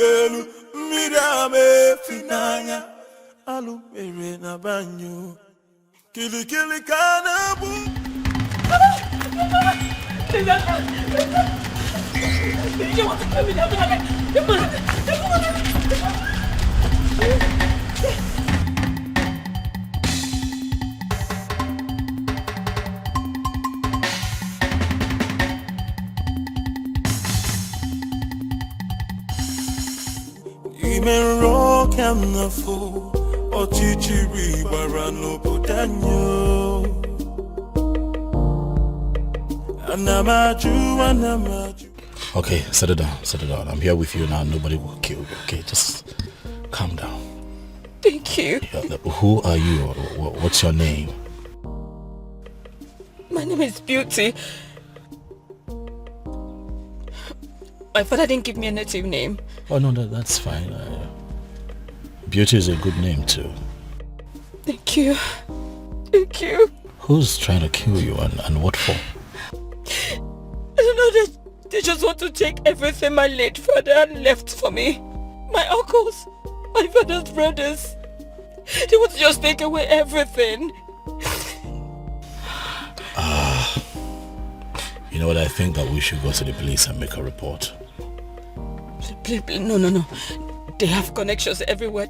elu mirame finanya alu mere na banyo kili kanabu. You want to kill me? Even rock and the fool or chichiri barano budanyo. Okay, settle down. I'm here with you now. Nobody will kill you. Okay, just calm down. Thank you. Who are you? What's your name? My name is Beauty. My father didn't give me a native name. Oh no, that's fine. Beauty is a good name too. Thank you. Thank you. Who's trying to kill you and what for? I don't know, they just want to take everything my late father left for me. My uncles, my father's brothers. They want to just take away everything. You know what, I think that we should go to the police and make a report. Please, no. They have connections everywhere.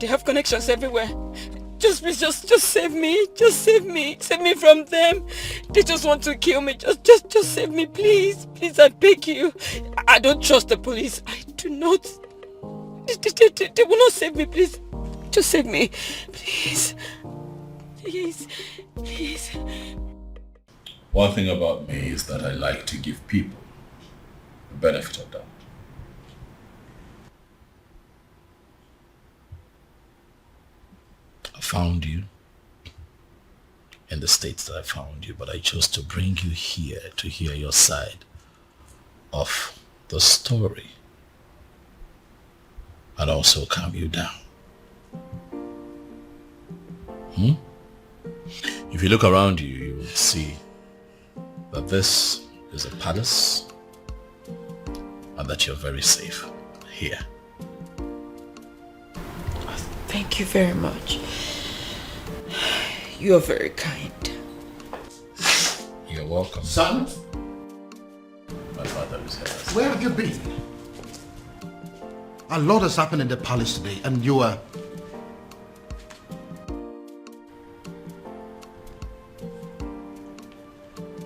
Just please, just save me. Just save me. Save me from them. They just want to kill me. Just save me, please. Please, I beg you. I don't trust the police. I do not. They will not save me, please. Just save me. Please. Please. One thing about me is that I like to give people the benefit of doubt. I found you in the states that I found you, but I chose to bring you here to hear your side of the story and also calm you down. If you look around you, you will see that this is a palace and that you're very safe here. Thank you very much. You are very kind. You're welcome. Son? My father is here. Where have you been? A lot has happened in the palace today and you are...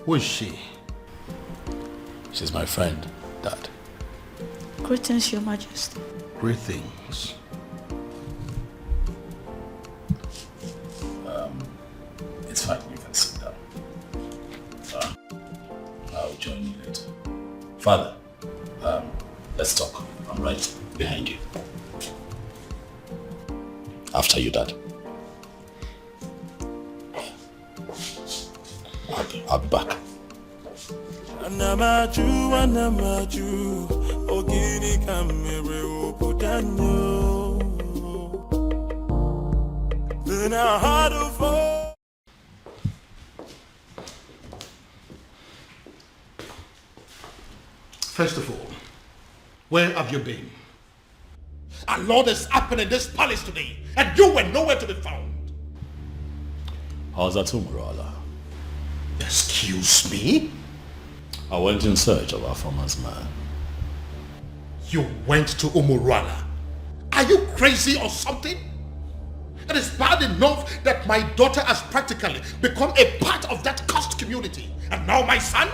Who is she? She's my friend, Dad. Greetings, Your Majesty. Greetings. It's fine, you can sit down. I'll join you later. Father, let's talk. I'm right behind you. After you, Dad. I'll be back. Anamaju, ogini kamere obudanyo. Then I had to fall. First of all, where have you been? A lot has happened in this palace today and you were nowhere to be found. How's that, Umbrella? Excuse me? I went in search of our farmer's man. You went to Umurala? Are you crazy or something? It is bad enough that my daughter has practically become a part of that cursed community. And now my son?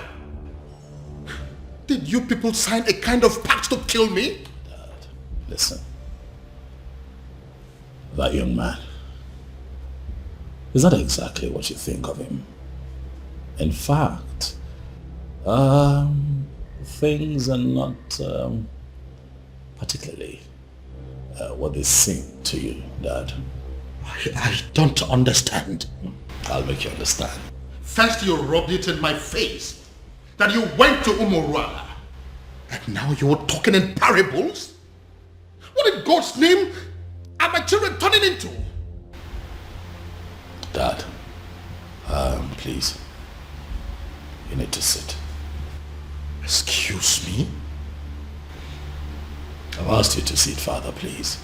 Did you people sign a kind of pact to kill me? Dad, listen. That young man, is that exactly what you think of him? In fact, things are not particularly what they seem to you, Dad. I don't understand. I'll make you understand. First you rubbed it in my face that you went to Umurala. And now you're talking in parables? What in God's name are my children turning into? Dad, please. You need to sit. Excuse me? I've asked you to sit, Father, please.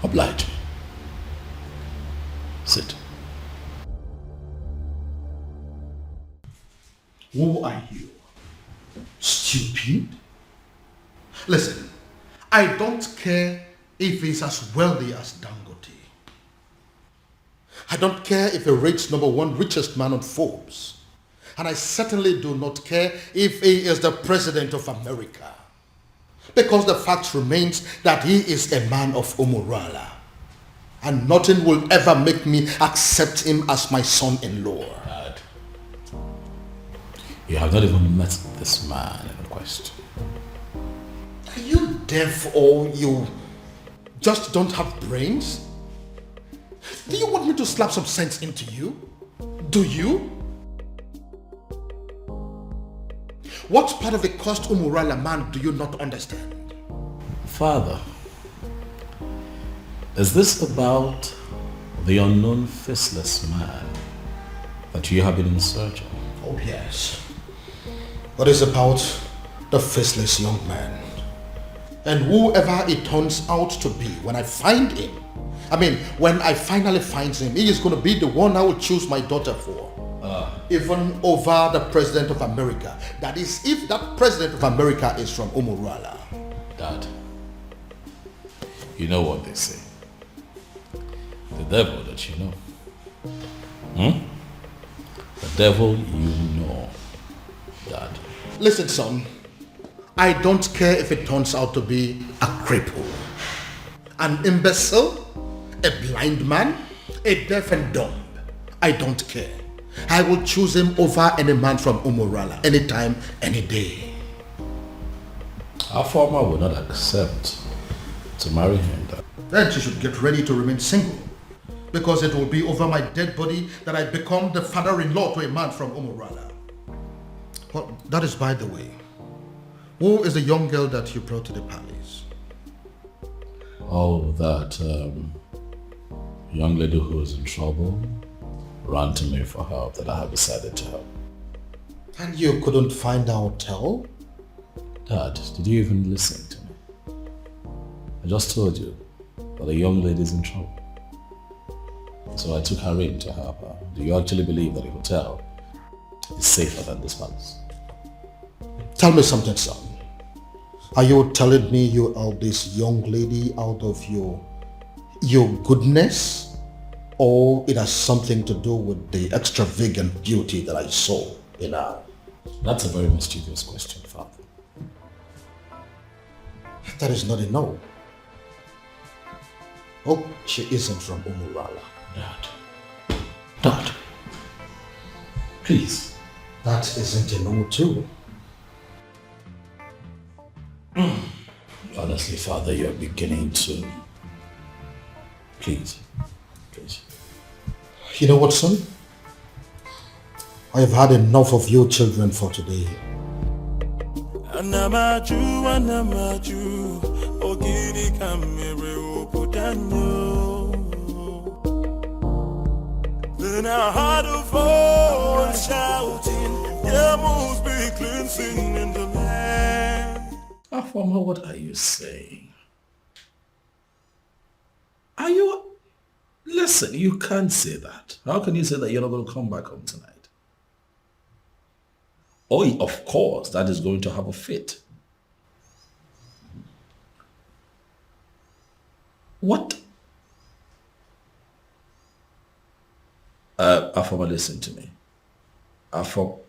Oblige me. Sit. Who are you? Stupid? Listen, I don't care if he's as wealthy as Dangote. I don't care if he rates #1 richest man on Forbes. And I certainly do not care if he is the president of America. Because the fact remains that he is a man of Umurala. And nothing will ever make me accept him as my son-in-law. Dad, you have not even met this man in question. Are you deaf or you just don't have brains? Do you want me to slap some sense into you? Do you? What part of the cursed Umurala man do you not understand? Father, is this about the unknown faceless man that you have been in search of? Oh yes. What is about the faceless young man? And whoever it turns out to be, when I find him, when I finally find him, he is going to be the one I will choose my daughter for. Even over the President of America. That is, if that President of America is from Umurala. Dad, you know what they say. The devil that you know. The devil you know, Dad. Listen, son. I don't care if it turns out to be a cripple, an imbecile, a blind man, a deaf and dumb. I don't care. I will choose him over any man from Umurala, anytime, any day. Our farmer will not accept to marry him, Dad. Then she should get ready to remain single, because it will be over my dead body that I become the father-in-law to a man from Umurala. Well, that is by the way. Who is the young girl that you brought to the palace? Oh, that young lady who is in trouble ran to me for help that I have decided to help. And you couldn't find a hotel? Dad, did you even listen to me? I just told you that a young lady is in trouble. So I took her in to help her. Do you actually believe that a hotel is safer than this palace? Tell me something, son. Are you telling me you are this young lady out of your goodness? Or it has something to do with the extravagant beauty that I saw in her? That's a very mischievous question, Father. That is not a no. Oh, she isn't from Umurala. Dad, please. That isn't a no too. Honestly, Father, you're beginning to... Please. You know what, son? I have had enough of you children for today. Anamaju, ogini kamere opudanyo. Then I heard a voice shouting, there must be cleansing in the land. Afama, what are you saying? Are you... Listen, you can't say that. How can you say that you're not going to come back home tonight? Oh, of course, that is going to have a fit. What? Afama, listen to me. Afama.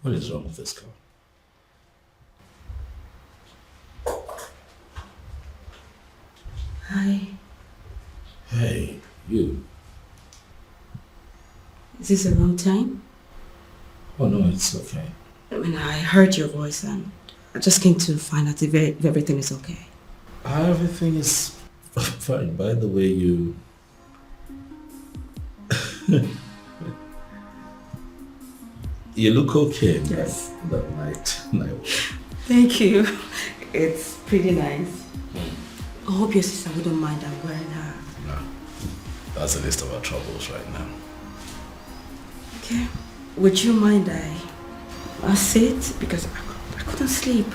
What is wrong with this girl? Hi. Hey, you. Is this the wrong time? Oh no, it's okay. I heard your voice and I just came to find out if everything is okay. Everything is fine. By the way, you... you look okay in Yes. that night. Thank you. It's pretty nice. I hope your sister wouldn't mind I'm wearing her. No, that's the least of our troubles right now. Okay. Would you mind I sit? Because I couldn't sleep.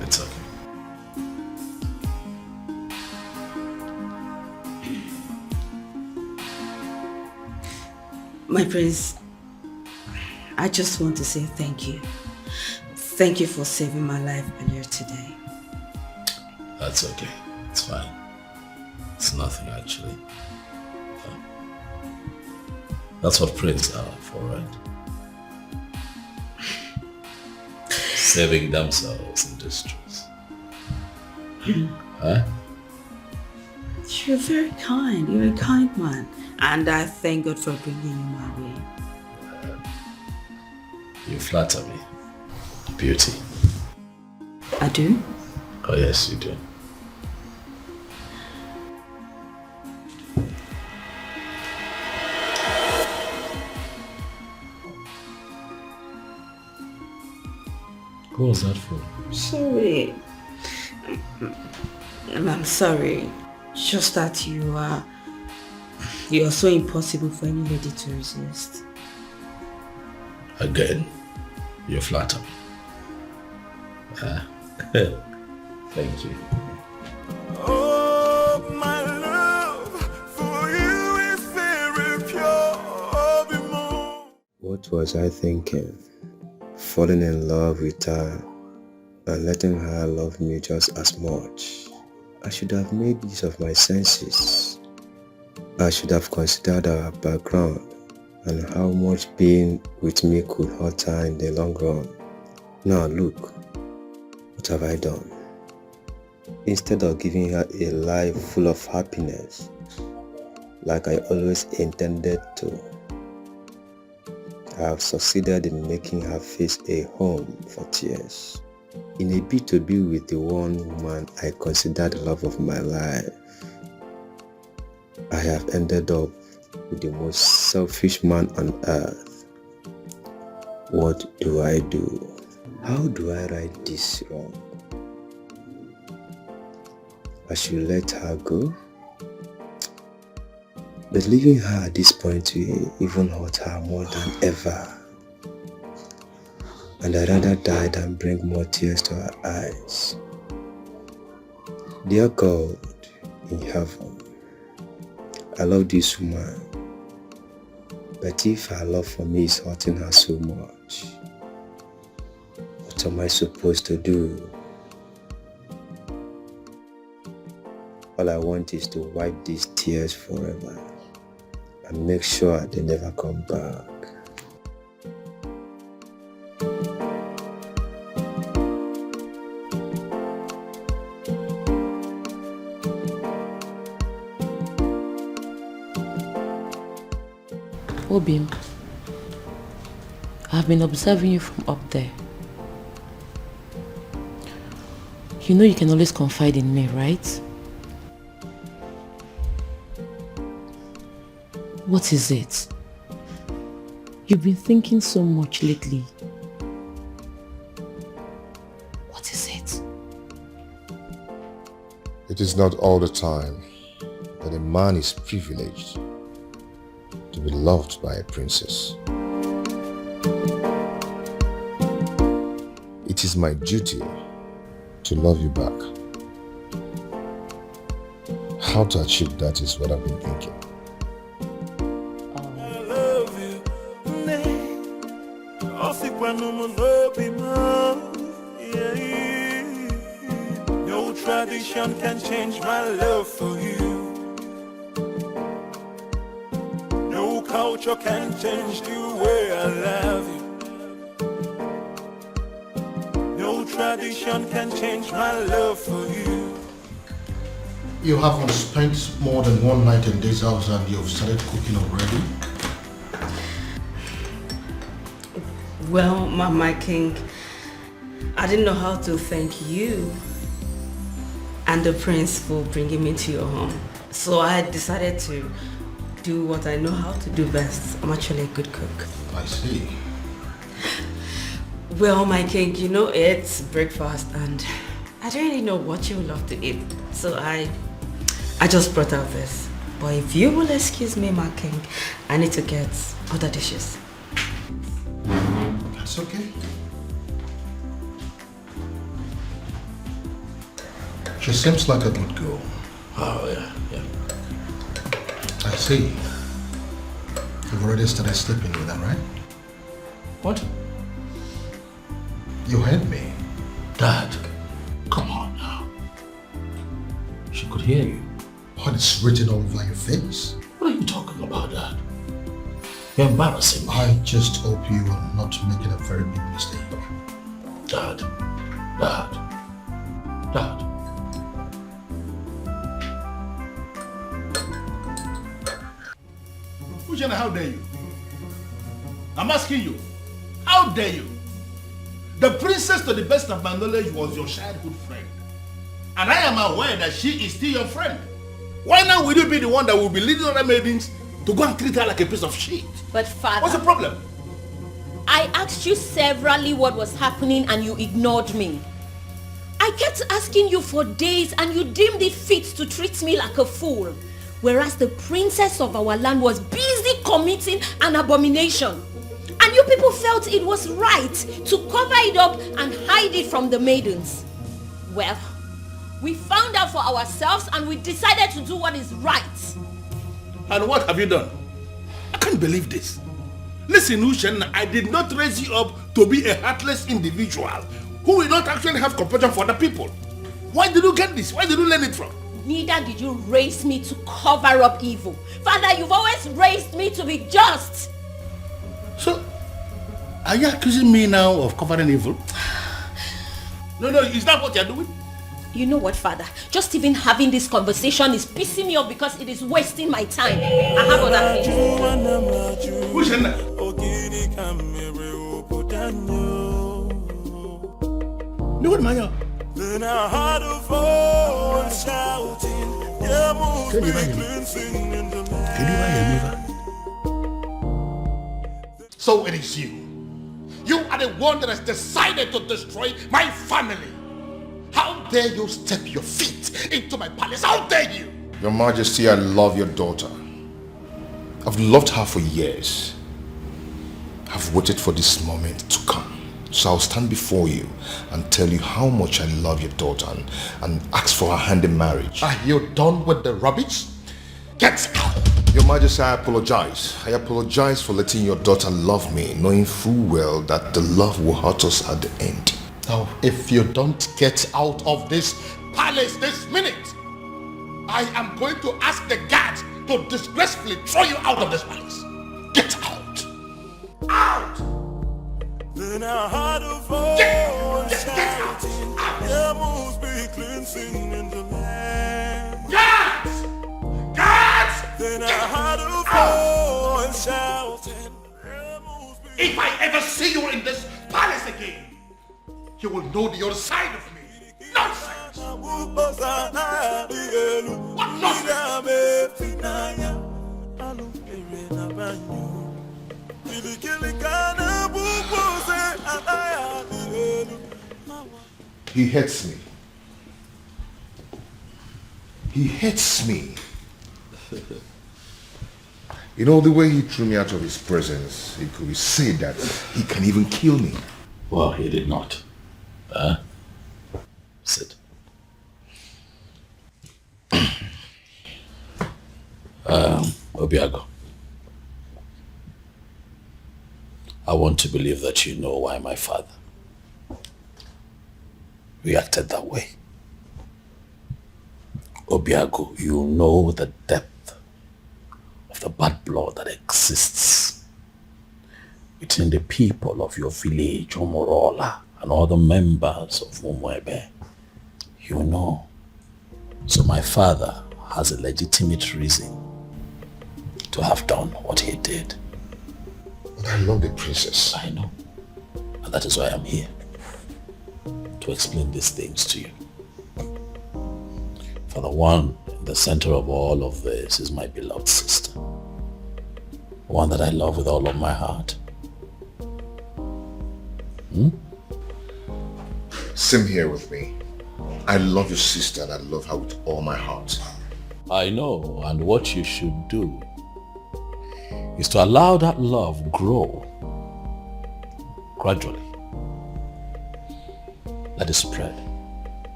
It's okay. My prince, I just want to say thank you. Thank you for saving my life earlier today. That's okay. It's fine. It's nothing actually. That's what princes are for, right? Saving themselves in distress. Huh? You're very kind. You're a kind man. And I thank God for bringing you my way. You flatter me. Beauty. I do? Oh yes, you do. Who was that for? Sorry. I'm sorry. Just that you're so impossible for any lady to resist. Again, you flatter me. Thank you. Oh, my love for you is very pure. What was I thinking? Falling in love with her and letting her love me just as much. I should have made use of my senses. I should have considered our background and how much being with me could hurt her in the long run. Now look, what have I done? Instead of giving her a life full of happiness, like I always intended to, I have succeeded in making her face a home for tears. In a bid to be with the one woman I consider the love of my life, I have ended up with the most selfish man on earth. What do I do? How do I right this wrong? I should let her go? But leaving her at this point will even hurt her more than ever. And I'd rather die than bring more tears to her eyes. Dear God in heaven, I love this woman. But if her love for me is hurting her so much, what am I supposed to do? All I want is to wipe these tears forever and make sure they never come back. Obim, I've been observing you from up there. You know you can always confide in me, right? What is it? You've been thinking so much lately. What is it? It is not all the time that a man is privileged to be loved by a princess. It is my duty to love you back. How to achieve that is what I've been thinking. I love you. No tradition can change my love for you. No culture can change the way I love you. No tradition can change my love for you. You haven't spent more than one night in this house and you've started cooking already? Well, my king, I didn't know how to thank you and the prince for bringing me to your home. So I decided to do what I know how to do best. I'm actually a good cook. I see. Well, my king, you know it's breakfast and I don't really know what you would love to eat. So I just brought out this. But if you will excuse me, my king, I need to get other dishes. That's okay. She seems like a good girl. Oh, yeah. I see. You've already started sleeping with her, right? What? You heard me. Dad, come on now. She could hear you. But it's written all over your face. What are you talking about, Dad? You're embarrassing me. I just hope you are not making a very big mistake. Dad. Ushana, how dare you? I'm asking you, how dare you? The princess, to the best of my knowledge, was your childhood friend. And I am aware that she is still your friend. Why now will you be the one that will be leading other maidens to go and treat her like a piece of shit? But father... What's the problem? I asked you severally what was happening and you ignored me. I kept asking you for days and you deemed it fit to treat me like a fool. Whereas the princess of our land was busy committing an abomination. And you people felt it was right to cover it up and hide it from the maidens. Well, we found out for ourselves and we decided to do what is right. And what have you done? I can't believe this. Listen, Ushen, I did not raise you up to be a heartless individual who will not actually have compassion for other people. Why did you get this? Where did you learn it from? Neither did you raise me to cover up evil. Father, you've always raised me to be just. So, are you accusing me now of covering evil? No, is that what you're doing? You know what, Father? Just even having this conversation is pissing me off because it is wasting my time. I have other things. Who's in there? No, what, Maya? Then I heard a voice shouting, yeah, move Can you me hear me? cleansing in the Can you hear me? So it is you. You are the one that has decided to destroy my family. How dare you step your feet into my palace? How dare you? Your Majesty, I love your daughter. I've loved her for years. I've waited for this moment to come. So I'll stand before you and tell you how much I love your daughter and ask for her hand in marriage. Are you done with the rubbish? Get out! Your Majesty, I apologize. I apologize for letting your daughter love me, knowing full well that the love will hurt us at the end. Now, if you don't get out of this palace this minute, I am going to ask the guards to disgracefully throw you out of this palace. Get out! Out! Then I heard a voice shouting, yeah, move me cleansing in the land. Guards! Guards! Then I heard a voice shouting, yeah, move me. If I ever see you in this palace again, you will know the other side of me. Nonsense! What He hates me. He hates me. You know, the way he threw me out of his presence, it could be said that he can even kill me. Well, he did not. Sit. Obiago, I want to believe that you know why my father reacted that way. Obiago, you know the depth of the bad blood that exists between the people of your village, Omorola, and other members of Umwebe. You know. So my father has a legitimate reason to have done what he did. But I love the princess. I know. And that is why I'm here. To explain these things to you. For the one in the center of all of this is my beloved sister. One that I love with all of my heart. Same here with me. I love your sister and I love her with all my heart. I know, and what you should do is to allow that love grow gradually. Let it spread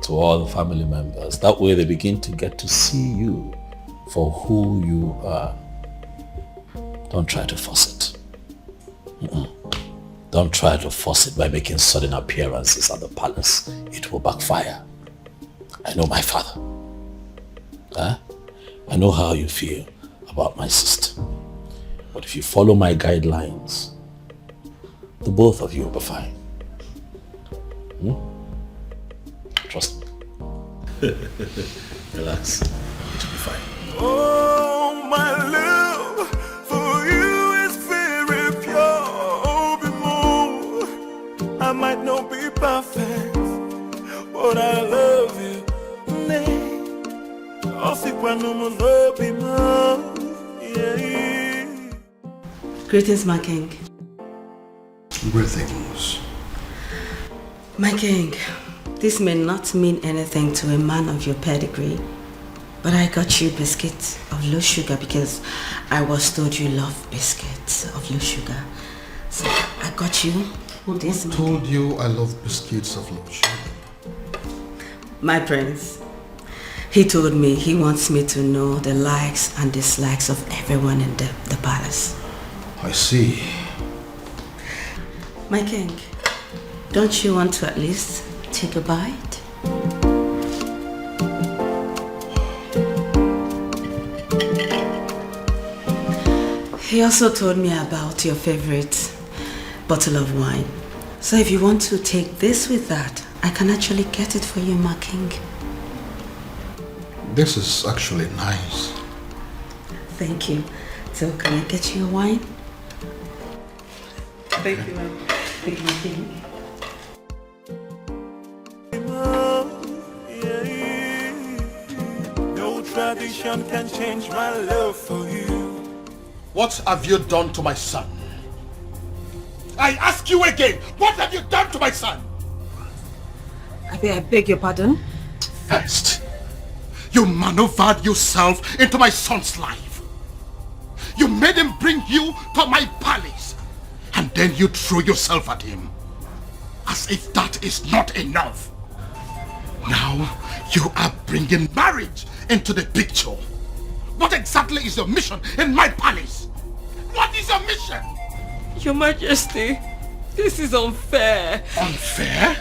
to all the family members. That way they begin to get to see you for who you are. Don't try to force it. Don't try to force it by making sudden appearances at the palace. It will backfire. I know my father. I know how you feel about my sister. But if you follow my guidelines, the both of you will be fine. Trust me. Relax. It will be fine. Oh, my love for you is very pure. Be more. I might not be perfect, but I love you. Greetings, my king. Greetings. My king, this may not mean anything to a man of your pedigree, but I got you biscuits of low sugar because I was told you love biscuits of low sugar. So I got you this. Who told you I love biscuits of low sugar? My prince. He told me he wants me to know the likes and dislikes of everyone in the palace. I see. My king, don't you want to at least take a bite? He also told me about your favorite bottle of wine. So if you want to take this with that, I can actually get it for you, my king. This is actually nice. Thank you. So can I get you a wine? Thank you, ma'am. Thank you, my king. No tradition can change my love for you. What have you done to my son? I ask you again, what have you done to my son? I beg your pardon? First, you maneuvered yourself into my son's life. You made him bring you to my palace. And then you threw yourself at him. As if that is not enough. Now, you are bringing marriage into the picture. What exactly is your mission in my palace? What is your mission? Your Majesty, this is unfair. Unfair?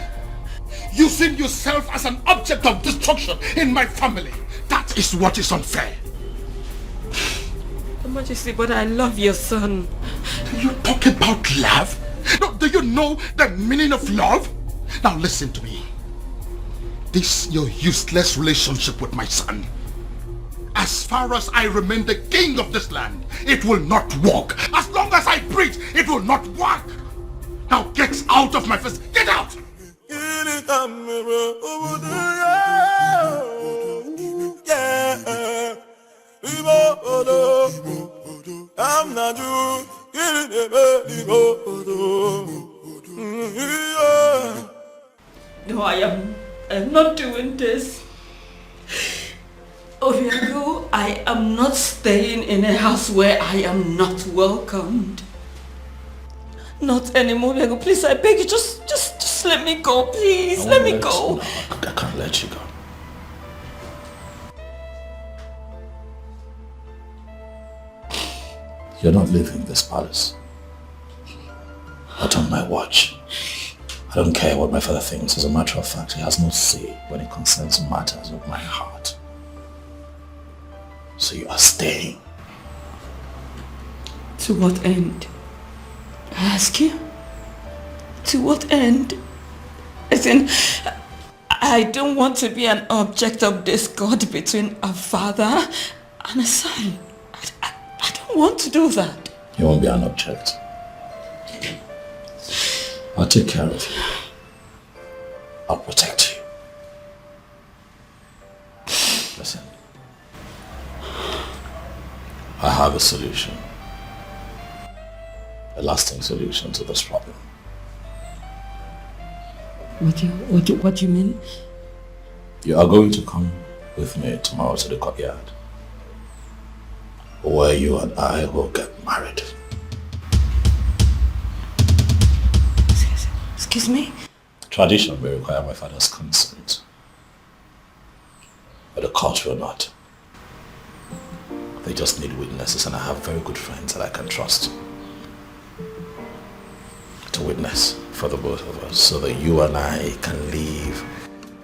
Using yourself as an object of destruction in my family. That is what is unfair. Your Majesty, but I love your son. You talk about love? No, do you know the meaning of love? Now listen to me. This your useless relationship with my son. As far as I remain the king of this land, it will not work. As long as I breathe, it will not work. Now get out of my face. Get out! I'm not you. No, I am not doing this. Obiago, I am not staying in a house where I am not welcomed. Not anymore, Obiago. Please, I beg you, just let me go, please. Let me go. No, I can't let you go. You're not leaving this palace. Not on my watch. I don't care what my father thinks. As a matter of fact, he has no say when it concerns matters of my heart. So you are staying. To what end? I ask you? To what end? As in, I don't want to be an object of discord between a father and a son. I don't want to do that. You won't be an object. I'll take care of you. I'll protect you. Listen. I have a solution. A lasting solution to this problem. What do you mean? You are going to come with me tomorrow to the courtyard, where you and I will get married. Excuse me? Tradition may require my father's consent, but the court will not. They just need witnesses, and I have very good friends that I can trust to witness for the both of us, so that you and I can live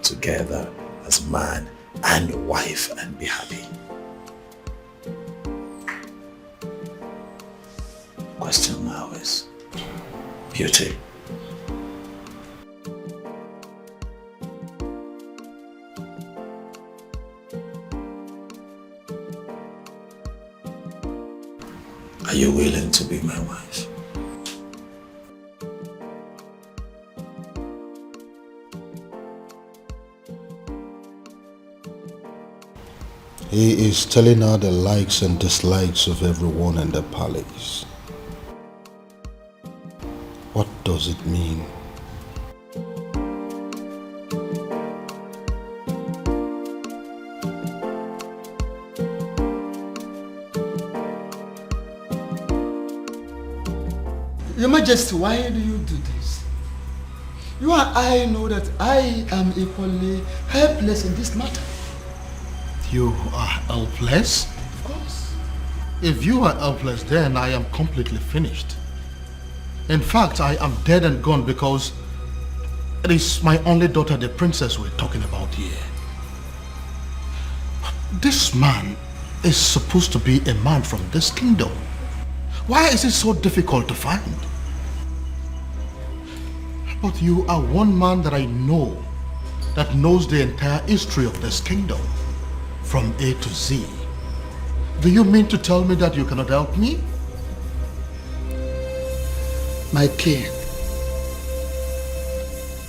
together as man and wife and be happy. Question now is beauty. Are you willing to be my wife? He is telling her the likes and dislikes of everyone in the palace. What does it mean? Your Majesty, why do you do this? You and I know that I am equally helpless in this matter. You are helpless? Of course. If you are helpless, then I am completely finished. In fact, I am dead and gone because it is my only daughter, the princess, we're talking about here. This man is supposed to be a man from this kingdom. Why is it so difficult to find? But you are one man that I know that knows the entire history of this kingdom from A to Z. Do you mean to tell me that you cannot help me? My king,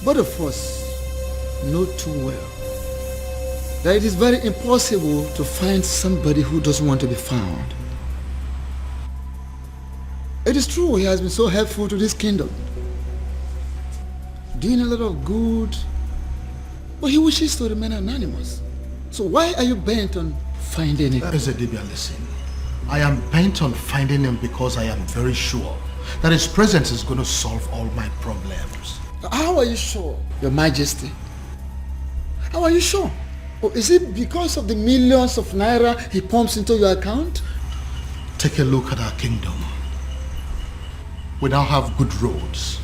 both of us know too well that it is very impossible to find somebody who doesn't want to be found. It is true he has been so helpful to this kingdom, doing a lot of good, but he wishes to remain anonymous. So why are you bent on finding him? Ezedibia, listen. I am bent on finding him because I am very sure that his presence is going to solve all my problems. How are you sure, Your Majesty? How are you sure? Or is it because of the millions of naira he pumps into your account? Take a look at our kingdom. We now have good roads.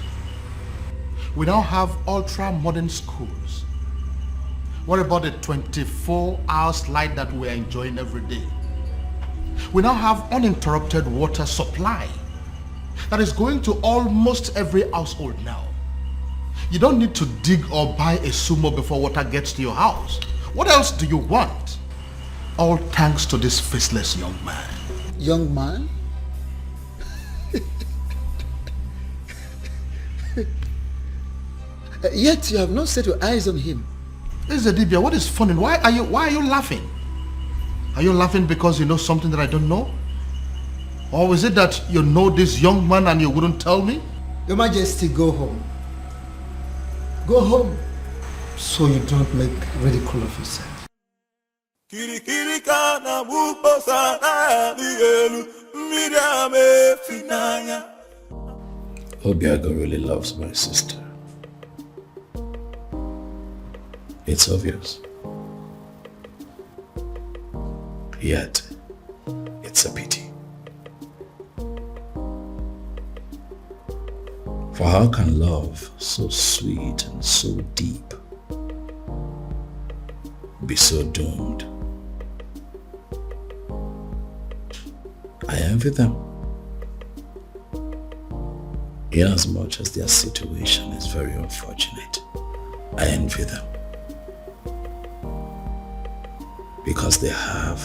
We now have ultra-modern schools. What about the 24-hour light that we are enjoying every day? We now have uninterrupted water supply that is going to almost every household now. You don't need to dig or buy a sumo before water gets to your house. What else do you want? All thanks to this faceless young man. Young man? Yet you have not set your eyes on him. Ezedibia, what is funny? Why are you laughing? Are you laughing because you know something that I don't know? Or is it that you know this young man and you wouldn't tell me? Your Majesty, go home. Go home so you don't make ridicule of yourself. Obiago really loves my sister. It's obvious. Yet, it's a pity. For how can love so sweet and so deep be so doomed? I envy them, inasmuch as their situation is very unfortunate. I envy them because they have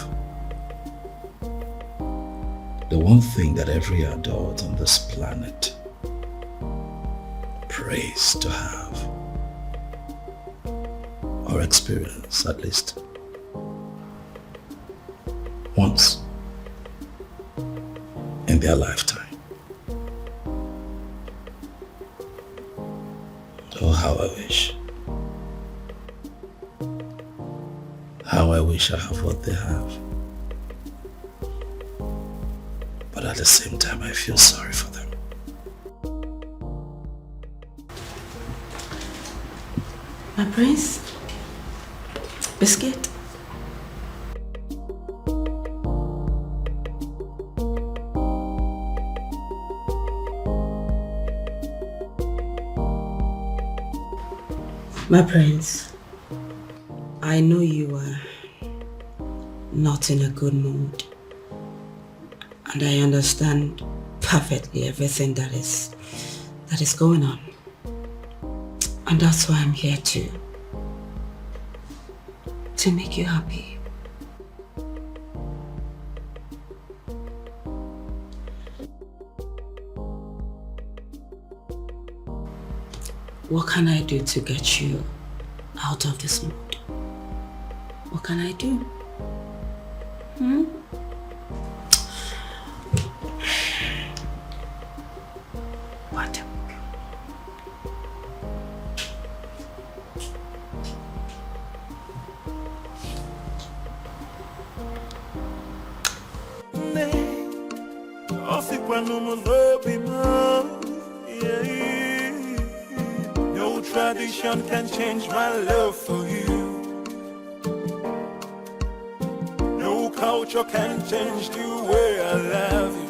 the one thing that every adult on this planet prays to have, or experience at least once in their lifetime. Oh, how I wish. How I wish I have what they have. But at the same time, I feel sorry for them. My prince? Biscuit? My prince, I know you are not in a good mood, and I understand perfectly everything that is going on, and that's why I'm here to make you happy. What can I do to get you out of this mood? What can I do? What? No tradition can change my love for you. No culture can change the way I love you.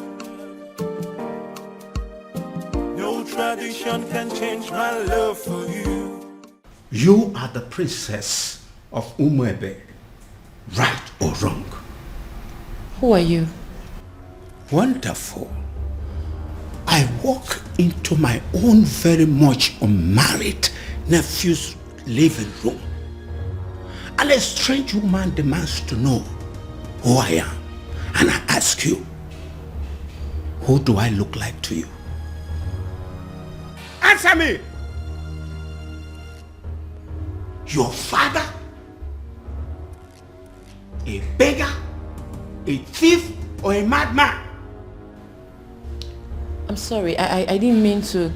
No tradition can change my love for you. You are the princess of Umuebe, right or wrong? Who are you? Wonderful. I walk into my own very much unmarried nephew's living room, and a strange woman demands to know who I am. And I ask you, who do I look like to you? Answer me! Your father? A beggar? A thief? Or a madman? I'm sorry, I didn't mean to...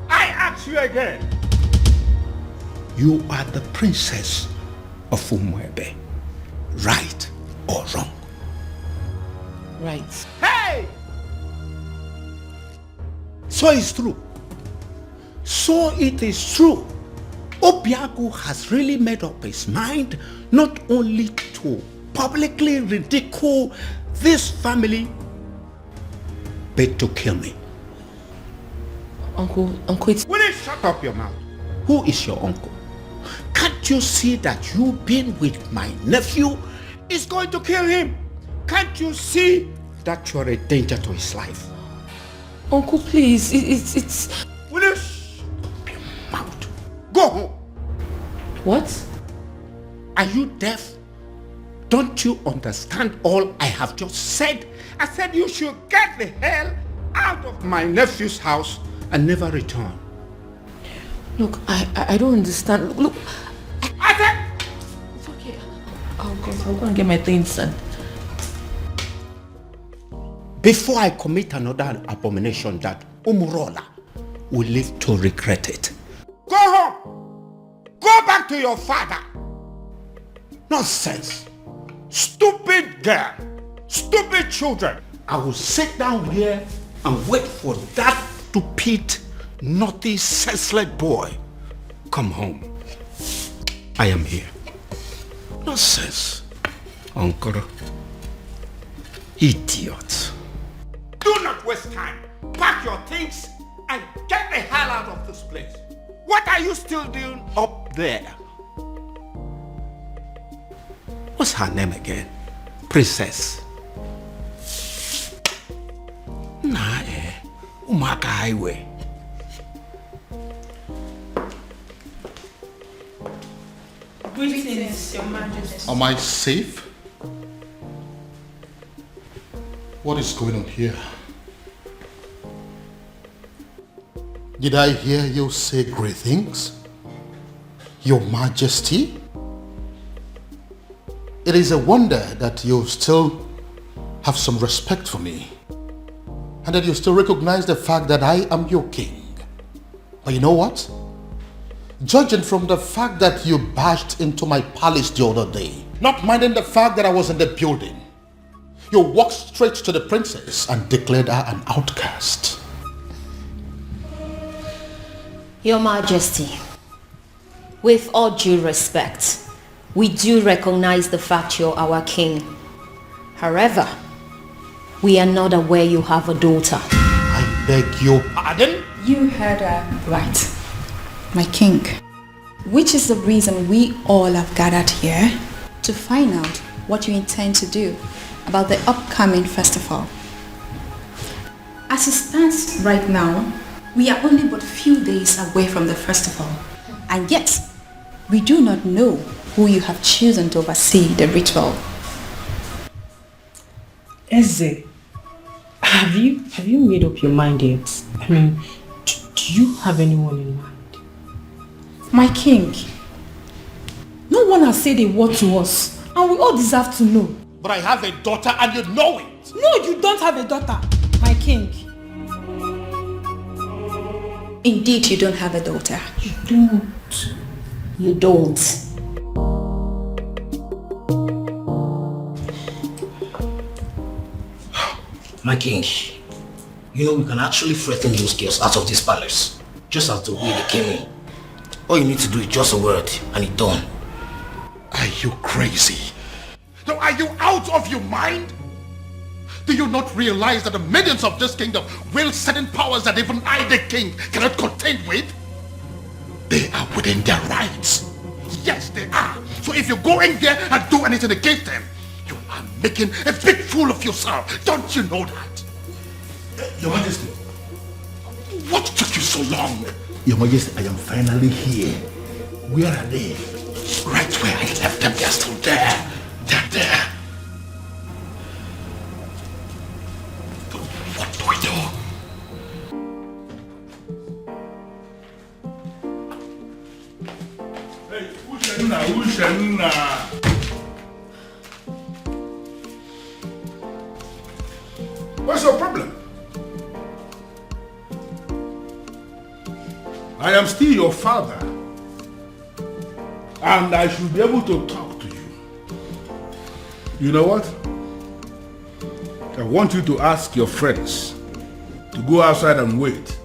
I ask you again. You are the princess of Umuebe, right or wrong? Right. Hey! So it's true. So it is true. Obiago has really made up his mind not only to publicly ridicule this family, but to kill me. Uncle, it's... Will you shut up your mouth? Who is your uncle? Can't you see that you being with my nephew is going to kill him? Can't you see that you're a danger to his life? Uncle, please, it's... Will you shut up your mouth? Go home. What? Are you deaf? Don't you understand all I have just said? I said you should get the hell out of my nephew's house and never return. Look, I don't understand. Look, I said... it's okay. I'll go and get my things done. Before I commit another abomination that Umurola will live to regret it. Go home! Go back to your father! Nonsense! Stupid girl! Stupid children! I will sit down here and wait for that stupid, naughty, senseless boy. Come home. I am here. Nonsense. Uncle. Idiot. Do not waste time. Pack your things and get the hell out of this place. What are you still doing up there? What's her name again? Princess. Nah, Umaka Highway. Greetings, Your Majesty. Am I safe? What is going on here? Did I hear you say great things? Your Majesty? It is a wonder that you still have some respect for me, and that you still recognize the fact that I am your king. But you know what? Judging from the fact that you barged into my palace the other day Not minding the fact that I was in the building. You walked straight to the princess and declared her an outcast. Your Majesty, with all due respect, we do recognize the fact you're our king. However, we are not aware you have a daughter. I beg your pardon? You heard her right, my king. Which is the reason we all have gathered here to find out what you intend to do about the upcoming festival. As it stands right now, we are only but few days away from the festival, and yet we do not know who you have chosen to oversee the ritual. Eze, have you made up your mind yet? I mean, do you have anyone in mind? My king, no one has said a word to us, and we all deserve to know. But I have a daughter and you know it. No, you don't have a daughter, my king. Indeed, you don't have a daughter. You don't. You don't. My king, you know we can actually threaten those girls out of this palace, just as the way they came in. All you need to do is just a word and it's done. Are you crazy? No, are you out of your mind? Do you not realize that the millions of this kingdom wield certain powers that even I, the king, cannot contend with? They are within their rights. Yes, they are. So if you go in there and do anything against them, you are making a big fool of yourself. Don't you know that? Your Majesty. What took you so long? Your Majesty, I am finally here. Where are they? Right where I left them, they're still there. They're there. But what do we do? Hey, Ushenna. What's your problem? I am still your father, and I should be able to talk to you. You know what? I want you to ask your friends to go outside and wait.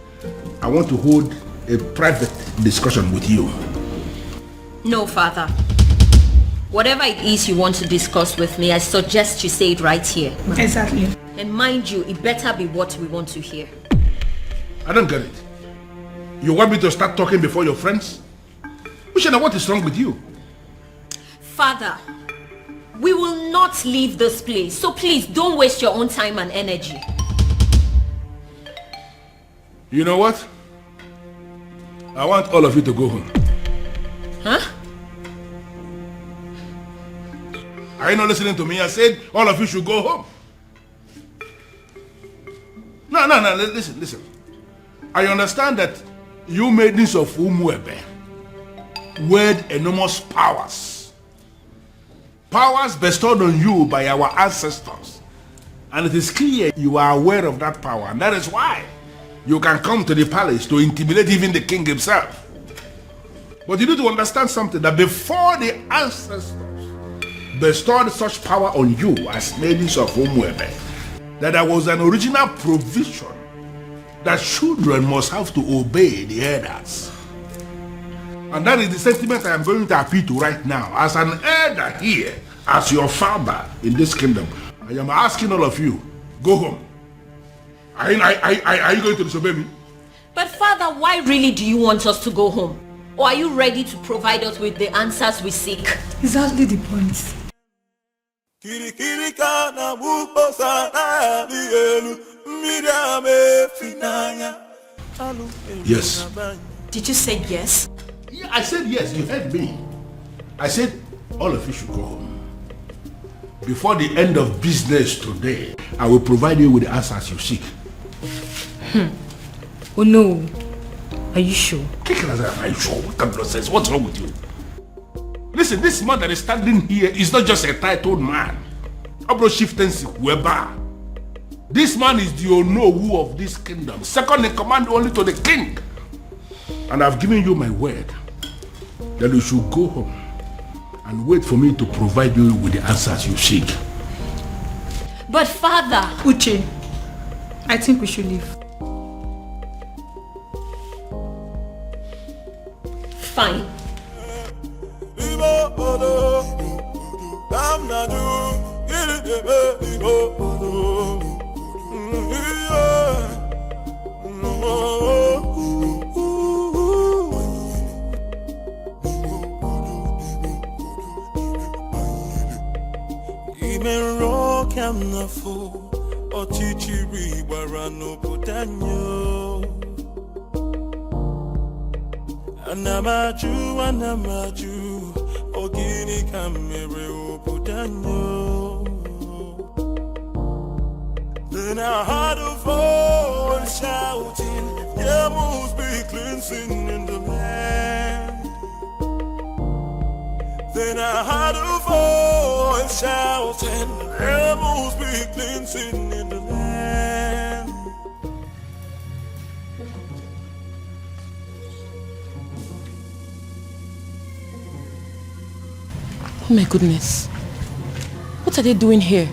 I want to hold a private discussion with you. No, father. Whatever it is you want to discuss with me, I suggest you say it right here. Exactly. And mind you, it better be what we want to hear. I don't get it. You want me to start talking before your friends? Ushena, what is wrong with you? Father, we will not leave this place, so please don't waste your own time and energy. You know what? I want all of you to go home. Huh? Are you not listening to me? I said all of you should go home. No, listen. I understand that you maidens of Umuebe wield enormous powers. Powers bestowed on you by our ancestors. And it is clear you are aware of that power. And that is why you can come to the palace to intimidate even the king himself. But you need to understand something, that before the ancestors bestowed such power on you as maidens of Umuebe, that there was an original provision that children must have to obey the elders. And that is the sentiment I am going to appeal to right now. As an elder here, as your father in this kingdom, I am asking all of you, go home. Are you going to disobey me? But father, why really do you want us to go home? Or are you ready to provide us with the answers we seek? Exactly the point. Yes. Did you say yes? Yeah, I said yes, you heard me. I said all of you should go home. Before the end of business today, I will provide you with the answers you seek. Oh no. Are you sure? Are you sure? What kind of nonsense? What's wrong with you? Listen, this man that is standing here is not just a titled man. This man is the Onowu of this kingdom, second in command only to the king. And I've given you my word that you should go home and and wait for me to provide you with the answers you seek. But father... Uche, I think we should leave. Fine. Anamaju, ogini kamere obudanyo. Then I heard a voice shouting, there must be cleansing in the land. Then I heard a voice shouting, there must be cleansing in the land. Oh my goodness. What are they doing here?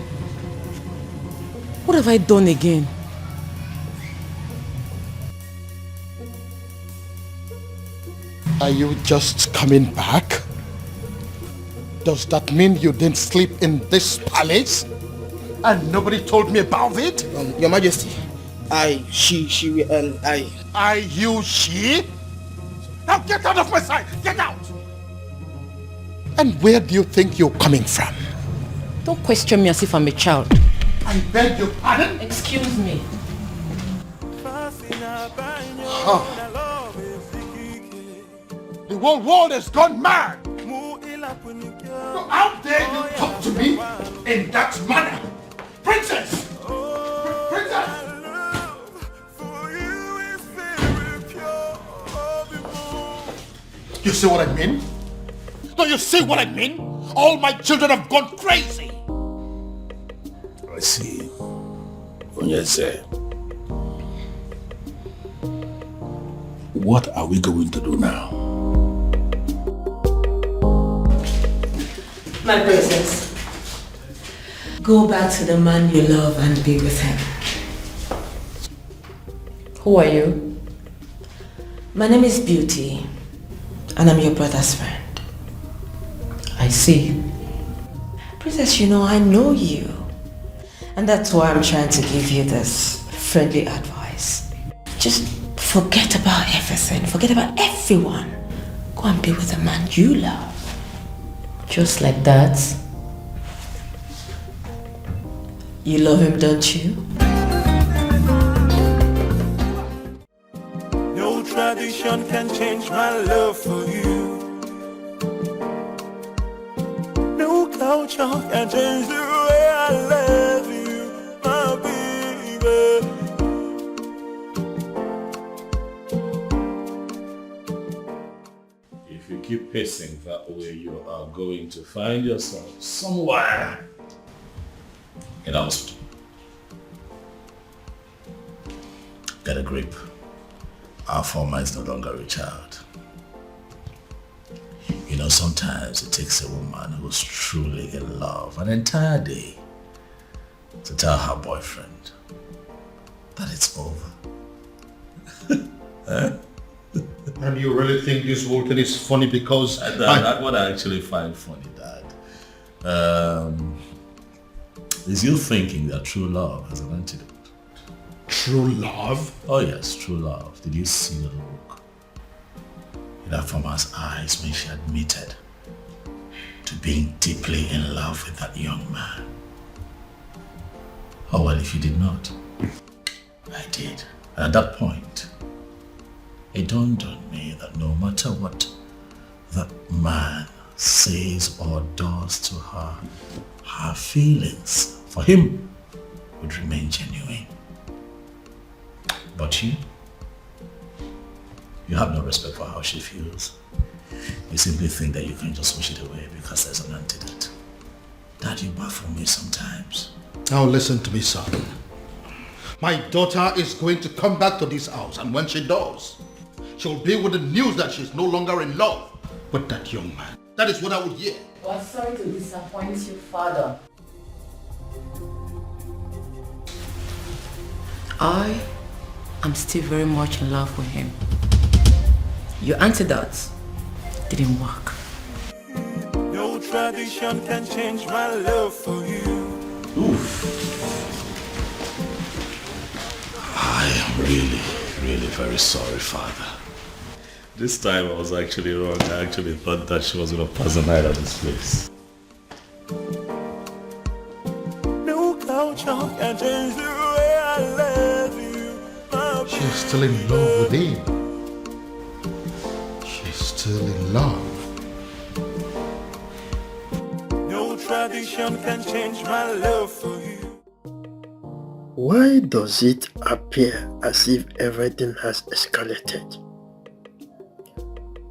What have I done again? Are you just coming back? Does that mean you didn't sleep in this palace? And nobody told me about it? Your Majesty, she, she? Now get out of my sight! Get out! And where do you think you're coming from? Don't question me as if I'm a child. I beg your pardon? Excuse me. Huh. The whole world has gone mad! So how dare you talk to me in that manner? Princess! Princess! You see what I mean? Do you see what I mean? All my children have gone crazy! I see. Onyeze. What are we going to do now? My princess, go back to the man you love and be with him. Who are you? My name is Beauty, and I'm your brother's friend. I see. Princess, you know, I know you. And that's why I'm trying to give you this friendly advice. Just forget about everything. Forget about everyone. Go and be with the man you love. Just like that? You love him, don't you? No tradition can change my love for you. No culture can change the way I love you, my baby. If you keep pacing that way, you are going to find yourself somewhere in a hospital. Get a grip. Our former is no longer a child. You know, sometimes it takes a woman who's truly in love an entire day to tell her boyfriend that it's over. And you really think this whole thing is funny because... That's what I actually find funny, Dad. Is you thinking that true love has an antidote? True love? Oh yes, true love. Did you see the look in that woman's eyes when she admitted to being deeply in love with that young man? Oh well, if you did not, I did. And at that point, it dawned on me that no matter what that man says or does to her, her feelings for him would remain genuine. But you have no respect for how she feels. You simply think that you can just wish it away because there's an antidote. Dad, you baffle me sometimes. Now listen to me, son. My daughter is going to come back to this house, and when she does, she'll be with the news that she's no longer in love with that young man. That is what I would hear. Well, sorry to disappoint you, Father. I am still very much in love with him. Your antidote didn't work. No tradition can change my love for you. Oof. I am really very sorry, Father. This time I was actually wrong. I actually thought that she was going to pass the night at this place. No culture can change the way I love you. She's still in love with him. She's still in love. No tradition can change my love for you. Why does it appear as if everything has escalated?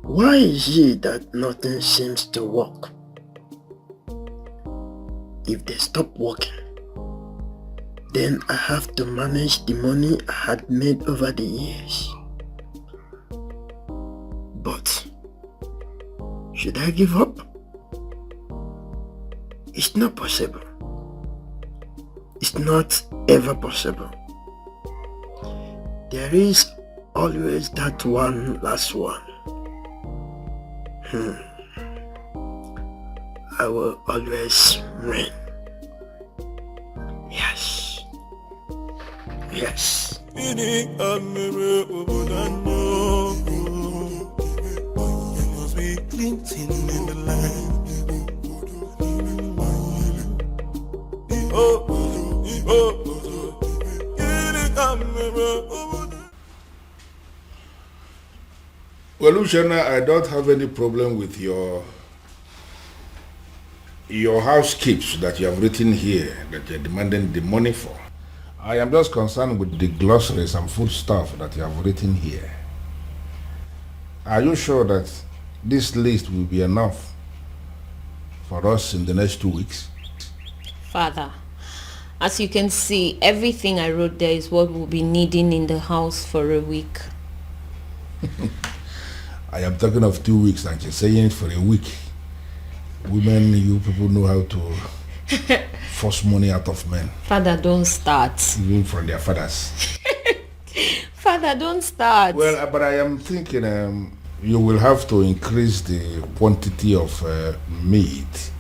Why is it that nothing seems to work? If they stop working, then I have to manage the money I had made over the years. But should I give up? It's not possible. It's not ever possible. There is always that one last one. I will always win. Yes. Yes. You must be glinting in the light. Well, Luciana, I don't have any problem with your house keeps that you have written here that you're demanding the money for. I am just concerned with the glossaries and food stuff that you have written here. Are you sure that this list will be enough for us in the next 2 weeks? Father, as you can see, everything I wrote there is what we'll be needing in the house for a week. I am talking of 2 weeks and you're saying it for a week. Women, you people know how to force money out of men. Father, don't start. Even from their fathers. Father, don't start. Well, but I am thinking you will have to increase the quantity of meat,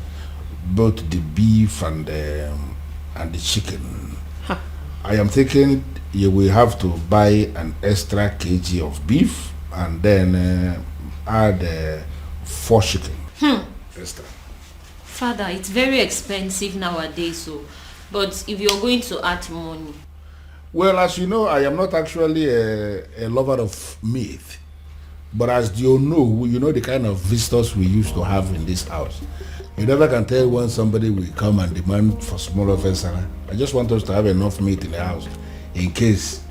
both the beef and the chicken. Huh. I am thinking you will have to buy an extra kg of beef and then add 4 chicken. Extra. Father, it's very expensive nowadays, but if you're going to add money. Well, as you know, I am not actually a lover of meat. But as you know the kind of visitors we used to have in this house. You never can tell when somebody will come and demand for small offense. I just want us to have enough meat in the house in case.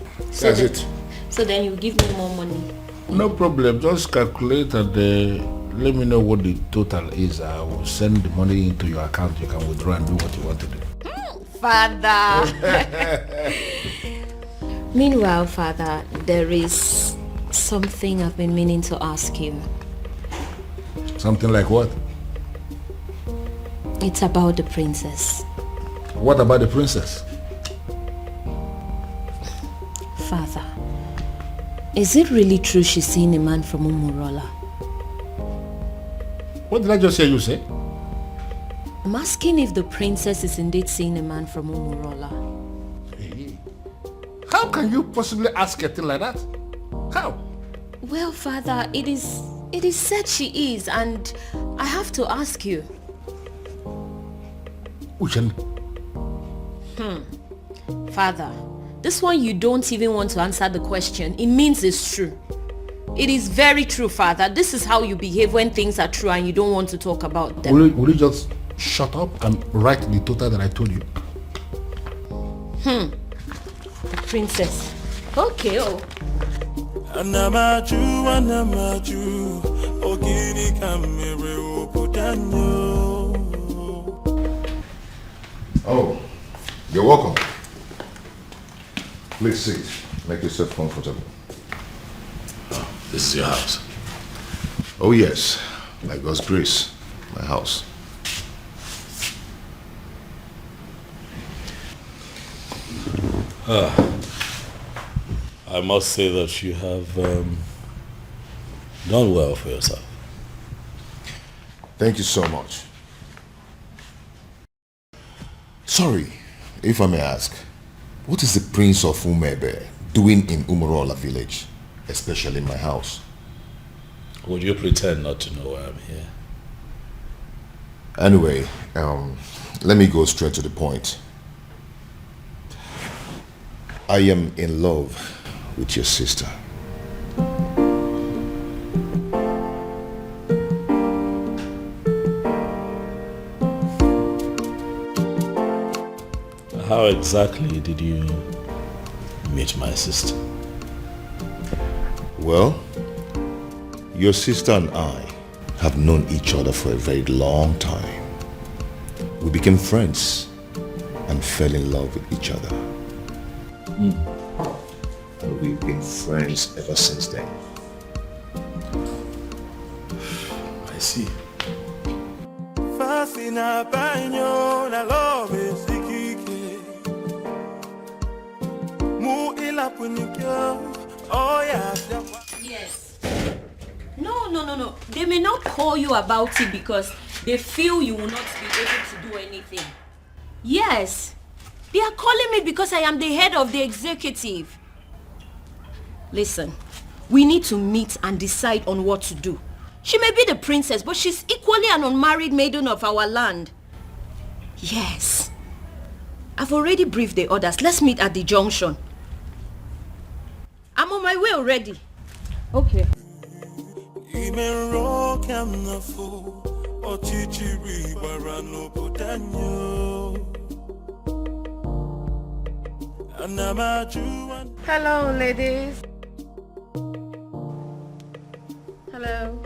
That's it. So then you give me more money. No problem. Just calculate and let me know what the total is. I will send the money into your account. You can withdraw and do what you want to do. Father. Meanwhile, Father, there is something I've been meaning to ask you. Something like what? It's about the princess. What about the princess? Father, is it really true she's seeing a man from Umurola? What did I just hear you say? I'm asking if the princess is indeed seeing a man from Umurola. Hey. How can you possibly ask a thing like that? How? Well, Father, it is said she is, and I have to ask you. Uchenna. Father, this one you don't even want to answer the question. It means it's true. It is very true, Father. This is how you behave when things are true and you don't want to talk about them. Will you just shut up and write the total that I told you? The princess. Okay, Oh, you're welcome. Please sit. Make yourself comfortable. Oh, this is your house? Oh yes, by God's grace, my house. I must say that you have done well for yourself. Thank you so much. Sorry, if I may ask, what is the Prince of Umebe doing in Umurola village, especially in my house? Would you pretend not to know why I'm here? Anyway, let me go straight to the point. I am in love with your sister. How exactly did you meet my sister? Well, your sister and I have known each other for a very long time. We became friends and fell in love with each other. And we've been friends ever since then. I see. Fascina baño na love sikike. Mu ila punikyo. Oh yeah. Yes. No. They may not call you about it because they feel you will not be able to do anything. Yes. They are calling me because I am the head of the executive. Listen, we need to meet and decide on what to do. She may be the princess, but she's equally an unmarried maiden of our land. Yes. I've already briefed the others. Let's meet at the junction. I'm on my way already. Okay. Hello, ladies. Hello.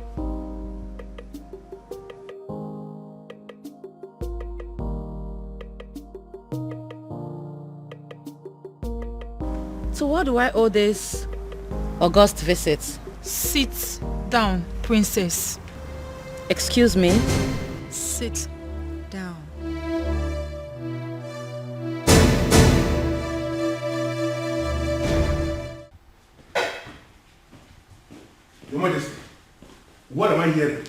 So what do I owe this august visit? Sit down, princess. Excuse me? Sit down. Your Majesty, what am I hearing?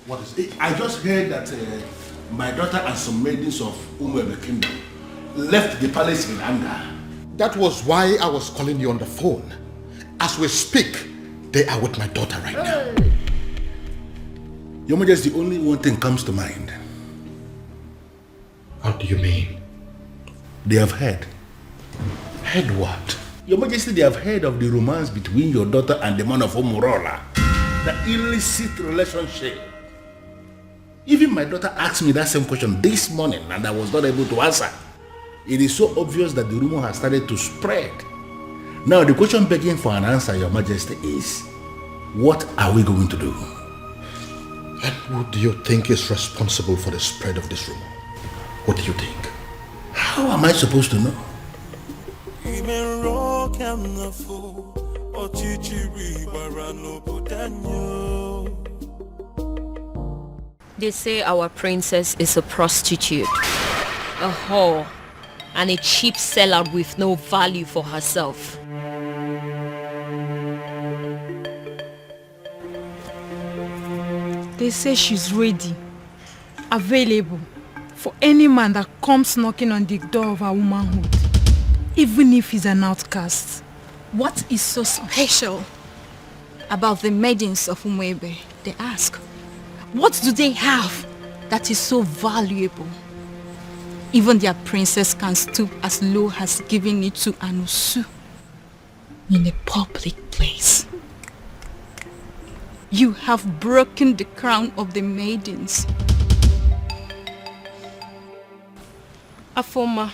What is it? I just heard that my daughter and some maidens of Umwebe Kingdom left the palace in anger. That was why I was calling you on the phone. As we speak, they are with my daughter right now. Your Majesty, only one thing comes to mind. How do you mean? They have heard. Heard what? Your Majesty, they have heard of the romance between your daughter and the man of Umurola. The illicit relationship. Even my daughter asked me that same question this morning and I was not able to answer. It is so obvious that the rumor has started to spread. Now the question begging for an answer, Your Majesty, is what are we going to do? And who do you think is responsible for the spread of this rumor? What do you think? How am I supposed to know? They say our princess is a prostitute, a whore, and a cheap sellout with no value for herself. They say she's ready, available for any man that comes knocking on the door of her womanhood, even if he's an outcast. What is so special about the maidens of Umwebe? They ask. What do they have that is so valuable? Even their princess can stoop as low as giving it to Anusu in a public place. You have broken the crown of the maidens. Afoma,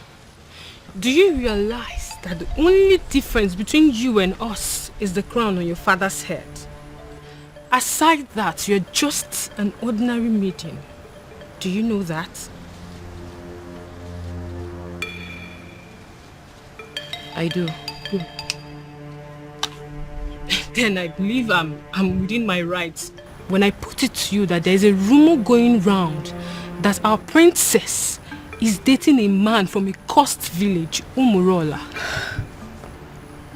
do you realize that the only difference between you and us is the crown on your father's head? Aside that, you're just an ordinary maiden. Do you know that? I do. Then I believe I'm within my rights when I put it to you that there's a rumor going round that our princess is dating a man from a coast village, Umurola.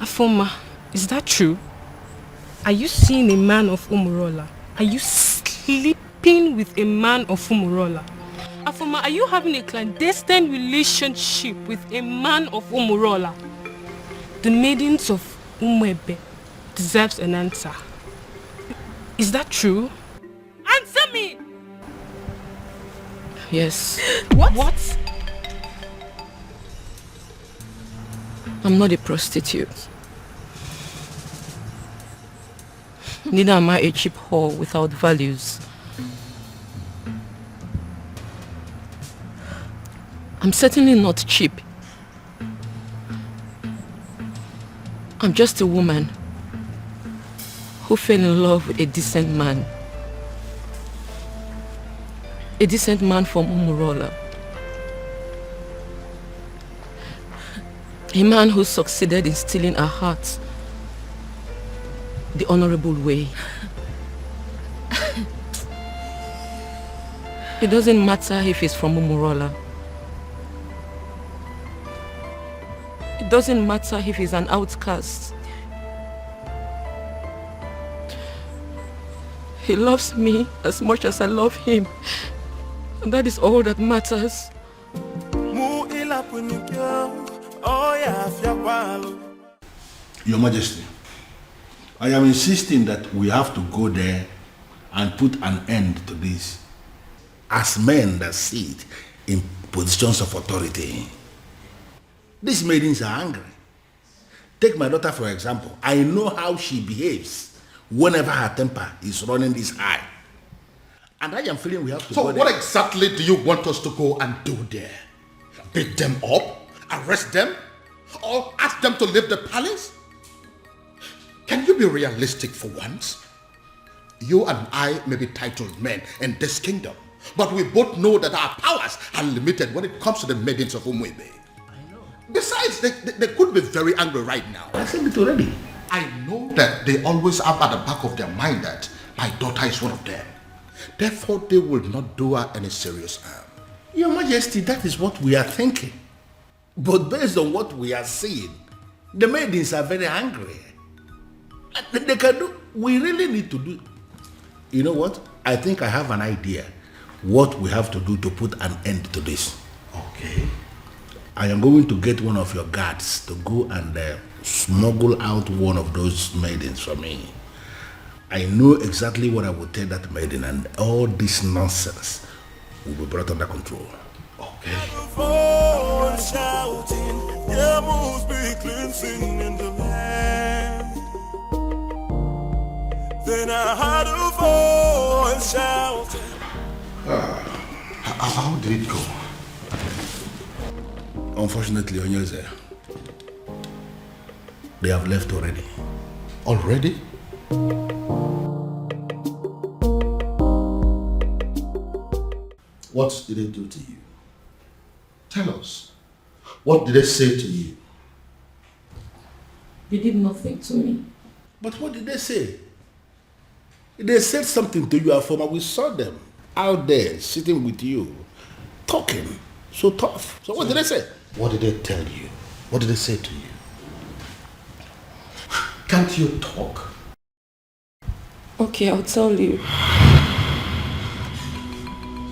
Afoma, is that true? Are you seeing a man of Umurola? Are you sleeping with a man of Umurola? Afoma, are you having a clandestine relationship with a man of Umurola? The maidens of Umwebe deserves an answer. Is that true? Answer me! Yes. What? I'm not a prostitute. Neither am I a cheap whore without values. I'm certainly not cheap. I'm just a woman who fell in love with a decent man. A decent man from Umurola. A man who succeeded in stealing her heart the honorable way. It doesn't matter if he's from Umurola. It doesn't matter if he's an outcast. He loves me as much as I love him. And that is all that matters. Your Majesty, I am insisting that we have to go there and put an end to this. As men that sit in positions of authority, these maidens are angry. Take my daughter for example. I know how she behaves whenever her temper is running this high. And I am feeling we have to go there. So what exactly do you want us to go and do there? Beat them up? Arrest them? Or ask them to leave the palace? Can you be realistic for once? You and I may be titled men in this kingdom, but we both know that our powers are limited when it comes to the maidens of Umwebe. Besides, they could be very angry right now. I said it already. I know that they always have at the back of their mind that my daughter is one of them. Therefore, they will not do her any serious harm. Your Majesty, that is what we are thinking. But based on what we are seeing, the maidens are very angry. They can do. We really need to do. You know what? I think I have an idea what we have to do to put an end to this. Okay. I am going to get one of your guards to go and smuggle out one of those maidens for me. I know exactly what I will tell that maiden, and all this nonsense will be brought under control. Okay. Then I heard a voice shouting. How did it go? Unfortunately, Onyeze, they have left already. Already? What did they do to you? Tell us. What did they say to you? They did nothing to me. But what did they say? They said something to you, Afoma. We saw them out there sitting with you, talking so tough. So what did they say? What did they tell you? What did they say to you? Can't you talk? Okay, I'll tell you.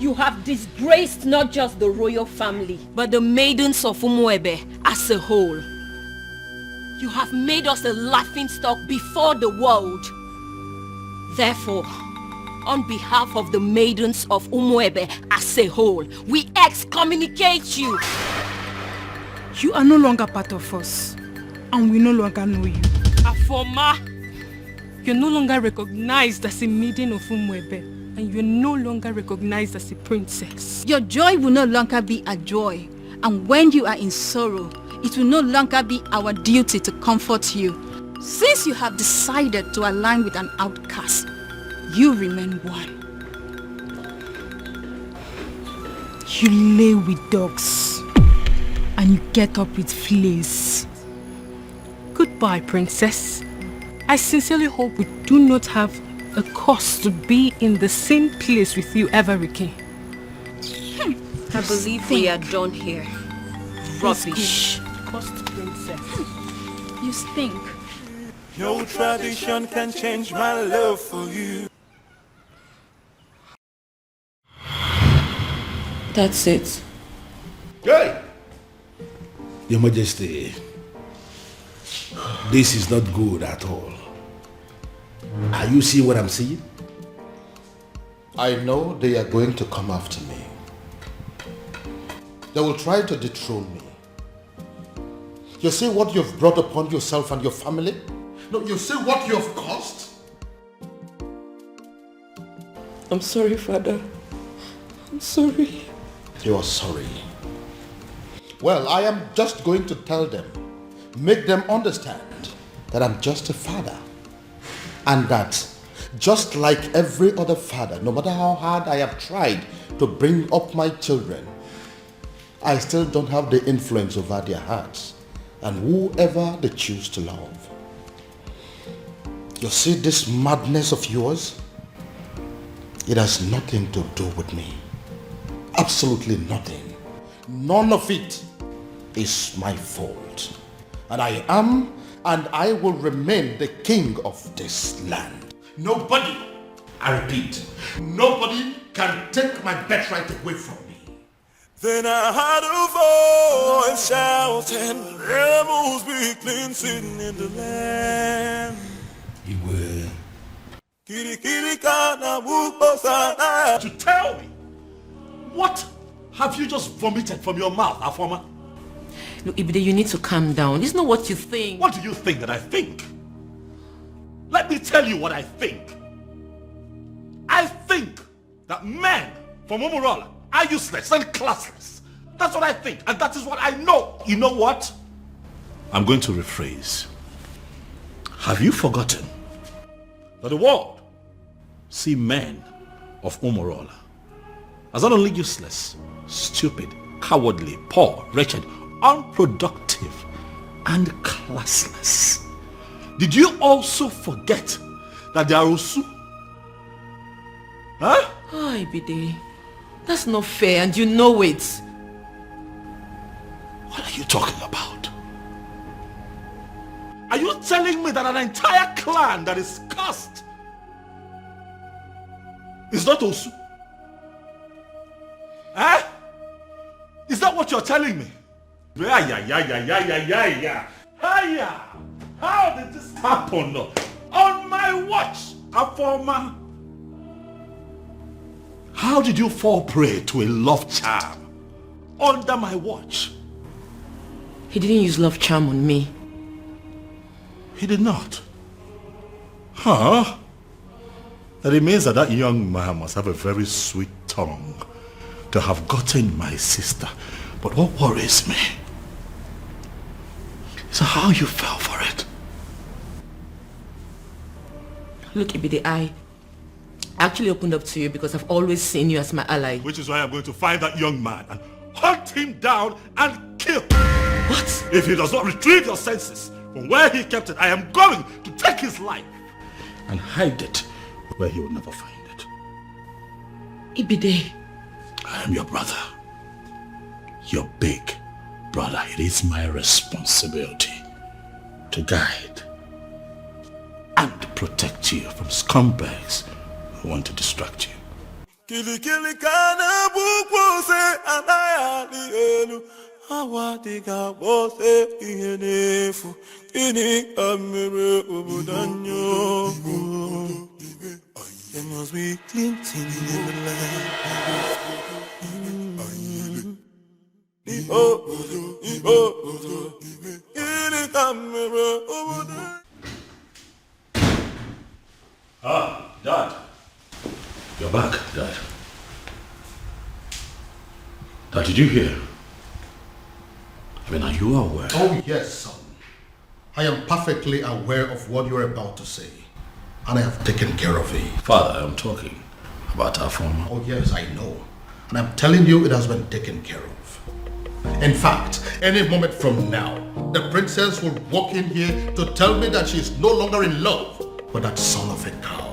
You have disgraced not just the royal family, but the maidens of Umwebe as a whole. You have made us a laughingstock before the world. Therefore, on behalf of the maidens of Umwebe as a whole, we excommunicate you. You are no longer part of us, and we no longer know you. Afoma, you're no longer recognized as a maiden of Umwebe, and you're no longer recognized as a princess. Your joy will no longer be a joy, and when you are in sorrow, it will no longer be our duty to comfort you. Since you have decided to align with an outcast, you remain one. You lay with dogs, and you get up with fleas. Goodbye, princess. I sincerely hope we do not have a cause to be in the same place with you ever again. I believe we are done here. Rubbish. Cost princess. You you stink. No tradition can change my love for you. That's it. Hey! Your Majesty, this is not good at all. Are you seeing what I'm seeing? I know they are going to come after me. They will try to dethrone me. You see what you've brought upon yourself and your family? No, you see what you have caused? I'm sorry, Father. I'm sorry. You are sorry. Well, I am just going to tell them, make them understand that I'm just a father. And that just like every other father, no matter how hard I have tried to bring up my children, I still don't have the influence over their hearts and whoever they choose to love. You see this madness of yours? It has nothing to do with me. Absolutely nothing. None of it is my fault. And I am and I will remain the king of this land. Nobody, I repeat, nobody can take my birthright away from me. Then I heard a voice shouting, rebels be cleansing in the land. You will. To tell me, what have you just vomited from your mouth, Afoma? Look, Ibide, you need to calm down. It's not what you think. What do you think that I think? Let me tell you what I think. I think that men from Umurola are useless and classless. That's what I think, and that is what I know. You know what? I'm going to rephrase. Have you forgotten that the world see men of Umurola as not only useless, stupid, cowardly, poor, wretched, unproductive, and classless? Did you also forget that they are Osu? Huh? Oh, Ibide, that's not fair and you know it. What are you talking about? Are you telling me that an entire clan that is cursed is not Osu? Eh? Is that what you're telling me? Yeah. How did this happen? On my watch, Afoma. How did you fall prey to a love charm under my watch? He didn't use love charm on me. He did not. Huh? That it means that that young man must have a very sweet tongue to have gotten my sister. But what worries me is how you fell for it. Look, Ibide, I actually opened up to you because I've always seen you as my ally. Which is why I'm going to find that young man and hunt him down and kill. What? If he does not retrieve your senses from where he kept it, I am going to take his life and hide it where he will never find it. Ibide. I am your brother. Your big brother. It is my responsibility to guide and protect you from scumbags who want to distract you. Kili kili kana bukose anaya di elu awadiga bose ihenefu ini amere obudanyo. There must be cleansing in the land. Ah, Dad. You're back, Dad. Dad, did you hear? I mean, are you aware? Oh yes, son. I am perfectly aware of what you're about to say. And I have taken care of it. Father, I'm talking about our former. Oh yes, I know. And I'm telling you it has been taken care of. In fact, any moment from now, the princess will walk in here to tell me that she is no longer in love with that son of a cow.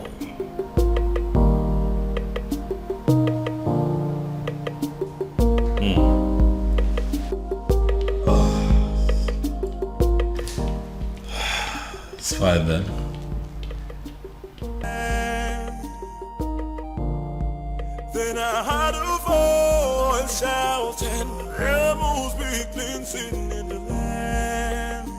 fine then. Then I heard a voice shouting, there must be cleansing in the land.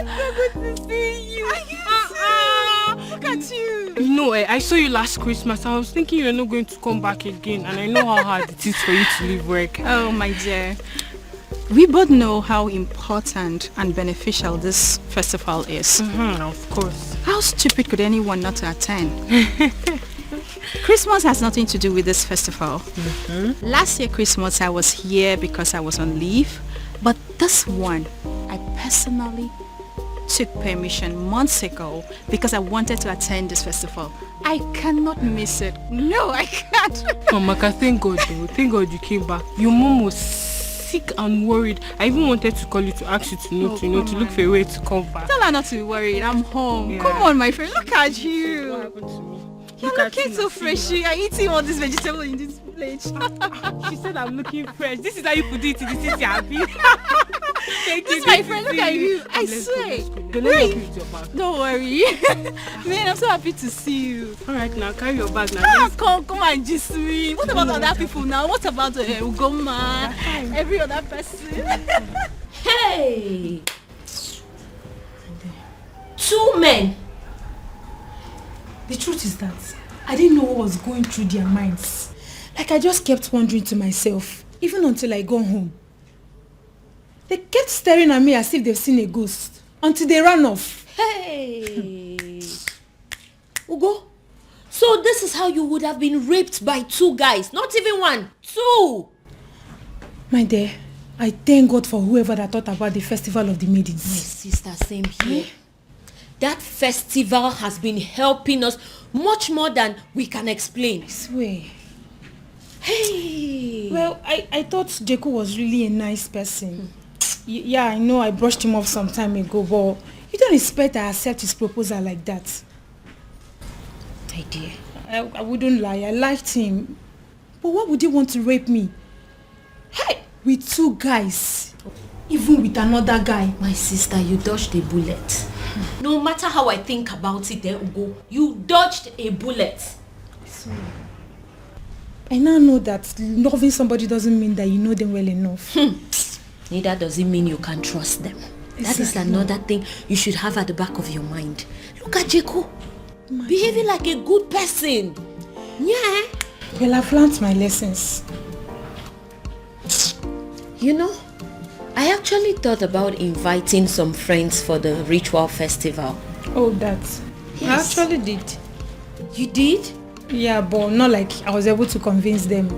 So good to see you. Look at you. No, I saw you last Christmas. I was thinking you're not going to come back again, and I know how hard it is for you to leave work. Oh, my dear. We both know how important and beneficial this festival is. Of course. How stupid could anyone not to attend? Christmas has nothing to do with this festival. Last year Christmas I was here because I was on leave, but this one I personally took permission months ago because I wanted to attend this festival. I cannot miss it. No, I can't. Oh, Maka, thank God though. Thank God you came back. Your mom was sick and worried. I even wanted to call you to ask you to look for a way to come back. Tell her not to be worried. I'm home. Yeah. Come on, my friend. Look at you. What happened to me? You're looking so fresh. You're eating all this vegetable in this plate. She said I'm looking fresh. This is how you put it. This is happy. Thank This you. is my friend. Look at you. I Let's swear. go. Let me help you with your bag. Don't worry. Man, I'm so happy to see you. Alright, now carry your bag now. Come and just me. What about other people now? What about Ugoma? Every other person? Hey! 2 men. The truth is that I didn't know what was going through their minds. Like I just kept wondering to myself, even until I got home. They kept staring at me as if they've seen a ghost, until they ran off. Hey! Ugo, so this is how you would have been raped by 2 guys, not even 1, 2! My dear, I thank God for whoever that thought about the Festival of the Maidens. My sister, same here. That festival has been helping us much more than we can explain. I swear. Hey! Well, I thought Jeku was really a nice person. Yeah, I know I brushed him off some time ago, but you don't expect I accept his proposal like that. My dear. I wouldn't lie, I liked him. But why would he want to rape me? Hey! With 2 guys. Even with another guy. My sister, you dodged a bullet. No matter how I think about it, Ugo, you dodged a bullet. I now know that loving somebody doesn't mean that you know them well enough. Neither does it mean you can trust them. That is another thing you should have at the back of your mind. Look at Jeko. Behaving like a good person. Yeah. Well, I've learned my lessons. You know, I actually thought about inviting some friends for the ritual festival. Oh, that. Yes. I actually did. You did? Yeah, but not like I was able to convince them.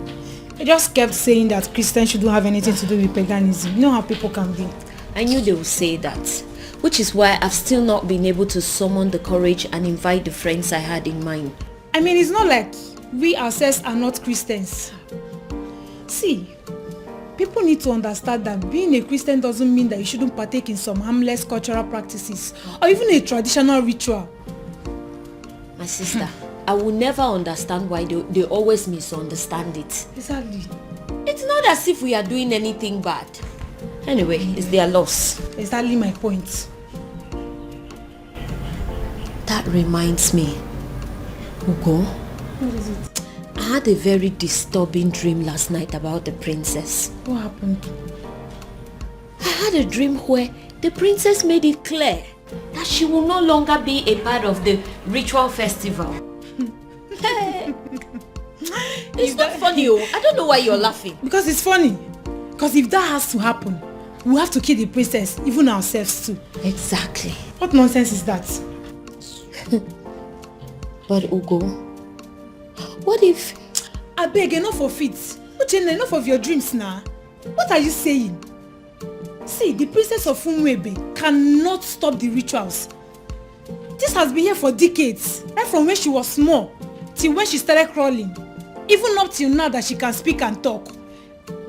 I just kept saying that Christians shouldn't have anything to do with paganism. You know how people can be. I knew they would say that, which is why I've still not been able to summon the courage and invite the friends I had in mind. I mean, it's not like we ourselves are not Christians. See, people need to understand that being a Christian doesn't mean that you shouldn't partake in some harmless cultural practices or even a traditional ritual. My sister, I will never understand why they always misunderstand it. Exactly. It's not as if we are doing anything bad. Anyway, it's their loss. Exactly my point. That reminds me, Ugo. What is it? I had a very disturbing dream last night about the princess. What happened? I had a dream where the princess made it clear that she will no longer be a part of the ritual festival. It's not funny, oh. I don't know why you're laughing. Because it's funny. Because if that has to happen, we have to kill the princess, even ourselves too. Exactly. What nonsense is that? But Ugo, what if... I beg, enough of it. Uchenna, enough of your dreams now. What are you saying? See, the princess of Umwebe cannot stop the rituals. This has been here for decades, right from when she was small till when she started crawling. Even up till now that she can speak and talk.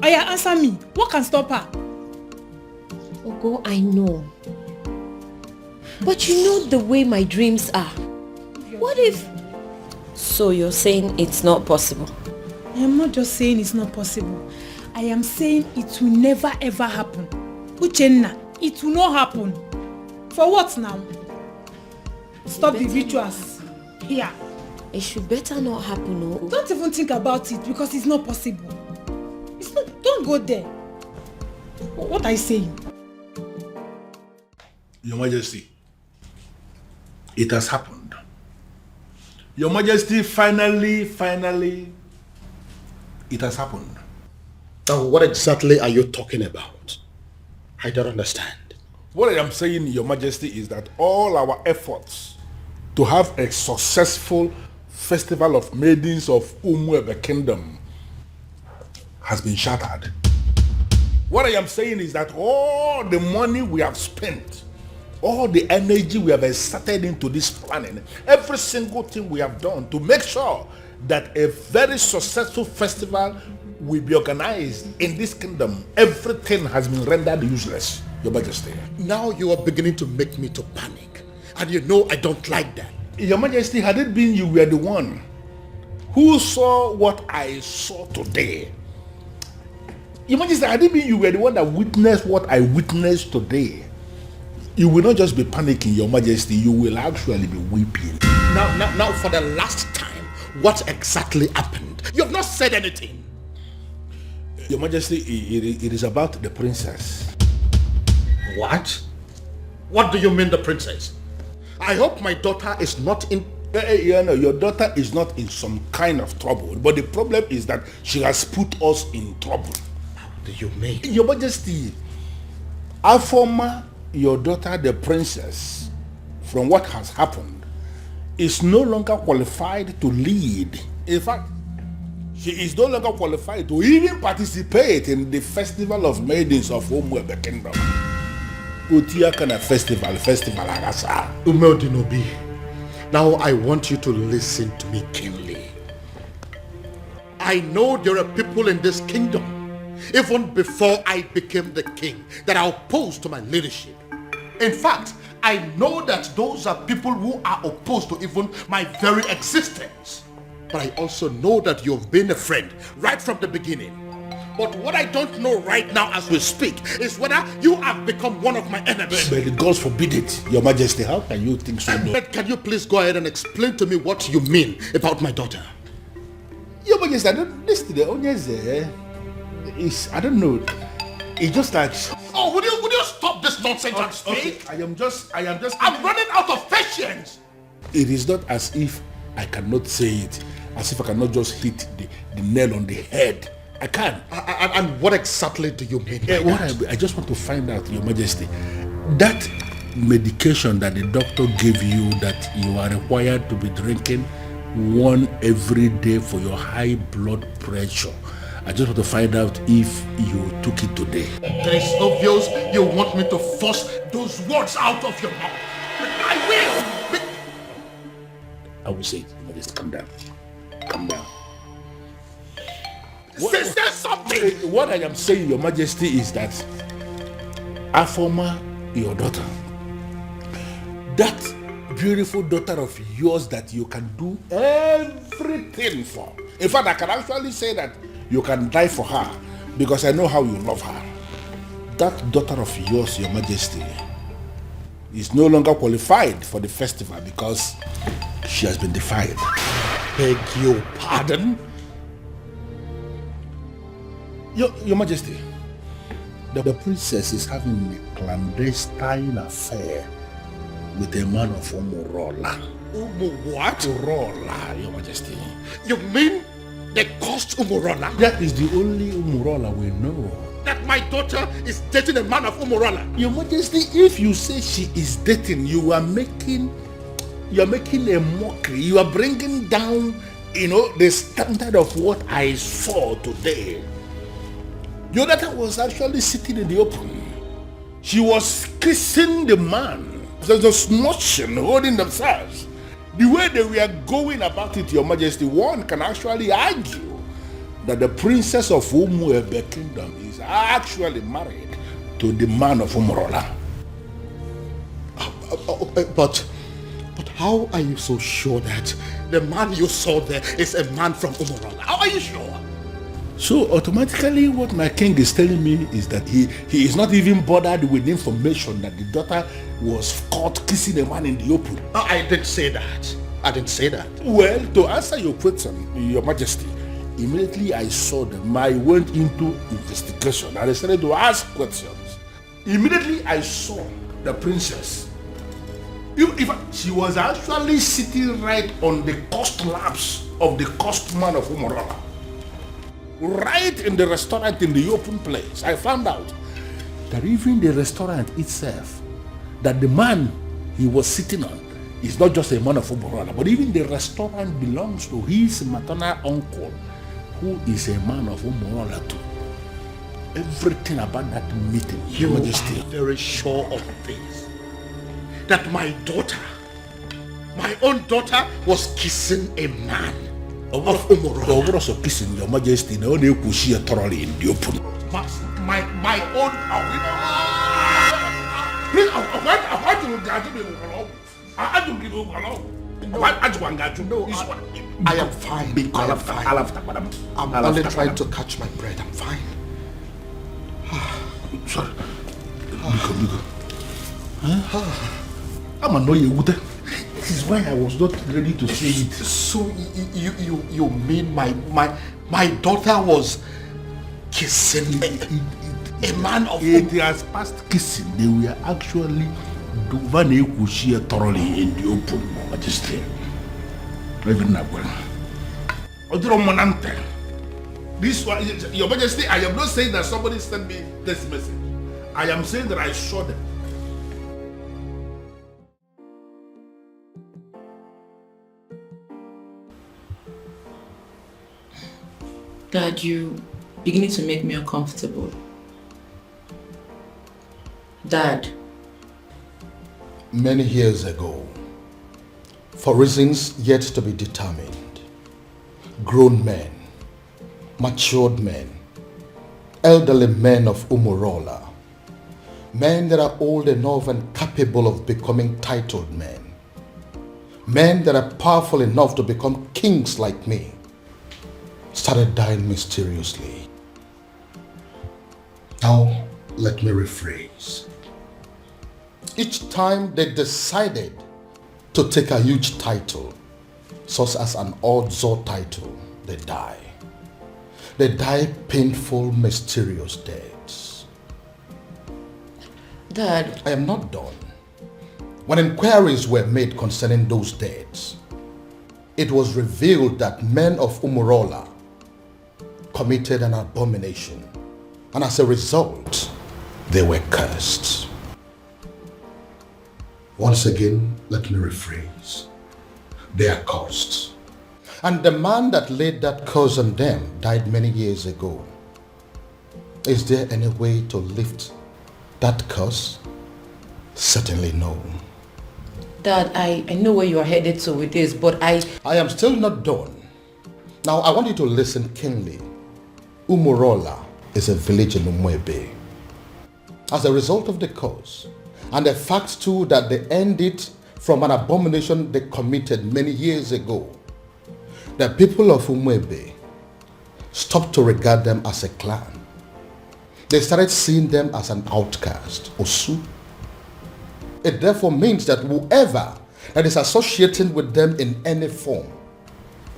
Oya, answer me. What can stop her? Ugo, I know. But you know the way my dreams are. What if... So you're saying it's not possible? I am not just saying it's not possible. I am saying it will never ever happen. Uchenna, it will not happen. For what now? Stop the rituals here. It should better not happen, no? Don't even think about it because it's not possible. It's not, don't go there. What are you saying? Your Majesty, it has happened. Your Majesty, finally, it has happened. Now, what exactly are you talking about? I don't understand. What I am saying, Your Majesty, is that all our efforts to have a successful festival of maidens of Umuebe Kingdom has been shattered. What I am saying is that all the money we have spent, all the energy we have exerted into this planning, every single thing we have done to make sure that a very successful festival will be organized in this kingdom, everything has been rendered useless, Your Majesty. Now you are beginning to make me to panic. And you know I don't like that. Your Majesty, had it been you were the one who saw what I saw today, Your Majesty, had it been you were the one that witnessed what I witnessed today, you will not just be panicking, Your Majesty, you will actually be weeping. Now, for the last time, what exactly happened? You have not said anything. Your Majesty, it is about the princess. What? What do you mean, the princess? I hope my daughter is not in... Your daughter is not in some kind of trouble, but the problem is that she has put us in trouble. How do you mean? Your Majesty, Afoma, your daughter, the princess, from what has happened, is no longer qualified to lead. In fact, she is no longer qualified to even participate in the festival of maidens of Umuebe Kingdom. Utia kana festival agasa. Umeodinobi, now I want you to listen to me keenly. I know there are people in this kingdom, even before I became the king, that are opposed to my leadership. In fact, I know that those are people who are opposed to even my very existence. But I also know that you've been a friend right from the beginning. But what I don't know right now as we speak is whether you have become one of my enemies. But God forbid it, Your Majesty. How can you think so? But can you please go ahead and explain to me what you mean about my daughter? Your Majesty, I don't listen to the onions there. I don't know. It's just like... Oh, would you stop this nonsense and speak? Okay, I am just... I'm running out of patience. It is not as if I cannot say it, as if I cannot just hit the nail on the head. I can. And what exactly do you mean? I just want to find out, Your Majesty, that medication that the doctor gave you that you are required to be drinking one every day for your high blood pressure, I just want to find out if you took it today. It is obvious you want me to force those words out of your mouth. I will. I will say it. Just calm down. Calm down. Say something. What I am saying, Your Majesty, is that Afoma, your daughter, that beautiful daughter of yours that you can do everything for. In fact, I can actually say that you can die for her because I know how you love her. That daughter of yours, Your Majesty, is no longer qualified for the festival because she has been defiled. Beg your pardon? Your Majesty, the princess is having a clandestine affair with a man of Umurola. What? Umurola, Your Majesty. You mean they caused Umurola? That is the only Umurola we know. That my daughter is dating a man of Umurola? Your Majesty, if you say she is dating, you are making a mockery. You are bringing down, the standard of what I saw today. Your daughter was actually sitting in the open. She was kissing the man. There's a smooching, holding themselves. The way they were going about it, Your Majesty, one can actually argue that the princess of Umuebe Kingdom is actually married to the man of Umurola. But how are you so sure that the man you saw there is a man from Umurola? How are you sure? So automatically what my king is telling me is that he is not even bothered with information that the daughter was caught kissing a man in the open. I didn't say that. I didn't say that. Well, to answer your question, Your Majesty, immediately I saw them, I went into investigation and I started to ask questions. Immediately I saw the princess. She was actually sitting right on the cost laps of the cost man of Umorola. Right in the restaurant in the open place, I found out that even the restaurant itself, that the man he was sitting on is not just a man of Umorola, but even the restaurant belongs to his maternal uncle, who is a man of Umorola too. Everything about that meeting, Your Majesty. Are very sure of this. That my daughter, my own daughter, was kissing a man of Umorola. Also kissing, Your Majesty, no one could see thoroughly in the open. My own. Please, I am fine. I'm only trying to catch my breath. I'm fine. Sorry. Biko. I'm annoyed. This is why I was not ready to say it. So you mean my daughter was kissing a man of it has passed kissing. They were actually doing thoroughly in the open, Majesty. Even now. This one, Your Majesty, I am not saying that somebody sent me this message. I am saying that I saw them. Dad, you beginning to make me uncomfortable. Dad. Many years ago, for reasons yet to be determined, grown men, matured men, elderly men of Umorola, men that are old enough and capable of becoming titled men that are powerful enough to become kings like me, started dying mysteriously. Now, let me rephrase. Each time they decided to take a huge title, such as an Odzo title, they die. They die painful, mysterious deaths. Dad, I am not done. When inquiries were made concerning those deaths, it was revealed that men of Umorola committed an abomination, and as a result, they were cursed. Once again, let me rephrase. They are cursed. And the man that laid that curse on them died many years ago. Is there any way to lift that curse? Certainly no. Dad, I know where you are headed to with this, but I am still not done. Now, I want you to listen keenly. Umorola is a village in Umwebe. As a result of the curse, and the fact too that they ended from an abomination they committed many years ago, the people of Umwebe stopped to regard them as a clan. They started seeing them as an outcast, Osu. It therefore means that whoever that is associating with them in any form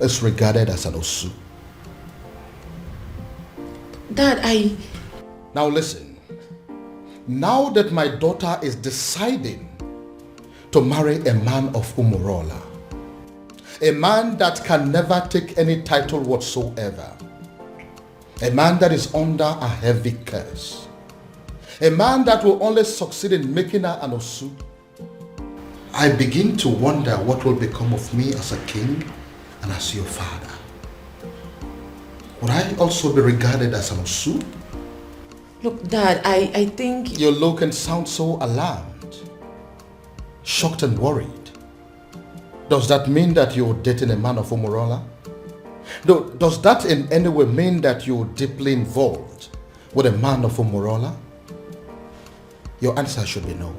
is regarded as an Osu. Dad, Now listen. Now that my daughter is deciding to marry a man of Umorola, a man that can never take any title whatsoever, a man that is under a heavy curse, a man that will only succeed in making her an Osu, I begin to wonder what will become of me as a king and as your father. Would I also be regarded as an Osu? Look, Dad, I think... You look and sound so alarmed, shocked and worried. Does that mean that you're dating a man of Umorola? Does that in any way mean that you're deeply involved with a man of Umorola? Your answer should be no.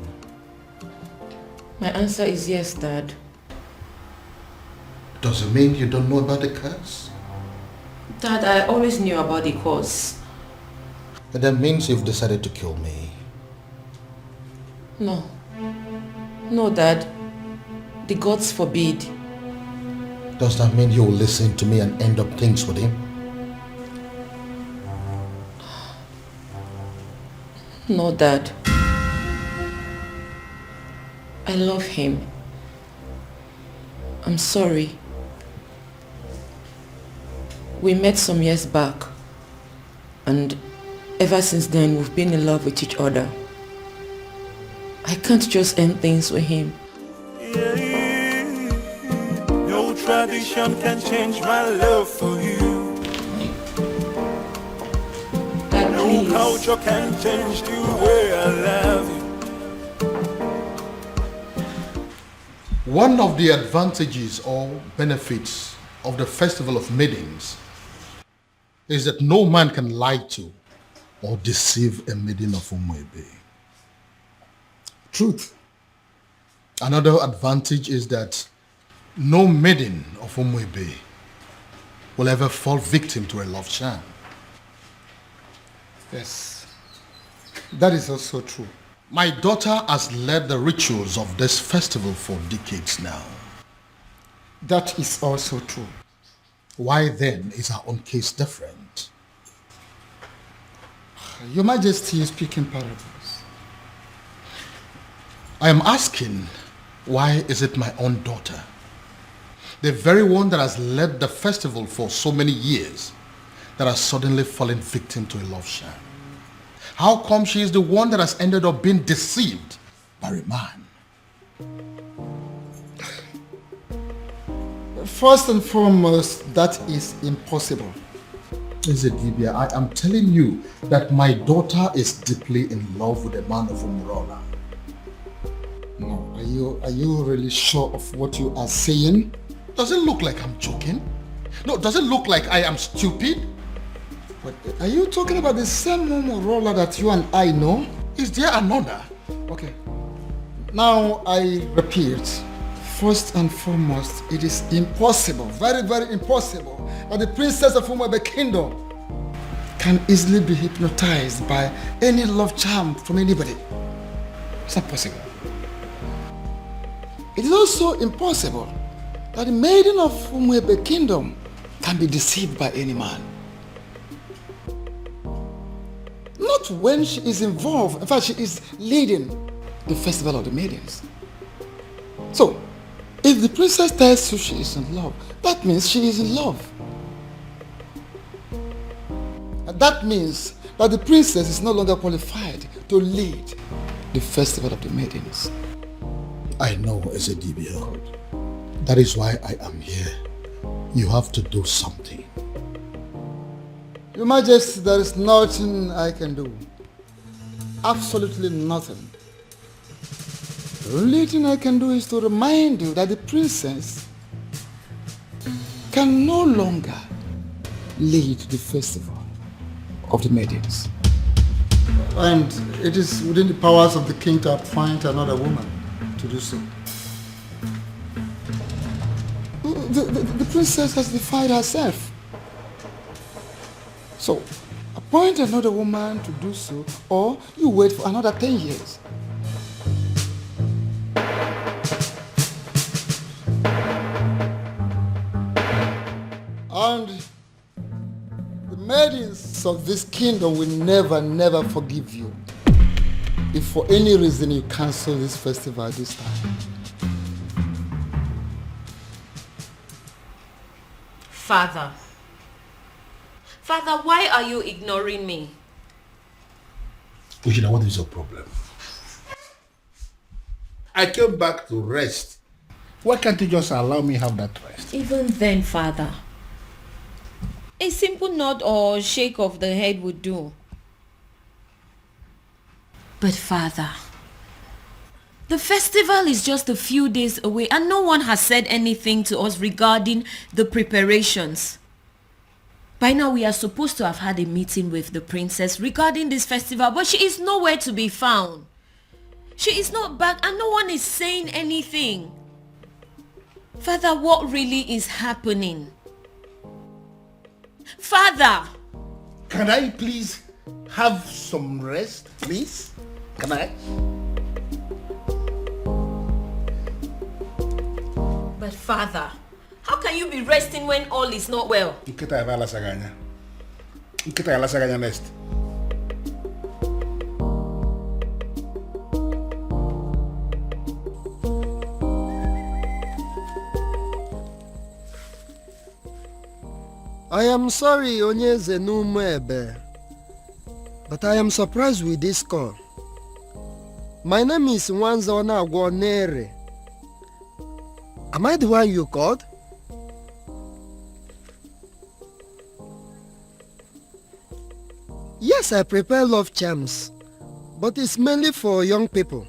My answer is yes, Dad. Does it mean you don't know about the curse? Dad, I always knew about the cause. That means you've decided to kill me. No. No, Dad. The gods forbid. Does that mean you'll listen to me and end up things with him? No, Dad. I love him. I'm sorry. We met some years back, and ever since then we've been in love with each other. I can't just end things with him. No tradition can change my love for you. Dad, no please. culture can change the way I love you. One of the advantages or benefits of the Festival of Maidens is that no man can lie to or deceive a maiden of Umuebe. Truth. Another advantage is that no maiden of Umuebe will ever fall victim to a love charm. Yes. That is also true. My daughter has led the rituals of this festival for decades now. That is also true. Why then is our own case different? Your Majesty is speaking parables. I am asking, why is it my own daughter, the very one that has led the festival for so many years, that has suddenly fallen victim to a love sham? How come she is the one that has ended up being deceived by a man? First and foremost, that is impossible. Ezedibia, I am telling you that my daughter is deeply in love with a man of Umurola. No, are you really sure of what you are saying? Does it look like I'm joking? No, does it look like I am stupid? But are you talking about the same Umurola that you and I know? Is there another? Okay. Now I repeat, first and foremost, it is impossible, very, very impossible, that the princess of Umuebe Kingdom can easily be hypnotized by any love charm from anybody. It's not possible. It is also impossible that the maiden of Umuebe Kingdom can be deceived by any man. Not when she is involved. In fact, she is leading the festival of the maidens. So, if the princess tells you she is in love, that means she is in love. And that means that the princess is no longer qualified to lead the festival of the maidens. I know, Ezedibia. That is why I am here. You have to do something. Your Majesty, there is nothing I can do. Absolutely nothing. The only thing I can do is to remind you that the princess can no longer lead the festival of the maidens. And it is within the powers of the king to appoint another woman to do so. The princess has defied herself. So, appoint another woman to do so, or you wait for another 10 years. And the maidens of this kingdom will never forgive you if for any reason you cancel this festival this time. Father, why are you ignoring me? Ujina, what is your problem? I came back to rest. Why can't you just allow me have that rest? Even then, Father, a simple nod or shake of the head would do. But Father, the festival is just a few days away and no one has said anything to us regarding the preparations. By now we are supposed to have had a meeting with the princess regarding this festival, but she is nowhere to be found. She is not back and no one is saying anything. Father, what really is happening? Father! Can I please have some rest, please? Can I? But Father, how can you be resting when all is not well? Nkita ya bala saganya. Nkita ya la saganya next. I am sorry, Onyeze Numebe, but I am surprised with this call. My name is Nwanzona Agwonere. Am I the one you called? Yes, I prepare love charms, but it's mainly for young people.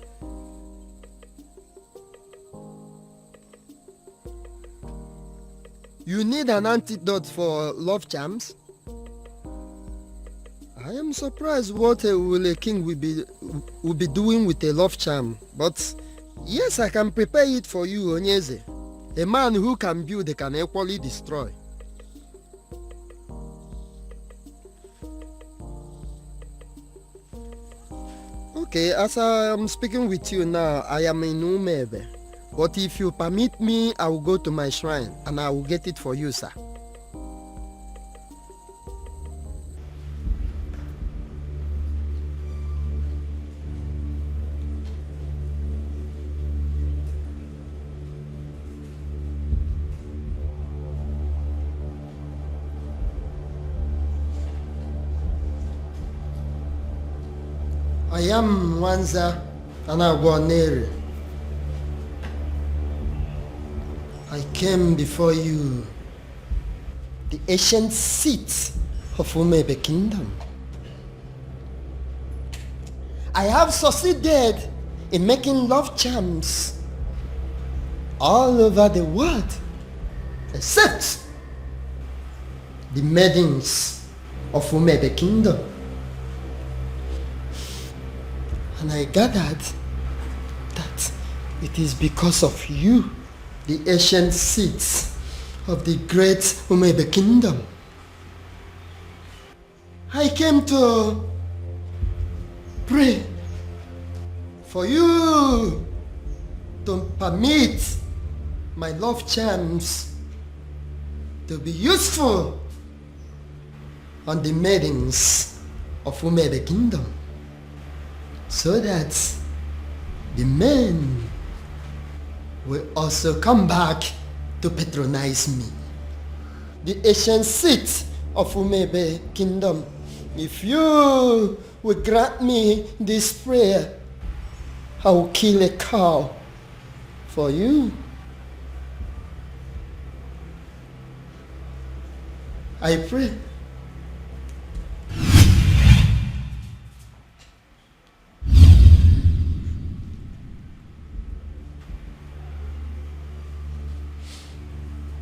You need an antidote for love charms? I am surprised what a king will be doing with a love charm, but yes, I can prepare it for you, Onyeze. A man who can build can equally destroy. Okay, as I am speaking with you now, I am in Umebe. But if you permit me, I will go to my shrine and I will get it for you, sir. I am Nwanza Anagwonere. I came before you, the ancient seat of Umebe Kingdom. I have succeeded in making love charms all over the world, except the maidens of Umebe Kingdom. And I gathered that it is because of you, the ancient seats of the great Umebe Kingdom. I came to pray for you to permit my love charms to be useful on the maidens of Umebe Kingdom, so that the men will also come back to patronize me. The ancient seat of Umebe Kingdom, if you will grant me this prayer, I will kill a cow for you. I pray.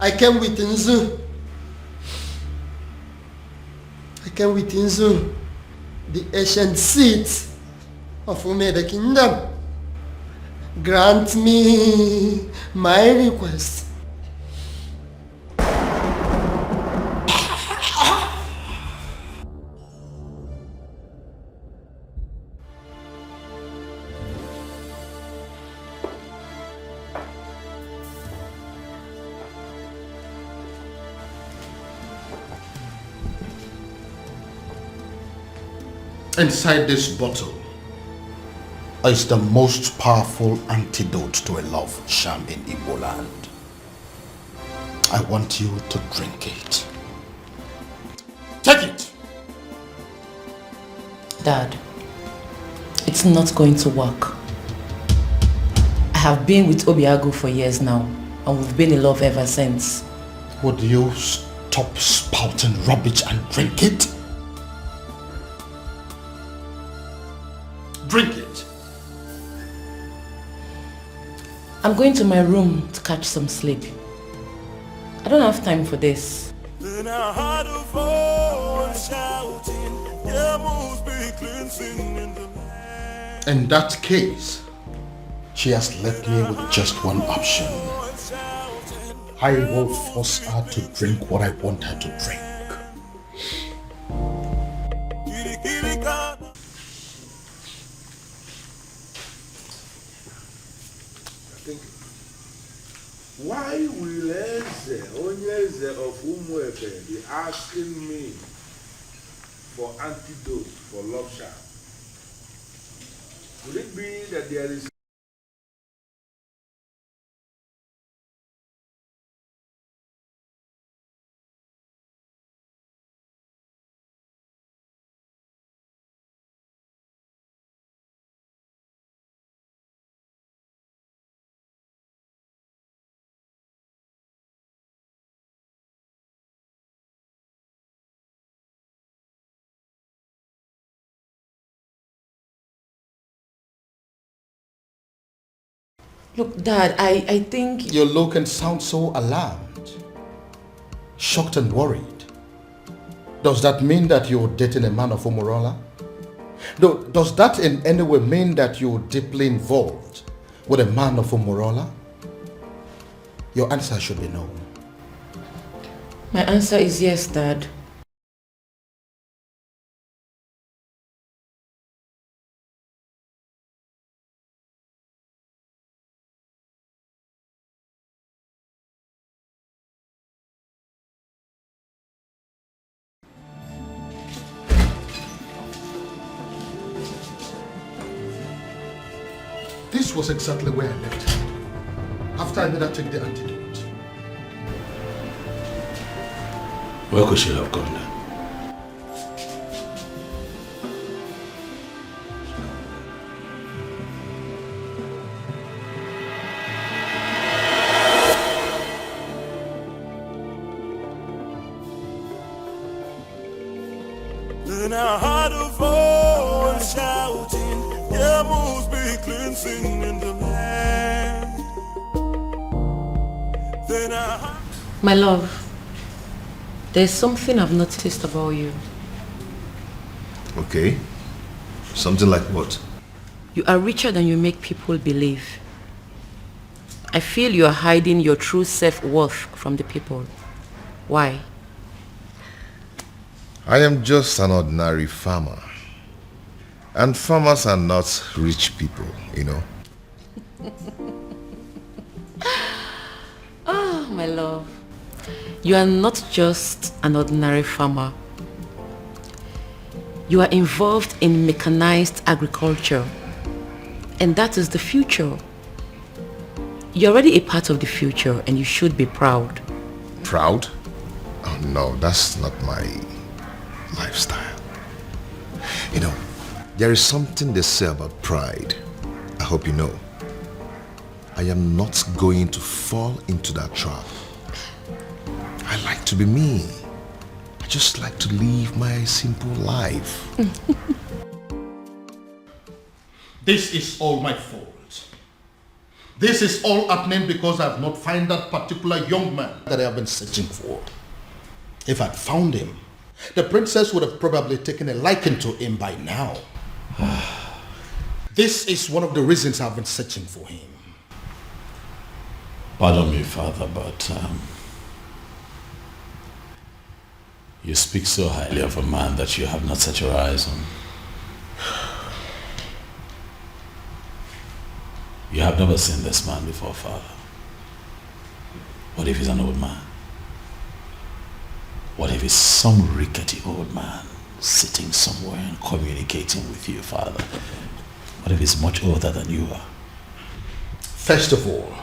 I came with Nzu. I came with Nzu, the ancient seat of Umebe Kingdom. Grant me my request. Inside this bottle is the most powerful antidote to a love charm in Igbo land. I want you to drink it. Take it! Dad, it's not going to work. I have been with Obiago for years now, and we've been in love ever since. Would you stop spouting rubbish and drink it? Drink it. I'm going to my room to catch some sleep. I don't have time for this. Then I heard a voice shouting, "There must be cleansing in the land." In that case, she has left me with just one option. I will force her to drink what I want her to drink. thinking. Why will Eze, Onyeze of Umuefe, be asking me for antidote for love charm? Could it be that there is Look, Dad, I think... You look and sound so alarmed, shocked and worried. Does that mean that you're dating a man of Umurola? Does that in any way mean that you're deeply involved with a man of Umurola? Your answer should be no. My answer is yes, Dad. This was exactly where I left her after I made her take the antidote. Where could she have gone then? Then I heard a voice shouting, there must be cleansing in the land. Then I heard... My love, there's something I've noticed about you. Okay. Something like what? You are richer than you make people believe. I feel you are hiding your true self-worth from the people. Why? I am just an ordinary farmer. And farmers are not rich people, you know. Oh, my love. You are not just an ordinary farmer. You are involved in mechanized agriculture. And that is the future. You're already a part of the future and you should be proud. Proud? Oh no, that's not my lifestyle. You know, there is something they say about pride. I hope you know. I am not going to fall into that trap. I like to be me. I just like to live my simple life. This is all my fault. This is all happening because I have not found that particular young man that I have been searching for. If I'd found him, the princess would have probably taken a liking to him by now. This is one of the reasons I've been searching for him. Pardon me, Father, but you speak so highly of a man that you have not set your eyes on. You have never seen this man before, Father. What if he's an old man? What if he's some rickety old man sitting somewhere and communicating with you, Father? What if he's much older than you are? First of all,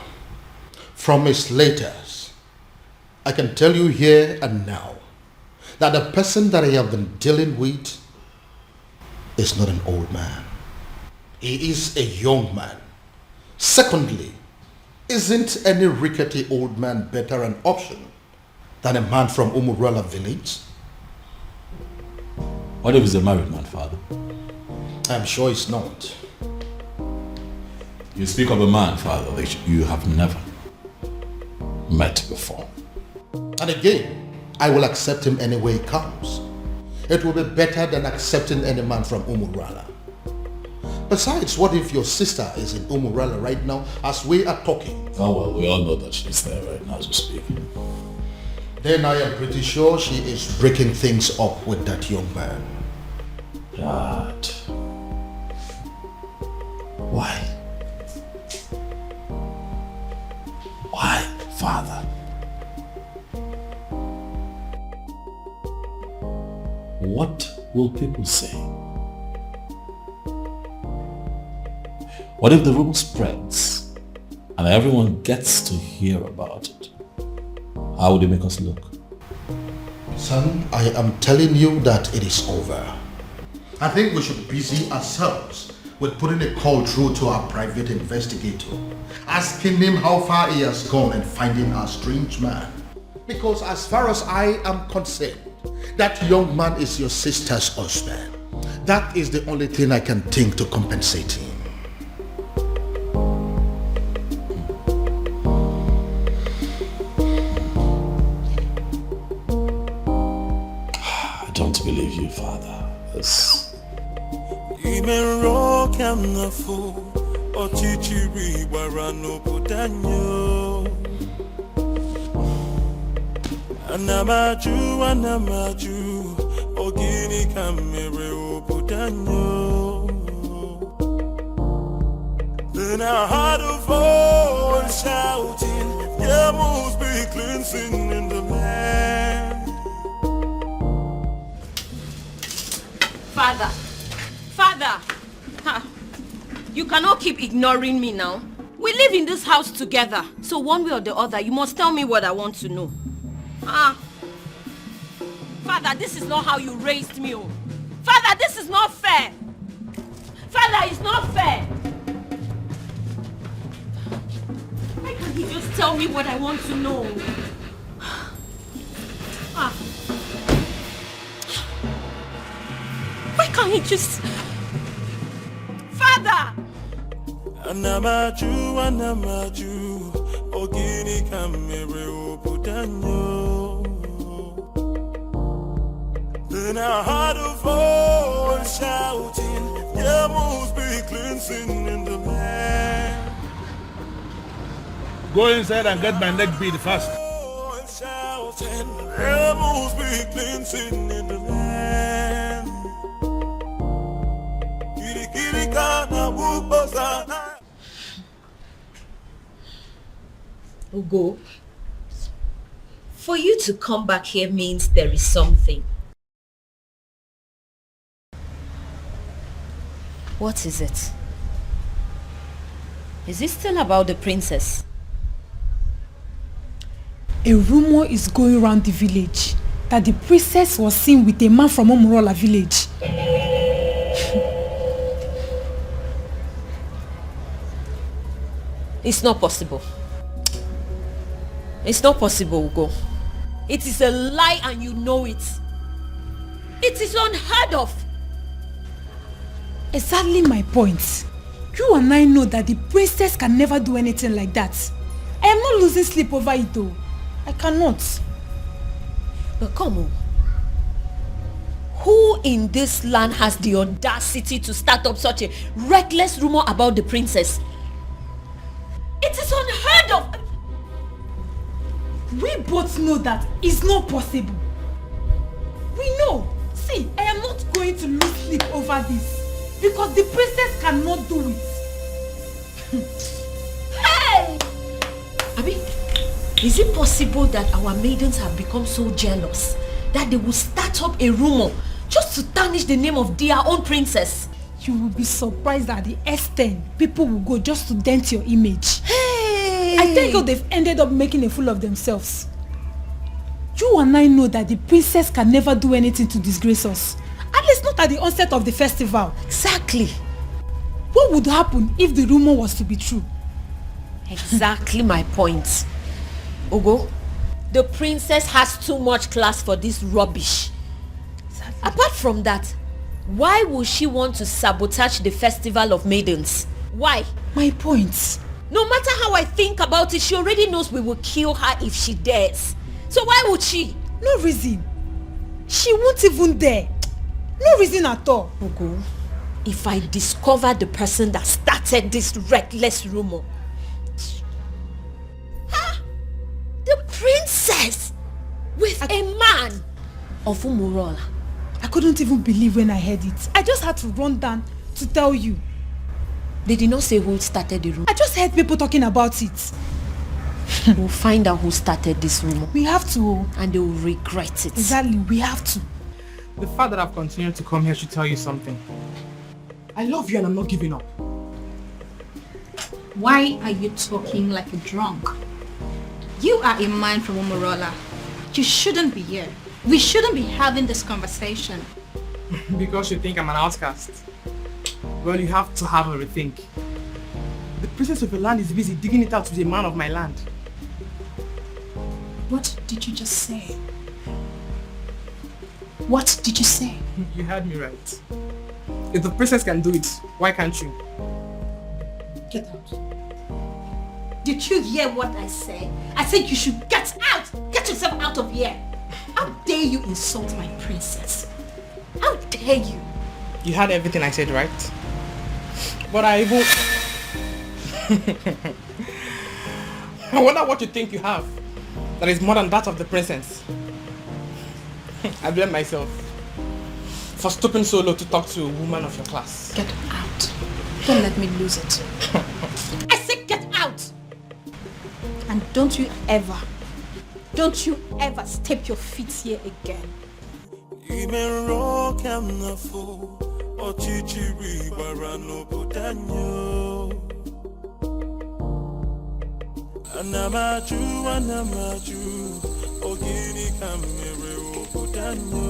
from his letters, I can tell you here and now that the person that I have been dealing with is not an old man. He is a young man. Secondly, isn't any rickety old man better an option than a man from Umurala village? What if he's a married man, Father? I'm sure it's not. You speak of a man, Father, that you have never met before. And again, I will accept him any way he comes. It will be better than accepting any man from Umurala. Besides, what if your sister is in Umurala right now as we are talking? Oh well, we all know that she's there right now as we speak. Then I am pretty sure she is breaking things up with that young man. Dad. Why? father. What will people say? What if the rumor spreads and everyone gets to hear about it? How would it make us look? Son, I am telling you that it is over. I think we should busy ourselves with putting a call through to our private investigator, asking him how far he has gone in finding our strange man. Because as far as I am concerned, that young man is your sister's husband. That is the only thing I can think to compensate him. I don't believe you, Father. Even rock and the fool, or chichiri, barano putanyo. Anamaju, ogini kamere putanyo. Then I heard a voice shouting, there must be cleansing in the land. Father, you cannot keep ignoring me now. We live in this house together, so one way or the other, you must tell me what I want to know. Father, this is not how you raised me. Oh. Father, this is not fair. Father, it's not fair. Why can't he just tell me what I want to know? Why can't he just... Father! Anamaju, ogini kamere putanyo. Then I heard a voice shouting, there must be cleansing in the land. Go inside and get my neck beat fast. Shouting, there must be cleansing in the land. Ugo, for you to come back here means there is something. What is it? Is it still about the princess? A rumor is going around the village that the princess was seen with a man from Umurola village. It's not possible. It's not possible, Ugo. It is a lie and you know it. It is unheard of. Exactly my point. You and I know that the princess can never do anything like that. I am not losing sleep over it though. I cannot. But come on. Who in this land has the audacity to start up such a reckless rumor about the princess? It is unheard of. We both know that it's not possible. We know. See, I am not going to lose sleep over this. Because the princess cannot do it. Hey! Abi, is it possible that our maidens have become so jealous that they will start up a rumor just to tarnish the name of their own princess? You will be surprised at the extent people will go just to dent your image. Hey! I think they've ended up making a fool of themselves. You and I know that the princess can never do anything to disgrace us. At least not at the onset of the festival. Exactly. What would happen if the rumor was to be true? Exactly my point. Ugo, the princess has too much class for this rubbish. Exactly. Apart from that, why would she want to sabotage the festival of maidens? Why? My point. No matter how I think about it, she already knows we will kill her if she dares. So why would she? No reason. She won't even dare. No reason at all. Ugo, if I discover the person that started this reckless rumor. The princess with a man of Umurola. I couldn't even believe when I heard it. I just had to run down to tell you. They did not say who started the rumor. I just heard people talking about it. We'll find out who started this rumor. We have to. And they will regret it. Exactly, we have to. The fact that I've continued to come here should tell you something. I love you and I'm not giving up. Why are you talking like a drunk? You are a man from Umurola. You shouldn't be here. We shouldn't be having this conversation. Because you think I'm an outcast. Well, you have to have a rethink. The princess of your land is busy digging it out with a man of my land. What did you just say? What did you say? You heard me right. If the princess can do it, why can't you? Get out. Did you hear what I said? I said you should get out! Get yourself out of here! How dare you insult my princess? How dare you? You heard everything I said, right? But I even... I wonder what you think you have that is more than that of the princess. I blame myself for stooping so low to talk to a woman of your class. Get out. Don't let me lose it. I said get out! And don't you ever step your feet here again. Anamaju, ogini kamere obudanyo.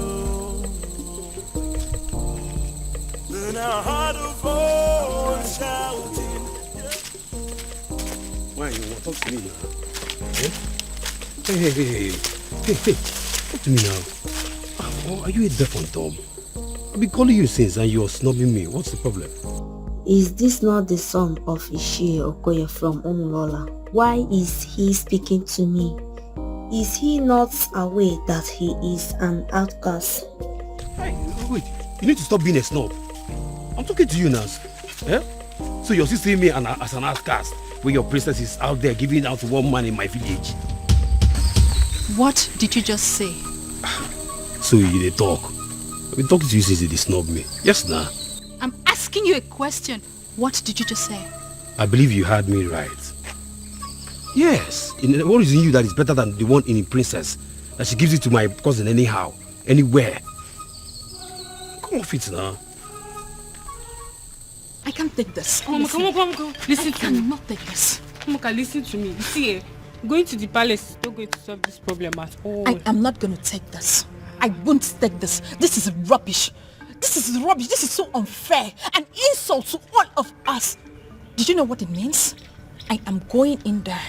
Then I heard a voice shouting. Why you want to talk to me now? Eh? Hey. Talk to me now. Oh, are you a deaf and dumb? I've been calling you since and you're snubbing me. What's the problem? Is this not the son of Ishie Okoye from Umurola? Why is he speaking to me? Is he not aware that he is an outcast? Hey, wait, you need to stop being a snob. I'm talking to you now. Eh? So you're still seeing me as an outcast when your princess is out there giving out to one man in my village. What did you just say? So you dey talk. I've been talking to you since you snub me. Yes, nah. I'm asking you a question. What did you just say? I believe you heard me right. Yes. What is in you that is better than the one in the princess? That she gives it to my cousin anyhow, anywhere. Come off it now. I can't take this. Come on. Listen to me. I cannot take this. Moka, listen to me. You see, going to the palace is not going to solve this problem at all. I am not going to take this. I won't take this. This is rubbish. This is rubbish. This is so unfair. An insult to all of us. Did you know what it means? I am going in there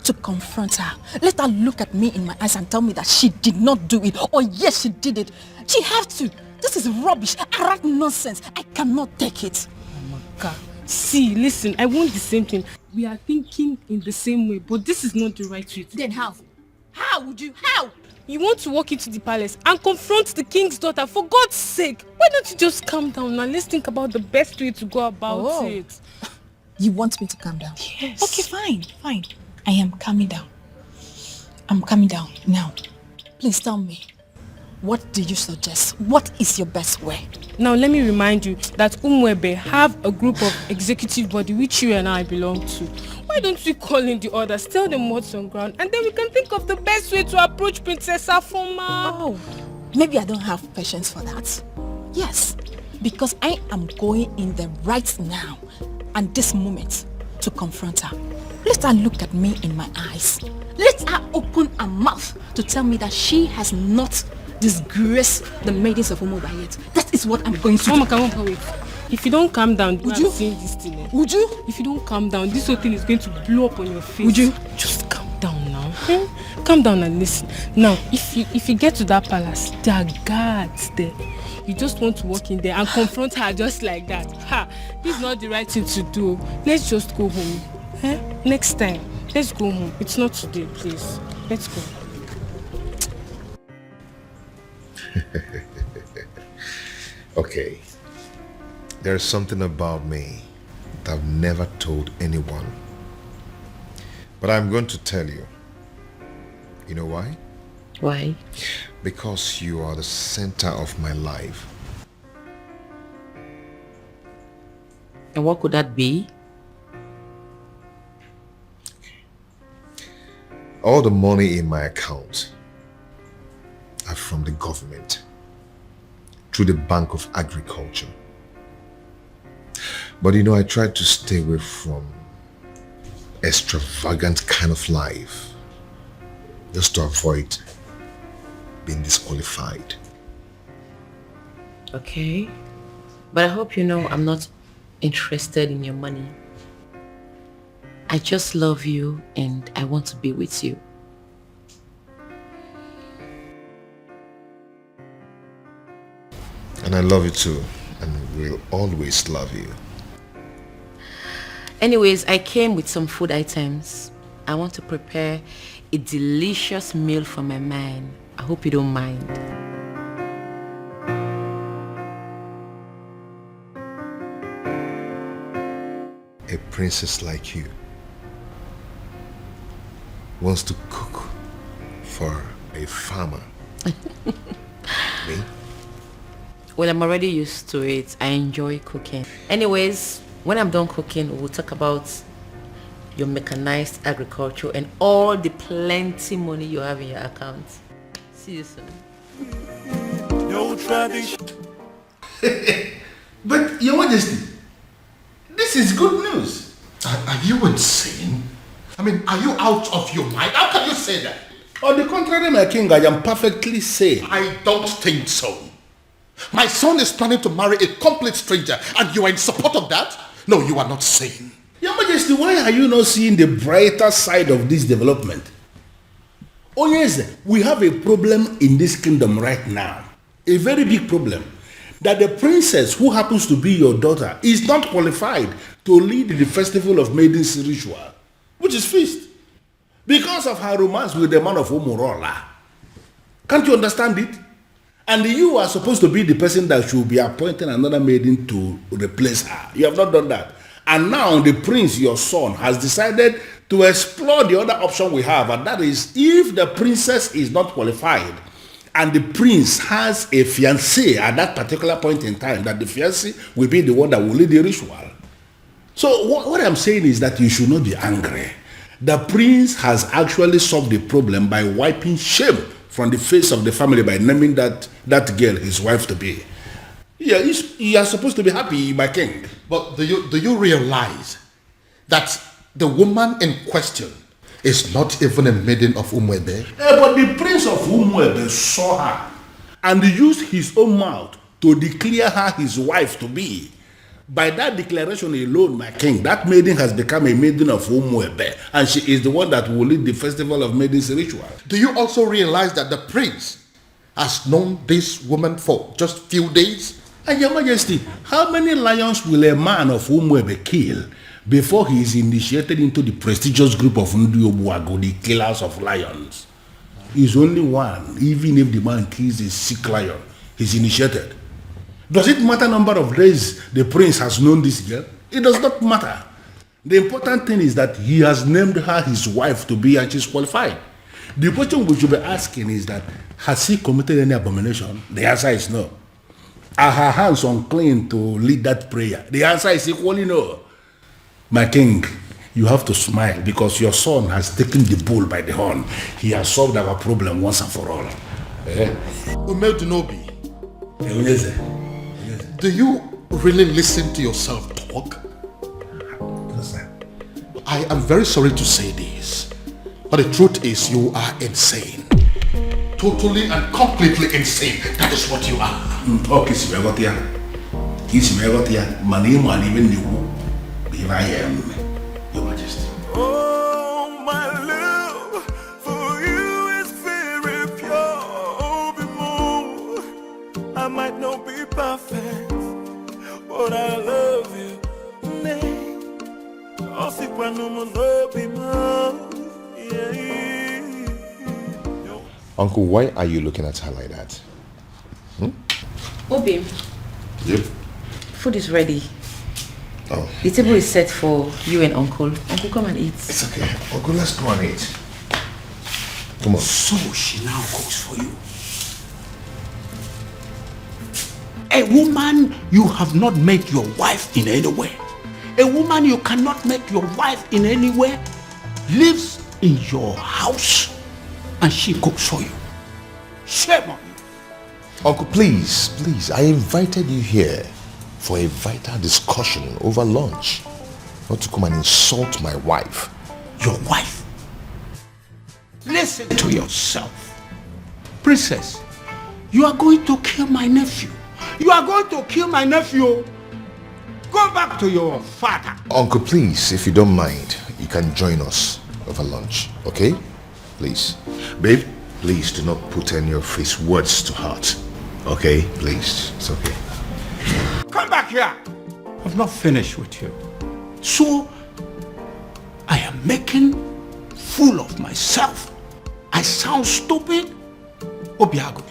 to confront her. Let her look at me in my eyes and tell me that she did not do it. Or yes, she did it. She has to. This is rubbish. Arrant nonsense. I cannot take it. Moka, see, listen, I want the same thing. We are thinking in the same way, but this is not the right way. Then how? How would you? How? You want to walk into the palace and confront the king's daughter, for God's sake. Why don't you just calm down and let's think about the best way to go about it. You want me to calm down? Yes. Okay, fine. I am calming down. I'm calming down now. Please tell me, what do you suggest? What is your best way? Now let me remind you that Umwebe have a group of executive body which you and I belong to. Why don't we call in the others, tell them what's on ground, and then we can think of the best way to approach Princess Afoma. Oh, maybe I don't have patience for that. Yes, because I am going in there right now and this moment to confront her. Let her look at me in my eyes. Let her open her mouth to tell me that she has not disgraced the maidens of Umuba yet. That is what I'm going to do. Mama, come on, wait. If you don't calm down, would you? This thing, Would you? If you don't calm down, this whole thing is going to blow up on your face. Would you? Just calm down now. Calm down and listen. Now, if you get to that palace, there are guards there. You just want to walk in there and confront her just like that. This is not the right thing to do. Let's just go home. Next time, let's go home. It's not today, please. Let's go. Okay. There's something about me that I've never told anyone. But I'm going to tell you. You know why? Why? Because you are the center of my life. And what could that be? All the money in my account are from the government through the Bank of Agriculture. But you know, I try to stay away from extravagant kind of life just to avoid being disqualified. Okay. But I hope you know I'm not interested in your money. I just love you and I want to be with you. And I love you too, and will always love you. Anyways, I came with some food items. I want to prepare a delicious meal for my man. I hope you don't mind. A princess like you wants to cook for a farmer. Me? Well, I'm already used to it. I enjoy cooking. Anyways, when I'm done cooking, we'll talk about your mechanized agriculture and all the plenty money you have in your account. See you soon. No tradition. But, Your Majesty, this is good news. Are you insane? I mean, are you out of your mind? How can you say that? On the contrary, my king, I am perfectly sane. I don't think so. My son is planning to marry a complete stranger and you are in support of that? No, you are not sane. Your Majesty, why are you not seeing the brighter side of this development? Oh yes, we have a problem in this kingdom right now. A very big problem. That the princess who happens to be your daughter is not qualified to lead the festival of maidens ritual, which is feast, because of her romance with the man of Umurola. Can't you understand it? And you are supposed to be the person that should be appointing another maiden to replace her. You have not done that. And now the prince, your son, has decided to explore the other option we have, and that is if the princess is not qualified and the prince has a fiancé at that particular point in time, that the fiancé will be the one that will lead the ritual. So what I'm saying is that you should not be angry. The prince has actually solved the problem by wiping shame from the face of the family by naming that girl his wife to be. Yeah, you are supposed to be happy, my king. But do you realize that the woman in question is not even a maiden of Umuebe? But the prince of Umuebe saw her and used his own mouth to declare her his wife to be. By that declaration alone, my king, that maiden has become a maiden of Umuebe, and she is the one that will lead the festival of maidens ritual. Do you also realize that the prince has known this woman for just few days? And Your Majesty, how many lions will a man of Umuebe kill before he is initiated into the prestigious group of Ndiobuago, the killers of lions? He's only one. Even if the man kills a sick lion, he's initiated. Does it matter number of days the prince has known this girl? It does not matter. The important thing is that he has named her his wife to be, and she's qualified. The question we should be asking is that, has he committed any abomination? The answer is no. Are her hands unclean to lead that prayer? The answer is equally no. My king, you have to smile because your son has taken the bull by the horn. He has solved our problem once and for all. Umedunobi, do you really listen to yourself talk? I am very sorry to say this, but the truth is you are insane. Totally and completely insane. That is what you are. Okay, here I am, Your Majesty. Oh, my love for you is very pure. Oh, be more. I might not be perfect, but I love you. Uncle, why are you looking at her like that? Obi. Yep. Food is ready. Oh. The table is set for you and Uncle. Uncle, come and eat. It's okay. Uncle, let's go and eat. Come on. So she now cooks for you. A woman you have not made your wife in any way. A woman you cannot make your wife in any way lives in your house and she cooks for you. Shame on you. Uncle, please, I invited you here for a vital discussion over lunch. Not to come and insult my wife. Your wife? Listen to yourself. Princess, you are going to kill my nephew. You are going to kill my nephew. Go back to your father. Uncle, please, if you don't mind, you can join us over lunch, okay? Please. Babe, please do not put any of his words to heart. Okay? Please. It's okay. Come back here. I've not finished with you. So, I am making fool of myself. I sound stupid? Obiago.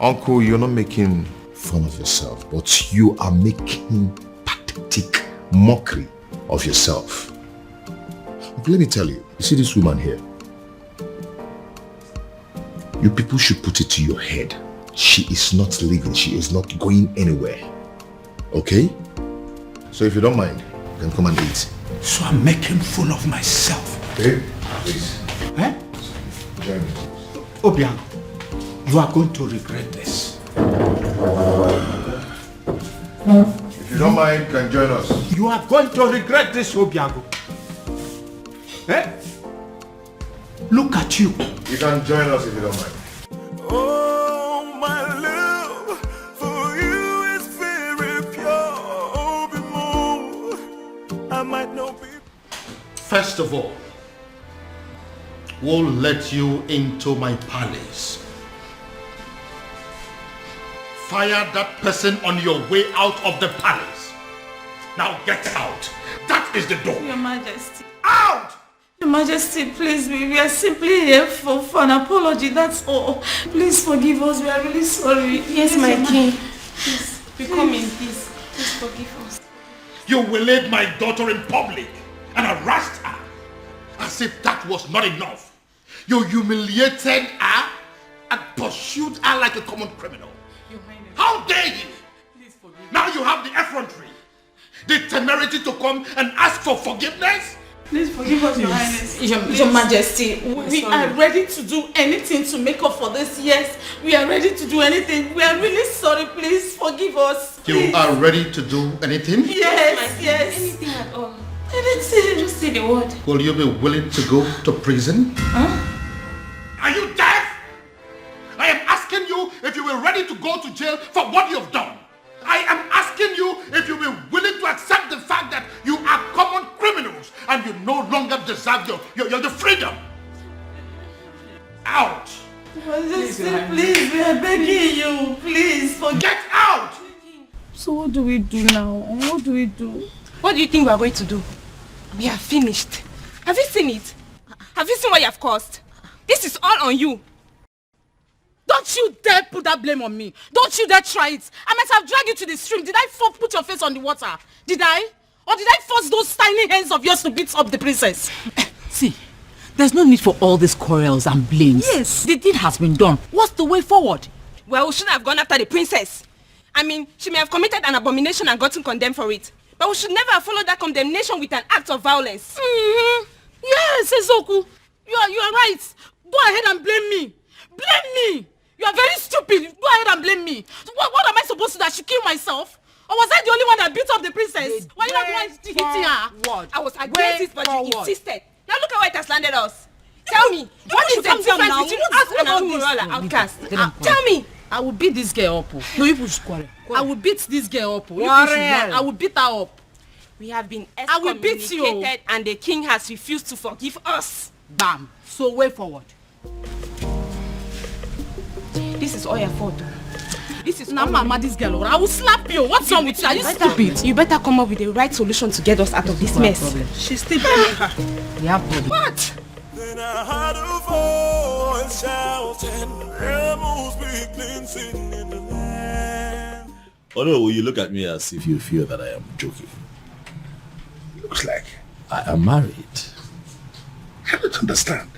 Uncle, you're not making fun of yourself, but you are making pathetic mockery of yourself. Let me tell you, you see this woman here? You people should put it to your head. She is not leaving. She is not going anywhere. Okay? So if you don't mind, then come and eat. So I'm making fool of myself. Babe, please. Eh? Join me. Obiang, you are going to regret this. If you don't mind, you can join us. You are going to regret this, Obiago. Eh? Look at you. You can join us if you don't mind. Oh, my love for you is very pure. Oh, be more. I might not be. First of all, we'll let you into my palace. Fire that person on your way out of the palace. Now get out. That is the door. Your Majesty. Out! Your Majesty, please, we are simply here for an apology, that's all. Please forgive us, we are really sorry. Yes, my king. Please, we come in peace. Please forgive us. You waylaid my daughter in public and harassed her as if that was not enough. You humiliated her and pursued her like a common criminal. Your Highness. How dare you? Please forgive Now you have the effrontery, the temerity to come and ask for forgiveness? Please forgive us, Your Highness. Your Majesty, we are ready to do anything to make up for this. Yes, we are ready to do anything. We are really sorry. Please forgive us. Please. You are ready to do anything? Yes. Anything at all. Anything. Just say the word. Will you be willing to go to prison? Huh? Are you deaf? I am asking you if you were ready to go to jail for what you have done. I am asking you if you were willing to accept the fact that you are common criminals and you no longer deserve your freedom. Out! Majesty, please, we are begging you. Please, get out! So what do we do now? What do we do? What do you think we are going to do? We are finished. Have you seen it? Have you seen what you have caused? This is all on you. Don't you dare put that blame on me. Don't you dare try it. I might have dragged you to the stream. Did I put your face on the water? Did I? Or did I force those tiny hands of yours to beat up the princess? See, there's no need for all these quarrels and blames. Yes. The deed has been done. What's the way forward? Well, we shouldn't have gone after the princess. I mean, she may have committed an abomination and gotten condemned for it. But we should never have followed that condemnation with an act of violence. Yes, Ezoku. You are right. Go ahead and blame me. Blame me. You are very stupid. Go ahead and blame me. What am I supposed to do? I should kill myself? Or was I the only one that beat up the princess? Why you not the one hitting her? I was against it, but you insisted. Now look at where it has landed us. Tell me, what is the difference between us and Umurola outcast? Tell me. I will beat this girl up. No, you push quarrel. I will beat this girl up. Quarrel. I will beat her up. We have been I will beat you. excommunicated and the king has refused to forgive us. Bam. So way forward. This is all your fault. This is now mama, this girl. I will slap you. What's wrong with you? Are you stupid? You better come up with the right solution to get us out of this mess. She's still blaming her. We have problem. What? Then I heard a voice shouting, rebels begin singing in the land. Oh no, you look at me as if you feel that I am joking. Looks like I am married. I don't understand.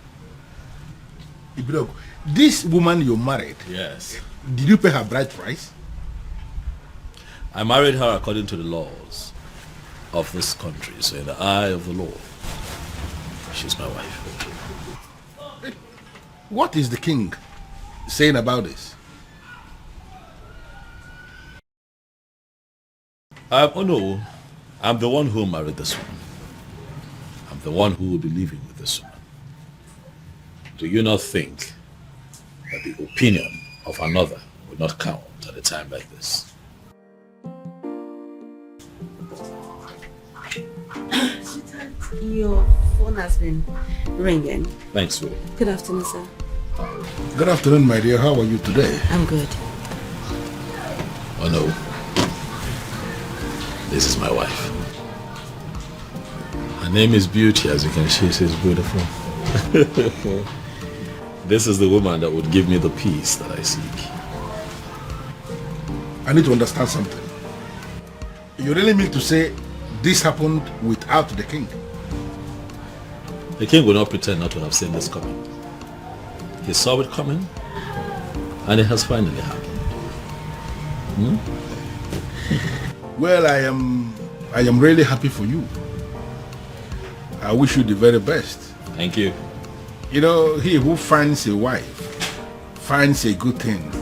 Ibrogo, this woman you married, Yes. did you pay her bride price? I married her according to the laws of this country, so in the eye of the law. She's my wife. What is the king saying about this? Oh no, I'm the one who married this woman. I'm the one who will be living with this woman. Do you not think that the opinion of another will not count at a time like this? Your phone has been ringing. Thanks, sweetie. Good afternoon, sir. Good afternoon, my dear. How are you today? I'm good. Oh no. This is my wife. Her name is Beauty, as you can see, she's beautiful. This is the woman that would give me the peace that I seek. I need to understand something. You really mean to say this happened without the king? The king will not pretend not to have seen this coming. He saw it coming, and it has finally happened. Well, I am really happy for you. I wish you the very best. Thank you. You know, he who finds a wife finds a good thing,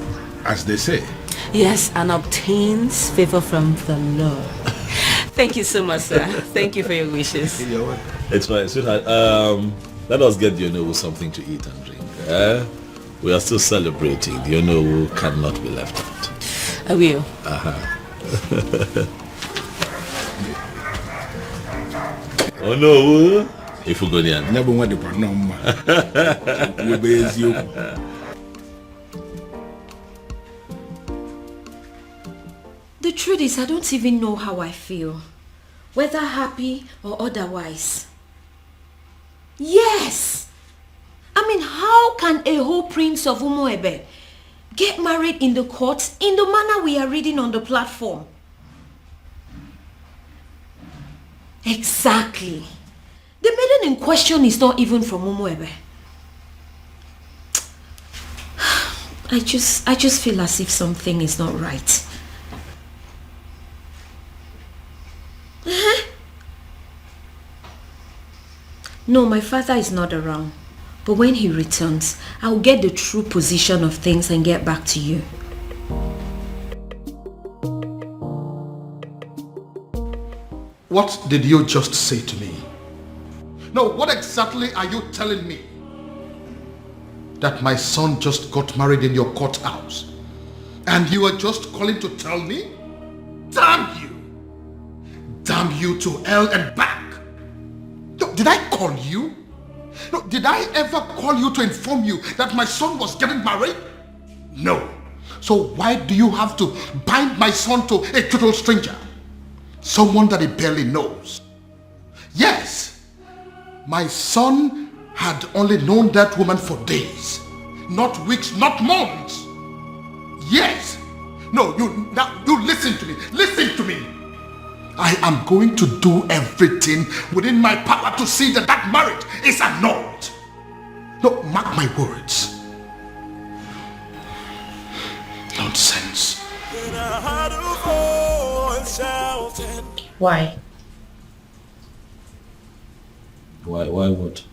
as they say. Yes, and obtains favor from the Lord. Thank you so much, sir. Thank you for your wishes. It's fine, sweetheart. Let us get the Onowu something to eat and drink. We are still celebrating. The Onowu cannot be left out. I will. Onowu, if you go there. The truth is, I don't even know how I feel. Whether happy or otherwise. Yes! I mean, how can a whole prince of Umuebe get married in the courts in the manner we are reading on the platform? Exactly. The maiden in question is not even from Umuebe. I just feel as if something is not right. No, my father is not around. But when he returns, I'll get the true position of things and get back to you. What did you just say to me? No, what exactly are you telling me? That my son just got married in your courthouse, and you are just calling to tell me? Damn you! Damn you to hell and back! No, did I call you? No, did I ever call you to inform you that my son was getting married? No. So why do you have to bind my son to a total stranger? Someone that he barely knows. Yes, my son had only known that woman for days, not weeks, not months. Yes. No, you listen to me. Listen to me. I am going to do everything within my power to see that that marriage is annulled. No, mark my words. Nonsense. Why? Why what?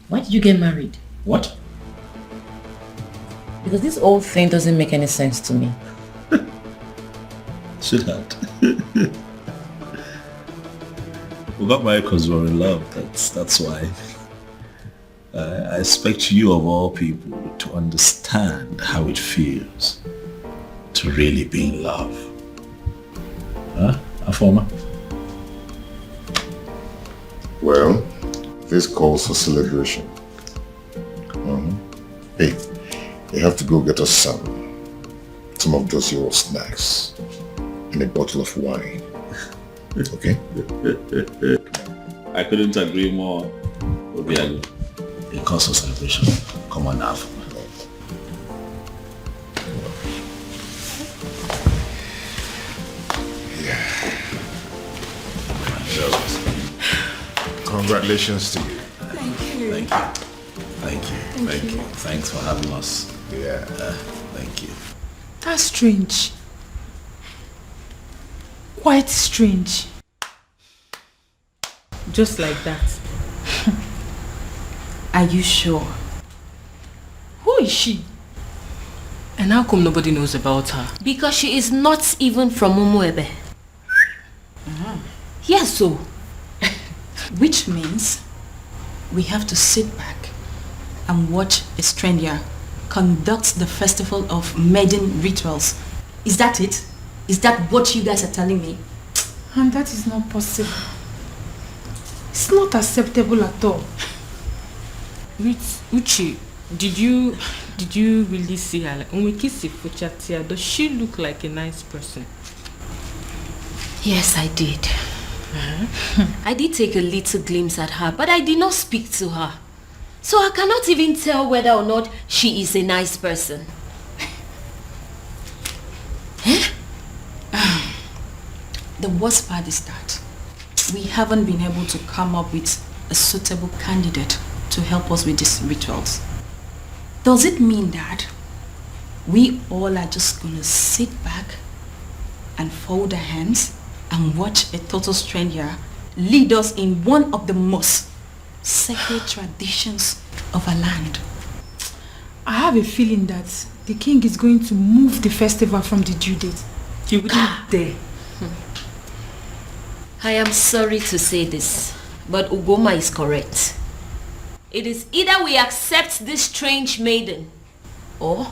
Why did you get married? What? Because this whole thing doesn't make any sense to me. Sweetheart. We got married because we were in love. That's why. I expect you of all people to understand how it feels to really be in love. Huh, Afoma? Well, this calls for celebration. Hey, you have to go get us some of those your snacks and a bottle of wine. Okay? I couldn't agree more. Obiago. It calls for celebration. Come on now. Congratulations to you. Thank you. Thanks for having us. Yeah. Thank you. That's strange. Quite strange. Just like that. Are you sure? Who is she? And how come nobody knows about her? Because she is not even from Umuebe. Yes, so. Which means we have to sit back and watch a stranger conduct the festival of maiden rituals. Is that it? Is that what you guys are telling me? And that is not possible. It's not acceptable at all. Uchi, did you really see her? Like, when we kiss Fuchatia, does she look like a nice person? Yes, I did. I did take a little glimpse at her, but I did not speak to her. So I cannot even tell whether or not she is a nice person. The worst part is that we haven't been able to come up with a suitable candidate to help us with these rituals. Does it mean that we all are just gonna sit back and fold our hands and watch a total stranger lead us in one of the most sacred traditions of our land? I have a feeling that the king is going to move the festival from the due date. He wouldn't dare. I am sorry to say this, but Ugoma is correct. It is either we accept this strange maiden, or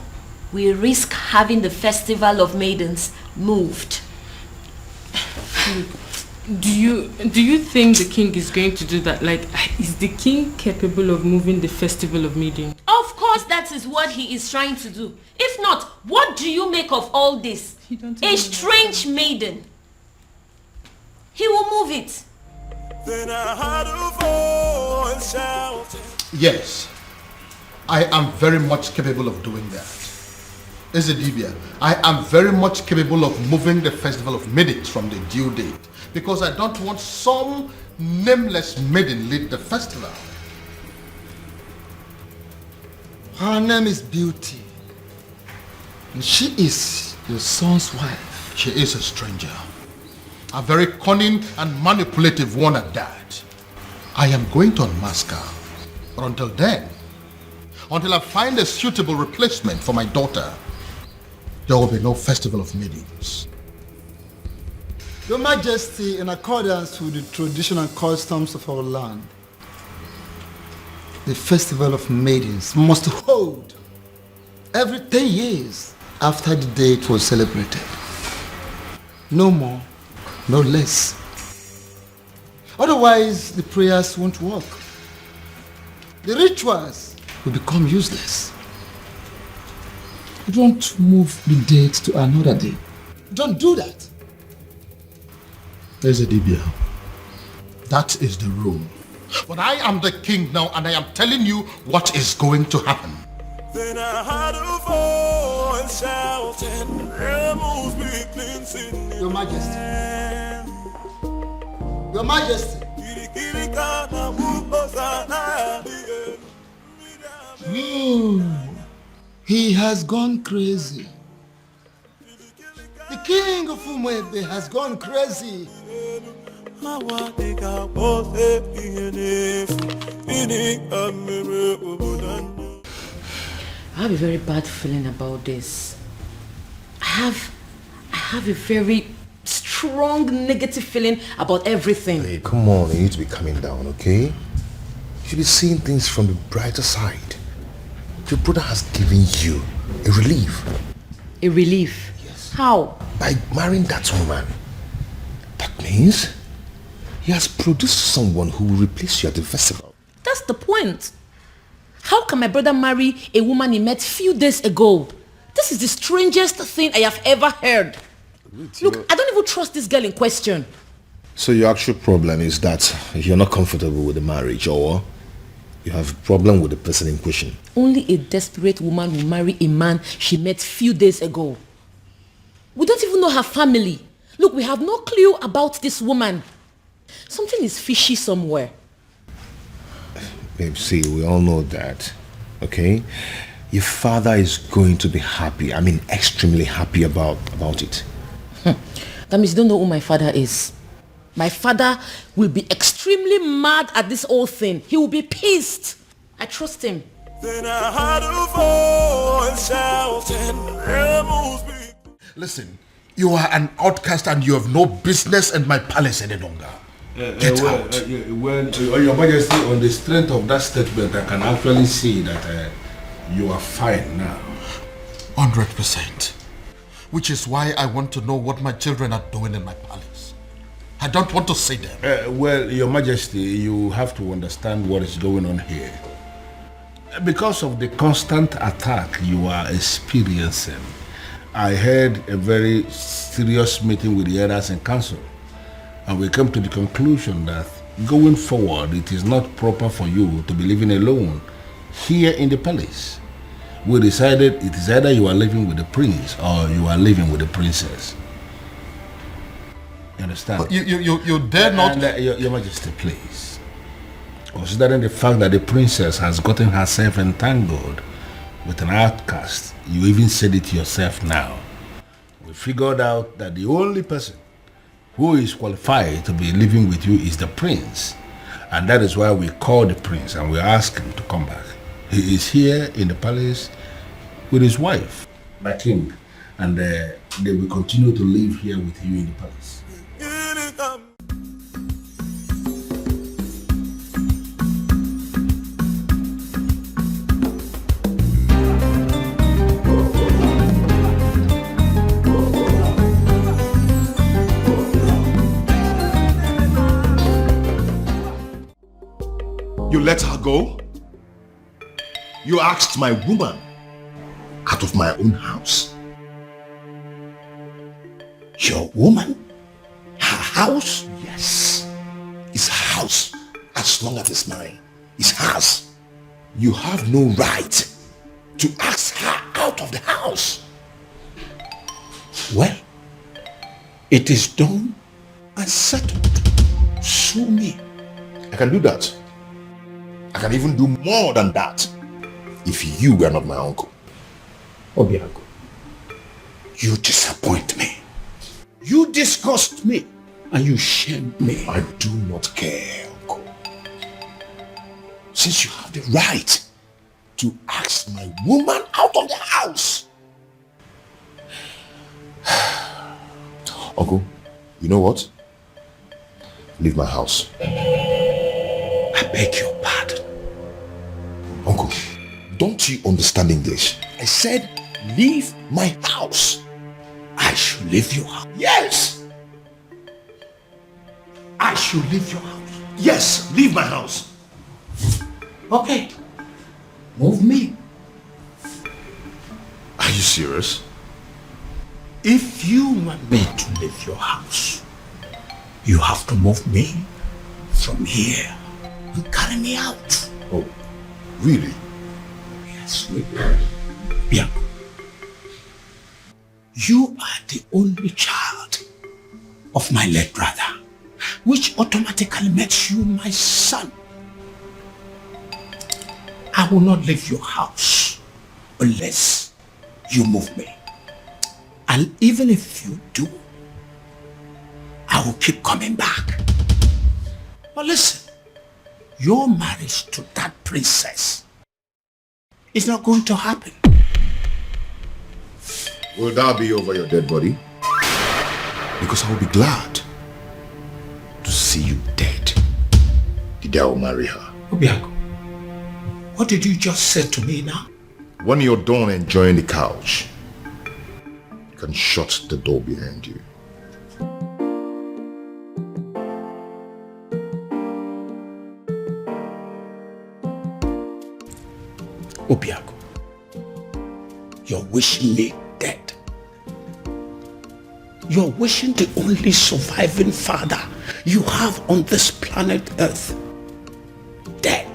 we risk having the festival of maidens moved. Do you think the king is going to do that? Like, is the king capable of moving the festival of maiden? Of course that is what he is trying to do. If not, what do you make of all this? A strange maiden. He will move it. Then I heard a voice shouting. Yes, I am very much capable of doing that. Ezedibia, I am very much capable of moving the festival of maidens from the due date, because I don't want some nameless maiden lead the festival. Her name is Beauty, and she is your son's wife. She is a stranger, a very cunning and manipulative one at that. I am going to unmask her, but until then, until I find a suitable replacement for my daughter, there will be no festival of maidens. Your Majesty, in accordance with the traditional customs of our land, the festival of maidens must hold every 10 years after the date was celebrated. No more, no less. Otherwise, the prayers won't work. The rituals will become useless. Don't move the date to another day. Don't do that. Ezedibia, that is the rule. But I am the king now, and I am telling you what is going to happen. Then I heard a voice shouting, "Rebels be cleansing." Your Majesty. Your Majesty. He has gone crazy. The king of Umuebe has gone crazy. I have a very bad feeling about this. I have a very strong negative feeling about everything. Hey, come on, you need to be calming down, okay? You should be seeing things from the brighter side. Your brother has given you a relief. A relief? Yes. How? By marrying that woman. That means he has produced someone who will replace you at the festival. That's the point. How can my brother marry a woman he met few days ago? This is the strangest thing I have ever heard. Look, I don't even trust this girl in question. So your actual problem is that you're not comfortable with the marriage, or you have a problem with the person in question? Only a desperate woman will marry a man she met few days ago. We don't even know her family. Look, we have no clue about this woman. Something is fishy somewhere. Babe, see, we all know that, okay? Your father is going to be happy. I mean, extremely happy about it. That means you don't know who my father is. My father will be extremely mad at this whole thing. He will be pissed. I trust him. Then I heard a voice shouting, "Rebels be." Listen, you are an outcast and you have no business in my palace any longer. Get out. Your Majesty, on the strength of that statement, I can actually see that you are fine now. 100%. Which is why I want to know what my children are doing in my palace. I don't want to see them. Well, Your Majesty, you have to understand what is going on here. Because of the constant attack you are experiencing, I had a very serious meeting with the elders in council, and we came to the conclusion that going forward, it is not proper for you to be living alone here in the palace. We decided it is either you are living with the prince or you are living with the princess. You understand? You dare not... Your Majesty, please. Considering the fact that the princess has gotten herself entangled with an outcast, you even said it yourself now. We figured out that the only person who is qualified to be living with you is the prince. And that is why we called the prince and we asked him to come back. He is here in the palace with his wife, my king, and they will continue to live here with you in the palace. You let her go? You asked my woman out of my own house. Your woman? Her house? Yes. It's her house. As long as it's mine. It's hers. You have no right to ask her out of the house. Well, it is done and settled. Sue me. I can do that. I can even do more than that if you were not my uncle. Obiago, you disappoint me. You disgust me. And you shame me. I do not care, uncle. Since you have the right to ask my woman out of the house. Uncle, you know what? Leave my house. I beg your pardon. Uncle, don't you understand English? I said, leave my house. I should leave your house. Yes! I should leave your house. Yes, leave my house. Okay. Move me. Are you serious? If you want me to leave your house, you have to move me from here and carry me out. Oh, really? Yes, really. Yeah. You are the only child of my late brother, which automatically makes you my son. I will not leave your house unless you move me. And even if you do, I will keep coming back. But listen, your marriage to that princess is not going to happen. Will that be over your dead body? Because I will be glad to see you dead. The day I will marry her. Obiago, what did you just say to me now? When you're done enjoying the couch, you can shut the door behind you. Obiago, you're wishing me dead. You're wishing the only surviving father you have on this planet Earth dead.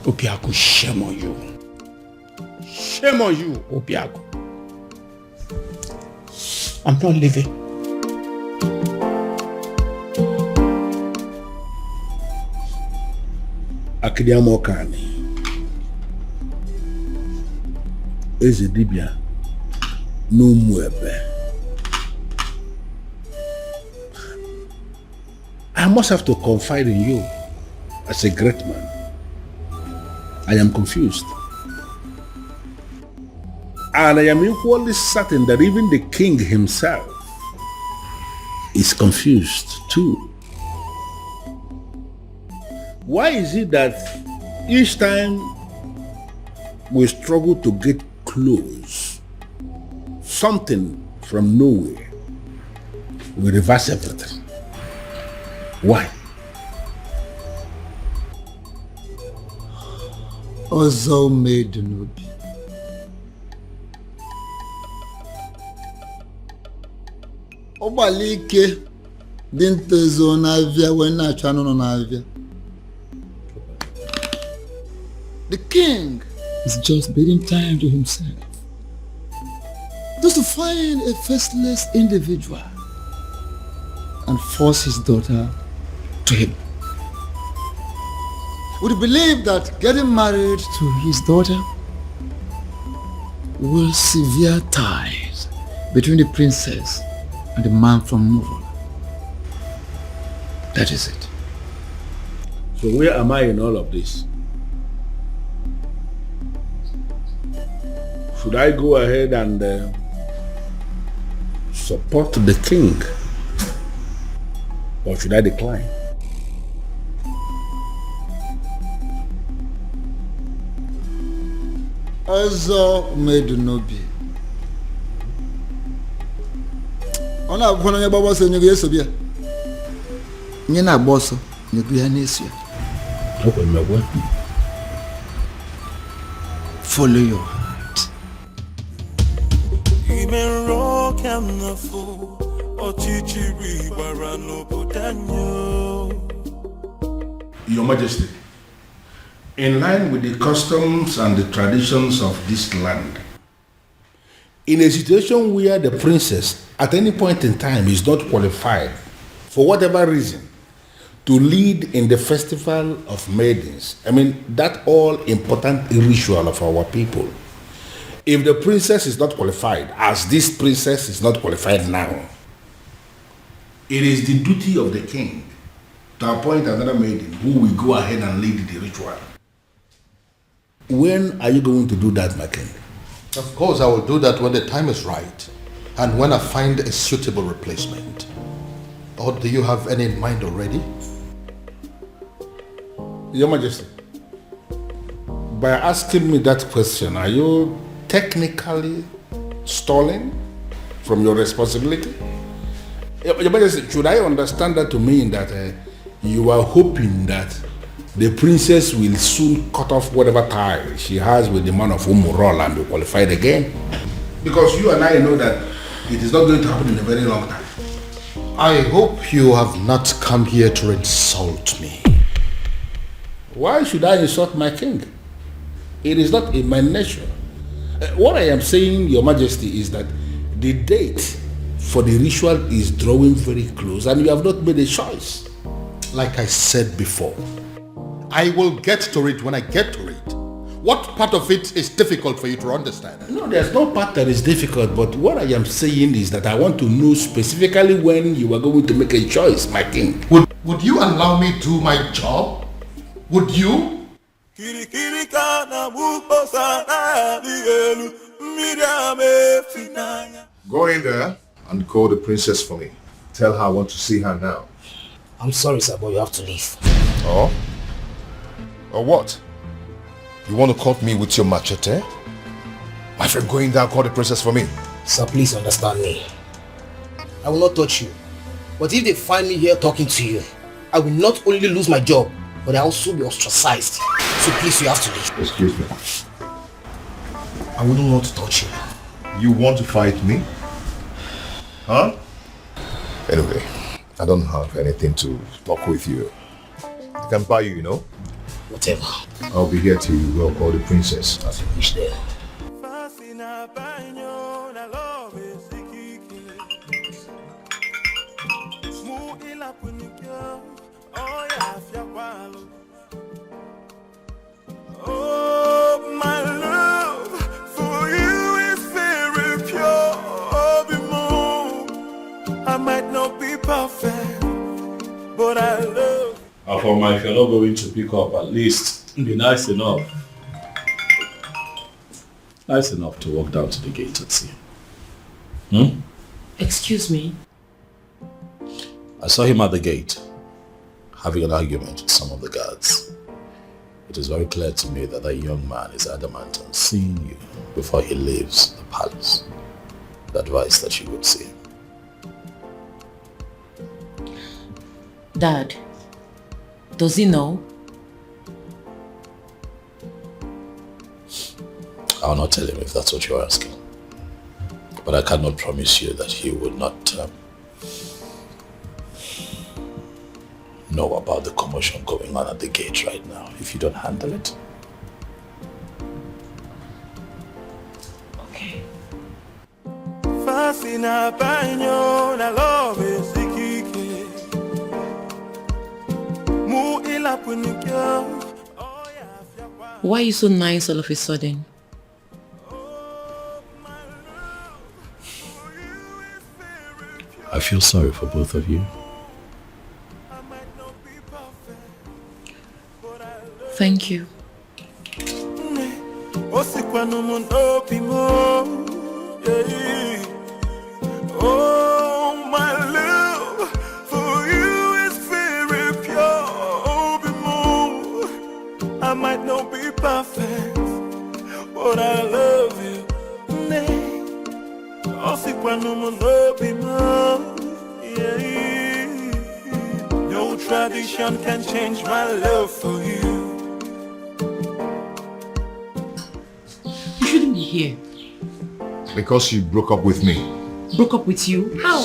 Obiago, shame on you. Shame on you, Obiago. I'm not leaving. Akidiamokani Eze dibia n'Umuebe. I must have to confide in you. as a great man, I am confused. And I am equally certain that even the king himself is confused too. Why is it that each time we struggle to get close, something from nowhere will reverse everything? Why? Ọzọ made n'obi. Ọgbalị ike dị ntezo n'avịa wee na-achọ anụ nọ n'avịa. The king is just bidding time to himself, just to find a faceless individual and force his daughter to him. Would you believe that getting married to his daughter will sever ties between the princess and the man from Murola? That is it. So where am I in all of this? Should I go ahead and support the king, or should I decline? Ọzọ made n'obi. Ọ na-abụkwa na onye gbagba ọsọ nyego ya eso bịa. Onye na-agba ọsọ nyego ya na-eso ya. Follow your heart. Even rock and the fool, Ochichiri Barano Budanyo. Your Majesty, in line with the customs and the traditions of this land, in a situation where the princess at any point in time is not qualified, for whatever reason, to lead in the festival of maidens, that all important ritual of our people, if the princess is not qualified, as this princess is not qualified now, it is the duty of the king to appoint another maiden who will go ahead and lead the ritual. When are you going to do that, my king? Of course, I will do that when the time is right and when I find a suitable replacement. Or do you have any in mind already? Your Majesty, by asking me that question, are you technically stalling from your responsibility? Your Majesty, should I understand that to mean that you are hoping that the princess will soon cut off whatever tie she has with the man of Umurola and be qualified again? Because you and I know that it is not going to happen in a very long time. I hope you have not come here to insult me. Why should I insult my king? It is not in my nature. What I am saying, Your Majesty, is that the date for the ritual is drawing very close and you have not made a choice. Like I said before, I will get to it when I get to it. What part of it is difficult for you to understand? No, there's no part that is difficult, but what I am saying is that I want to know specifically when you are going to make a choice, my king. Would you allow me to do my job? Would you? Go in there and call the princess for me. Tell her I want to see her now. I'm sorry, sir, but you have to leave. Oh? Or what? You want to cut me with your machete? My friend, go in there and call the princess for me. Sir, please understand me. I will not touch you. But if they find me here talking to you, I will not only lose my job, but I will also be ostracized. So please, you have to leave. Excuse me. I wouldn't want to touch you. You want to fight me? Huh? Anyway, I don't have anything to talk with you. I can buy you, you know? Whatever. I'll be here till you go call the princess. As you wish there. Oh, my love for you is very pure. I might not be perfect, but I love. Afoma, if you're not going to pick up, at least be nice enough. Nice enough to walk down to the gate and see him. Excuse me? I saw him at the gate, having an argument with some of the guards. It is very clear to me that that young man is adamant on seeing you before he leaves the palace. The advice that you would see him. Dad, does he know? I'll not tell him if that's what you're asking. But I cannot promise you that he would not know about the commotion going on at the gate right now if you don't handle it. Okay. Why are you so nice all of a sudden? I feel sorry for both of you. Thank you. Oh, my love for you is very pure. I might not be perfect, but I love you. No tradition can change my love for you. You shouldn't be here. Because you broke up with me. Broke up with you? How?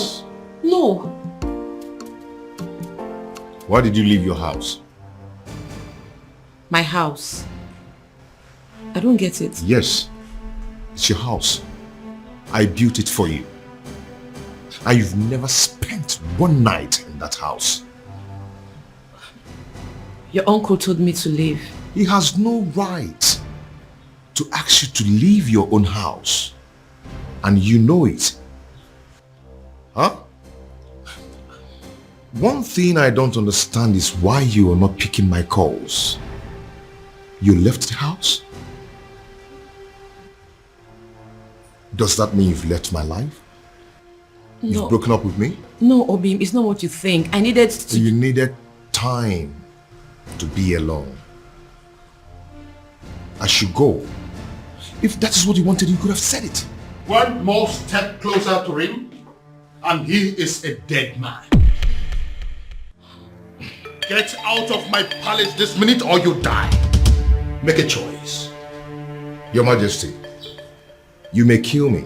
No. Why did you leave your house? My house. I don't get it. Yes, it's your house. I built it for you. And you've never spent one night in that house. Your uncle told me to leave. He has no right to ask you to leave your own house. And you know it. Huh? One thing I don't understand is why you are not picking my calls. You left the house? Does that mean you've left my life? No. You've broken up with me? No, Obim, it's not what you think. I needed to... You needed time to be alone. I should go. If that is what you wanted, you could have said it. One more step closer to him, and he is a dead man. Get out of my palace this minute or you die. Make a choice. Your Majesty, you may kill me,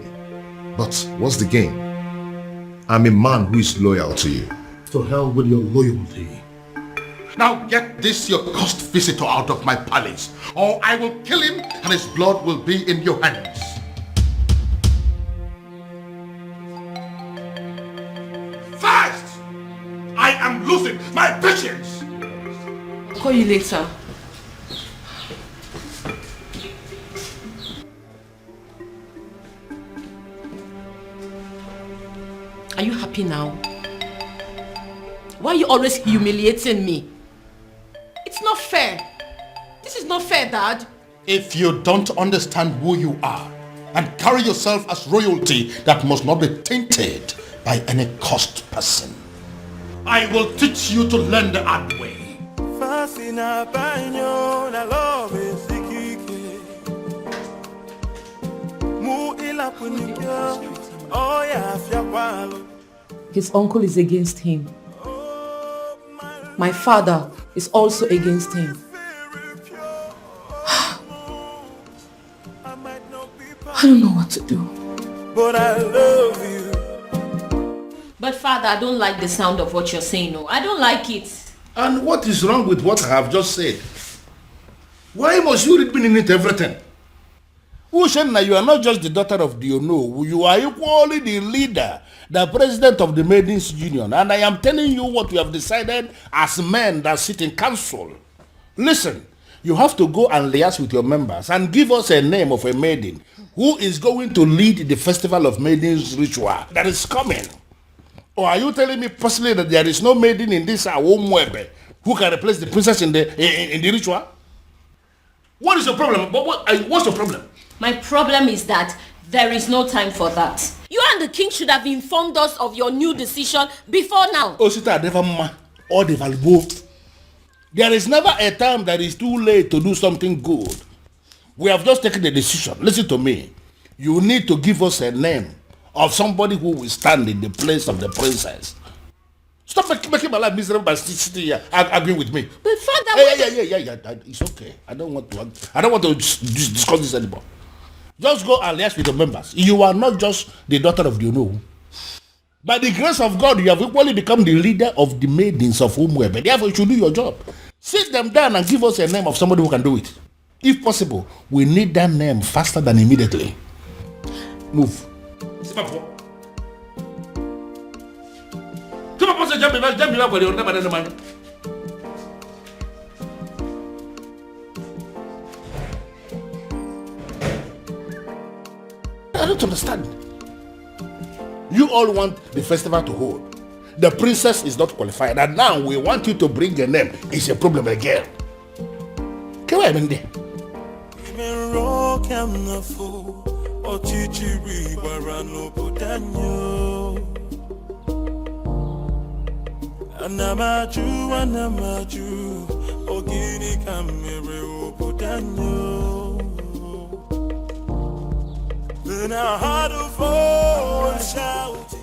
but what's the gain? I'm a man who is loyal to you. To hell with your loyalty. Now get this your cursed visitor out of my palace, or I will kill him and his blood will be in your hands. Fast! I am losing my patience! I'll call you later. Are you happy now? Why are you always humiliating me? It's not fair. This is not fair, Dad. If you don't understand who you are and carry yourself as royalty that must not be tainted by any cursed person, I will teach you to learn the hard way. His uncle is against him. My father is also against him. I don't know what to do. But I love you. But Father, I don't like the sound of what you're saying. No, I don't like it. And what is wrong with what I have just said? Why must you read meaning into everything? Ushenna, you are not just the daughter of the Ono. You are equally the leader, the president of the Maidens Union. And I am telling you what we have decided as men that sit in council. Listen, you have to go and liaise with your members and give us a name of a maiden who is going to lead the Festival of Maidens ritual that is coming. Or are you telling me personally that there is no maiden in this Awomwebe who can replace the princess in the ritual? What is your problem? What's your problem? My problem is that there is no time for that. You and the king should have informed us of your new decision before now. Osita never or the both. There is never a time that is too late to do something good. We have just taken the decision. Listen to me. You need to give us a name of somebody who will stand in the place of the princess. Stop making my life miserable by sitting here arguing with me. But father, yeah. It's okay. I don't want to discuss this anymore. Just go and liaise with the members. You are not just the daughter of the Uno. By the grace of God, you have equally become the leader of the maidens of Umwebe. Therefore, you should do your job. Sit them down and give us a name of somebody who can do it. If possible, we need that name faster than immediately. Move. I don't understand. You all want the festival to hold. The princess is not qualified, and now we want you to bring a name. It's a problem again. Come on, Mindy. Anamaju, ogini kamere obudanyo. Then I had a voice shouting.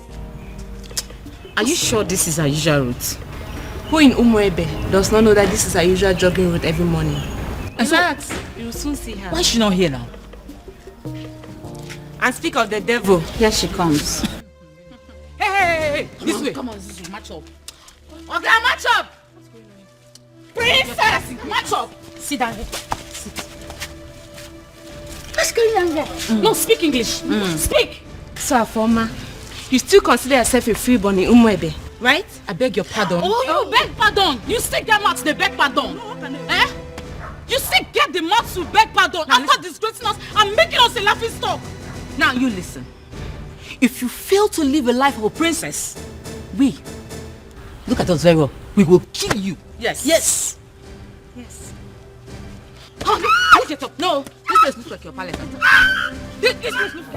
Are you sure this is our usual route? Who in Umuebe does not know that this is our usual jogging route every morning? In fact, you will soon see her. Why is she not here now? And speak of the devil, here she comes. Hey, this way. Come on, match up. Okay, match up. Princess, match up. Sit down here. Sit. What's going on there? No, speak English. Speak. So, Afoma, you still consider yourself a freeborn in Umuebe, right? I beg your pardon. Oh, you beg pardon. You still get mouth to beg pardon. Eh? You still get the mouth to beg pardon after disgracing us and making us a laughing stock. Now you listen. If you fail to live a life of a princess, we, look at us very well, we will kill you. Yes. Yes. Yes. Oh, no, get up. No, this place looks like your palace. This place looks like...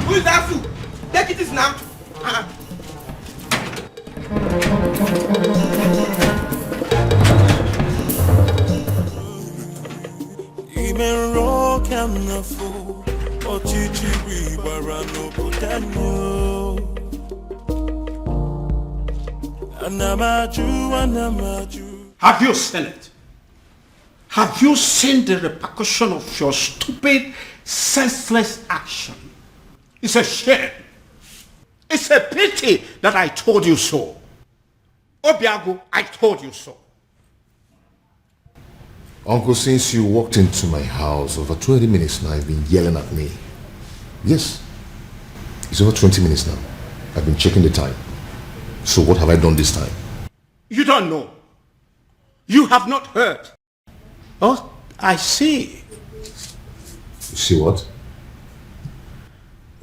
Who is that fool? Take it now. Have you seen it? Have you seen the repercussion of your stupid, senseless action? It's a shame. It's a pity that I told you so. Obiago, I told you so. Uncle, since you walked into my house over 20 minutes now, you've been yelling at me. Yes. It's over 20 minutes now. I've been checking the time. So what have I done this time? You don't know. You have not heard. Oh, I see. You see what?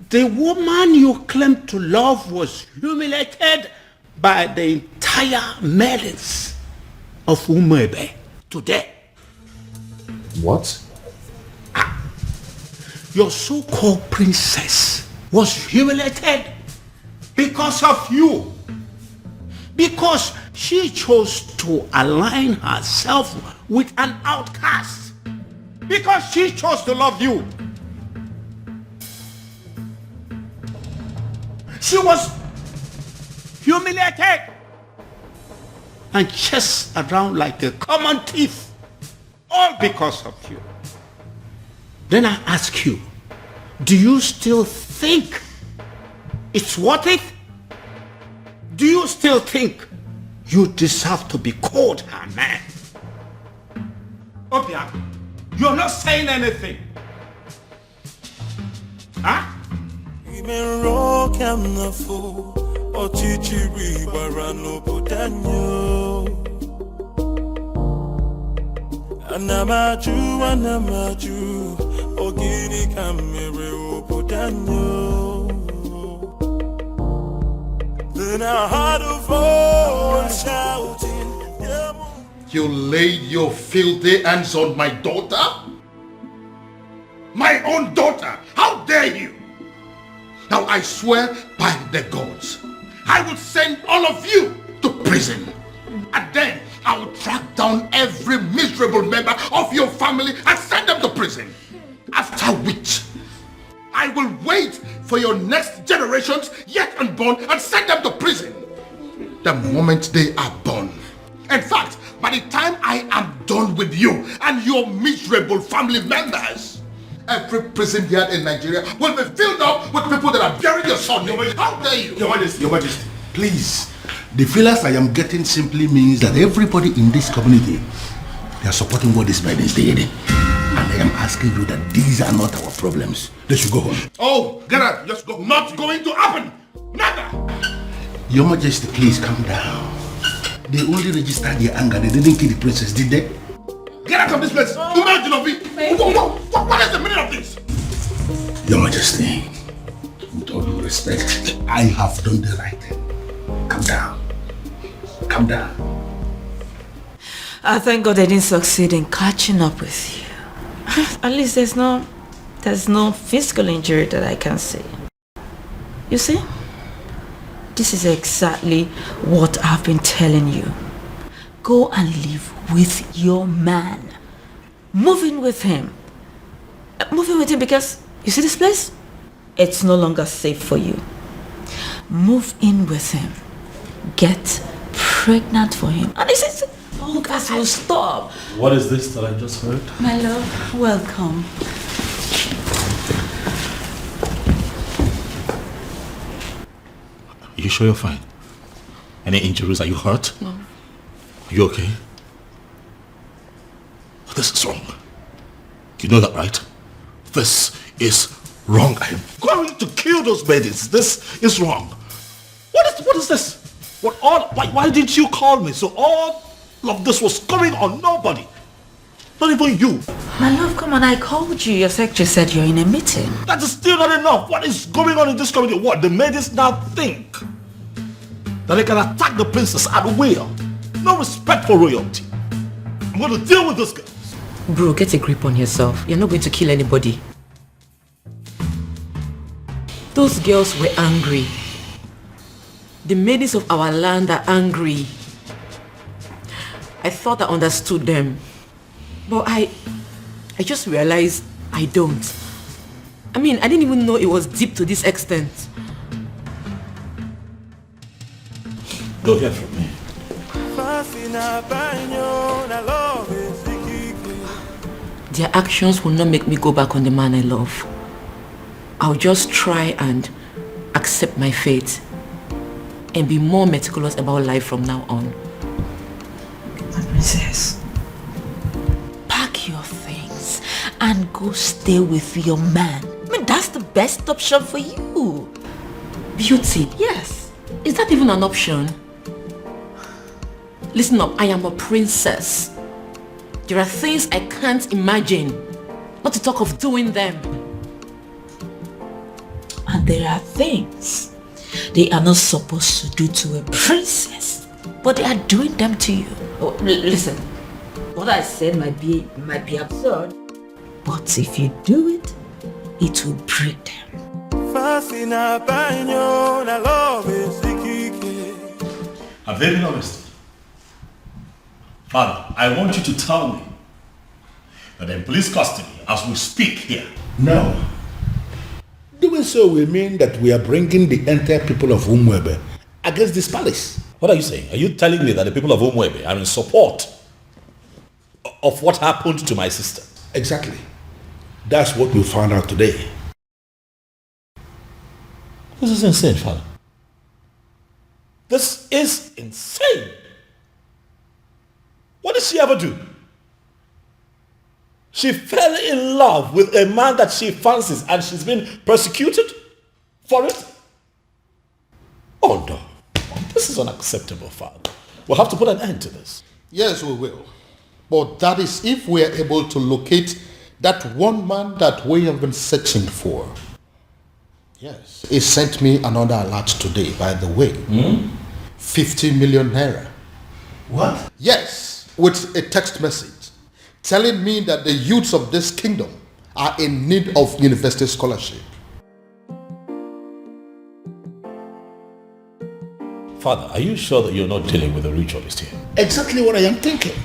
The woman you claim to love was humiliated by the entire maidens of Umebe today. What? Your so-called princess was humiliated because of you. Because she chose to align herself with an outcast. Because she chose to love you. She was humiliated and chased around like a common thief, all because of you. Then I ask you, do you still think it's worth it? Do you still think you deserve to be called her man? Obia, you're not saying anything. Huh? Anamaju, Ogini kamere obodanyo. Then I heard a voice shouting, You laid your filthy hands on my daughter? My own daughter! How dare you! Now I swear by the gods, I will send all of you to prison. And then I will track down every miserable member of your family and send them to prison. After which, I will wait for your next generations yet unborn and send them to prison. The moment they are born. In fact, by the time I am done with you and your miserable family members, every prison yard in Nigeria will be filled up with people that are burying your son. How dare you? Your Majesty, please. The feelers I am getting simply means that everybody in this community, they are supporting what this man is doing. And I am asking you that these are not our problems. They should go home. Oh, get out. Just go. Not going to happen. Never. Your Majesty, please calm down. They only registered their anger. They didn't kill the princess, did they? Get out of this place. What is the meaning of this? Your Majesty, with all due respect, I have done the right thing. Calm down. Calm down. I thank God I didn't succeed in catching up with you. At least there's no physical injury that I can see. You see? This is exactly what I've been telling you. Go and live with your man. Move in with him. Move in with him because, you see this place? It's no longer safe for you. Move in with him. Get pregnant for him. And this is... Oh, guys, will stop. What is this that I just heard? My love, welcome. You sure you're fine? Any injuries? Are you hurt? No. Are you okay? This is wrong. You know that, right? This is wrong. I am going to kill those babies. This is wrong. What is this? Why didn't you call me? So all of this was going on nobody. Not even you. My love, come on, I called you. Your secretary said you're in a meeting. That is still not enough. What is going on in this community? What? The ladies now think that they can attack the princess at will. No respect for royalty. I'm going to deal with this girl. Bro, get a grip on yourself. You're not going to kill anybody. Those girls were angry. The maidens of our land are angry. I thought I understood them. But I just realized I don't. I mean, I didn't even know it was deep to this extent. Don't hear from me. Their actions will not make me go back on the man I love. I'll just try and accept my fate and be more meticulous about life from now on. My princess, pack your things and go stay with your man. I mean, that's the best option for you. Beauty? Yes. Is that even an option? Listen up, I am a princess. There are things I can't imagine, not to talk of doing them. And there are things they are not supposed to do to a princess, but they are doing them to you. Oh, listen, what I said might be absurd, but if you do it, it will break them. I'm very honest. Father, I want you to tell me that in police custody as we speak here. No. Doing so will mean that we are bringing the entire people of Umwebe against this palace. What are you saying? Are you telling me that the people of Umwebe are in support of what happened to my sister? Exactly. That's what we found out today. This is insane, Father. This is insane. What did she ever do? She fell in love with a man that she fancies and she's been persecuted for it? Oh no. This is unacceptable, Father. We'll have to put an end to this. Yes, we will. But that is if we are able to locate that one man that we have been searching for. Yes. He sent me another alert today, by the way. 50 million naira. What? Yes, with a text message telling me that the youths of this kingdom are in need of university scholarship. Father, are you sure that you're not dealing with a ritualist here? Exactly what I am thinking.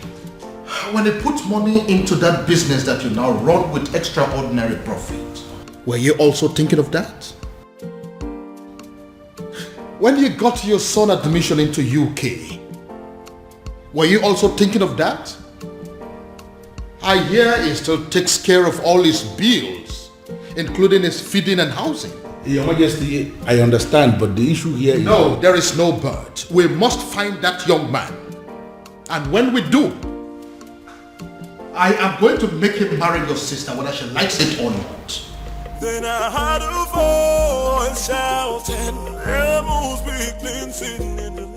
When they put money into that business that you now run with extraordinary profit, were you also thinking of that? When you got your son admission into UK, were you also thinking of that? I hear he still takes care of all his bills, including his feeding and housing. Your Majesty, I understand, but the issue here is... No, there is no but. We must find that young man. And when we do, I am going to make him marry your sister, whether she likes it or not. Then I heard a voice shouting, Amos weakling sitting in the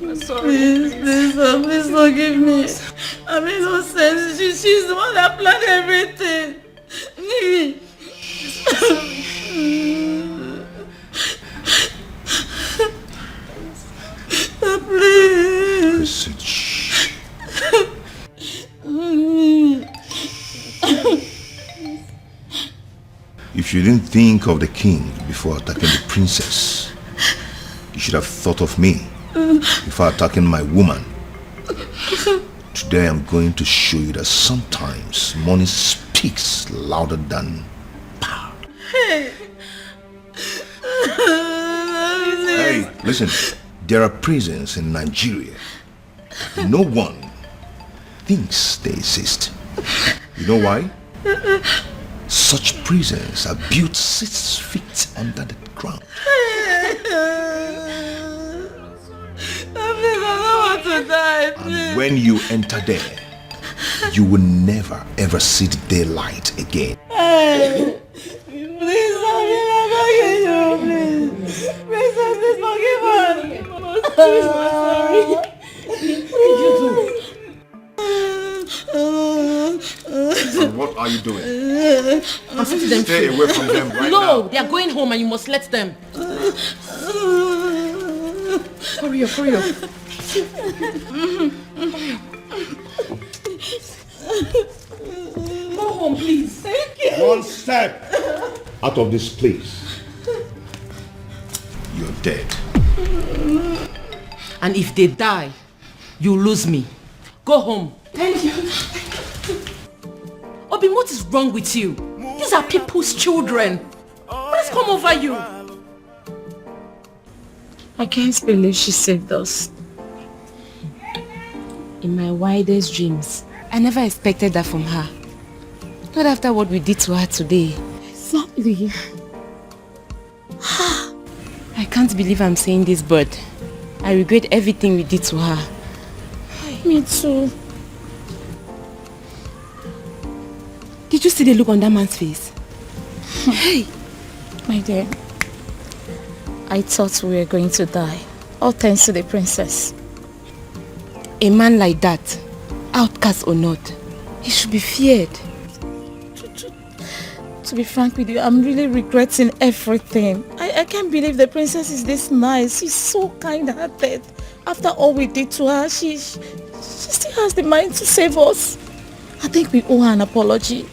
I'm sorry. Please forgive me. I made no sense. She's the one that planned everything. Please. If you didn't think of the king before attacking the princess, you should have thought of me before attacking my woman. Today I'm going to show you that sometimes money speaks louder than power. Hey. Hey, listen, there are prisons in Nigeria. No one thinks they exist. You know why? Such prisons are built 6 feet under the ground. I don't want to die, please. And when you enter there, you will never ever see the daylight again. Hey, please forgive me, please. Please forgive us. Please, I'm sorry. What did you do? And what are you doing? I'm setting them Stay free. away from them right now. No, they are going home and you must let them. Hurry up, hurry up. Go home, please. Thank you. One step out of this place. You're dead. And if they die, you lose me. Go home. Thank you. Obin, what is wrong with you? These are people's children. What has come over you? I can't believe she saved us. In my wildest dreams, I never expected that from her. Not after what we did to her today. Exactly. I can't believe I'm saying this, but I regret everything we did to her. Me too. Did you see the look on that man's face? Hey, my dear. I thought we were going to die. All thanks to the princess. A man like that, outcast or not, he should be feared. To be frank with you, I'm really regretting everything. I can't believe the princess is this nice. She's so kind-hearted. After all we did to her, she still has the mind to save us. I think we owe her an apology.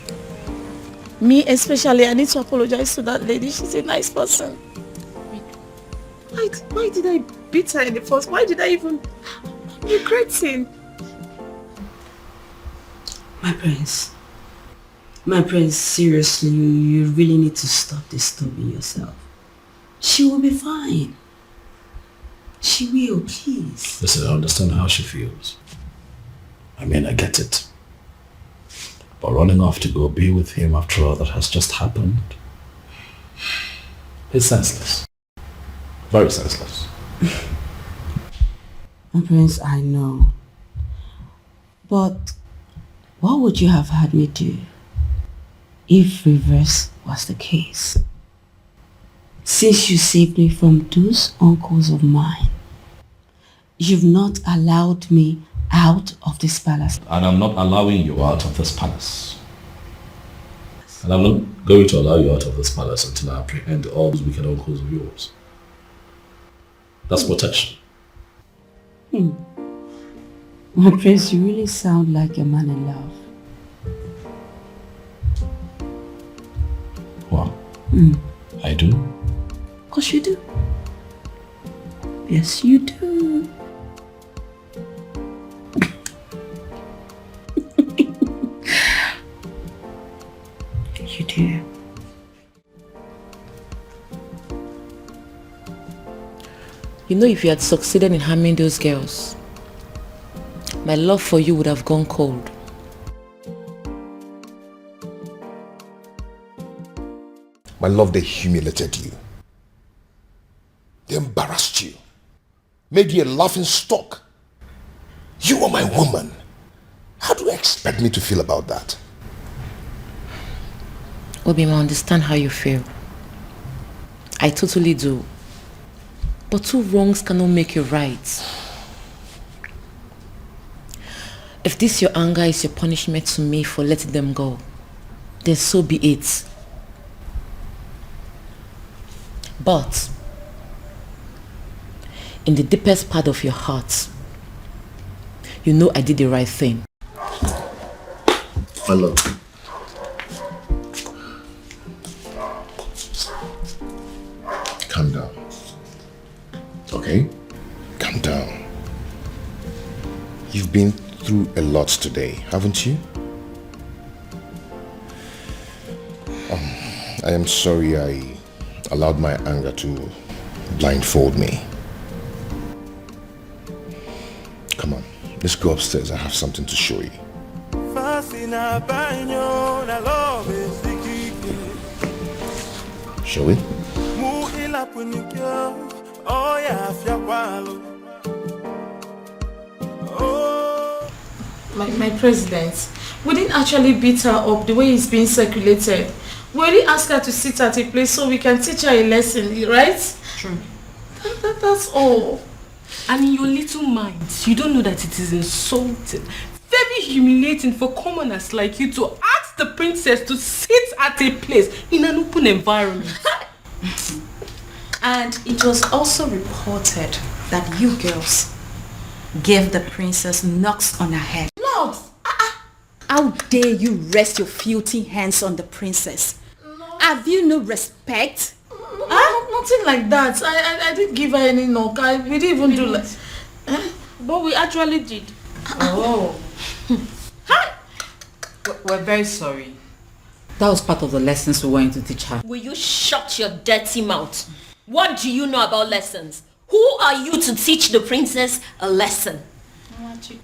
Me especially, I need to apologize to that lady. She's a nice person. Why did I beat her in the first? Why did I even... I'm regretting. My prince, seriously, you really need to stop disturbing yourself. She will be fine. She will, please. Listen, I understand how she feels. I mean, I get it. But running off to go be with him after all that has just happened, it's senseless. Very senseless. My prince, I know. But what would you have had me do if reverse was the case? Since you saved me from those uncles of mine, you've not allowed me out of this palace. And I'm not allowing you out of this palace. And I'm not going to allow you out of this palace until I apprehend all those wicked uncles of yours. That's protection. My prince, you really sound like a man in love. Wow. I do? Of course you do. Yes, you do. You do. You know, if you had succeeded in harming those girls, my love for you would have gone cold. My love, they humiliated you. They embarrassed you. Made you a laughing stock. You are my woman. How do you expect me to feel about that? Obima, I understand how you feel. I totally do. But two wrongs cannot make you right. If this your anger is your punishment to me for letting them go, then so be it. But in the deepest part of your heart, you know I did the right thing. My love. Calm down. Okay? Calm down. You've been through a lot today, haven't you? I am sorry I allowed my anger to blindfold me. Come on, let's go upstairs. I have something to show you. Shall we? My president, we didn't actually beat her up the way it's being circulated. We only asked her to sit at a place so we can teach her a lesson, right? True. That's all. And in your little minds, you don't know that it is insulting, very humiliating for commoners like you to ask the princess to sit at a place in an open environment. And it was also reported that you girls gave the princess knocks on her head. Knocks? How dare you rest your filthy hands on the princess? Have you no respect? Nothing like that. I didn't give her any knock. We didn't even do that. But we actually did. Oh. We're very sorry. That was part of the lessons we wanted to teach her. Will you shut your dirty mouth? What do you know about lessons? Who are you to teach the princess a lesson?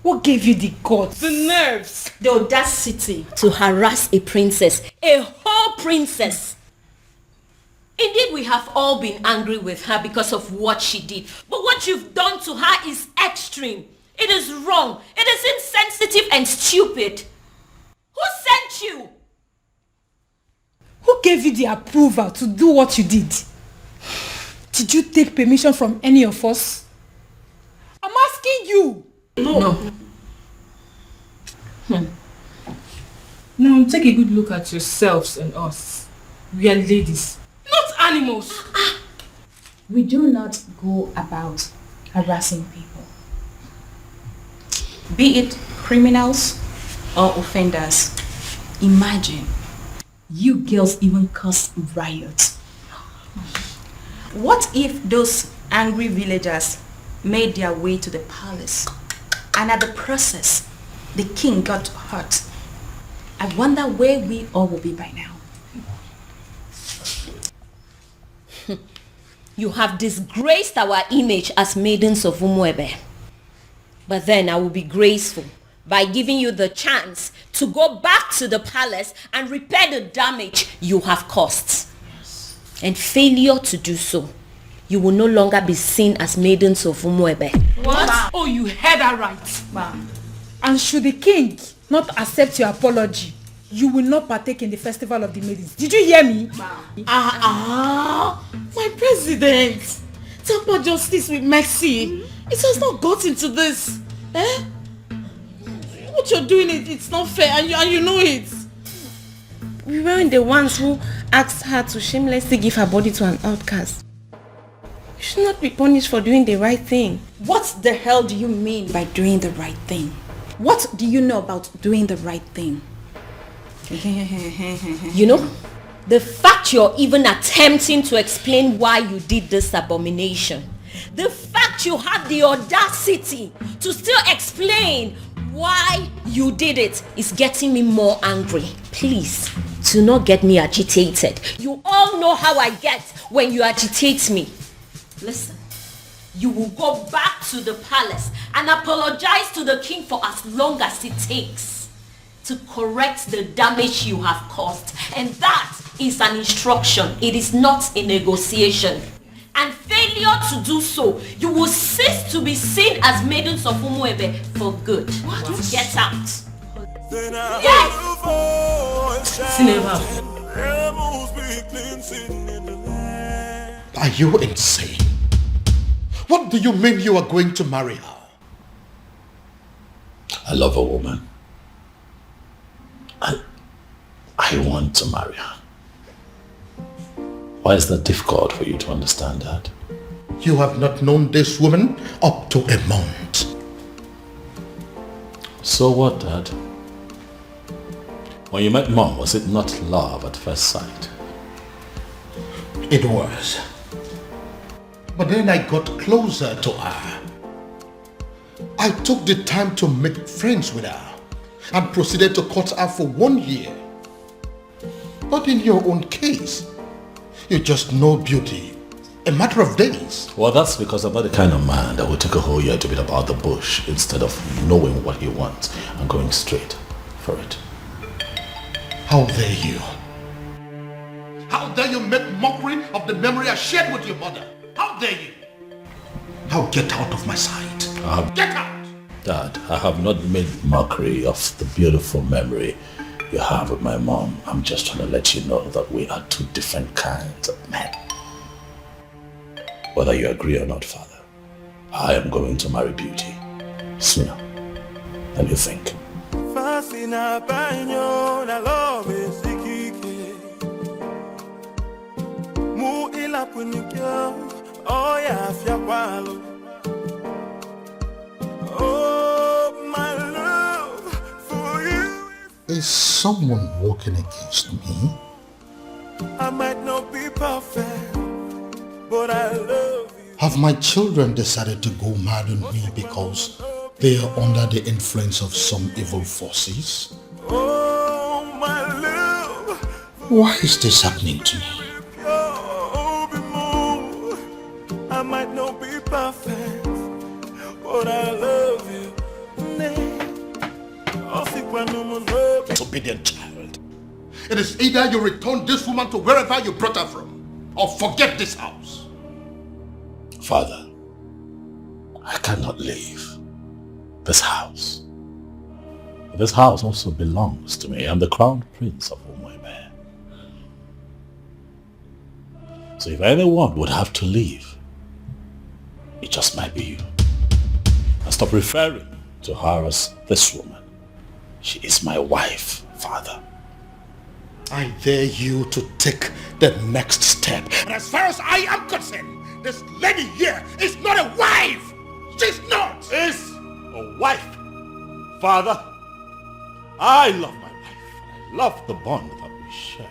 What gave you the guts? The nerves. The audacity to harass a princess. A whole princess. Indeed, we have all been angry with her because of what she did. But what you've done to her is extreme. It is wrong. It is insensitive and stupid. Who sent you? Who gave you the approval to do what you did? Did you take permission from any of us? I'm asking you. No. Now take a good look at yourselves and us. We are ladies, not animals. We do not go about harassing people, be it criminals or offenders. Imagine, you girls even caused riots. What if those angry villagers made their way to the palace and at the process the king got hurt? I wonder where we all will be by now. You have disgraced our image as maidens of Umuebe. But then I will be graceful by giving you the chance to go back to the palace and repair the damage you have caused. Yes. And failure to do so, you will no longer be seen as maidens of Umuebe. What? Wow. Oh, you heard that right. Wow. And should the king not accept your apology, you will not partake in the festival of the maidens. Did you hear me? Wow. My president. Temper justice with mercy. It has not gotten to this. What you're doing, it's not fair, and you know it. We weren't the ones who asked her to shamelessly give her body to an outcast. You should not be punished for doing the right thing. What the hell do you mean by doing the right thing? What do you know about doing the right thing? You know, the fact you're even attempting to explain why you did this abomination, the fact you had the audacity to still explain why you did it is getting me more angry. Please, do not get me agitated. You all know how I get when you agitate me. Listen, you will go back to the palace and apologize to the king for as long as it takes to correct the damage you have caused. And that is an instruction. It is not a negotiation. And failure to do so, you will cease to be seen as maidens of Umuebe for good. What? Get out. Yes! Are you insane? What do you mean you are going to marry her? I love a woman. I want to marry her. Why is that difficult for you to understand that? You have not known this woman up to a month. So what, Dad? When you met Mom, was it not love at first sight? It was. But then I got closer to her. I took the time to make friends with her and proceeded to court her for 1 year. But in your own case, you just know beauty. A matter of days. Well, that's because I'm not the kind of man that will take a whole year to beat about the bush instead of knowing what he wants and going straight for it. How dare you? How dare you make mockery of the memory I shared with your mother? How dare you? Now get out of my sight. Get out! Dad, I have not made mockery of the beautiful memory you have with my mom. I'm just trying to let you know that we are two different kinds of men. Whether you agree or not, Father, I am going to marry Beauty sooner than you think. Oh, my love for you. Is someone walking against me? I might not be perfect, but I love you. Have my children decided to go mad on me because they are under the influence of some evil forces? Oh, my love. Why is this happening to me? I might not be perfect, but I love you. Disobedient child. It is either you return this woman to wherever you brought her from, or forget this house. Father, I cannot leave this house. This house also belongs to me. I'm the crown prince of Umuebe. So if anyone would have to leave, it just might be you. And stop referring to her as this woman. She is my wife, Father. I dare you to take the next step. And as far as I am concerned, this lady here is not a wife. She's not. Is a wife. Father, I love my wife. I love the bond that we share.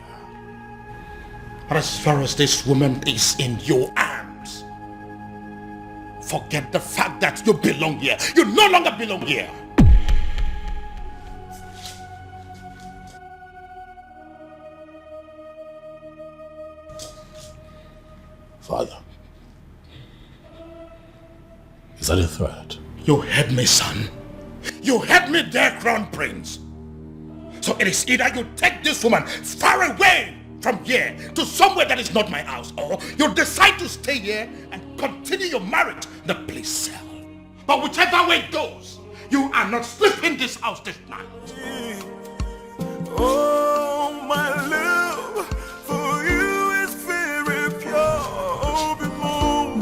But as far as this woman is in your arms, forget the fact that you belong here. You no longer belong here. Father, is that a threat? You heard me, son. You heard me there, Crown Prince. So it is either you take this woman far away from here to somewhere that is not my house, or you decide to stay here and continue your marriage in the police cell. But whichever way it goes, you are not sleeping this house this night. Oh, my love for you is very pure.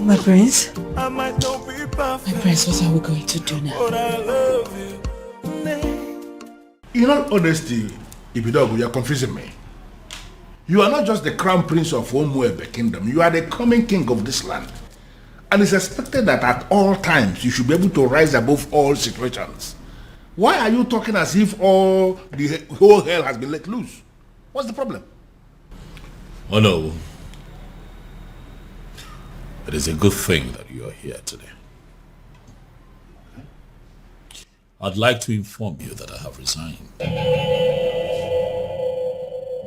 My prince? I might not be perfect, My prince, what are we going to do now? but I love you. In all honesty, Ibidogu, you're confusing me. You are not just the crown prince of Umuebe kingdom. You are the coming king of this land. And it's expected that at all times you should be able to rise above all situations. Why are you talking as if the whole hell has been let loose? What's the problem? Oh no. It is a good thing that you are here today. I'd like to inform you that I have resigned.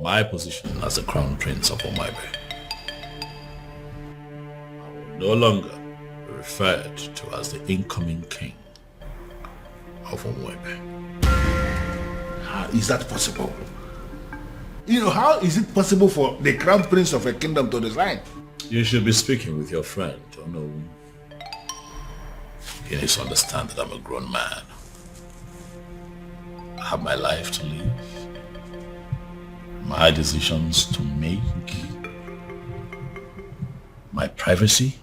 My position as the Crown Prince of Umuebe. I will no longer be referred to as the incoming king of Umuebe. How is that possible? How is it possible for the Crown Prince of a kingdom to resign? You should be speaking with your friend, He needs to understand that I'm a grown man. I have my life to live, my decisions to make, my privacy.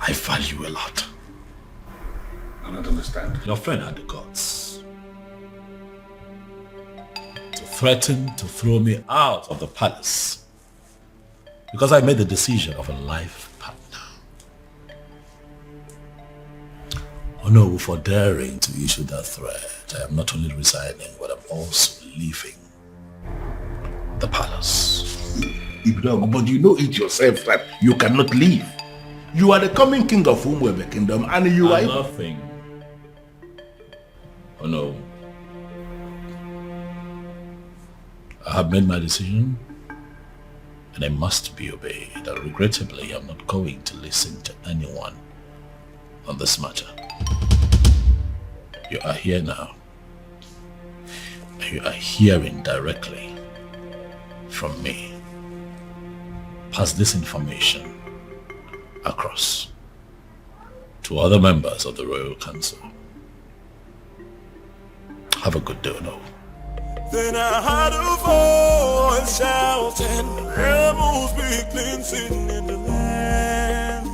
I value a lot. I don't understand. Your friend had the guts to threaten to throw me out of the palace because I made the decision of a life partner. Oh no, for daring to issue that threat, I am not only resigning, but I'm also leaving the palace. But you know it yourself that you cannot leave. You are the coming king of Umuebe kingdom and you are... Nothing. Oh no. I have made my decision and I must be obeyed. And regrettably, I'm not going to listen to anyone on this matter. You are here now. And you are hearing directly from me. Pass this information across to other members of the Royal Council. Have a good day, no. Then I heard a voice shouting, rebels be cleansing in the land.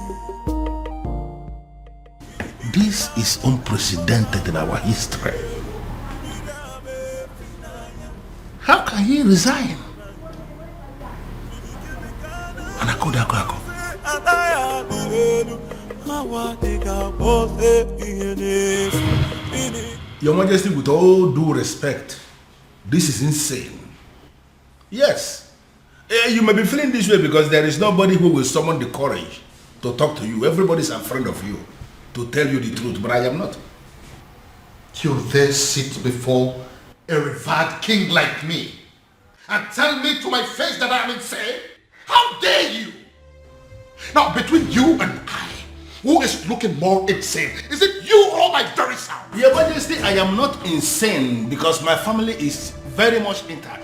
This is unprecedented in our history. How can he resign? Your Majesty, with all due respect, this is insane. Yes, you may be feeling this way because there is nobody who will summon the courage to talk to you. Everybody's a friend of you to tell you the truth, but I am not. You dare sit before a revered king like me and tell me to my face that I am insane? How dare you? Now, between you and I, who is looking more insane? Is it you or my very self? Your Majesty, I am not insane because my family is very much intact.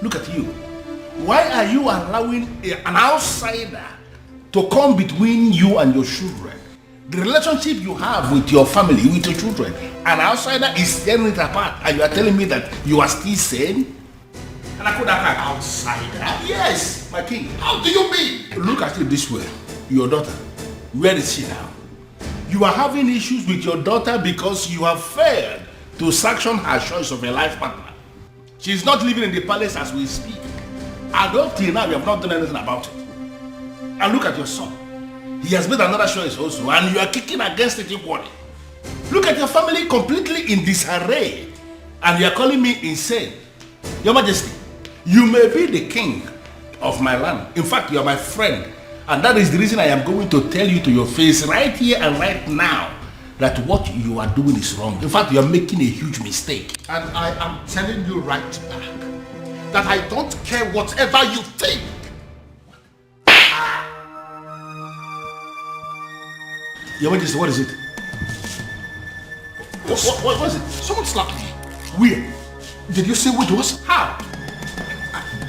Look at you. Why are you allowing an outsider to come between you and your children? The relationship you have with your family, with your children, an outsider is tearing it apart and you are telling me that you are still sane? And I could have an outsider? Yes, my king. How do you mean? Look at it this way. Your daughter, where is she now? You are having issues with your daughter because you have failed to sanction her choice of a life partner. She is not living in the palace as we speak. And up till now, you have not done anything about it. And look at your son. He has made another choice also, and you are kicking against it equally. Look at your family completely in disarray, and you are calling me insane. Your Majesty, you may be the king of my land. In fact, you are my friend. And that is the reason I am going to tell you to your face right here and right now that what you are doing is wrong. In fact, you are making a huge mistake. And I am telling you right back that I don't care whatever you think. Your Majesty, what is it? What is it? Someone slapped me. Where? Did you see what it was? How?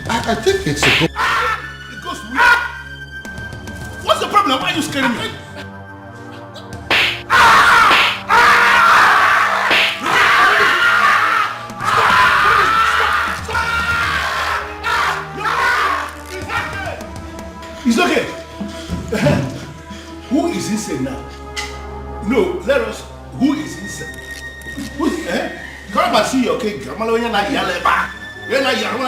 I think it's a ghost. It goes where? What's the problem? Why are you scaring me? It's okay. Who is insane now? No, let us. Who is insane? Come and see your king. I'm not yelling back. You're not yelling.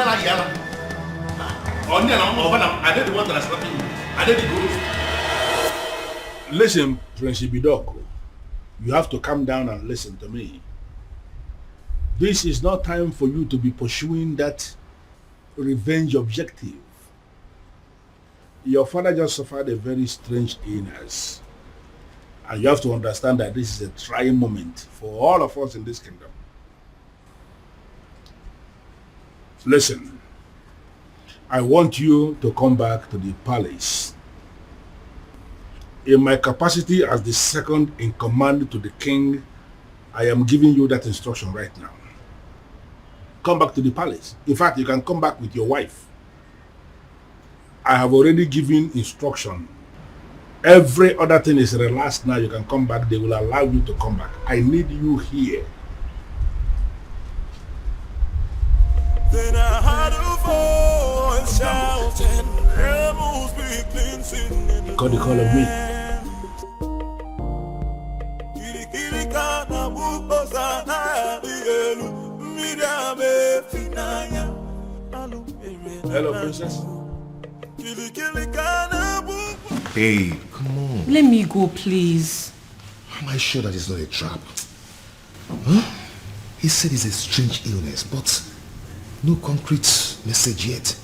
I did the one that I slapped you. I did the good. Listen, Prince Ibidoko. You have to calm down and listen to me. This is not time for you to be pursuing that revenge objective. Your father just suffered a very strange illness. And you have to understand that this is a trying moment for all of us in this kingdom. Listen, I want you to come back to the palace. In my capacity as the second in command to the king, I am giving you that instruction right now. Come back to the palace. In fact, you can come back with your wife. I have already given instruction. Every other thing is relaxed now. You can come back. They will allow you to come back. I need you here. Then I heard a voice shouting, "Rebels be cleansing in the Got the call of me. Hello, princess. Babe, come on. Let me go, please. Am I sure that it's not a trap? Huh? He said it's a strange illness, but no concrete message yet.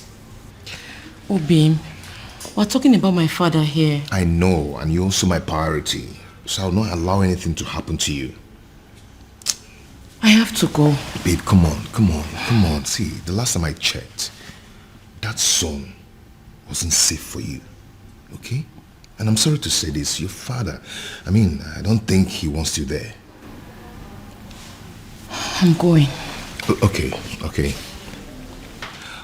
Oh, babe, we're talking about my father here. I know, and you're also my priority, so I'll not allow anything to happen to you. I have to go. Babe, come on. See, the last time I checked, that song wasn't safe for you, okay? And I'm sorry to say this, your father, I don't think he wants you there. I'm going. Okay.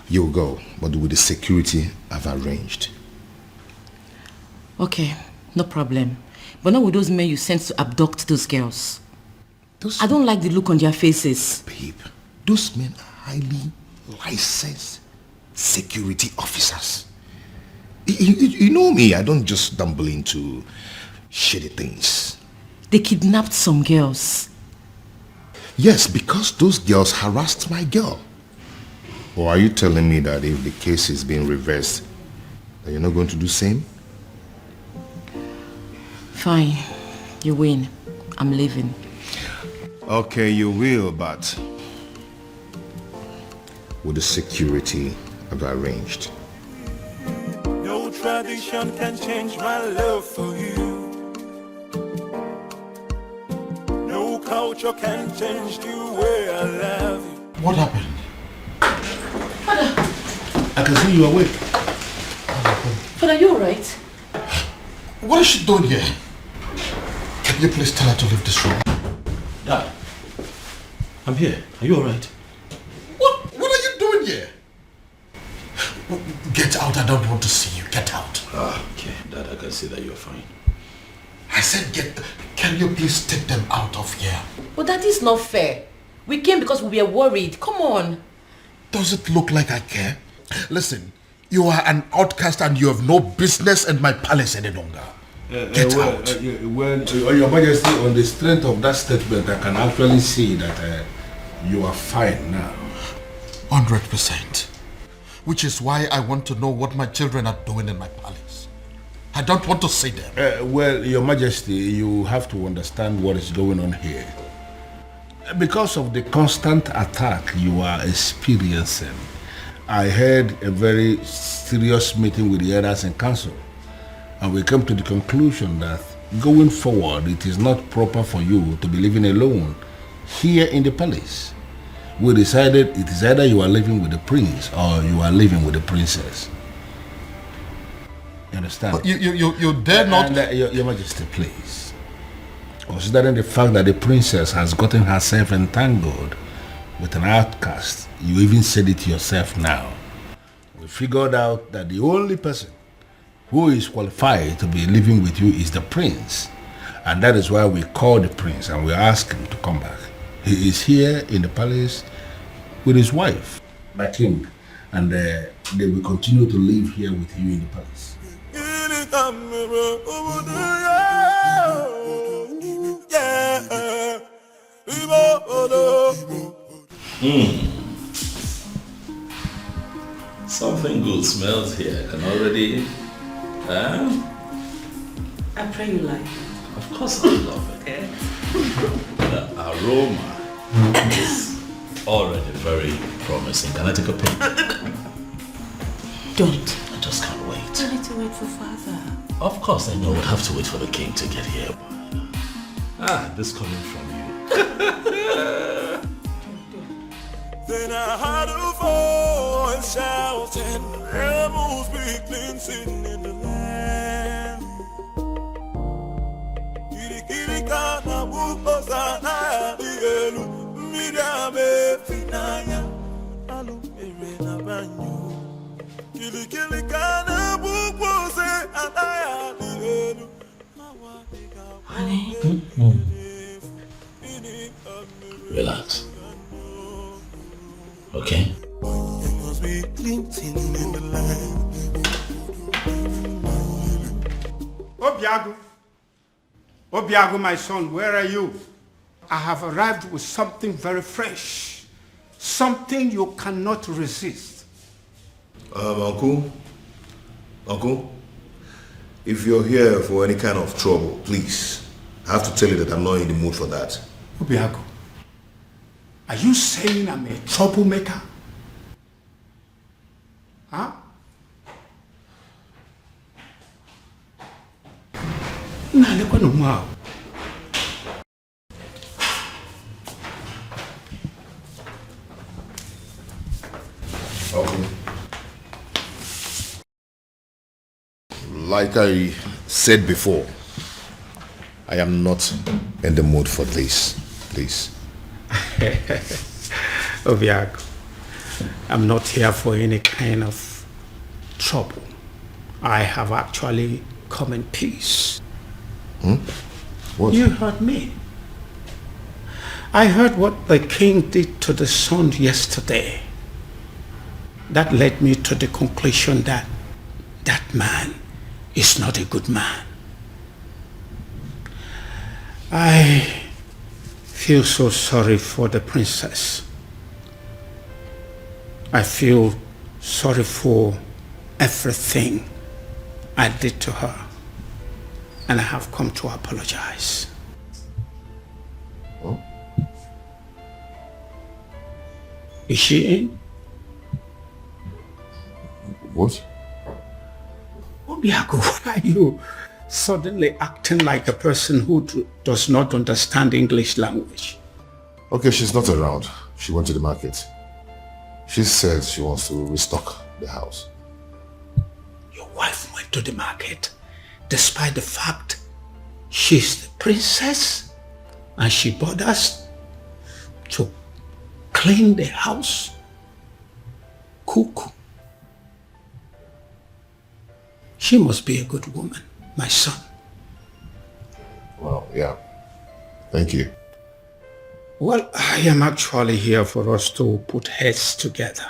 You'll go, but with the security I've arranged. Okay, no problem. But not with those men you sent to abduct those girls. I don't like the look on their faces. Babe, those men are highly licensed security officers. You know me, I don't just stumble into shitty things. They kidnapped some girls. Yes, because those girls harassed my girl. Or are you telling me that if the case is being reversed, that you're not going to do the same? Fine, you win. I'm leaving. Okay, you will, but with the security I've arranged. No tradition can change my love for you. No culture can change the way I love you. What happened? Father! I can see you awake. Father, are you alright? What is she doing here? Can you please tell her to leave this room? Dad, I'm here. Are you alright? What are you doing here? Get out, I don't want to see you. Get out. Okay, Dad, I can see that you're fine. I said can you please take them out of here? But that is not fair. We came because we were worried. Come on. Does it look like I care? Listen, you are an outcast and you have no business in my palace any longer. Get out. Your Majesty, on the strength of that statement, I can actually see that you are fine now. 100%. Which is why I want to know what my children are doing in my palace. I don't want to see them. Your Majesty, you have to understand what is going on here. Because of the constant attack you are experiencing, I had a very serious meeting with the elders in council, and we came to the conclusion that going forward, it is not proper for you to be living alone here in the palace. We decided it is either you are living with the prince or you are living with the princess. You understand? But you dare not... And, Your Majesty, please. Considering the fact that the princess has gotten herself entangled with an outcast, you even said it yourself now. We figured out that the only person who is qualified to be living with you is the prince. And that is why we called the prince and we asked him to come back. He is here in the palace with his wife, my king, and they will continue to live here with you in the palace. Yeah. Something good smells here. I can already... I pray you like it. Of course I love it. Okay. The aroma is already very promising. Can I take a peek? Don't. I just can't wait. I need to wait for father. Of course I know we'll have to wait for the king to get here. This coming from you. Then I heard a voice shouting, rebels be cleansing in the land. Kiri kiri kana buko sana dielu, midame finaya, alu na banyu. Kiri kiri kana buko se anaya dielu. Honey. Relax. Okay? Obiago, my son, where are you? I have arrived with something very fresh. Something you cannot resist. Uncle, if you're here for any kind of trouble, please, I have to tell you that I'm not in the mood for that. Obiago, are you saying I'm a troublemaker? Huh? Wow. Okay. Like I said before, I am not in the mood for this, please. Obiago, I'm not here for any kind of trouble. I have actually come in peace. What? You heard me. I heard what the king did to the son yesterday. That led me to the conclusion that that man is not a good man. I feel so sorry for the princess. I feel sorry for everything I did to her. And I have come to apologize. Oh? Is she in? What? Obiago, why are you suddenly acting like a person who does not understand English language? Okay, she's not around. She went to the market. She said she wants to restock the house. Your wife went to the market despite the fact she's the princess and she bothers to clean the house, cook. She must be a good woman, my son. Well, yeah. Thank you. Well, I am actually here for us to put heads together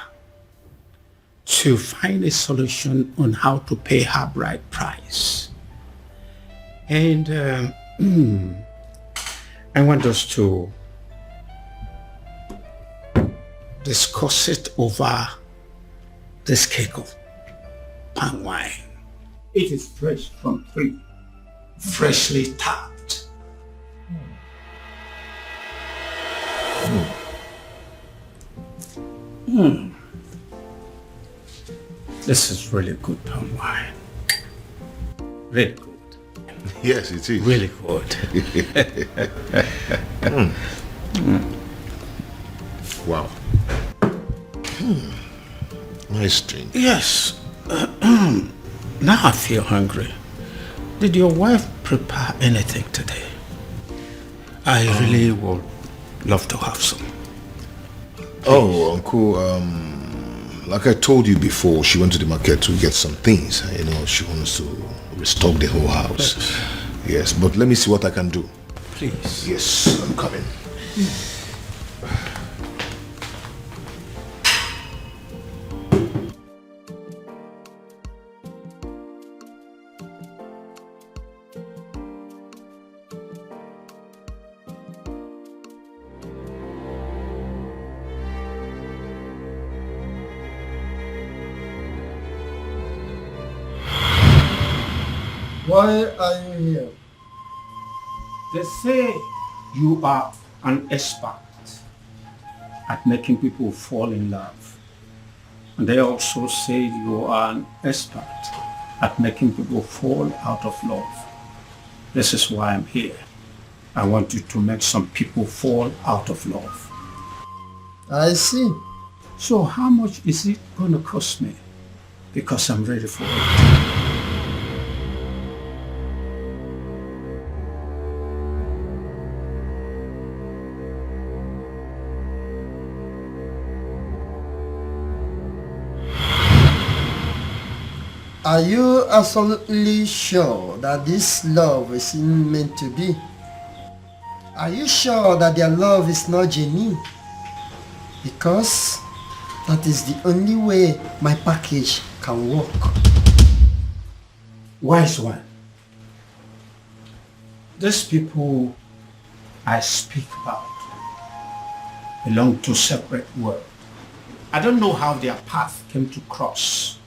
to find a solution on how to pay her bride price. And I want us to discuss it over this cake of palm wine. It is fresh from tree, freshly tapped. This is really good palm wine. Really good. Yes, it is. Really good. Wow. Nice drink. Yes. Now I feel hungry. Did your wife prepare anything today? I really would love to have some. Oh, Uncle, like I told you before, she went to the market to get some things. You know, she wants to restock the whole house. Yes, but let me see what I can do. Please. Yes, I'm coming. Why are you here? They say you are an expert at making people fall in love. And they also say you are an expert at making people fall out of love. This is why I'm here. I want you to make some people fall out of love. I see. So how much is it going to cost me? Because I'm ready for it. Are you absolutely sure that this love is meant to be? Are you sure that their love is not genuine? Because that is the only way my package can work. Wise one. These people I speak about belong to separate worlds. I don't know how their path came to cross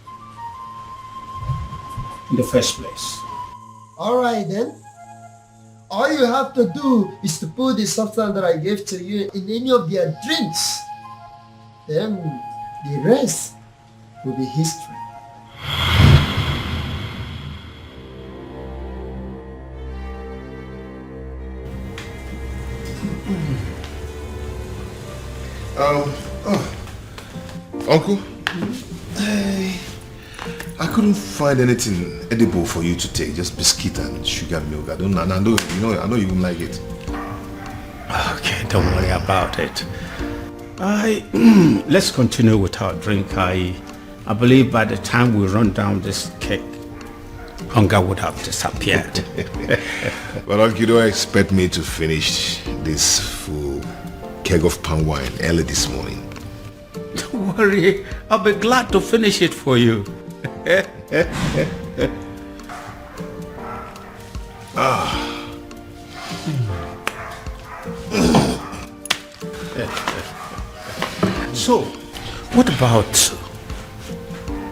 in the first place. Alright then. All you have to do is to put the substance that I gave to you in any of their drinks. Then the rest will be history. Uncle, I couldn't find anything edible for you to take, just biscuit and sugar milk. I know you won't like it. Okay, don't worry about it. Let's continue with our drink. I believe by the time we run down this cake, hunger would have disappeared. But Uncle, you don't expect me to finish this full keg of palm wine early this morning. Don't worry, I'll be glad to finish it for you. So, what about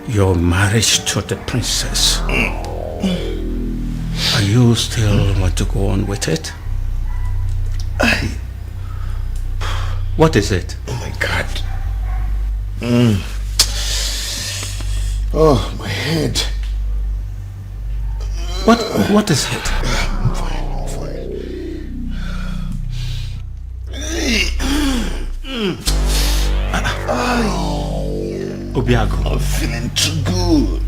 your marriage to the princess? Are you still want to go on with it? What is it? Oh my God. Oh, my head. What is it? I'm fine. Obiago, I'm feeling too good.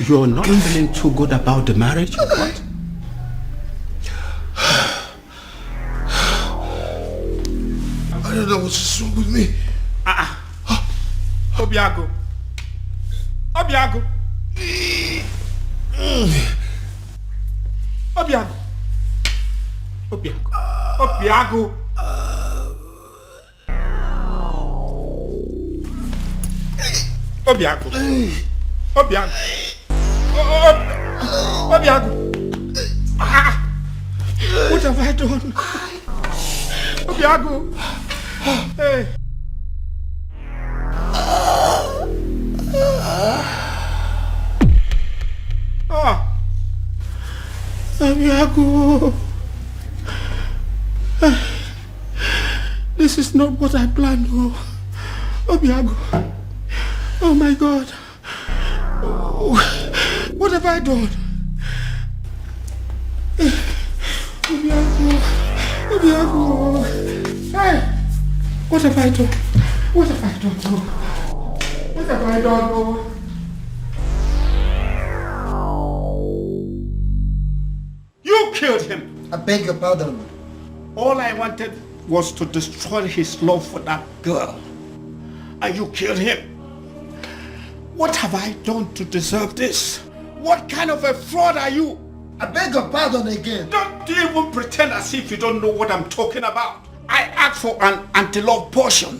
You're not feeling too good about the marriage or what? I don't know what's wrong with me. Obiago. Obiago. Obiago. Obiago. Obiago. Obiago. Obiago. Obiago. What have I done? Obiago. Hey. Obiago. This is not what I planned. Obiago. Oh my God. What have I done? Obiago. Hey. What have I done? What have I done? What have I done? You killed him. I beg your pardon. All I wanted was to destroy his love for that girl. And you killed him. What have I done to deserve this? What kind of a fraud are you? I beg your pardon again. Don't even pretend as if you don't know what I'm talking about. I asked for an anti-love potion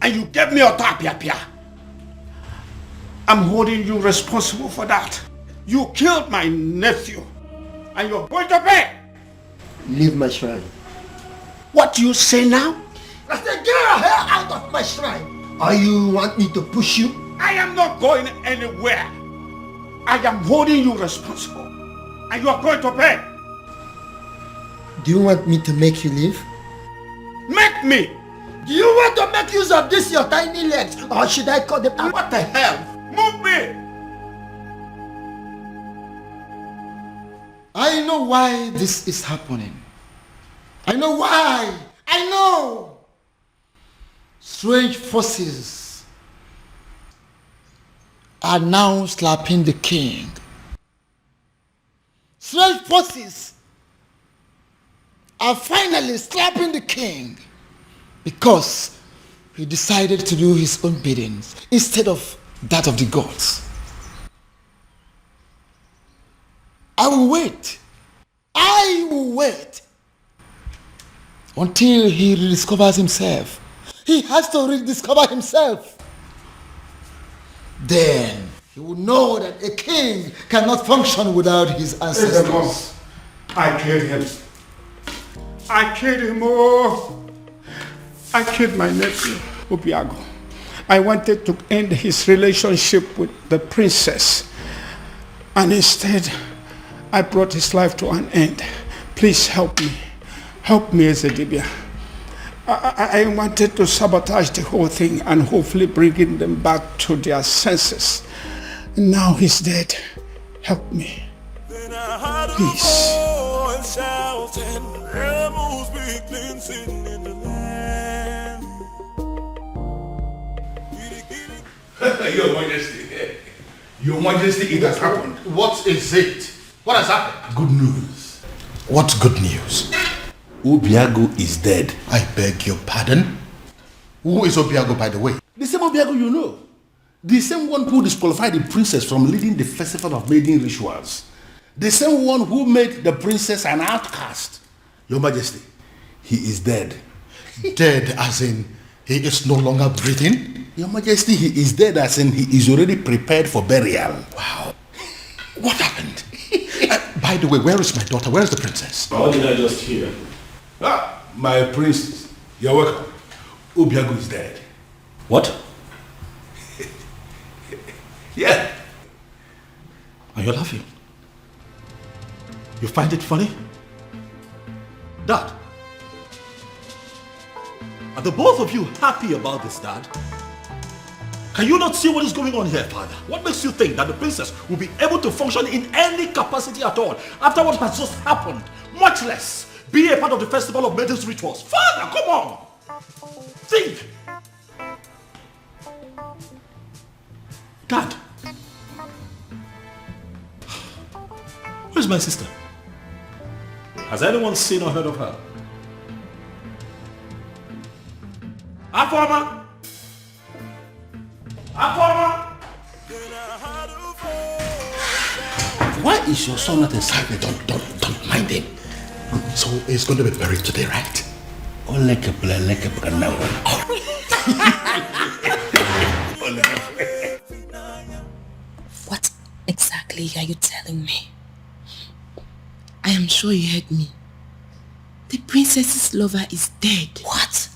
and you gave me a tapia. I'm holding you responsible for that. You killed my nephew and you're going to pay. Leave my shrine. What do you say now? I said get your hair out of my shrine. Or you want me to push you? I am not going anywhere. I am holding you responsible. And you are going to pay. Do you want me to make you leave? Make me! Do you want to make use of this your tiny legs? Or should I cut them out? What the hell? Move me! I know why this is happening. I know why. I know. Strange forces are now slapping the king. Strange forces are finally slapping the king because he decided to do his own biddings instead of that of the gods. I will wait until he rediscovers himself. He has to rediscover himself. Then he will know that a king cannot function without his ancestors. I killed him. I killed him. Oh, I killed my nephew, Obiago. I wanted to end his relationship with the princess. And instead, I brought his life to an end. Please help me. Help me, Ezedibia. I wanted to sabotage the whole thing and hopefully bringing them back to their senses. Now he's dead. Help me. Please. Your Majesty. Your Majesty, it has happened. What is it? What has happened? Good news. What good news? Obiago is dead. I beg your pardon? Who is Obiago, by the way? The same Obiago you know. The same one who disqualified the princess from leading the festival of maiden rituals. The same one who made the princess an outcast. Your Majesty, he is dead. Dead as in he is no longer breathing? Your Majesty, he is dead as in he is already prepared for burial. Wow. What happened? By the way, where is my daughter? Where is the princess? What did I just hear? Ah, my princess. You're welcome. Obiago is dead. What? Yeah. Are you laughing? You find it funny? Dad, are the both of you happy about this, Dad? Can you not see what is going on here, Father? What makes you think that the princess will be able to function in any capacity at all after what has just happened? Much less be a part of the festival of maidens rituals. Father, come on! Think! Dad! Where's my sister? Has anyone seen or heard of her? Afoma! Afoma! Why is your son not inside me? Don't mind him. So he's going to be buried today, right? What exactly are you telling me? I am sure you heard me. The princess's lover is dead. What?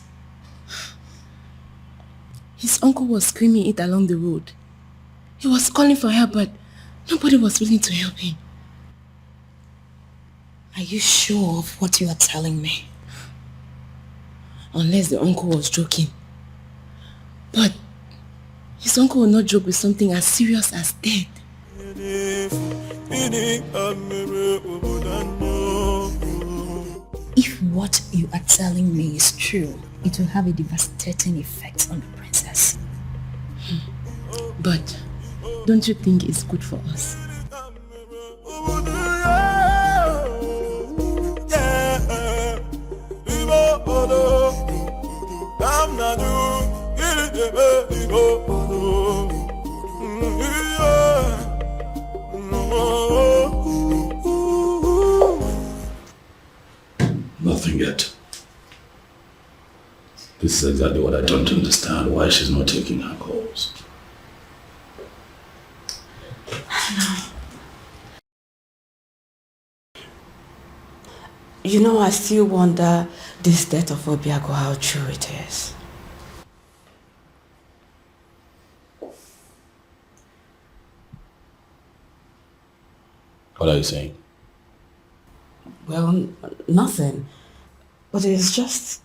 His uncle was screaming it along the road. He was calling for help, but nobody was willing to help him. Are you sure of what you are telling me? Unless the uncle was joking. But his uncle will not joke with something as serious as death. If what you are telling me is true, it will have a devastating effect on the princess. But don't you think it's good for us? Nothing yet. This is exactly what I don't understand. Why she's not taking her calls. You know, I still wonder this death of Obiago, how true it is. What are you saying? Well, nothing. But it's just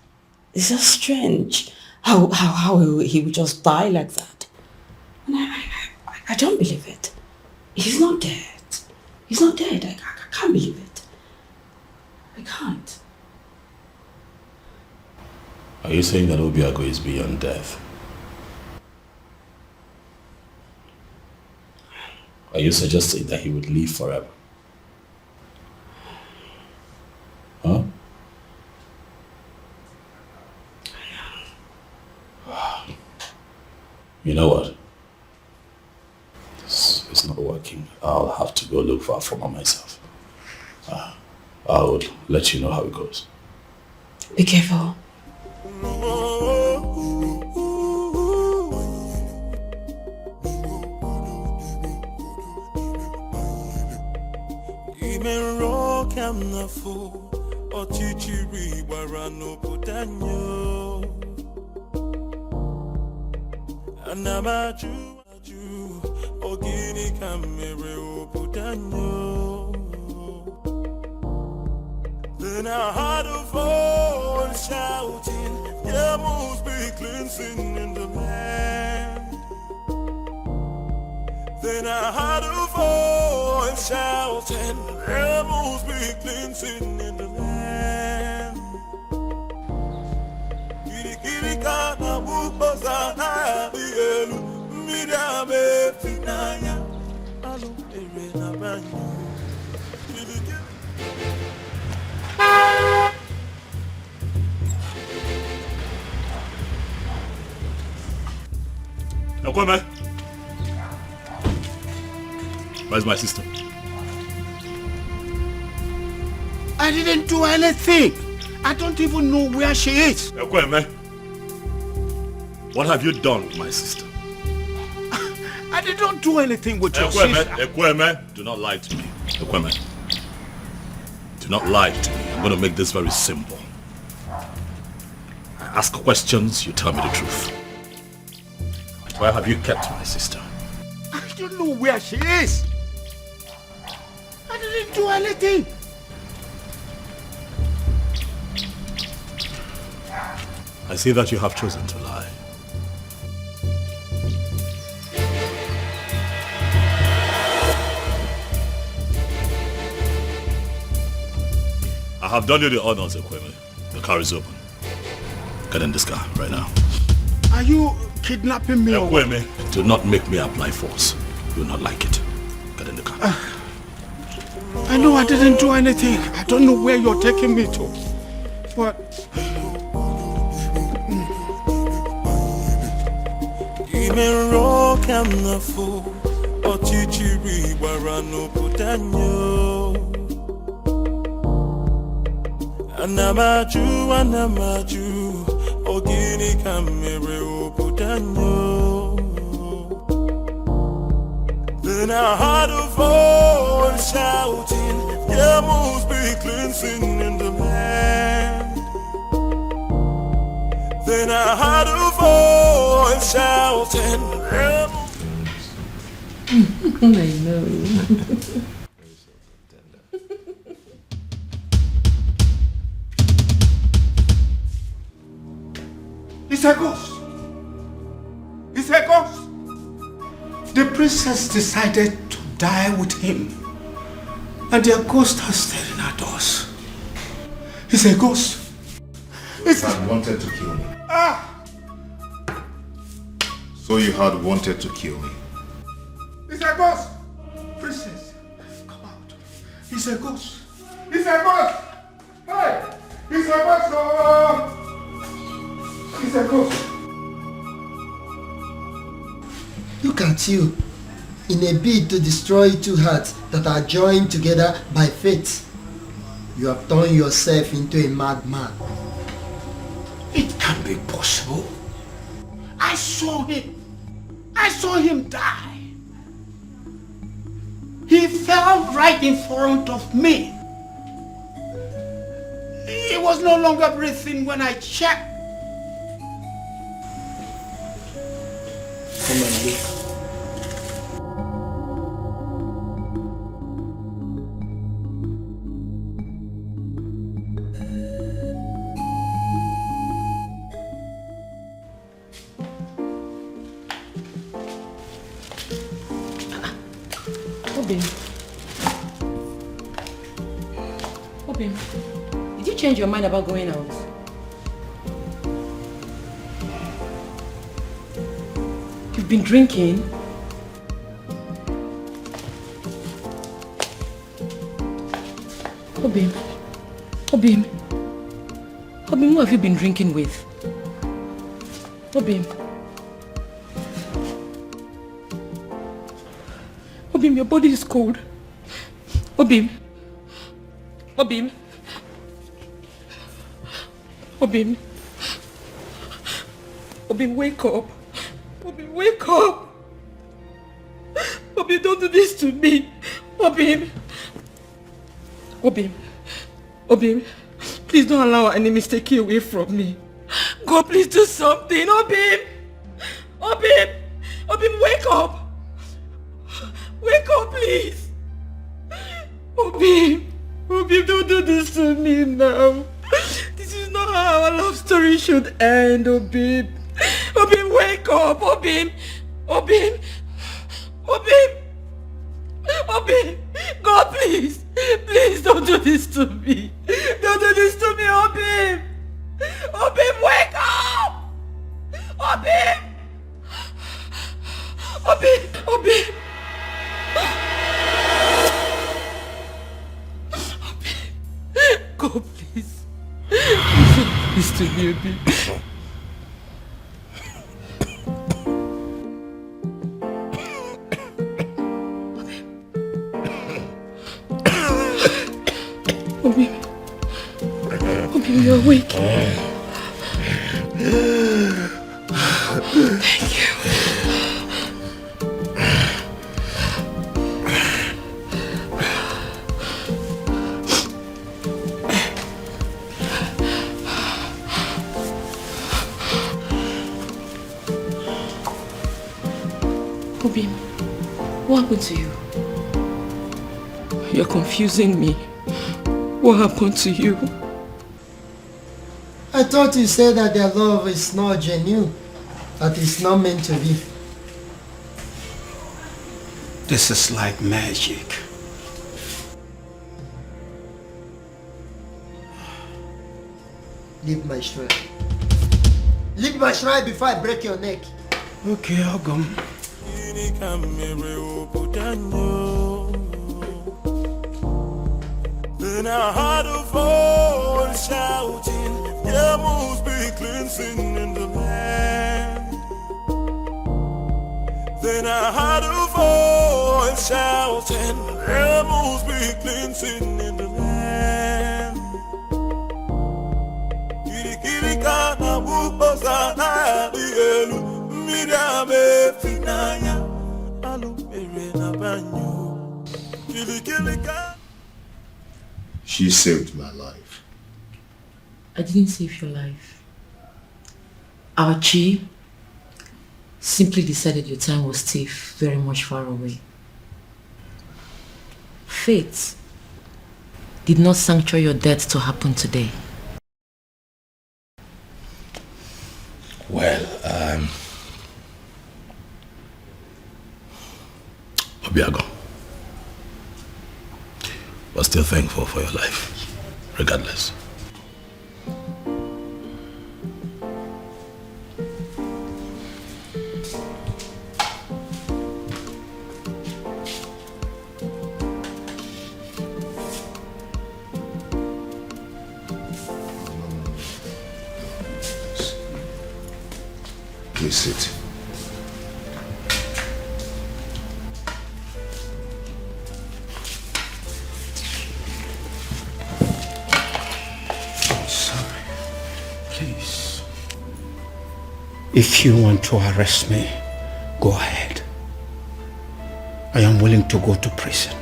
strange how he would just die like that. And I don't believe it. He's not dead. He's not dead. I can't believe it. I can't. Are you saying that Obiago is beyond death? Are you suggesting that he would live forever? Huh? You know what? This is not working. I'll have to go look for Afoma myself. I'll let you know how it goes. Be careful. Then I heard a voice shouting, there must be cleansing in the land. Then I heard a voice shouting, there must be cleansing in the land. Kirikana mukosana bielu midame finaya alu erena banyu. Ekweme, where's my sister? I didn't do anything. I don't even know where she is. Ekweme, what have you done with my sister? I did not do anything with your sister. Ekweme, do not lie to me. Ekweme, do not lie to me. I'm going to make this very simple. I ask questions, you tell me the truth. Where have you kept my sister? I don't know where she is. I didn't do anything. I see that you have chosen to lie. I have done you the honors, Ekweme. The car is open. Get in this car right now. Are you kidnapping me? Ekweme, do not make me apply force. You will not like it. Get in the car. I know I didn't do anything. I don't know where you're taking me to. But... Anamaju, ogini kamere oputanyo. Then I heard a voice shouting, there must be cleansing in the land. Then I heard a voice shouting, there I know. It's a ghost. It's a ghost. The princess decided to die with him. And their ghost are staring at us. It's a ghost. It's had wanted to kill me. So you had wanted to kill me. It's a ghost. Princess, come out. It's a ghost. It's a ghost. Hey, it's a ghost. Oh. It's a ghost. Look at you, in a bid to destroy two hearts that are joined together by fate. You have turned yourself into a madman. It can't be possible. I saw him. I saw him die. He fell right in front of me. He was no longer breathing when I checked. Come and look. Obim. Obim, did you change your mind about going out? You've been drinking? Obim. Obim. Obim, who have you been drinking with? Obim. Obim, your body is cold. Obim. Obim. Obim. Obim, wake up. Obim, wake up. Obim, don't do this to me. Obim. Obim. Obim. Please don't allow any mistake take you away from me. God, please do something. Obim. Obim. Obim, wake up. Wake up, please. Obim. Obim, don't do this to me now. This is not how our love story should end, Obim. Obim, wake up. Obim. Obim. Obim. Obim. God, please. Please don't do this to me. Don't do this to me, Obim. Obim, wake up. Obim. Obim. Obim. God, please. Please to me, Obim. Obim. Obim, you're awake. Thank you. Obim, what happened to you? You're confusing me. What happened to you? I thought you said that their love is not genuine, that it's not meant to be. This is like magic. Leave my shrine. Leave my shrine before I break your neck. Okay, Ogum. Then I heard a voice shouting, there must be cleansing in the land. Then I heard a voice shouting, there must be cleansing in the land. Kirikana buposa na digelu, midame finaya, alu na banyo. Kirikirika. She saved my life. I didn't save your life. Our chief simply decided your time was still very much far away. Fate did not sancture your death to happen today. Well, Obiago, we're still thankful for your life, regardless. Please sit. Please. If you want to arrest me, go ahead. I am willing to go to prison.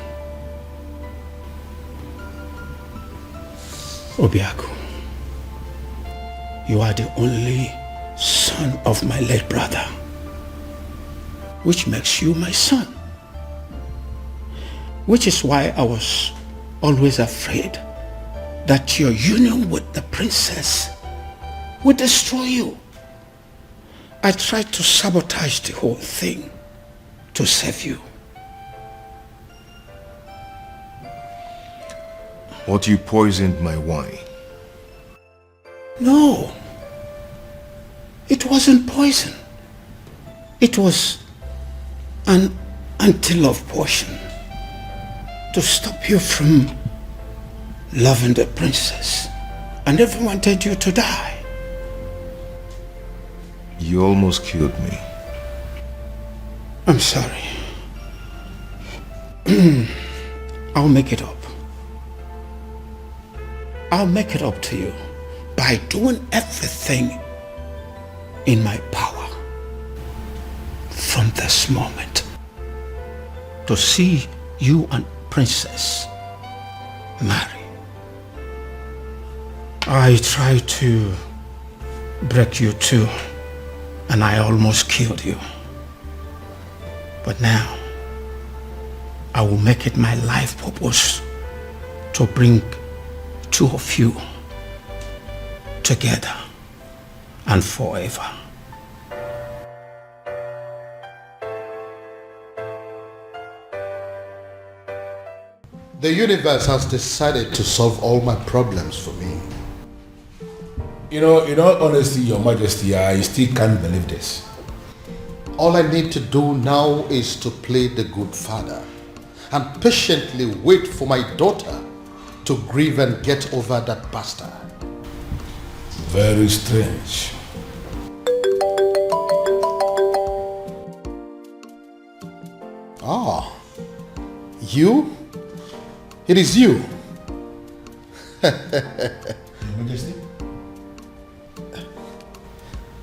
Obiago, you are the only son of my late brother, which makes you my son. Which is why I was always afraid that your union with the princess would destroy you. I tried to sabotage the whole thing to save you. But you poisoned my wine. No. It wasn't poison. It was an anti-love potion to stop you from loving the princess. I never wanted you to die. You almost killed me. I'm sorry. I'll make it up. I'll make it up to you by doing everything in my power from this moment to see you and Princess marry. I tried to break you too, and I almost killed you. But now, I will make it my life purpose to bring two of you together and forever. The universe has decided to solve all my problems for me. You know, in all honesty, Your Majesty, I still can't believe this. All I need to do now is to play the good father and patiently wait for my daughter to grieve and get over that bastard. Very strange. Ah, you? It is you. Your Majesty?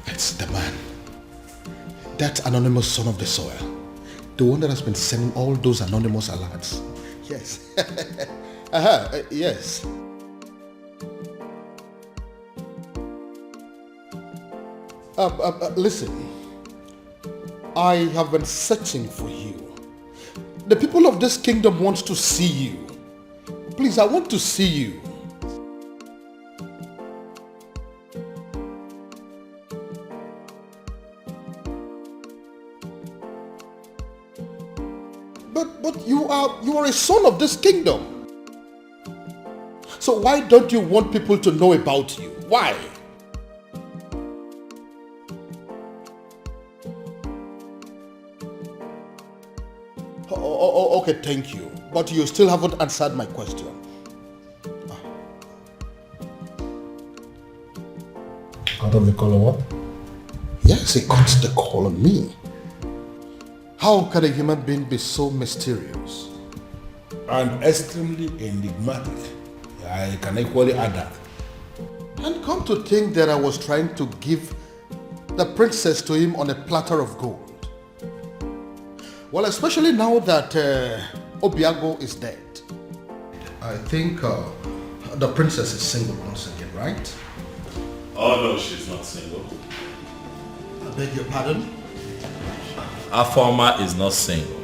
It's the man. That anonymous son of the soil. The one that has been sending all those anonymous alerts. Yes. Yes. Listen. I have been searching for you. The people of this kingdom want to see you. Please, I want to see you. But you are a son of this kingdom. So why don't you want people to know about you? Why? Okay, thank you. But you still haven't answered my question. Cut off the call on what? Yes, he cut the call on me. How can a human being be so mysterious? And extremely enigmatic. I can equally add that. And come to think that I was trying to give the princess to him on a platter of gold. Well, especially now that Obiago is dead. I think the princess is single once again, right? Oh no, she's not single. I beg your pardon? Afoma is not single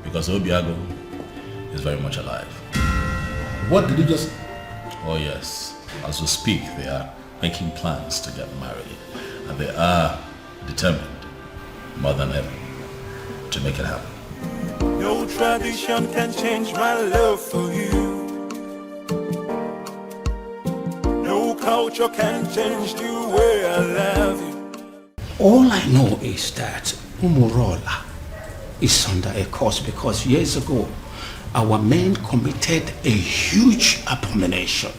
because Obiago is very much alive. What did you just... Oh yes, as we speak they are making plans to get married and they are determined more than ever to make it happen. No tradition can change my love for you. No culture can change the way I love you. All I know is that Umurola is under a curse because years ago our men committed a huge abomination.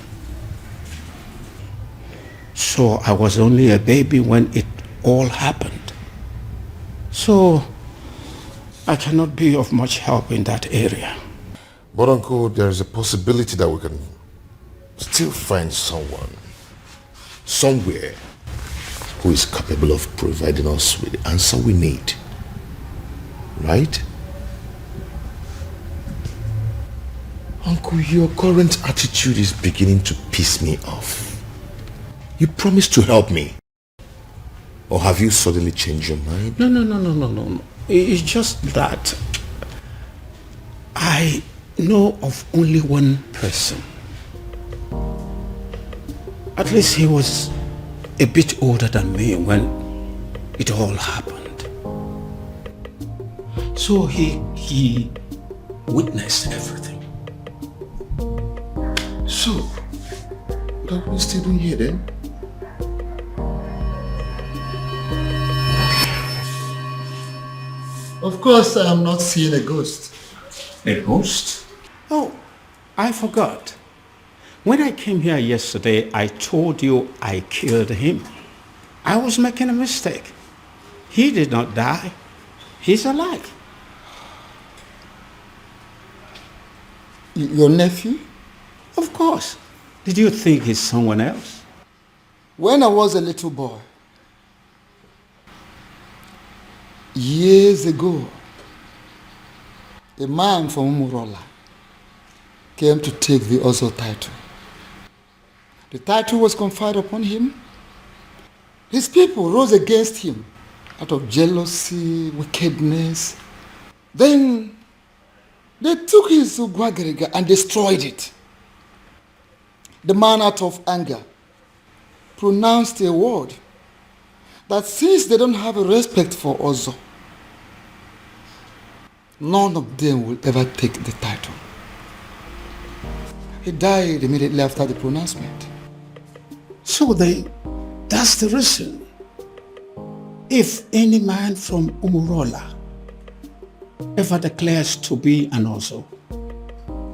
So I was only a baby when it all happened. So I cannot be of much help in that area. But Uncle, there is a possibility that we can still find someone, somewhere, who is capable of providing us with the answer we need. Right? Uncle, your current attitude is beginning to piss me off. You promised to help me. Or have you suddenly changed your mind? No. It's just that I know of only one person. At least he was a bit older than me when it all happened. So he witnessed everything. So, what are we still doing here then? Of course, I am not seeing a ghost. A ghost? Oh, I forgot. When I came here yesterday, I told you I killed him. I was making a mistake. He did not die. He's alive. Your nephew? Of course. Did you think he's someone else? When I was a little boy, years ago, a man from Umurola came to take the Ozo title. The title was conferred upon him. His people rose against him out of jealousy, wickedness. Then they took his Ugwagariga and destroyed it. The man, out of anger, pronounced a word that since they don't have a respect for Ozo, none of them will ever take the title. He died immediately after the pronouncement. So that's the reason. If any man from Umurola ever declares to be an Ozo,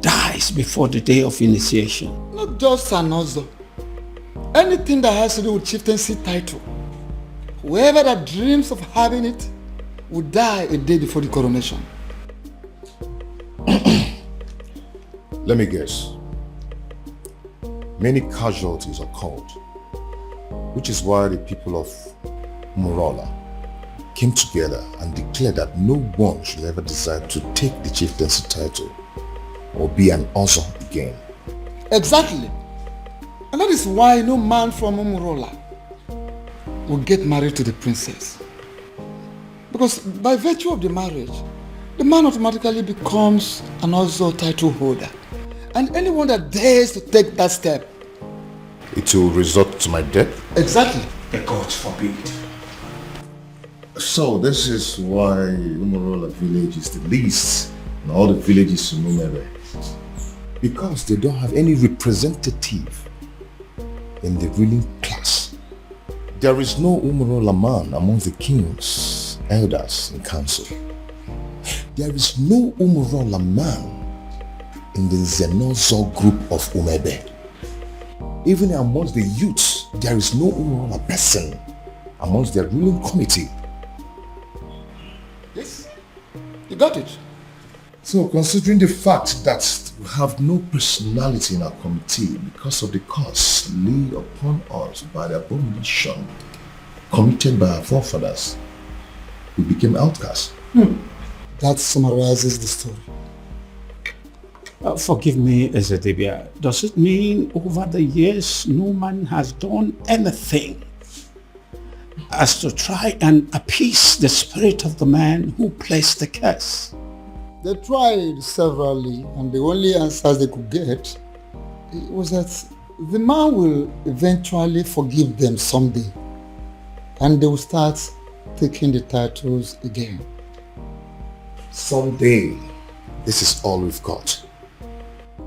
dies before the day of initiation. Not just an Ozo. Anything that has to do with chieftaincy title. Whoever that dreams of having it will die a day before the coronation. Let me guess. Many casualties occurred, which is why the people of Umurola came together and declared that no one should ever decide to take the chieftaincy title or be an Ozo again. Exactly. And that is why no man from Umurola will get married to the princess. Because by virtue of the marriage, the man automatically becomes an Ozo title holder. And anyone that dares to take that step, it will result to my death? Exactly. The gods forbid. So this is why Umurola village is the least in all the villages in Umere. Because they don't have any representative in the ruling class. There is no Umurola man among the kings, elders, and council. There is no Umurola man in the Zenozo group of Umebe. Even amongst the youths, there is no Umurola person amongst their ruling committee. Yes, you got it. So considering the fact that we have no personality in our committee because of the curse laid upon us by the abomination committed by our forefathers, we became outcasts. That summarizes the story. Forgive me, Ezedibia. Does it mean over the years no man has done anything as to try and appease the spirit of the man who placed the curse? They tried severally, and the only answers they could get was that the man will eventually forgive them someday, and they will start taking the titles again. Someday, this is all we've got.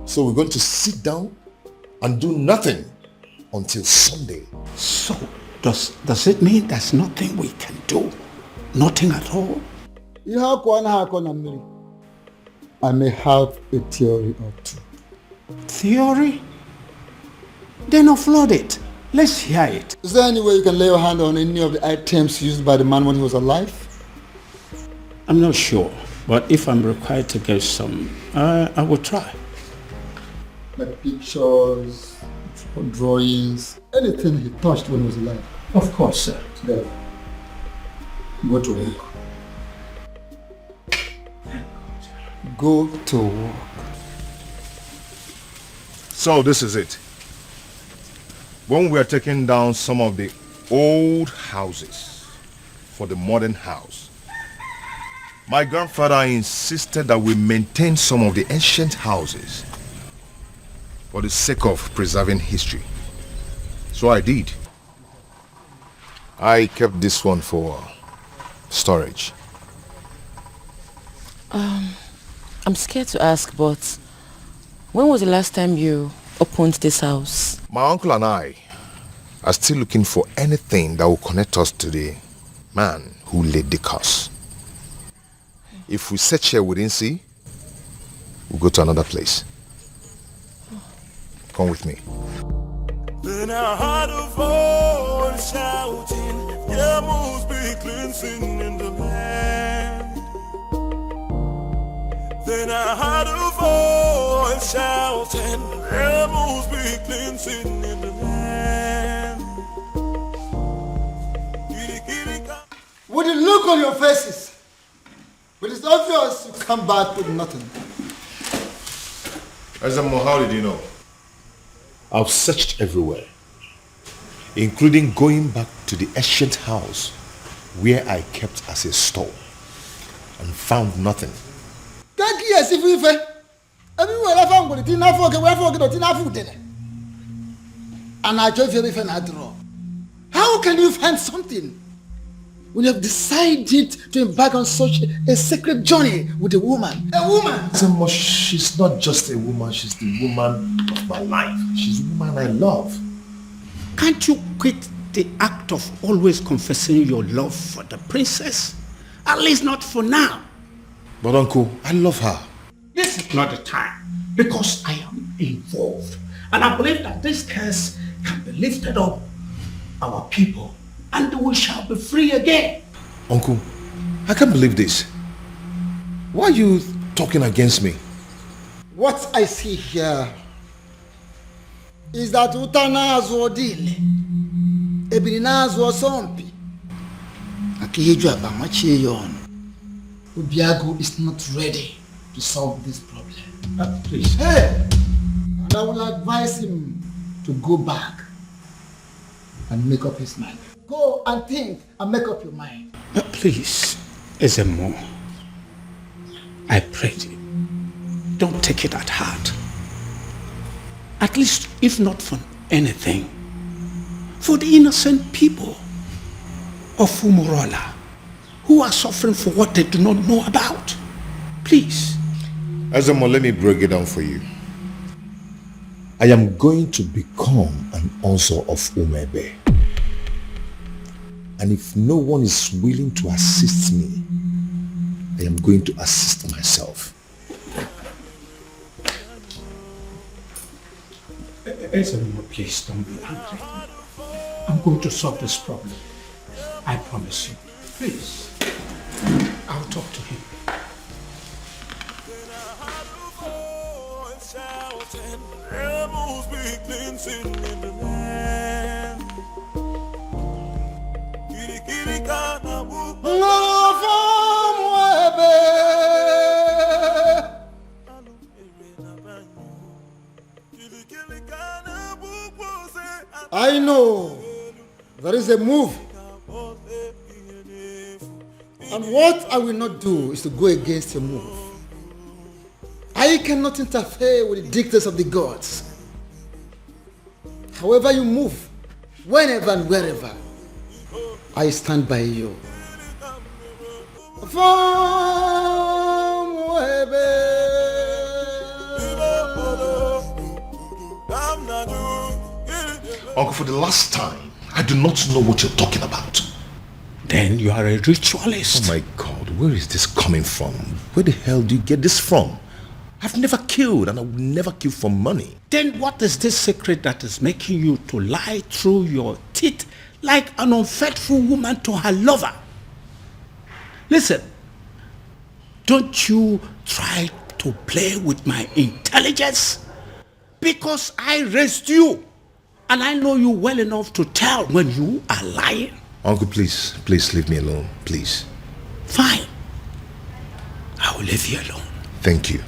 So we're going to sit down and do nothing until Sunday. So, does it mean there's nothing we can do? Nothing at all? I may have a theory or two. Theory? Then offload it. Let's hear it. Is there any way you can lay your hand on any of the items used by the man when he was alive? I'm not sure, but if I'm required to get some, I will try. Like pictures, drawings, anything he touched when he was alive. Of course, sir. There. Go to work. Go to work. So this is it. When we are taking down some of the old houses for the modern house, my grandfather insisted that we maintain some of the ancient houses for the sake of preserving history. So I did. I kept this one for storage. I'm scared to ask, but when was the last time you upon this house. My uncle and I are still looking for anything that will connect us to the man who laid the curse. If we search here we didn't see, we'll go to another place. Come with me. Then I heard a voice shouting, there must be cleansing in the land. Then I heard a voice shouting, there must be cleansing in the land. With the look on your faces, but it's obvious you come back with nothing. Azamo, how did you know? I've searched everywhere, including going back to the ancient house where I kept as a store and found nothing. Thank you, as if we everywhere I found it, enough for enough food. And I told you if I draw. How can you find something when you have decided to embark on such a sacred journey with a woman? A woman! Azamo, she's not just a woman, she's the woman of my life. She's the woman I love. Can't you quit the act of always confessing your love for the princess? At least not for now. But uncle, I love her. This is not the time, because I am involved. And I believe that this curse can be lifted up our people, and we shall be free again. Uncle, I can't believe this. Why are you talking against me? What I see here is that Utanazo Dile, Ebinazo Sompi, Akiyeju Abamachiyon, Ubiago is not ready to solve this problem. Please. Hey! And I will advise him to go back and make up his mind. Go and think and make up your mind. Please, Ezemo, I pray you, don't take it at heart. At least, if not for anything, for the innocent people of Umurola who are suffering for what they do not know about. Please. Ezemo, let me break it down for you. I am going to become an Onso of Umebe. And if no one is willing to assist me, I am going to assist myself. Ezemo, please don't be angry. I'm going to solve this problem. I promise you. Please. I'll talk to him. There must be cleansing in the land. I know there is a move. And what I will not do is to go against your move. I cannot interfere with the dictates of the gods. However you move, whenever and wherever, I stand by you. Uncle, for the last time, I do not know what you're talking about. Then you are a ritualist. Oh my God, where is this coming from? Where the hell do you get this from? I've never killed and I will never kill for money. Then what is this secret that is making you to lie through your teeth like an unfaithful woman to her lover? Listen, don't you try to play with my intelligence, because I raised you and I know you well enough to tell when you are lying. Uncle, please leave me alone, please. Fine. I will leave you alone. Thank you.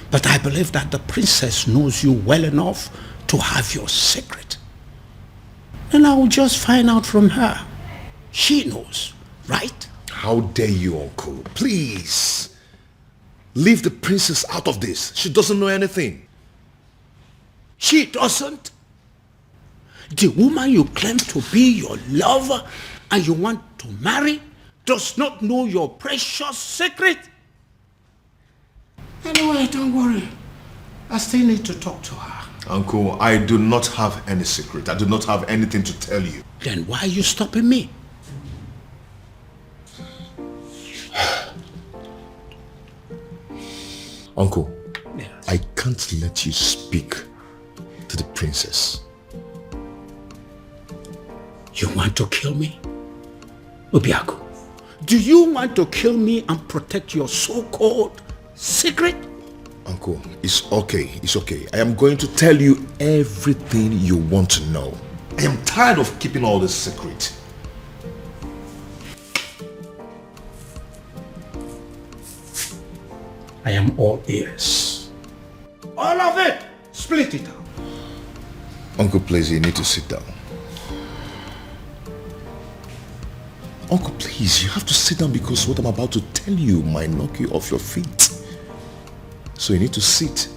But I believe that the princess knows you well enough to have your secret. And I will just find out from her. She knows, right? How dare you, Uncle? Please. Leave the princess out of this. She doesn't know anything. She doesn't? The woman you claim to be your lover and you want to marry does not know your precious secret? Anyway, don't worry. I still need to talk to her. Uncle, I do not have any secret. I do not have anything to tell you. Then why are you stopping me? Uncle, I can't let you speak to the princess. You want to kill me? Obiaku, do you want to kill me and protect your so-called secret? Uncle, it's okay. It's okay. I am going to tell you everything you want to know. I am tired of keeping all this secret. I am all ears. All of it! Split it out. Uncle, please, you need to sit down. Uncle, please, you have to sit down because what I'm about to tell you might knock you off your feet. So you need to sit.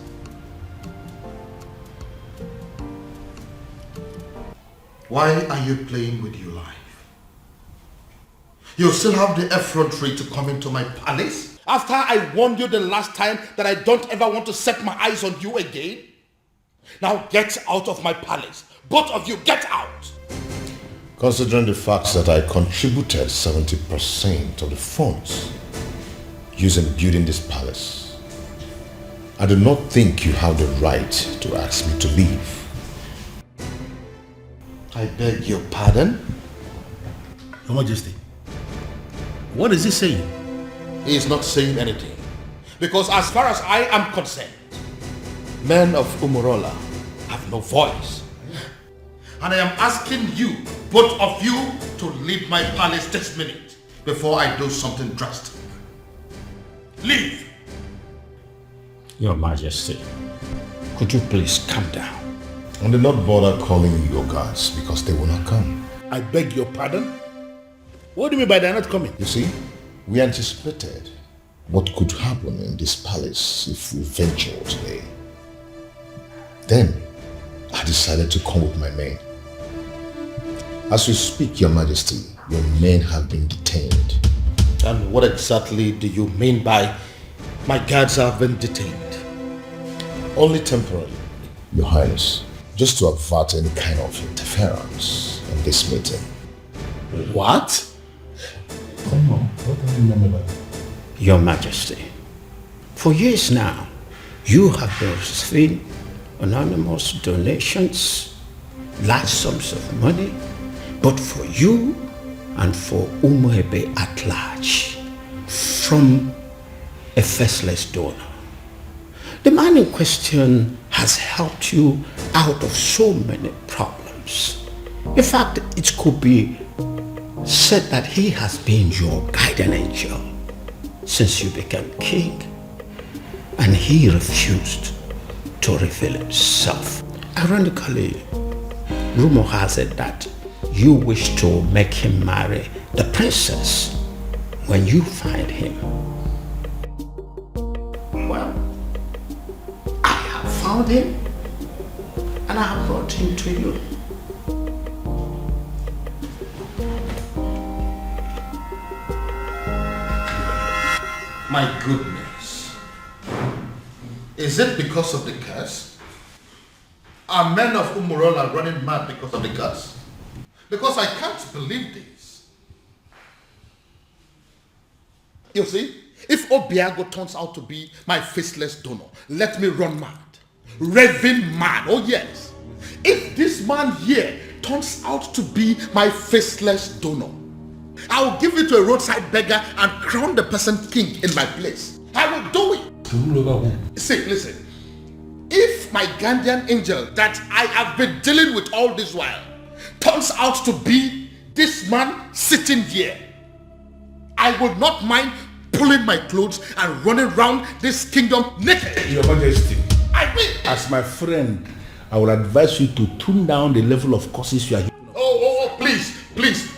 Why are you playing with your life? You still have the effrontery to come into my palace? After I warned you the last time that I don't ever want to set my eyes on you again? Now get out of my palace. Both of you, get out! Considering the fact that I contributed 70% of the funds used in building this palace, I do not think you have the right to ask me to leave. I beg your pardon? Your Majesty, what is he saying? He is not saying anything. Because as far as I am concerned, men of Umurola have no voice. And I am asking you, both of you, to leave my palace this minute before I do something drastic. Leave! Your Majesty, could you please calm down? And do not bother calling your guards because they will not come. I beg your pardon? What do you mean by they're not coming? You see, we anticipated what could happen in this palace if we ventured today. Then, I decided to come with my men. As we speak, Your Majesty, your men have been detained. And what exactly do you mean by my guards have been detained? Only temporarily, Your Highness, just to avert any kind of interference in this meeting. What? Come on, what do you remember by that? Your Majesty, for years now, you have been receiving anonymous donations, large sums of money, but for you and for Umuebe at large, from a faceless donor. The man in question has helped you out of so many problems. In fact, it could be said that he has been your guardian angel since you became king, and he refused to reveal himself. Ironically, rumor has it that you wish to make him marry the princess when you find him. Well, I have found him and I have brought him to you. My goodness. Is it because of the curse? Are men of Umurola running mad because of the curse? Because I can't believe this. You see, if Obiago turns out to be my faceless donor, let me run mad. Raving mad, oh yes. If this man here turns out to be my faceless donor, I'll give it to a roadside beggar and crown the person king in my place. I will do it. See, listen. If my guardian angel that I have been dealing with all this while turns out to be this man sitting here, I would not mind pulling my clothes and running around this kingdom naked. Your Majesty, I will. as my friend, I would advise you to tune down the level of curses you are. Oh, please,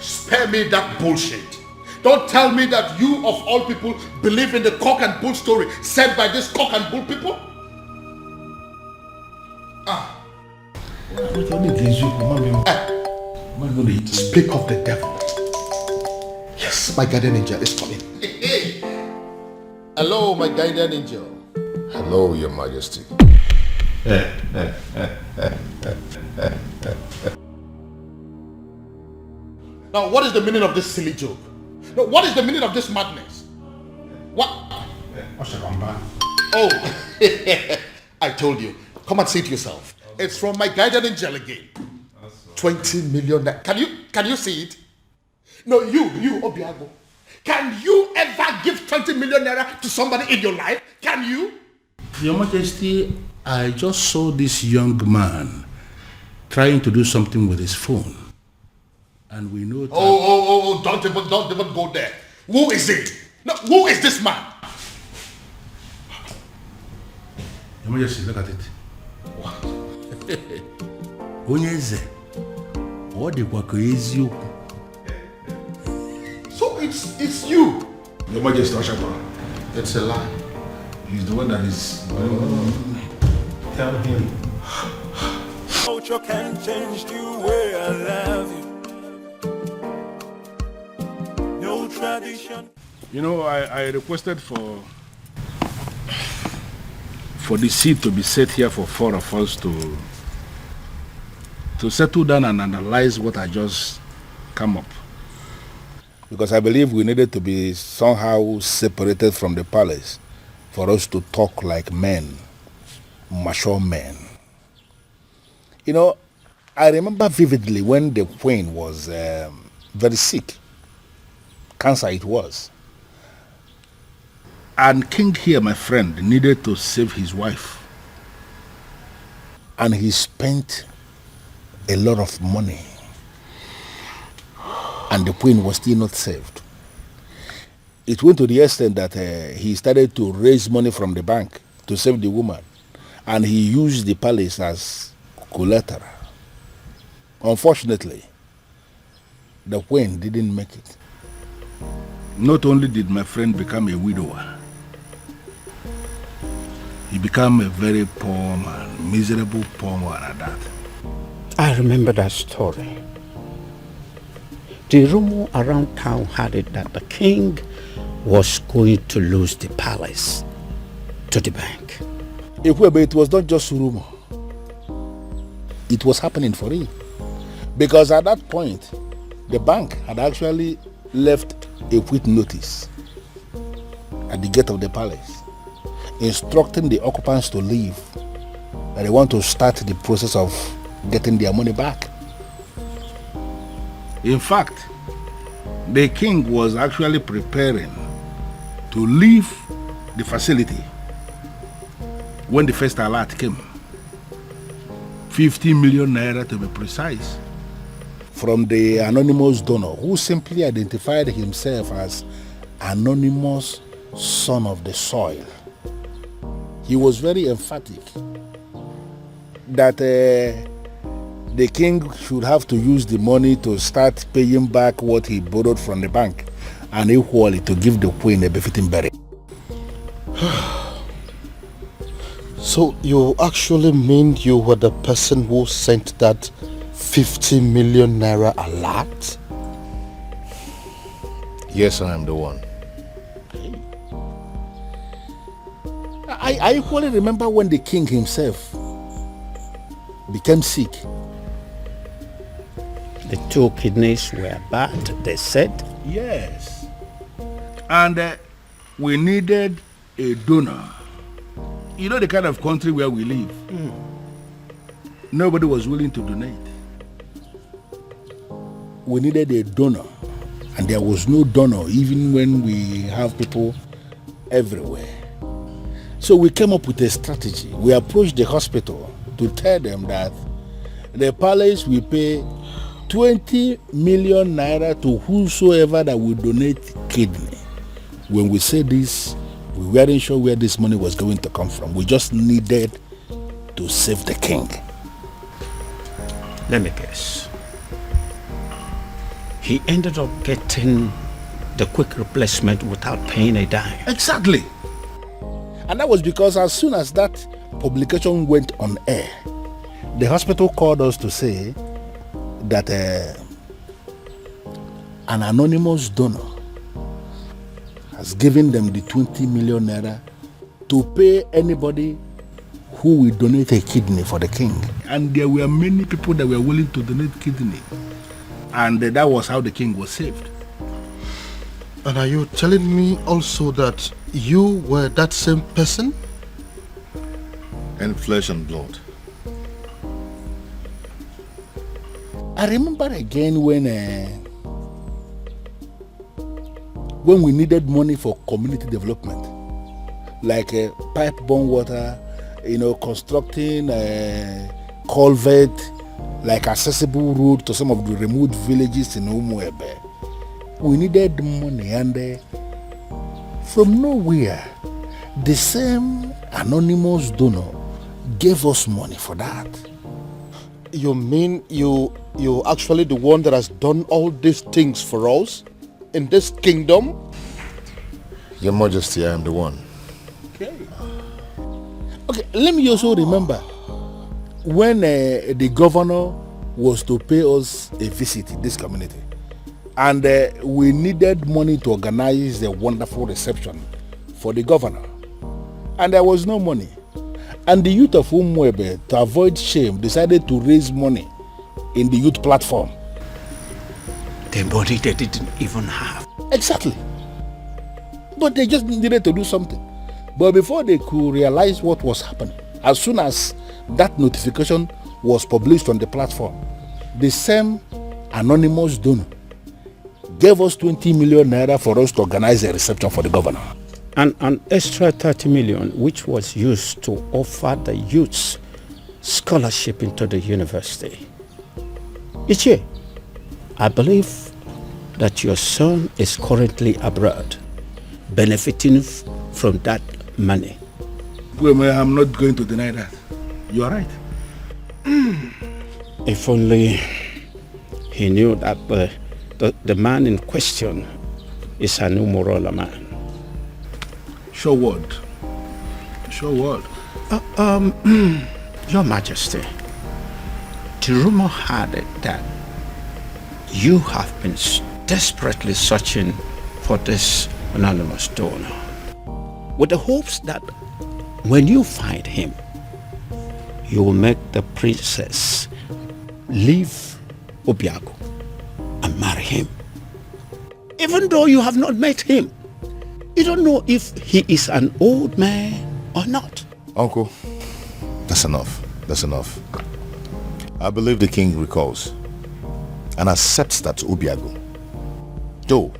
spare me that bullshit. Don't tell me that you of all people believe in the cock and bull story said by this cock and bull people. Speak of the devil. Yes, my guardian angel is coming. Hello, my guardian angel. Hello, Your Majesty. Now, what is the meaning of this silly joke? No, what is the meaning of this madness? What? Oh, I told you. Come and see it yourself. It's from my guardian angel again. 20 million. Can you see it? No, you, Obiago. Can you ever give 20 million naira to somebody in your life? Can you? Your Majesty, I just saw this young man trying to do something with his phone. And we know that... Oh, don't even go there. Who is it? No, who is this man? Your Majesty, look at it. What? Onyeze. What the eziokwu? So it's you. Your Majesty, it's a lie. He's the one that is... Tell him. Culture can change the way I love you. No tradition. You know, I requested for the seat to be set here for four of us to settle down and analyze what I just come up. Because I believe we needed to be somehow separated from the palace for us to talk like men, mature men. You know, I remember vividly when the queen was very sick. Cancer it was. And King here, my friend, needed to save his wife. And he spent a lot of money. And the queen was still not saved. It went to the extent that he started to raise money from the bank to save the woman. And he used the palace as collateral. Unfortunately, the queen didn't make it. Not only did my friend become a widower, he became a very poor man, miserable poor man at that. I remember that story. The rumor around town had it that the king was going to lose the palace to the bank. It was not just rumor. It was happening for real. Because at that point, the bank had actually left a quit notice at the gate of the palace, instructing the occupants to leave, that they want to start the process of getting their money back. In fact, the king was actually preparing to leave the facility when the first alert came. 50 million naira to be precise. From the anonymous donor who simply identified himself as anonymous son of the soil. He was very emphatic that the king should have to use the money to start paying back what he borrowed from the bank and equally to give the queen a befitting burial. So you actually mean you were the person who sent that 50 million naira alert? Yes, I am the one. I equally remember when the king himself became sick. The 2 kidneys were bad, they said. Yes. And we needed a donor. You know the kind of country where we live. Nobody was willing to donate. We needed a donor, and there was no donor even when we have people everywhere. So we came up with a strategy. We approached the hospital to tell them that the palace will pay 20 million naira to whosoever that will donate kidney. When we said this, we weren't sure where this money was going to come from. We just needed to save the king. Let me guess. He ended up getting the quick replacement without paying a dime. Exactly. And that was because as soon as that publication went on air, the hospital called us to say that an anonymous donor has given them the 20 million naira to pay anybody who will donate a kidney for the king. And there were many people that were willing to donate kidney. And that was how the king was saved. And are you telling me also that you were that same person? In flesh and blood. I remember again when we needed money for community development, like pipe-borne water, constructing a culvert, like accessible road to some of the remote villages in Umuebe. We needed money, and from nowhere, the same anonymous donor gave us money for that. You mean you actually the one that has done all these things for us in this kingdom? Your Majesty, I am the one. Okay, let me also remember when the governor was to pay us a visit in this community, and we needed money to organize the wonderful reception for the governor, and there was no money. And the youth of Umuebe, to avoid shame, decided to raise money in the youth platform. The money they didn't even have. Exactly. But they just needed to do something. But before they could realize what was happening, as soon as that notification was published on the platform, the same anonymous donor gave us 20 million naira for us to organize a reception for the governor. And an extra 30 million, which was used to offer the youths scholarship into the university. Ichie, I believe that your son is currently abroad, benefiting from that money. Well, I'm not going to deny that. You are right. If only he knew that the man in question is an Umurola man. Sure word. Sure word. Your Majesty, the rumor had it that you have been desperately searching for this anonymous donor, with the hopes that when you find him, you will make the princess leave Obiago and marry him. Even though you have not met him, you don't know if he is an old man or not. Uncle, that's enough. That's enough. I believe the king recalls and accepts that Obiago, though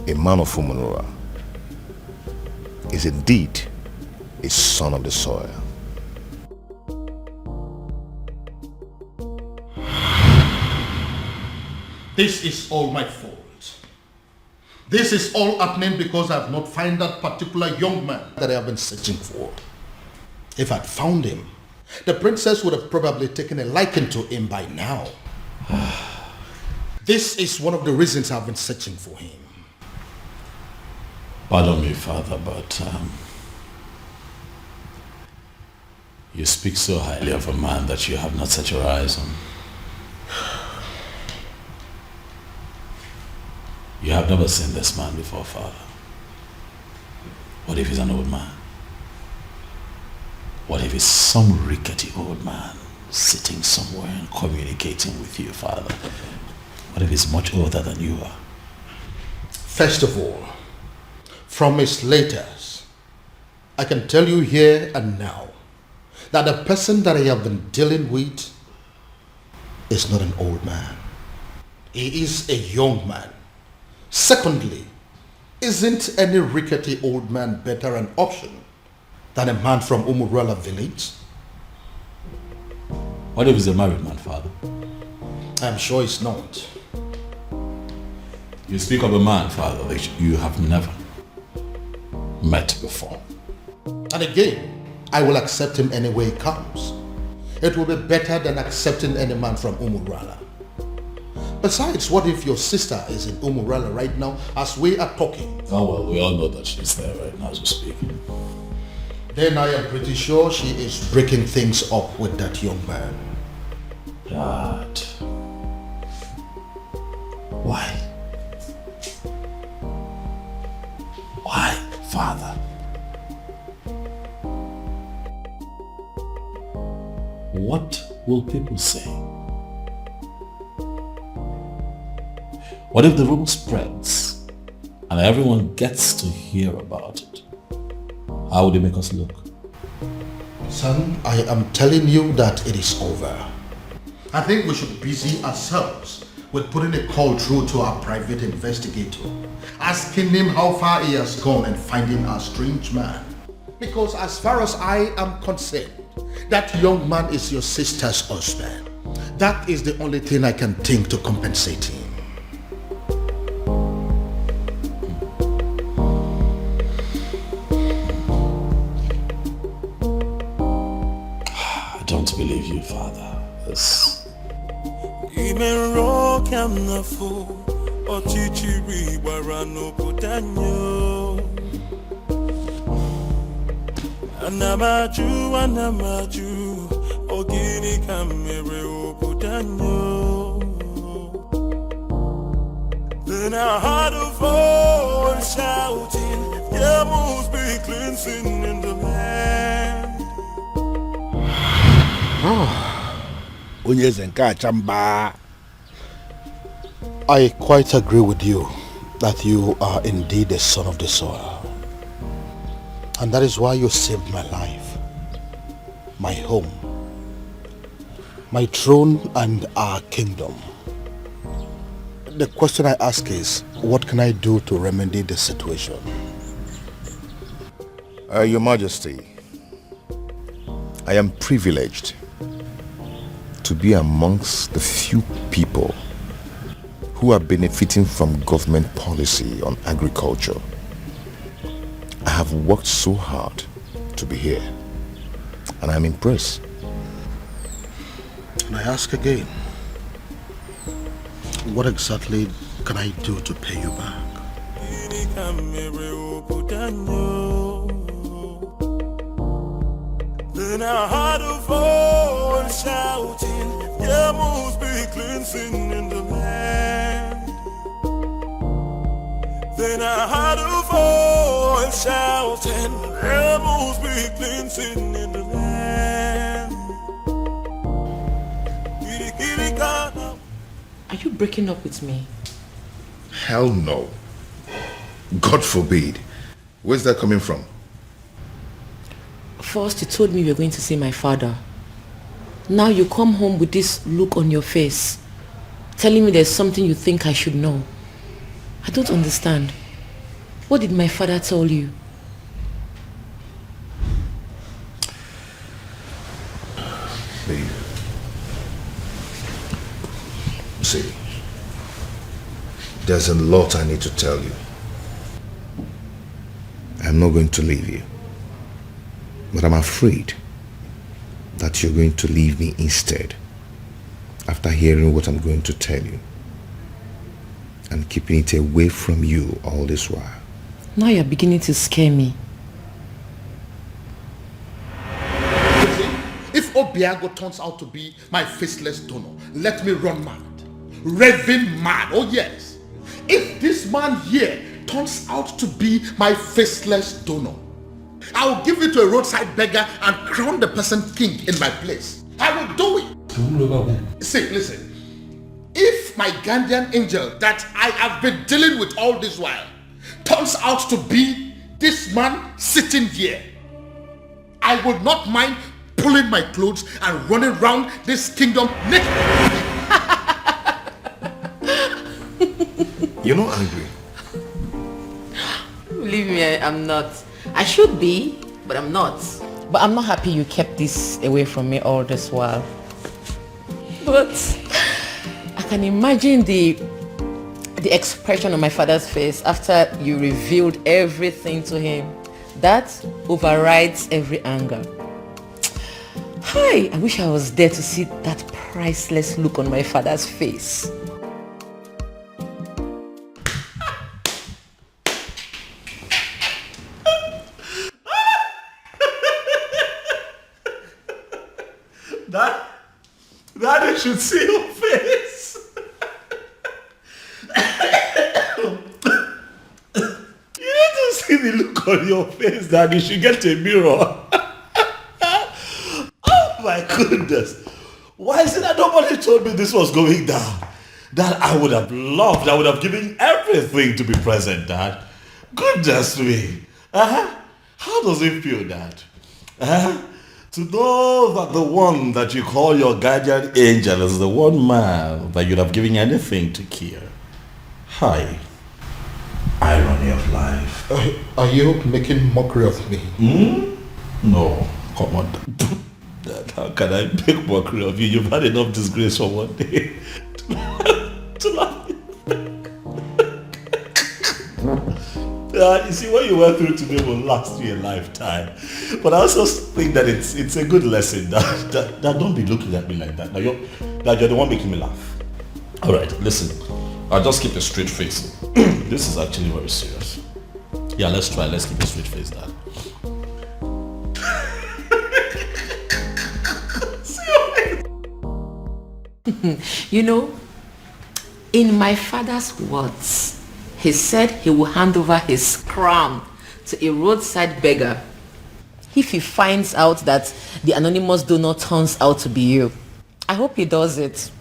a man of Umunora, is indeed a son of the soil. This is all my fault. This is all happening because I have not found that particular young man that I have been searching for. If I'd found him, the princess would have probably taken a liking to him by now. This is one of the reasons I've been searching for him. Pardon me, Father, but you speak so highly of a man that you have not set your eyes on. You have never seen this man before, Father. What if he's an old man? What if he's some rickety old man sitting somewhere and communicating with you, Father? What if he's much older than you are? First of all, from his letters, I can tell you here and now that the person that I have been dealing with is not an old man. He is a young man. Secondly, isn't any rickety old man better an option than a man from Umurala village? What if he's a married man, Father? I'm sure he's not. You speak of a man, Father, that you have never met before. And again, I will accept him any way he comes. It will be better than accepting any man from Umurala. Besides, what if your sister is in Umurala right now as we are talking? Oh well, we all know that she's there right now as we speak. Then I am pretty sure she is breaking things up with that young man. Dad. Why? Why, Father? what will people say? What if the rumor spreads and everyone gets to hear about it? How would it make us look? Son, I am telling you that it is over. I think we should busy ourselves with putting a call through to our private investigator, asking him how far he has gone in finding our strange man. Because as far as I am concerned, that young man is your sister's husband. That is the only thing I can think to compensate him. I don't believe you, Father. Anamaju, ogini kamere obudanyo. Then I heard a voice shouting, there must be cleansing in the land. I quite agree with you that you are indeed the son of the soil. And that is why you saved my life, my home, my throne and our kingdom. The question I ask is, what can I do to remedy the situation? Your Majesty, I am privileged to be amongst the few people who are benefiting from government policy on agriculture. I have worked so hard to be here, and I'm impressed. And I ask again, what exactly can I do to pay you back? Then I heard a voice shouting, there must be cleansing in the land. Then I heard a voice shouting, there must be cleansing in the land. Are you breaking up with me? Hell no. God forbid. Where's that coming from? First you told me you were going to see my father. Now you come home with this look on your face, telling me there's something you think I should know. I don't understand. What did my father tell you? Babe. See, there's a lot I need to tell you. I'm not going to leave you, but I'm afraid that you're going to leave me instead after hearing what I'm going to tell you and keeping it away from you all this while. Now you're beginning to scare me. If Obiago turns out to be my faceless donor, let me run mad. Raving mad, oh yes. If this man here turns out to be my faceless donor, I will give it to a roadside beggar and crown the person king in my place. I will do it. See, listen. If my guardian angel that I have been dealing with all this while turns out to be this man sitting here, I would not mind pulling my clothes and running around this kingdom naked. You're not angry. Believe me, I'm not. I should be, but I'm not. But I'm not happy you kept this away from me all this while. But I can imagine the expression on my father's face after you revealed everything to him. That overrides every anger. Hi, I wish I was there to see that priceless look on my father's face. Daddy should see your face. You need to see the look on your face, Daddy. You should get a mirror. Oh My goodness. Why is it that nobody told me this was going down? Dad, I would have loved, I would have given everything to be present, Dad. Goodness me. How does it feel, Dad? To know that the one that you call your guardian angel is the one man that you'd have given anything to kill. Hi. Irony of life. Are you making mockery of me? No, come on. Dad, how can I make mockery of you? You've had enough disgrace for one day to laugh. You see, what you went through today will last you a lifetime. But I also think that it's a good lesson. That don't be looking at me like that. Now you're the one making me laugh. All right, listen. I'll just keep a straight face. This is actually very serious. Yeah, let's try. Let's keep a straight face, Dad. You know, in my father's words, he said he will hand over his crown to a roadside beggar if he finds out that the anonymous donor turns out to be you. I hope he does it.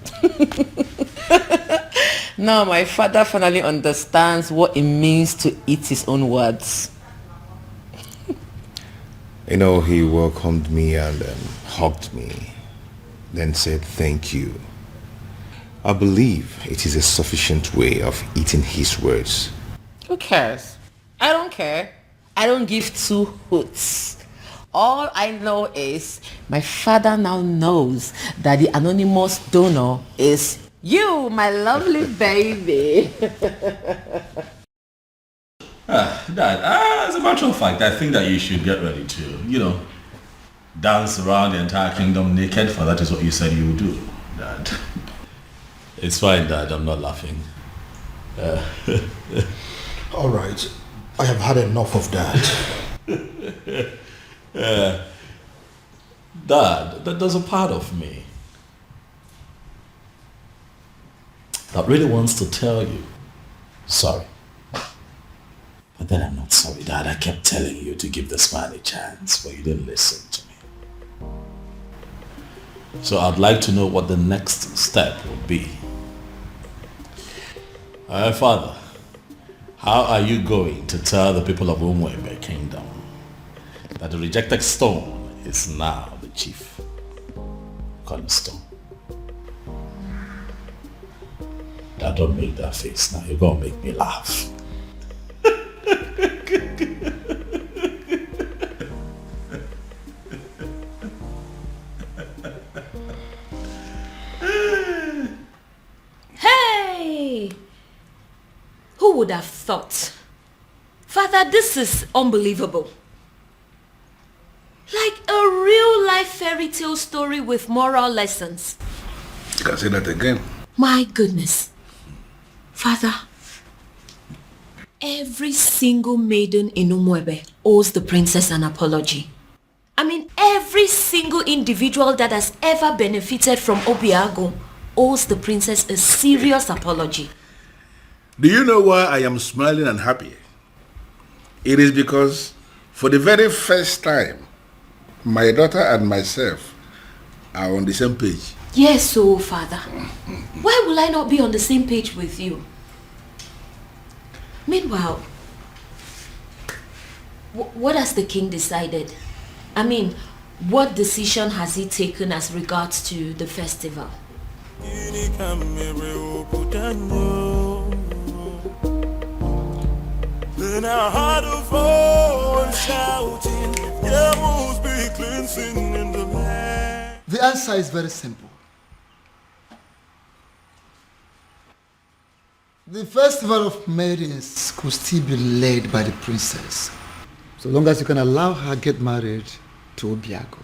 Now my father finally understands what it means to eat his own words. You know, he welcomed me and hugged me, then said thank you. I believe it is a sufficient way of eating his words. Who cares? I don't care. I don't give two hoots. All I know is my father now knows that the anonymous donor is you, my lovely baby. Dad, as a matter of fact, I think that you should get ready to, dance around the entire kingdom naked, for that is what you said you would do, Dad. It's fine, Dad. I'm not laughing. All right. I have had enough of that. Dad, there's a part of me that really wants to tell you sorry. But then I'm not sorry, Dad. I kept telling you to give this man a chance, but you didn't listen to me. So I'd like to know what the next step would be. Father, how are you going to tell the people of Umwebe Kingdom that the rejected stone is now the chief cornerstone? Dad, don't make that face now. You're going to make me laugh. Hey! Who would have thought? Father, this is unbelievable. Like a real life fairy tale story with moral lessons. You can say that again. My goodness. Father, every single maiden in Umwebe owes the princess an apology. I mean, every single individual that has ever benefited from Obiago owes the princess a serious apology. Do you know why I am smiling and happy? It is because for the very first time, my daughter and myself are on the same page. Yes, so Father, why will I not be on the same page with you? Meanwhile, what has the king decided? I mean, what decision has he taken as regards to the festival? Then I heard a voice shouting, there must be cleansing in the land. The answer is very simple. The festival of maidens could still be led by the princess, so long as you can allow her get married to Obiago,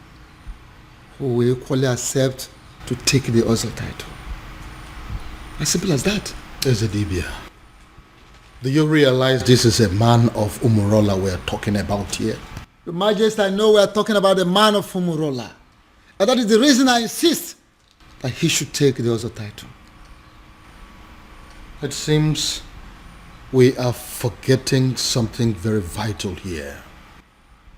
who will equally accept to take the Ozo title. As simple as that. Ezedibia, do you realize this is a man of Umurola we're talking about here? Your Majesty, I know we're talking about the man of Umurola. And that is the reason I insist that he should take the Ozo title. It seems we are forgetting something very vital here.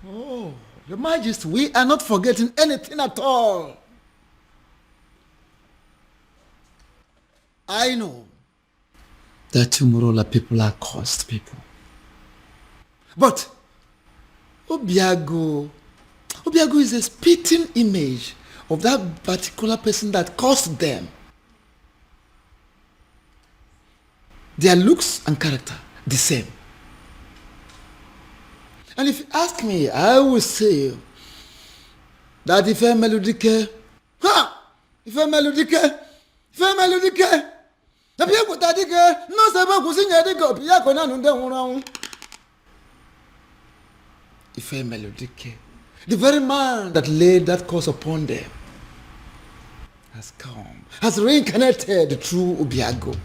Oh, Your Majesty, we are not forgetting anything at all. I know that Umurola people are cursed people. But Obiago is a spitting image of that particular person that caused them. Their looks and character, the same. And if you ask me, I will say that if a melodique, the very man that laid that curse upon them has come, has reincarnated through Obiago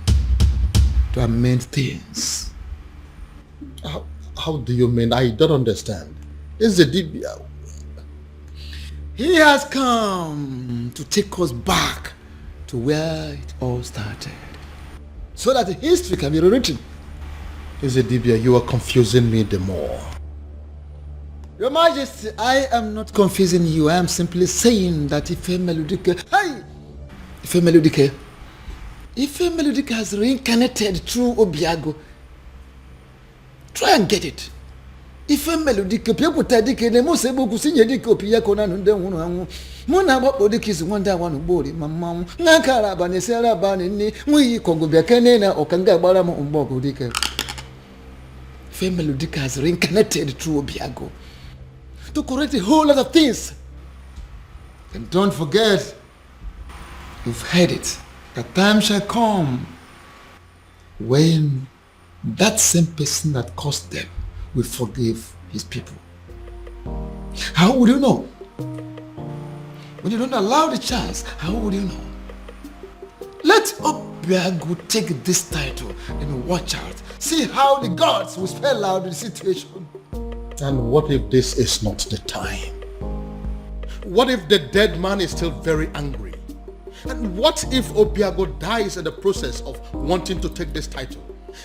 to amend things. How do you mean? I don't understand. Is the Dibia? He has come to take us back to where it all started, so that history can be rewritten. Is the Dibia? You are confusing me the more. Your Majesty, I am not confusing you. I am simply saying that if a melodic has reincarnated through Obiago, try and get it. If a melodic people take the most able to sing a dick of Piacona and then Mona Bodic is one that one body, Mamma, Nakara Banesera Banini, we Congo Biacanena or Kanga Baramo on Bogo Dicker. Female Dick has reincarnated through Obiago to correct a whole lot of things. And don't forget, you've heard it, the time shall come when that same person that caused them will forgive his people. How would you know? When you don't allow the chance, how would you know? Let Obiago take this title and watch out. See how the gods will spell out the situation. And what if this is not the time? What if the dead man is still very angry? And what if Obiago dies in the process of wanting to take this title?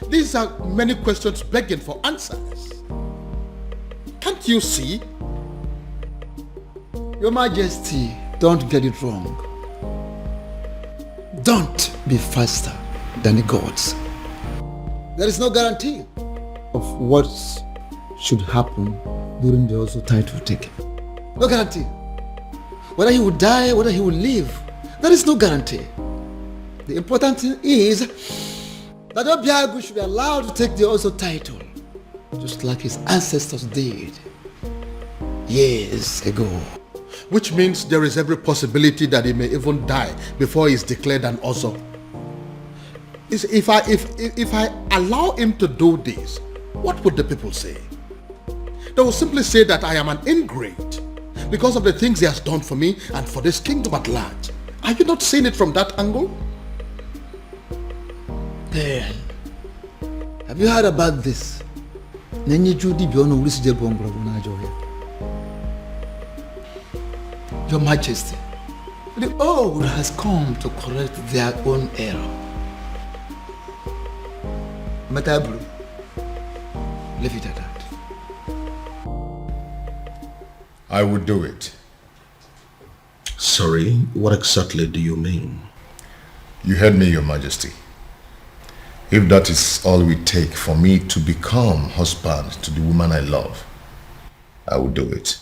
These are many questions begging for answers. Can't you see? Your Majesty, don't get it wrong. Don't be faster than the gods. There is no guarantee of what should happen during the also title taking. No guarantee. Whether he will die, whether he will live, there is no guarantee. The important thing is that Obiago should be allowed to take the also title, just like his ancestors did years ago. Which means there is every possibility that he may even die before he is declared an Ozo. If I allow him to do this, what would the people say? They will simply say that I am an ingrate because of the things he has done for me and for this kingdom at large. Are you not seeing it from that angle? Then, have you heard about this? Your Majesty, the old has come to correct their own error. Matabru, leave it at that. I would do it. Sorry, what exactly do you mean? You heard me, Your Majesty. If that is all we take for me to become husband to the woman I love, I will do it.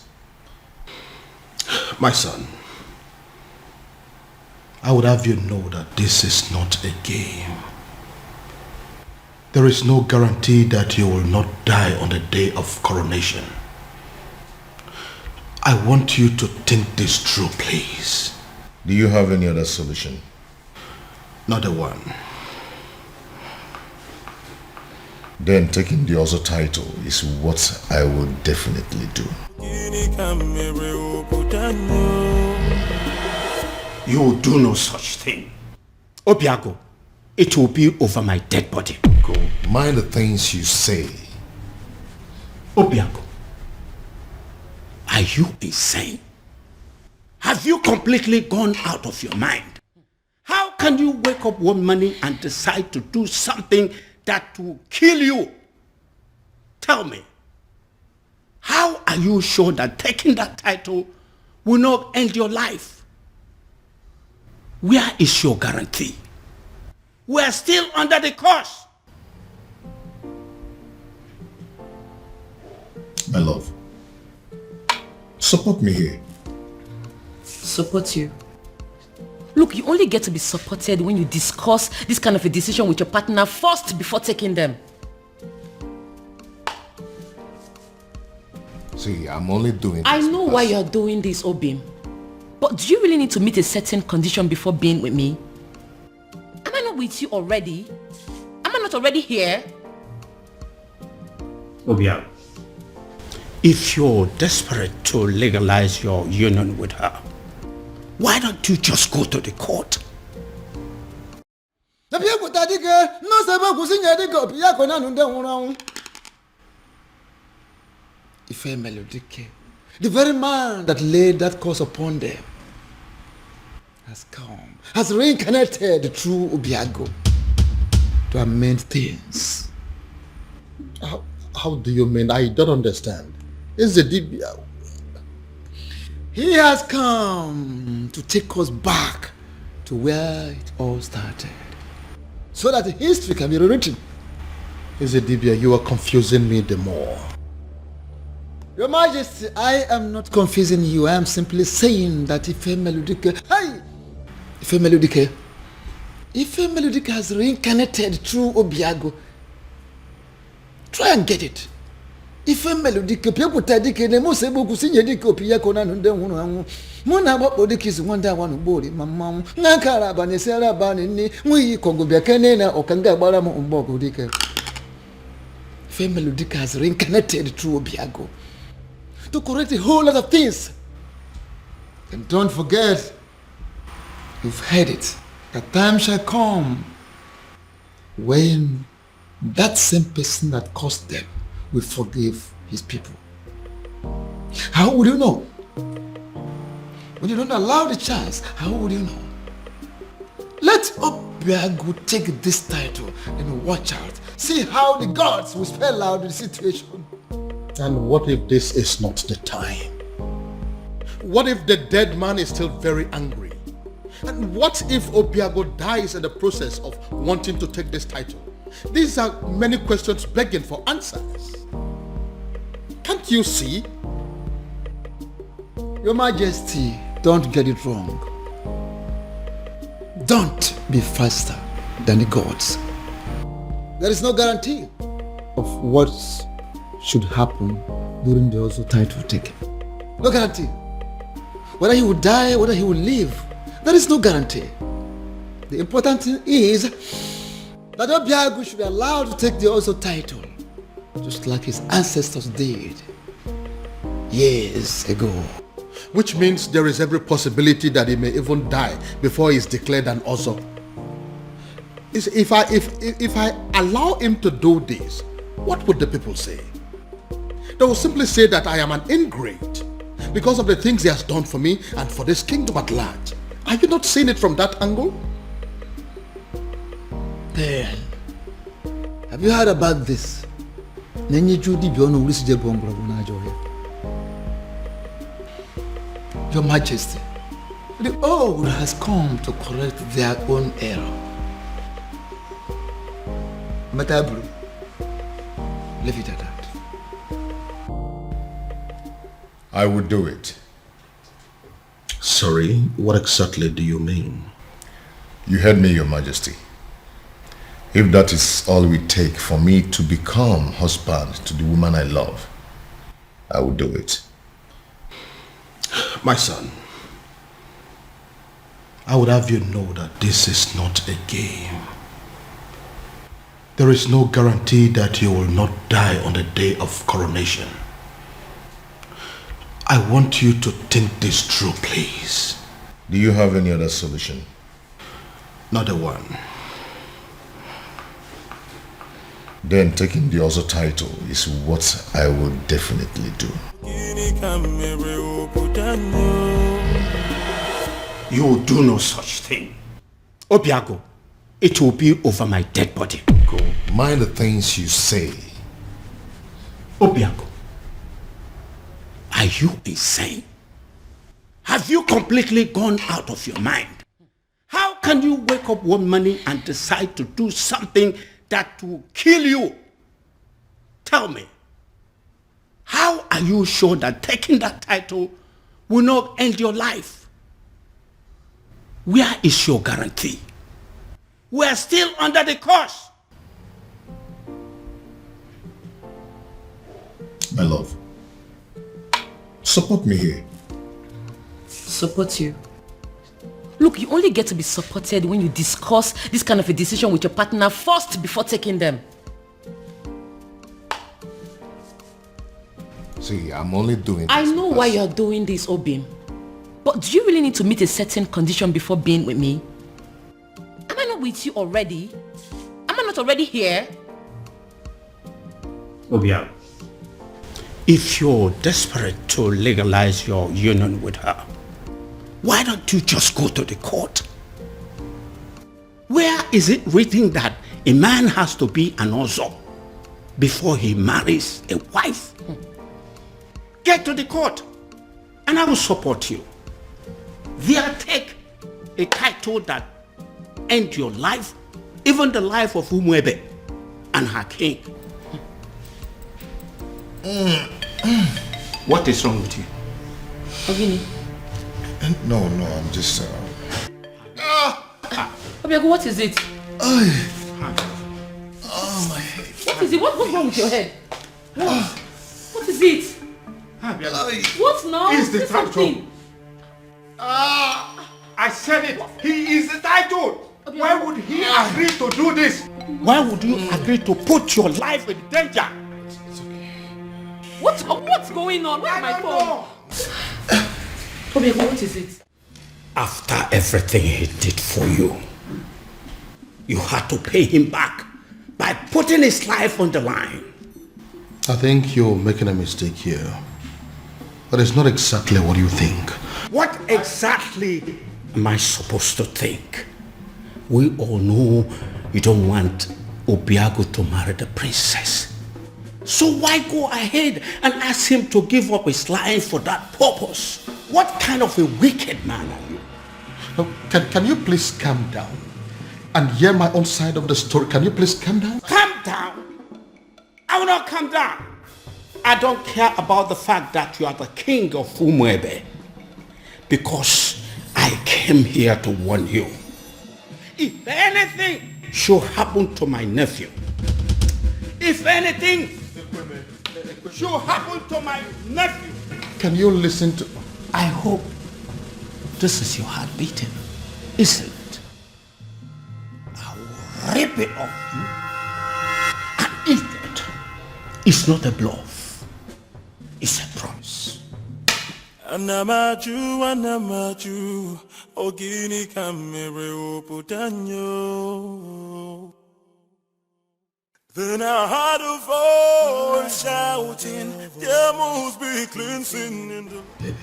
My son, I would have you know that this is not a game. There is no guarantee that you will not die on the day of coronation. I want you to think this through, please. Do you have any other solution? Not a one. Then taking the Ozo title is what I will definitely do. You will do no such thing. Obiago, it will be over my dead body. Go. Mind the things you say. Obiago, are you insane? Have you completely gone out of your mind? How can you wake up one morning and decide to do something that will kill you? Tell me. How are you sure that taking that title will not end your life? Where is your guarantee? We are still under the curse. My love, support me here. Support you? Look, you only get to be supported when you discuss this kind of a decision with your partner first before taking them. See, I'm only doing this. I know why you're doing this, Obim. But do you really need to meet a certain condition before being with me? Am I not with you already? Am I not already here? Obia, if you're desperate to legalize your union with her, why don't you just go to the court? Ife Melodike, the very man that laid that curse upon them, has come, has reincarnated through Obiago to amend things. How do you mean? I don't understand. Is the Dibia? He has come to take us back to where it all started, so that history can be rewritten. Is the Dibia? You are confusing me the more. Your Majesty, I am not confusing you. I am simply saying that Ife Melodike, Ife Melodike has reincarnated through Obiago. Try and get it. Ife Melodike, people tadike, ne mo sebo kusinye dike Obiago na nunde hunu angu. Muna wapo dike is wanda wanu bori mamamu. Nakara bani sera bani ni mui kongo biakene na okanga bara mo umbogo dike. Ife Melodike has reincarnated through Obiago to correct a whole lot of things. And don't forget, you've heard it, a time shall come when that same person that caused them will forgive his people. How would you know? When you don't allow the chance, how would you know? Let Obiago take this title and watch out. See how the gods will spell out the situation. And what if this is not the time? What if the dead man is still very angry? And what if Obiago dies in the process of wanting to take this title? These are many questions begging for answers. Can't you see? Your Majesty, don't get it wrong. Don't be faster than the gods. There is no guarantee of what should happen during the also title taking. No guarantee. Whether he will die, whether he will live, there is no guarantee. The important thing is that Obiago should be allowed to take the also title, just like his ancestors did years ago. Which means there is every possibility that he may even die before he is declared an Ozo. If I allow him to do this, what would the people say? They will simply say that I am an ingrate because of the things he has done for me and for this kingdom at large. Are you not seeing it from that angle? Then, have you heard about this? Your Majesty, the old has come to correct their own error. Matabru, leave it at that. I would do it. Sorry, what exactly do you mean? You heard me, Your Majesty. If that is all we take for me to become husband to the woman I love, I will do it. My son, I would have you know that this is not a game. There is no guarantee that you will not die on the day of coronation. I want you to think this through, please. Do you have any other solution? Not a one. Then taking the other title is what I will definitely do. You will do no such thing. Obiago, it will be over my dead body. Go. Mind the things you say. Obiago, Are you insane? Have you completely gone out of your mind? How can you wake up one morning and decide to do something that will kill you? Tell me, how are you sure that taking that title will not end your life? Where is your guarantee? We are still under the curse. My love, support me here. Support you? Look, you only get to be supported when you discuss this kind of a decision with your partner first before taking them. See, I'm only doing this. I know why you're doing this, Obim. But do you really need to meet a certain condition before being with me? Am I not with you already? Am I not already here? Obia, if you're desperate to legalize your union with her, why don't you just go to the court? Where is it written that a man has to be an Ozo before he marries a wife? Get to the court and I will support you. There, take a title that ends your life, even the life of Umwebe and her king. What is wrong with you? Ogini. No, I'm just... Obiago, what is it? Oh, my head. What is it? What's wrong with your head? What is it? What now? He's the Say title. something. I said it. He is the title. Why would he agree to do this? Why would you agree to put your life in danger? What's going on? Where's my phone? Obiago, what is it? After everything he did for you, you had to pay him back by putting his life on the line. I think you're making a mistake here. But it's not exactly what you think. What exactly am I supposed to think? We all know you don't want Obiago to marry the princess. So why go ahead and ask him to give up his life for that purpose? What kind of a wicked man are you? Now, can you please calm down and hear my own side of the story? Can you please calm down? Calm down? I will not calm down. I don't care about the fact that you are the king of Umwebe, because I came here to warn you. If anything should happen to my nephew, if anything should happen to my nephew, Can you listen to... I hope this is your heart beating, isn't it? I will rip it off you and eat it. It's not a bluff. It's a promise. Anamaju, ogini kamere oputanyo. Then I heard a voice shouting, there must be cleansing in the... Baby.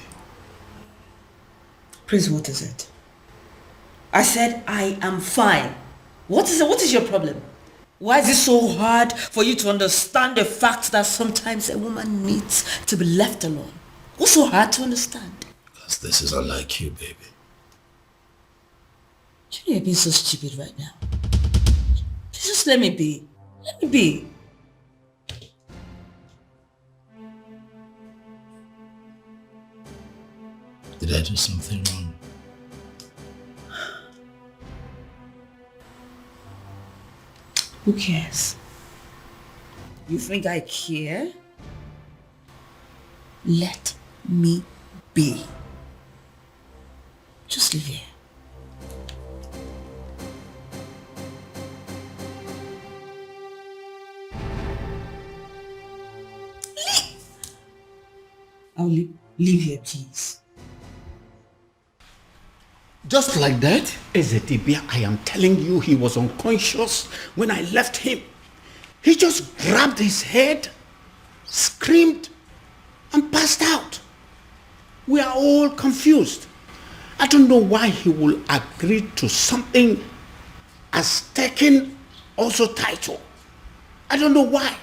Prince, what is it? I said I am fine. What is it? What is your problem? Why is it so hard for you to understand the fact that sometimes a woman needs to be left alone? What's so hard to understand? Because this is unlike you, baby. You know you're being so stupid right now. Just let me be. Let me be. Did I do something wrong? Who cares? You think I care? Let me be. Just live here. I'll leave here, please. Just like that? Ezedibia, I am telling you, he was unconscious when I left him. He just grabbed his head, screamed, and passed out. We are all confused. I don't know why he will agree to something as taking also title. I don't know why.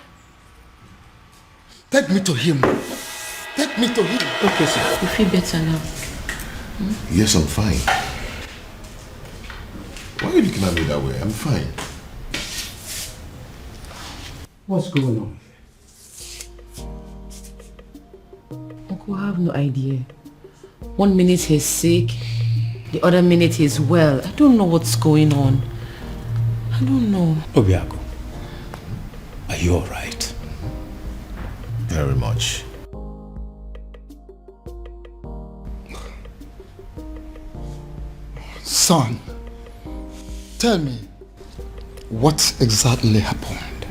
Take me to him. Take me to him. Okay, sir. You feel better now? Yes, I'm fine. Why are you looking at me that way? I'm fine. What's going on? Uncle, I have no idea. 1 minute he's sick, the other minute he's well. I don't know what's going on. I don't know. Obiago, are you alright? Very much. Son, tell me, what exactly happened?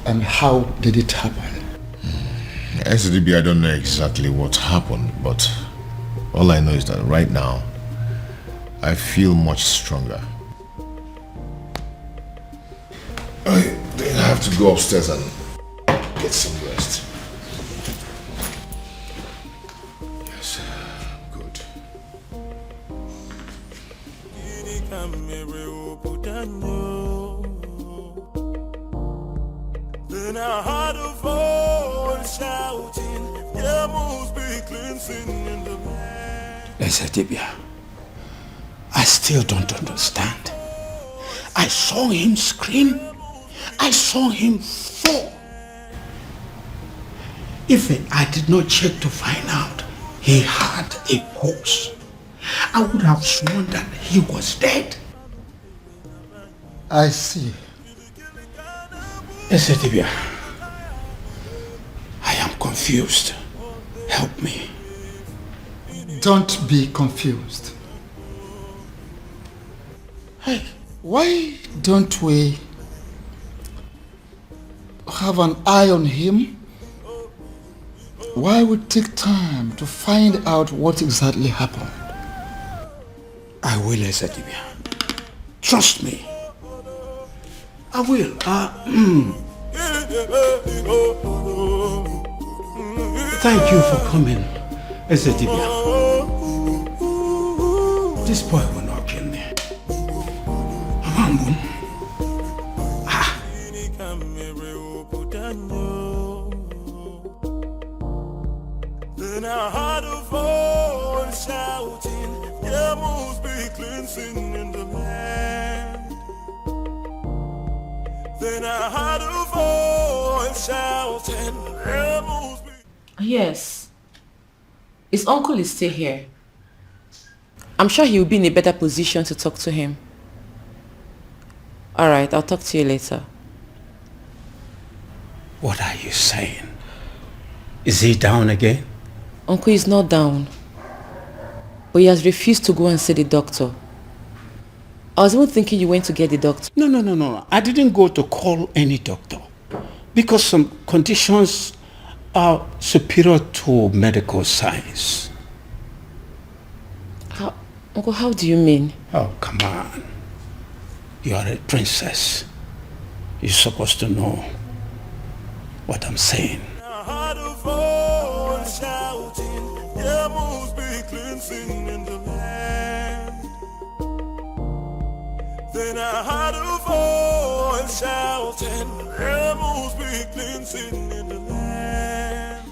And how did it happen? SDB, I don't know exactly what happened, but all I know is that right now, I feel much stronger. I have to go upstairs and get some rest. Yes, good. Then I heard a voice shouting, there must be cleansing in the land. Ezedibia, I still don't understand. I saw him scream. I saw him fall. If I did not check to find out he had a pulse, I would have sworn that he was dead. I see. Ezedibia, I am confused. Help me. Don't be confused. Hey, why don't we have an eye on him? Why we take time to find out what exactly happened? I will, Ezedibia. Trust me. I will. Thank you for coming, Ezedibia. This boy will not kill me. Amambun. Then I heard a voice shouting, there must be cleansing in the land. Then I heard a voice shouting, there must be... Yes. His uncle is still here. I'm sure he will be in a better position to talk to him. Alright, I'll talk to you later. What are you saying? Is he down again? Uncle is not down. But he has refused to go and see the doctor. I was even thinking you went to get the doctor. No. I didn't go to call any doctor. Because some conditions are superior to medical science. Uncle, how do you mean? Oh, come on. You are a princess. You're supposed to know what I'm saying. I heard a voice shouting, there must be cleansing in the land. Then I heard a voice shouting, there must be cleansing in the land.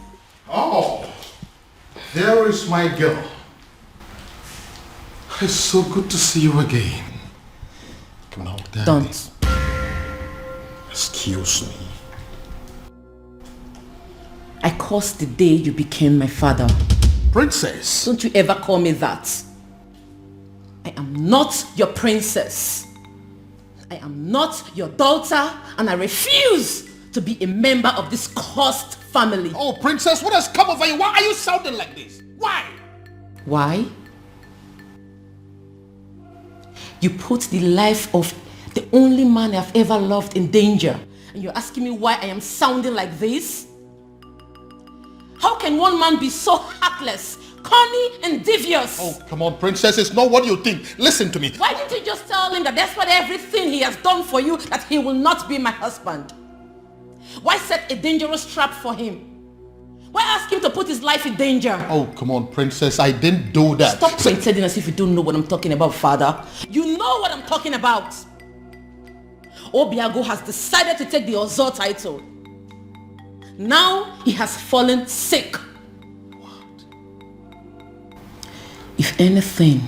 Oh, there is my girl. It's so good to see you again. Come on, Daddy. Don't. Excuse me. I cursed the day you became my father. Princess. Don't you ever call me that. I am not your princess. I am not your daughter, and I refuse to be a member of this cursed family. Oh, princess, what has come over you? Why are you sounding like this? Why? Why? You put the life of the only man I've ever loved in danger, and you're asking me why I am sounding like this? How can one man be so heartless, corny, and devious? Oh, come on, princess. It's not what you think. Listen to me. Why didn't you just tell him that despite everything he has done for you, that he will not be my husband? Why set a dangerous trap for him? Why ask him to put his life in danger? Oh, come on, princess. I didn't do that. Stop pretending as if you don't know what I'm talking about, father. You know what I'm talking about. Obiago has decided to take the Ozo title. Now he has fallen sick. if anything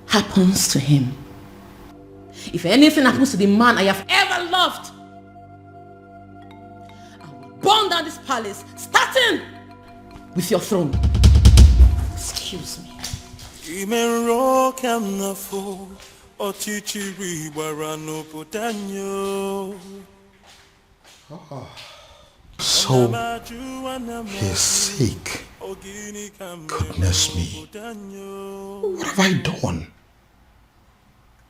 happens to him, if anything happens to the man I have ever loved, I will burn down this palace, starting with your throne. Excuse me. So, he's sick. Goodness me. What have I done?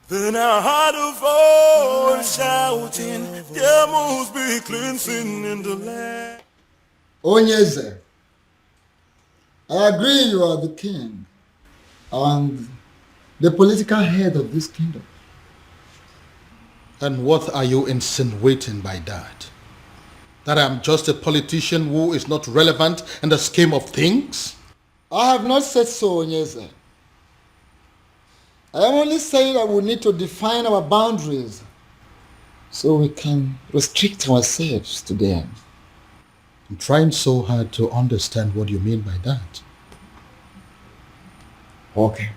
Then I heard a voice shouting, there must be cleansing in the land. Onyeze, I agree you are the king and the political head of this kingdom. And what are you insinuating by that? That I'm just a politician who is not relevant in the scheme of things? I have not said so, Onyeze. I am only saying that we need to define our boundaries so we can restrict ourselves to them. I'm trying so hard to understand what you mean by that. Okay.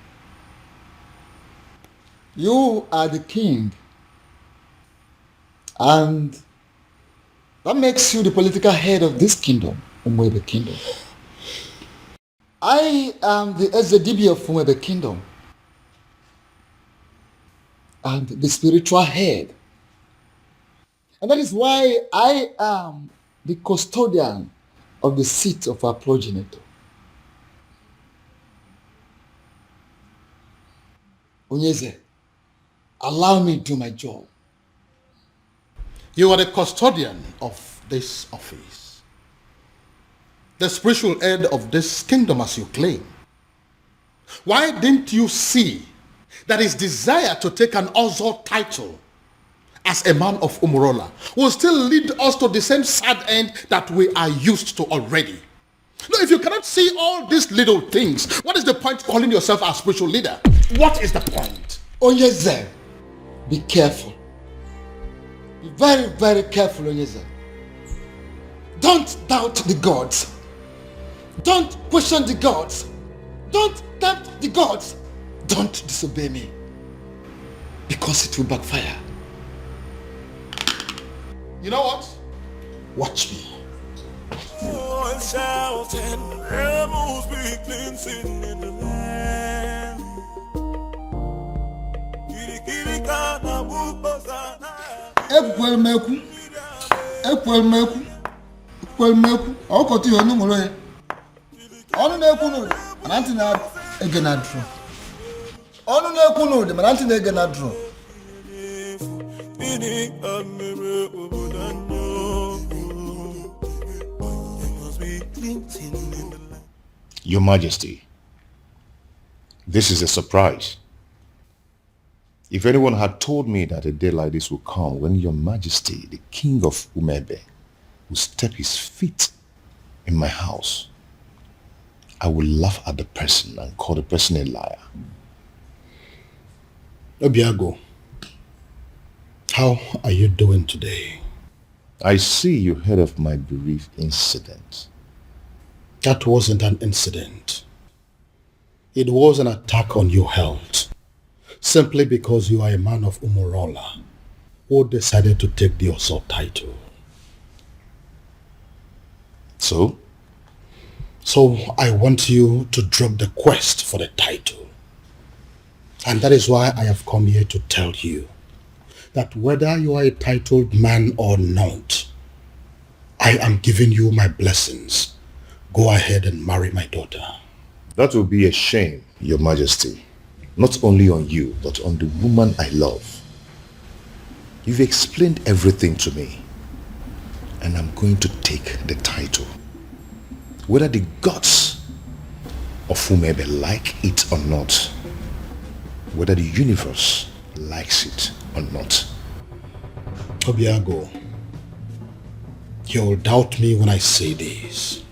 You are the king, and that makes you the political head of this kingdom, Umwebe Kingdom. I am the Ezedibi of Umwebe Kingdom and the spiritual head. And that is why I am the custodian of the seat of our progenitor. Onyeze, allow me to do my job. You are the custodian of this office, the spiritual head of this kingdom as you claim. Why didn't you see that his desire to take an Ozo title as a man of Umurola will still lead us to the same sad end that we are used to already? No, if you cannot see all these little things, what is the point calling yourself a spiritual leader? What is the point? Onyeze, be careful. Be very, very careful, Onyeze. Don't doubt the gods. Don't question the gods. Don't tempt the gods. Don't disobey me, because it will backfire. You know what? Watch me. Shouting, there must be cleansing in the land. Ekwelmeku, ọkọtụ ihe ọnụ nwere ya. Ọnụ na-ekwu n'ụdị, mana ntị na-ege na drum. Ọnụ na-ekwu n'ụdị, mana ntị na-ege na drum. Your Majesty, this is a surprise. If anyone had told me that a day like this would come when Your Majesty, the King of Umebe, will step his feet in my house, I would laugh at the person and call the person a liar. Obiago, how are you doing today? I see you heard of my bereaved incident. That wasn't an incident. It was an attack on your health, simply because you are a man of Umurola who decided to take the Oso title. So? So I want you to drop the quest for the title. And that is why I have come here to tell you that whether you are a titled man or not, I am giving you my blessings. Go ahead and marry my daughter. That will be a shame, Your Majesty. Not only on you, but on the woman I love. You've explained everything to me, and I'm going to take the title. Whether the gods of Umebe like it or not, whether the universe likes it or not. Obiago, you'll doubt me when I say this.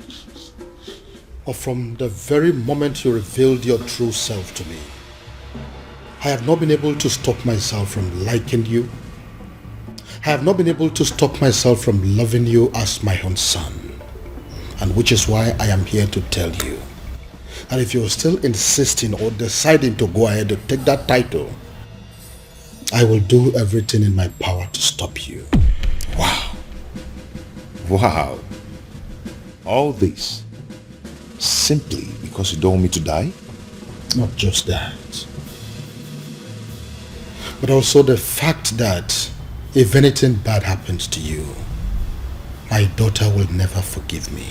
But from the very moment you revealed your true self to me, I have not been able to stop myself from liking you. I have not been able to stop myself from loving you as my own son. And which is why I am here to tell you And if you're still insisting or deciding to go ahead to take that title, I will do everything in my power to stop you. Wow. Wow. All this simply because you don't want me to die? Not just that, but also the fact that if anything bad happens to you, my daughter will never forgive me.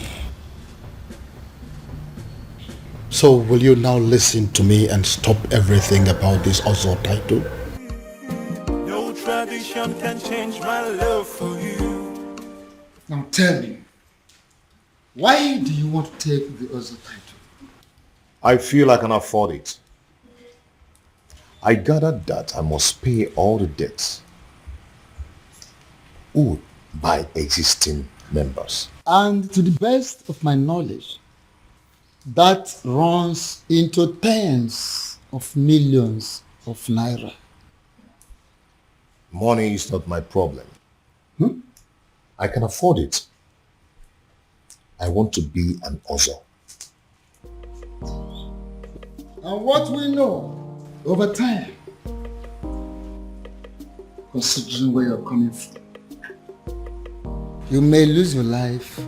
So will you now listen to me and stop everything about this Ozo title? No tradition can change my love for you. Now tell me, why do you want to take the Ozo title? I feel I can afford it. I gathered that I must pay all the debts owed by existing members. And to the best of my knowledge, that runs into tens of millions of naira. Money is not my problem. I can afford it. I want to be an Ozo. And what we know over time, considering where you're coming from, you may lose your life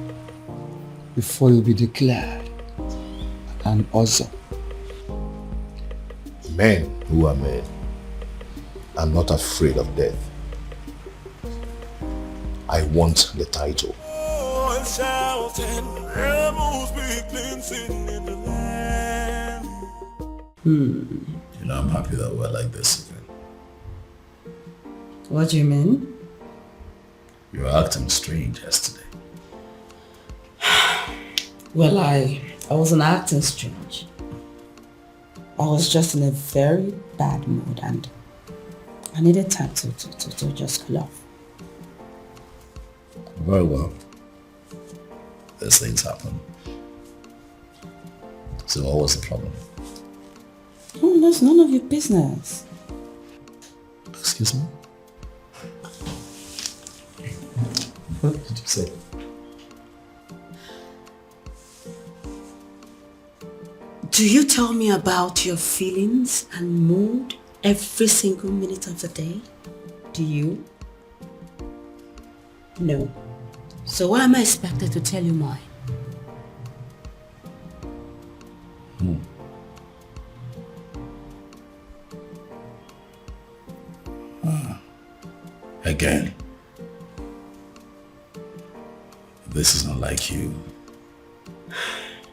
before you'll be declared an Ozo. Men who are men are not afraid of death. I want the title. Oh, and shouting, rebels begin singing in the land. You know, I'm happy that we're like this again. What do you mean? You were acting strange yesterday. Well, I wasn't acting strange. I was just in a very bad mood and I needed time to just cool off. Very well. These things happen. So what was the problem? Oh, that's none of your business. Excuse me? What did you say? Do you tell me about your feelings and mood every single minute of the day? Do you? No. So why am I expected to tell you mine? Again. This is not like you.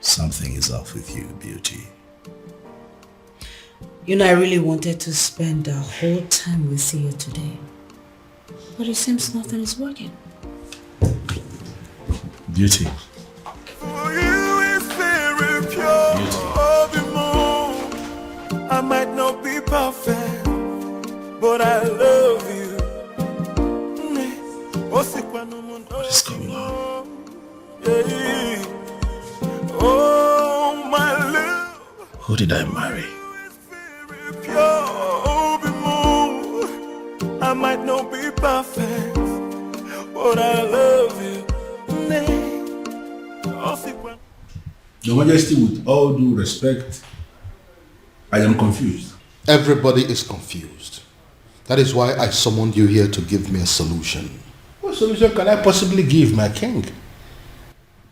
Something is off with you, beauty. You know, I really wanted to spend the whole time with you today. But it seems nothing is working. Beauty. For you is very pure. The moon. I might not be perfect, but I love you. What is going on? Oh, my love. Who did I marry? Pure, the moon. I might not be perfect, but I love you. Your Majesty, with all due respect, I am confused. Everybody is confused. That is why I summoned you here to give me a solution. What solution can I possibly give, my king?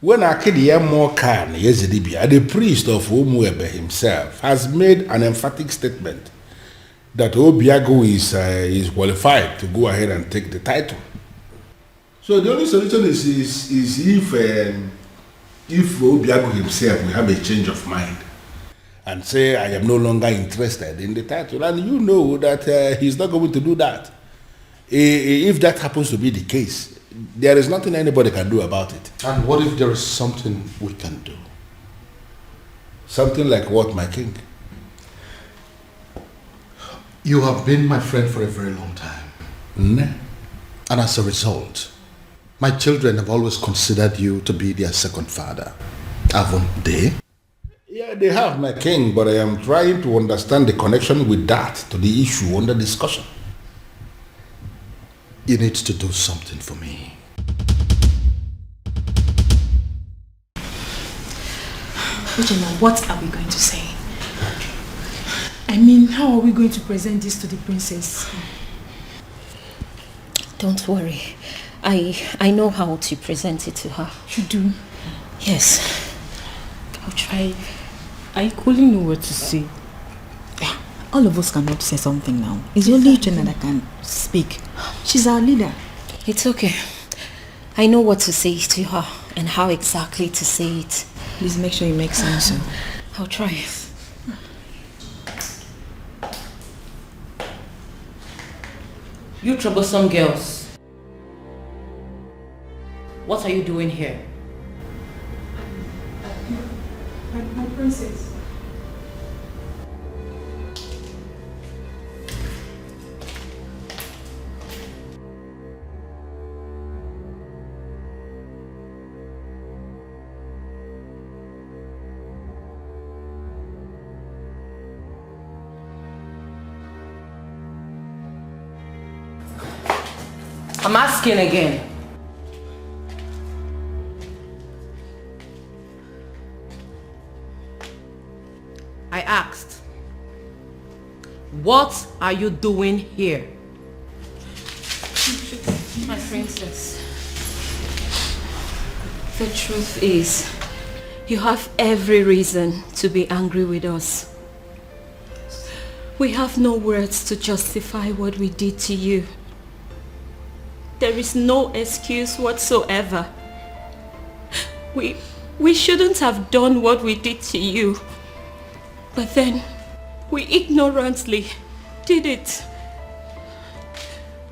When Akedia Mokan Yezidibia, the priest of Umuebe himself, has made an emphatic statement that Obiago is qualified to go ahead and take the title. So the only solution is if Obiago himself will have a change of mind and say, I am no longer interested in the title. And you know that he's not going to do that. If that happens to be the case, there is nothing anybody can do about it. And what if there is something we can do? Something like what, my king? You have been my friend for a very long time. And as a result, my children have always considered you to be their second father. Haven't they? Yeah, they have, my king, but I am trying to understand the connection with that to the issue under discussion. You need to do something for me. Uchenna, what are we going to say? I mean, how are we going to present this to the princess? Don't worry. I know how to present it to her. You do? Yes. I'll try. I couldn't know what to say. All of us cannot say something now. It's only Uchenna that can speak. She's our leader. It's okay. I know what to say to her and how exactly to say it. Please make sure you make sense. I'll try. You troublesome girls. What are you doing here? My princess. I'm asking again. I asked, what are you doing here? My princess, the truth is, you have every reason to be angry with us. We have no words to justify what we did to you. There is no excuse whatsoever. We shouldn't have done what we did to you. But then, we ignorantly did it.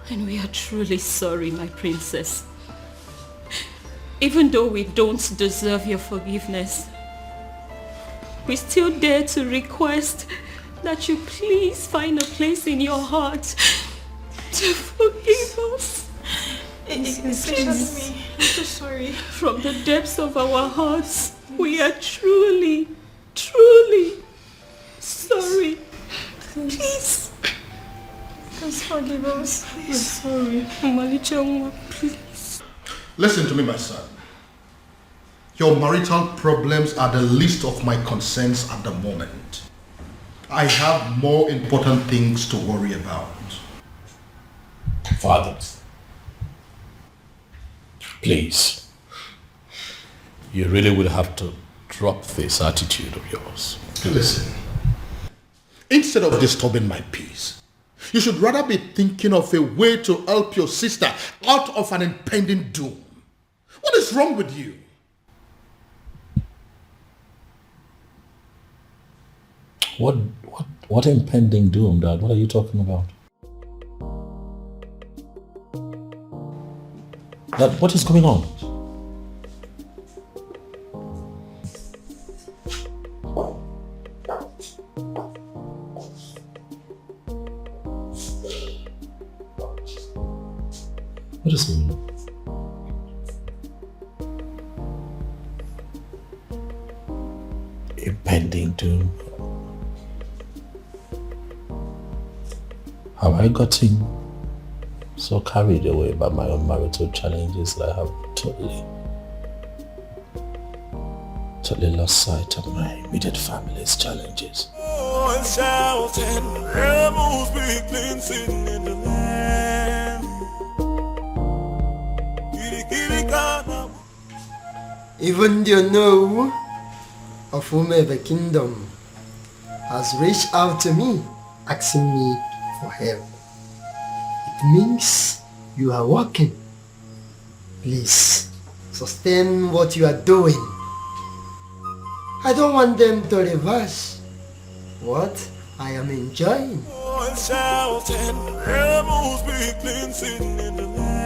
And we are truly sorry, my princess. Even though we don't deserve your forgiveness, we still dare to request that you please find a place in your heart to forgive us. Excuse me. I'm so sorry. From the depths of our hearts, we are truly, truly sorry. Please. Please forgive us. I'm sorry. Malicha, please. Listen to me, my son. Your marital problems are the least of my concerns at the moment. I have more important things to worry about. Father, please, you really would have to drop this attitude of yours. Listen, instead of disturbing my peace, you should rather be thinking of a way to help your sister out of an impending doom. What is wrong with you? What impending doom, Dad? What are you talking about? Dad, what is going on? What is going on? Impending doom. Have I gotten so carried away by my own marital challenges that I have totally lost sight of my immediate family's challenges? Oh, shouting, rebels be clean sitting in the land. Even the know of whomever kingdom has reached out to me, asking me for help. It means you are working. Please, sustain what you are doing. I don't want them to reverse what I am enjoying. Oh, shouting, rebels be clean sitting in the land.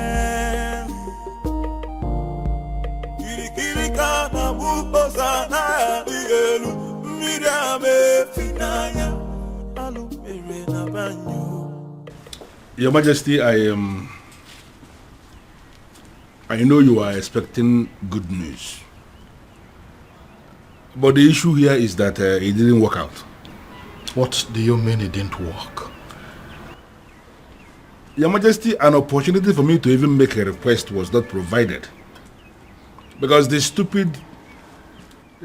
Your Majesty, I know you are expecting good news. But the issue here is that it didn't work out. What do you mean it didn't work? Your Majesty, an opportunity for me to even make a request was not provided. Because the stupid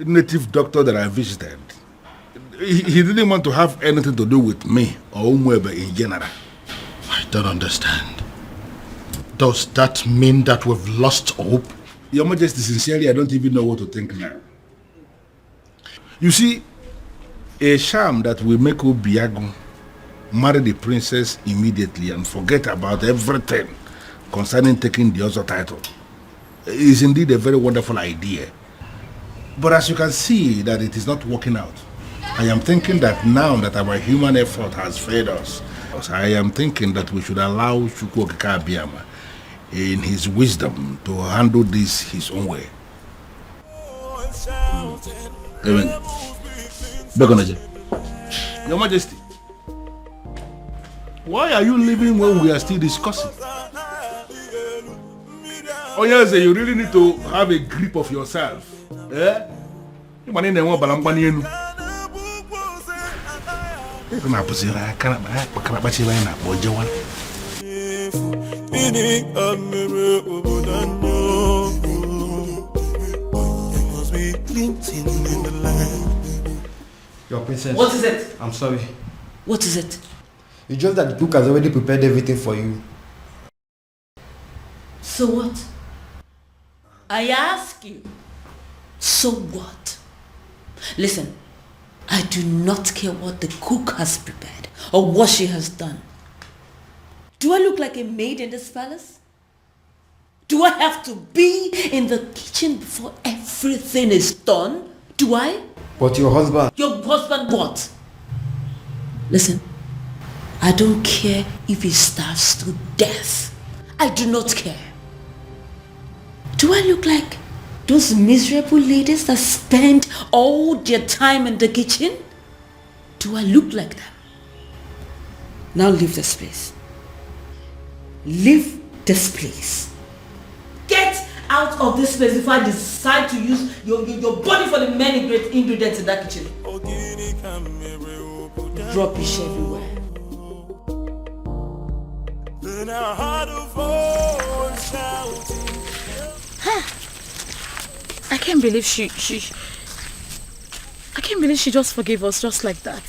native doctor that I visited, he didn't want to have anything to do with me or Umwebe in general. I don't understand. Does that mean that we've lost hope? Your Majesty, sincerely, I don't even know what to think now. You see, a sham that will make Obiago marry the princess immediately and forget about everything concerning taking the other title is indeed a very wonderful idea. But as you can see that it is not working out, I am thinking that now that our human effort has failed us, I am thinking that we should allow Chukwuokika Abiyama in his wisdom to handle this his own way. Your Majesty, why are you leaving when we are still discussing? Oh yes, you really need to have a grip of yourself. Eh? Your princess. What is it? I'm sorry. What is it? It's just that the cook has already prepared everything for you. So what? I ask you. So what? Listen, I do not care what the cook has prepared or what she has done. Do I look like a maid in this palace? Do I have to be in the kitchen before everything is done? Do I? But your husband... Your husband what? Listen, I don't care if he starves to death. I do not care. Do I look like those miserable ladies that spend all their time in the kitchen? Do I look like them? Now leave this place. Leave this place. Get out of this place before I decide to use your body for the many great ingredients in that kitchen. Rubbish everywhere. I can't believe she just forgave us just like that.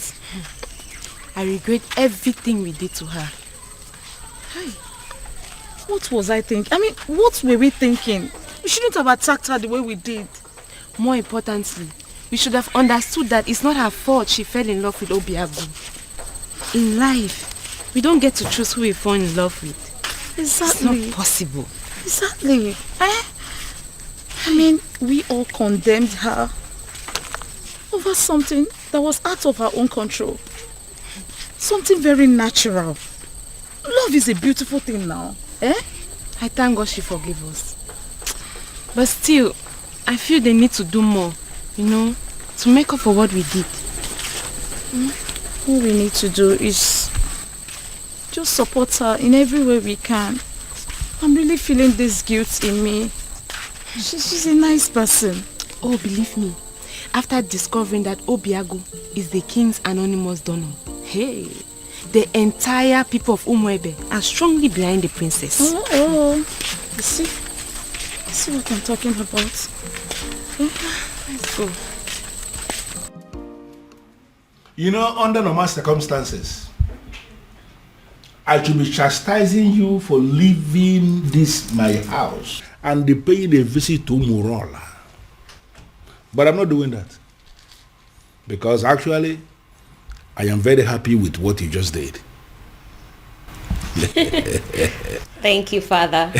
I regret everything we did to her. Hey, what was I thinking? I mean, what were we thinking? We shouldn't have attacked her the way we did. More importantly, we should have understood that it's not her fault she fell in love with Obiagu. In life, we don't get to choose who we fall in love with. Exactly. It's not possible. Exactly. I mean, we all condemned her over something that was out of her own control. Something very natural. Love is a beautiful thing now. Eh? I thank God she forgave us. But still, I feel they need to do more, to make up for what we did. All we need to do is just support her in every way we can. I'm really feeling this guilt in me. She's a nice person. Oh, believe me, after discovering that Obiagu is the king's anonymous donor, hey, the entire people of Umuebe are strongly behind the princess. Oh. You see what I'm talking about? Let's go. Under normal circumstances, I should be chastising you for leaving this my house and paying a visit to Umurola. But I'm not doing that. Because actually, I am very happy with what you just did. Thank you, Father.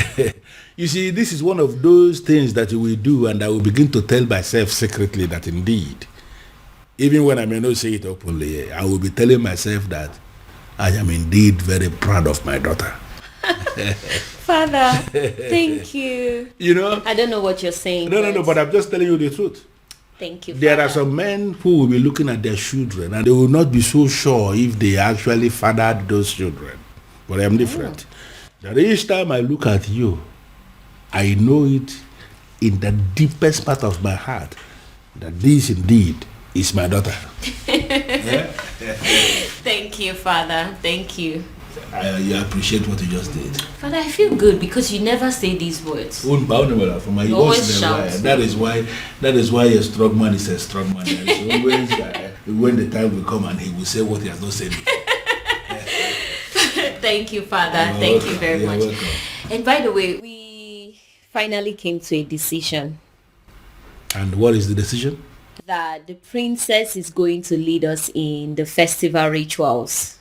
You see, this is one of those things that you will do, and I will begin to tell myself secretly that indeed, even when I may not say it openly, I will be telling myself that I am indeed very proud of my daughter. Father, thank you. I don't know what you're saying. No, but I'm just telling you the truth. Thank you, There Father. are some men who will be looking at their children and they will not be so sure if they actually fathered those children. But I'm different. That each time I look at you, I know it in the deepest part of my heart that this indeed is my daughter. Thank you, Father. Thank you. you appreciate what you just did. Father, I feel good because you never say these words. You always shout. That is why a strong man is a strong man. Always, when the time will come and he will say what he has not said. Thank you, Father. Thank you very much. Welcome. And by the way, we finally came to a decision. And what is the decision? That the princess is going to lead us in the festival rituals.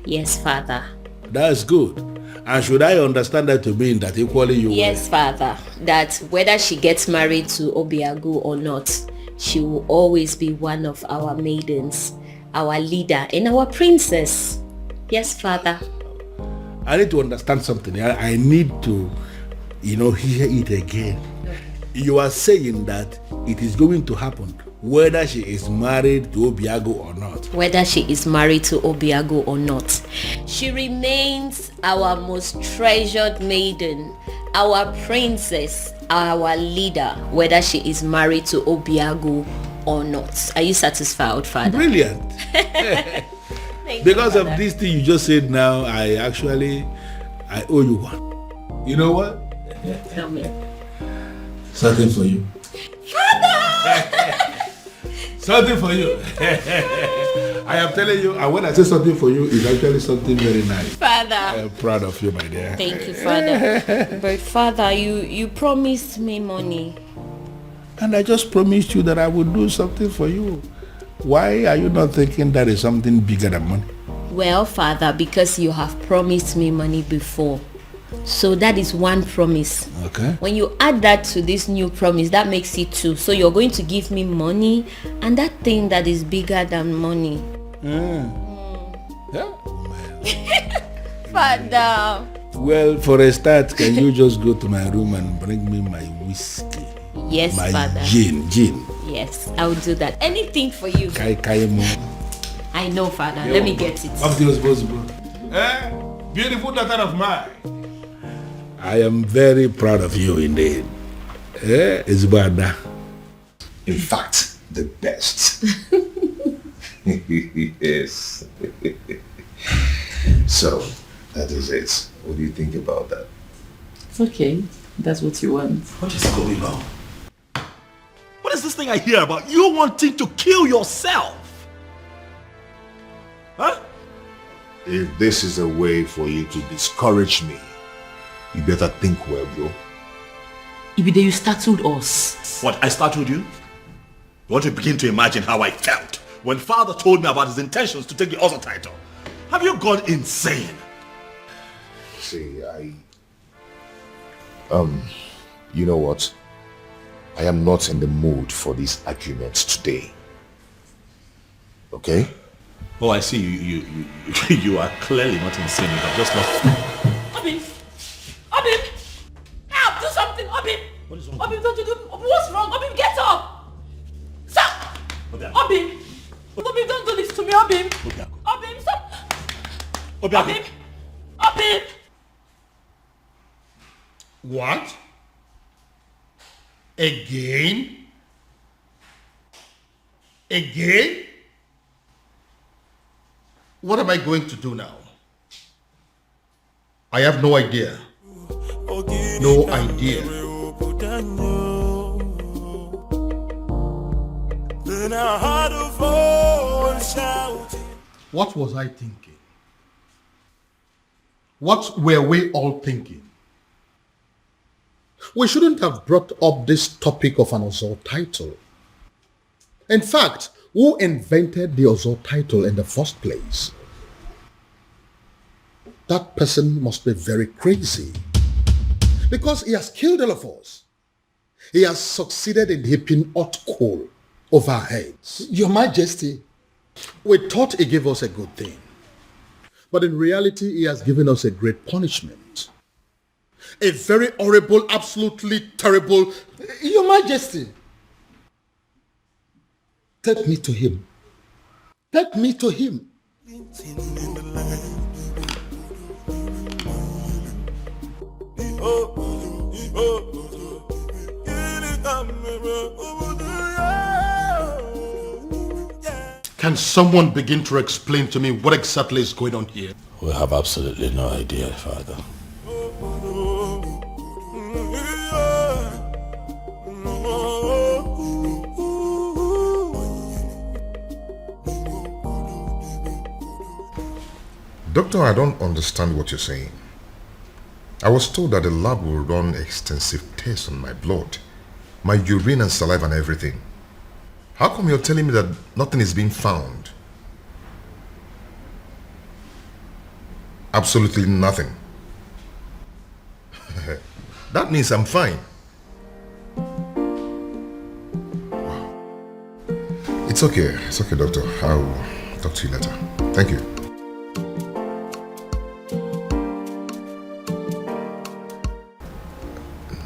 Yes, Father. That's good. And should I understand that to mean that equally you Yes, Father. That whether she gets married to Obiagu or not, she will always be one of our maidens, our leader, and our princess. Yes, Father. I need to understand something. I need to, hear it again. You are saying that it is going to happen whether she is married to Obiagu or not. Whether she is married to Obiagu or not, she remains our most treasured maiden, our princess, our leader, whether she is married to Obiagu or not. Are you satisfied, Father? Brilliant. Because of this thing you just said now, I owe you one. You know what? Tell me. Something for you. Something for you. I am telling you, and when I say something for you, it's actually something very nice. Father. I am proud of you, my dear. Thank you, Father. But Father, you promised me money. And I just promised you that I would do something for you. Why are you not thinking that is something bigger than money? Well, Father, because you have promised me money before. So that is one promise. Okay. When you add that to this new promise, that makes it two. So you're going to give me money and that thing that is bigger than money. Yeah. Father. Well, for a start, can you just go to my room and bring me my whiskey? Yes, my Father. Gin. Yes, I will do that. Anything for you. I know, Father. Let me get it. Up to your responsible. Beautiful daughter of mine. I am very proud of you indeed. It's bad. In fact, the best. Yes. So, that is it. What do you think about that? It's okay. That's what you want. What is going on? What is this thing I hear about? You wanting to kill yourself? Huh? If this is a way for you to discourage me, you better think well, bro. Ibide, you startled us. What, I startled you? You want to begin to imagine how I felt when father told me about his intentions to take the other title. Have you gone insane? See, you know what? I am not in the mood for these arguments today. Okay? Oh, I see. You are clearly not insane. You are just not. Obim! Help! Do something! Obim! What is wrong? Obim, don't you do... What's wrong? Obim, get up! Stop! Obim! Obim, don't do this to me, Obim! Obim, stop! Obim! What? Again? What am I going to do now? I have no idea. No idea. What was I thinking? What were we all thinking? We shouldn't have brought up this topic of an Ozor title. In fact, who invented the Ozor title in the first place? That person must be very crazy. Because he has killed all of us. He has succeeded in heaping hot coal over our heads. Your Majesty, we thought he gave us a good thing. But in reality, he has given us a great punishment. A very horrible, absolutely terrible... Your Majesty, take me to him. Take me to him. Can someone begin to explain to me what exactly is going on here? We have absolutely no idea, Father. Doctor, I don't understand what you're saying. I was told that the lab will run extensive tests on my blood, my urine and saliva and everything. How come you're telling me that nothing is being found? Absolutely nothing. That means I'm fine. Wow. It's okay, doctor. I'll talk to you later. Thank you.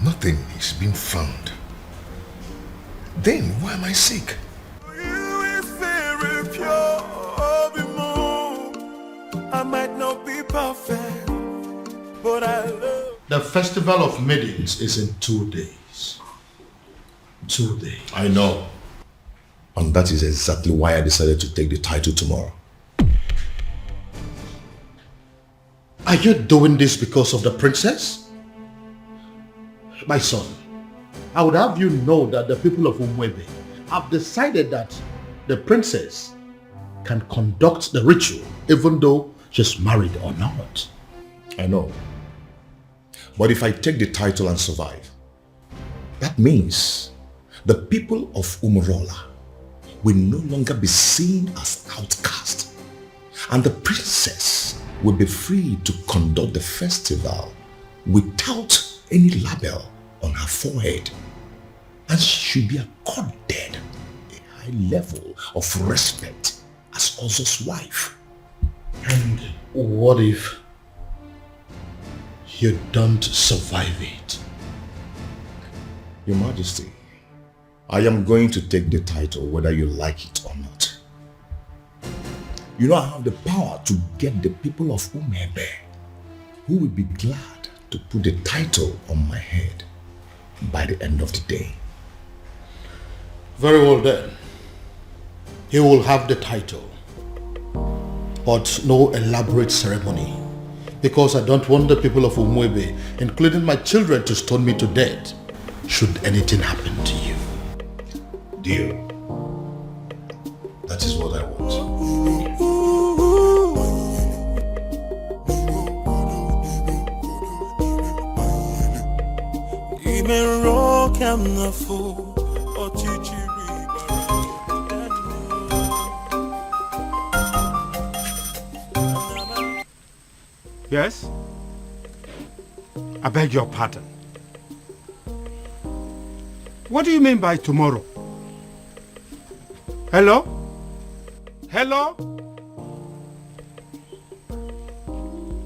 Nothing is being found. Then why am I sick? I might not be perfect, but I love. The festival of maidens is in 2 days. 2 days. I know. And that is exactly why I decided to take the title tomorrow. Are you doing this because of the princess? My son, I would have you know that the people of Umwebe have decided that the princess can conduct the ritual even though she's married or not. I know. But if I take the title and survive, that means the people of Umurola will no longer be seen as outcasts, and the princess will be free to conduct the festival without any label on her forehead, and she should be accorded a high level of respect as Ozo's wife. And what if you don't survive it? Your Majesty, I am going to take the title whether you like it or not. You know I have the power to get the people of Umebe who will be glad to put the title on my head by the end of the day. Very well then. He will have the title, but no elaborate ceremony, because I don't want the people of Umwebe, including my children, to stone me to death should anything happen to you. Dear, that is what I want. Even rock I'm not fool or chichi. Yes? I beg your pardon. What do you mean by tomorrow? Hello? Hello?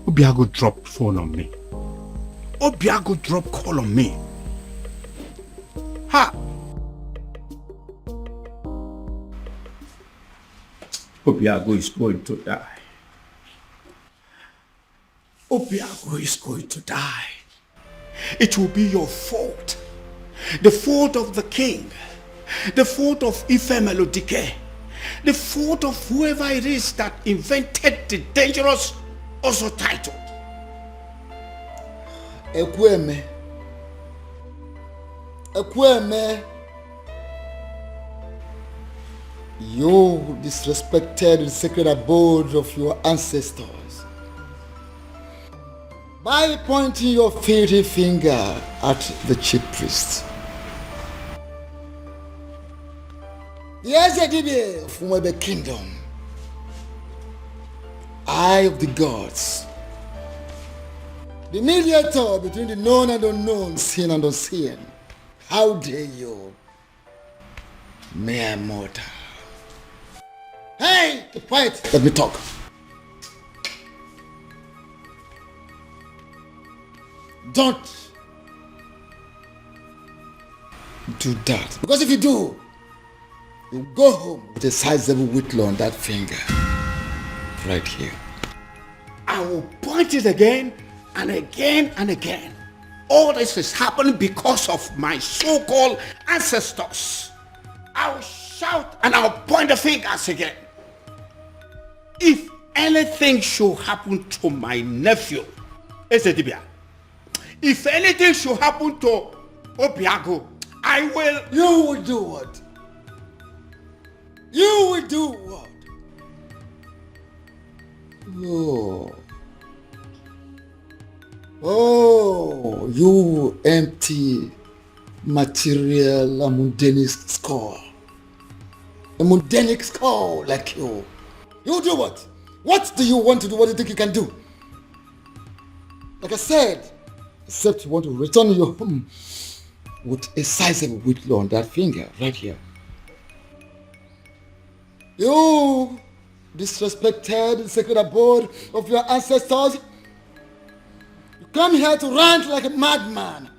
Obiago dropped phone on me. Obiago dropped call on me. Ha! Obiago is going to die. Obiago is going to die. It will be your fault. The fault of the king. The fault of Ife Melodike. The fault of whoever it is that invented the dangerous Ozo title. Ekweme. Ekweme. You disrespected the sacred abode of your ancestors by pointing your filthy finger at the chief priest. The Ezedibe of Umwebe Kingdom, eye of the gods, the mediator between the known and unknown, seen and unseen. How dare you, mere mortal? Hey, keep quiet. Let me talk. Don't do that. Because if you do, you go home with a sizable whitlow on that finger. Right here. I will point it again and again and again. All this is happening because of my so-called ancestors. I will shout and I'll point the fingers again. If anything should happen to my nephew, Esedibia, if anything should happen to Obiago, I will... You will do what? You will do what? Oh, you empty material, a mundane skull. A mundane skull like you. You do what? What do you want to do? What do you think you can do? Like I said, except you want to return your home with a sizable whitlow on that finger right here. You disrespected the sacred abode of your ancestors. You come here to rant like a madman,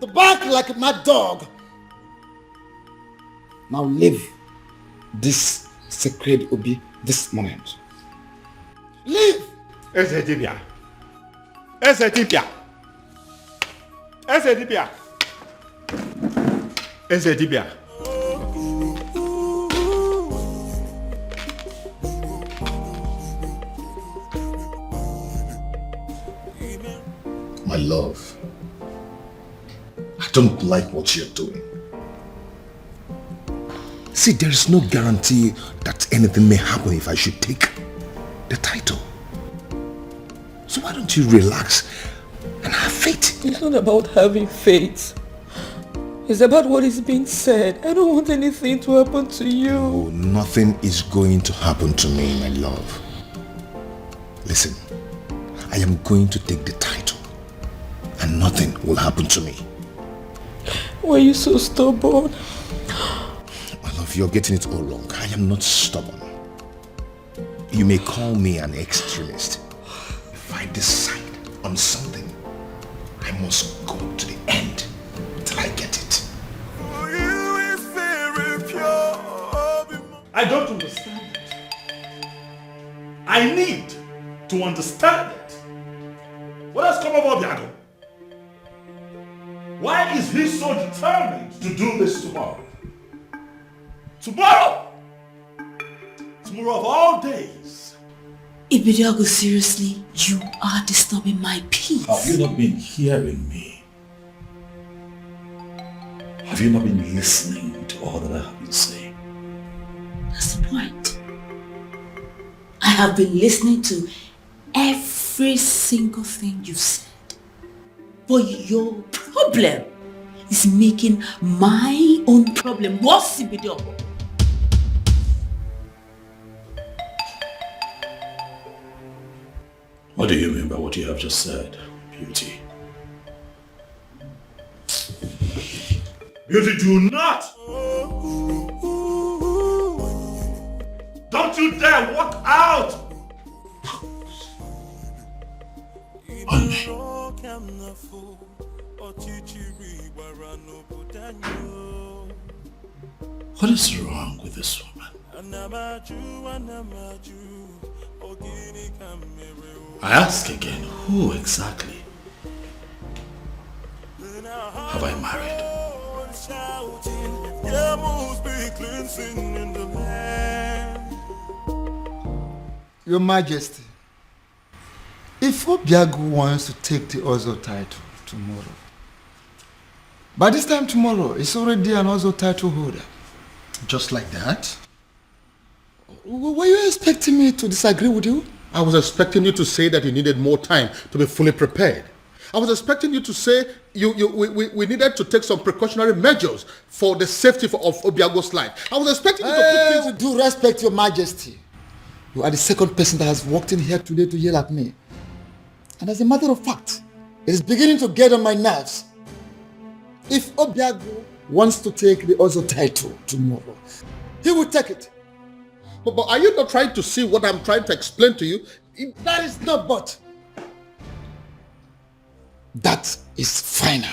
to bark like a mad dog. Now leave this sacred Obi this moment. Leave! Esedibia. Esedibia. Esedibia. Esedibia. My love, I don't like what you're doing. See, there is no guarantee that anything may happen if I should take the title. So why don't you relax and have faith? It's not about having faith. It's about what is being said. I don't want anything to happen to you. Oh, nothing is going to happen to me, my love. Listen, I am going to take the title and nothing will happen to me. Why are you so stubborn? My love, you're getting it all wrong. I am not stubborn. You may call me an extremist. If I decide on something, I must go to the end till I get it. I don't understand it. I need to understand it. What has come over Biago? Why is he so determined to do this tomorrow? Tomorrow! Tomorrow of all days. Ibidiago, seriously, you are disturbing my peace. Have you not been hearing me? Have you not been listening to all that I have been saying? That's the point. I have been listening to every single thing you said. But your problem is making my own problem worse, Ibidiago. What do you mean by what you have just said, Beauty? Beauty, do not! Don't you dare walk out! What is wrong with this woman? I ask again, who exactly have I married? Your Majesty, if Obiago wants to take the Ozo title tomorrow, by this time tomorrow, it's already an Ozo title holder. Just like that? Were you expecting me to disagree with you? I was expecting you to say that you needed more time to be fully prepared. I was expecting you to say we needed to take some precautionary measures for the safety of Obiago's life. I was expecting you to put things... With due respect, Your Majesty, you are the second person that has walked in here today to yell at me. And as a matter of fact, it is beginning to get on my nerves. If Obiago wants to take the Ozo title tomorrow, he will take it. But are you not trying to see what I'm trying to explain to you? That is not but. That is final.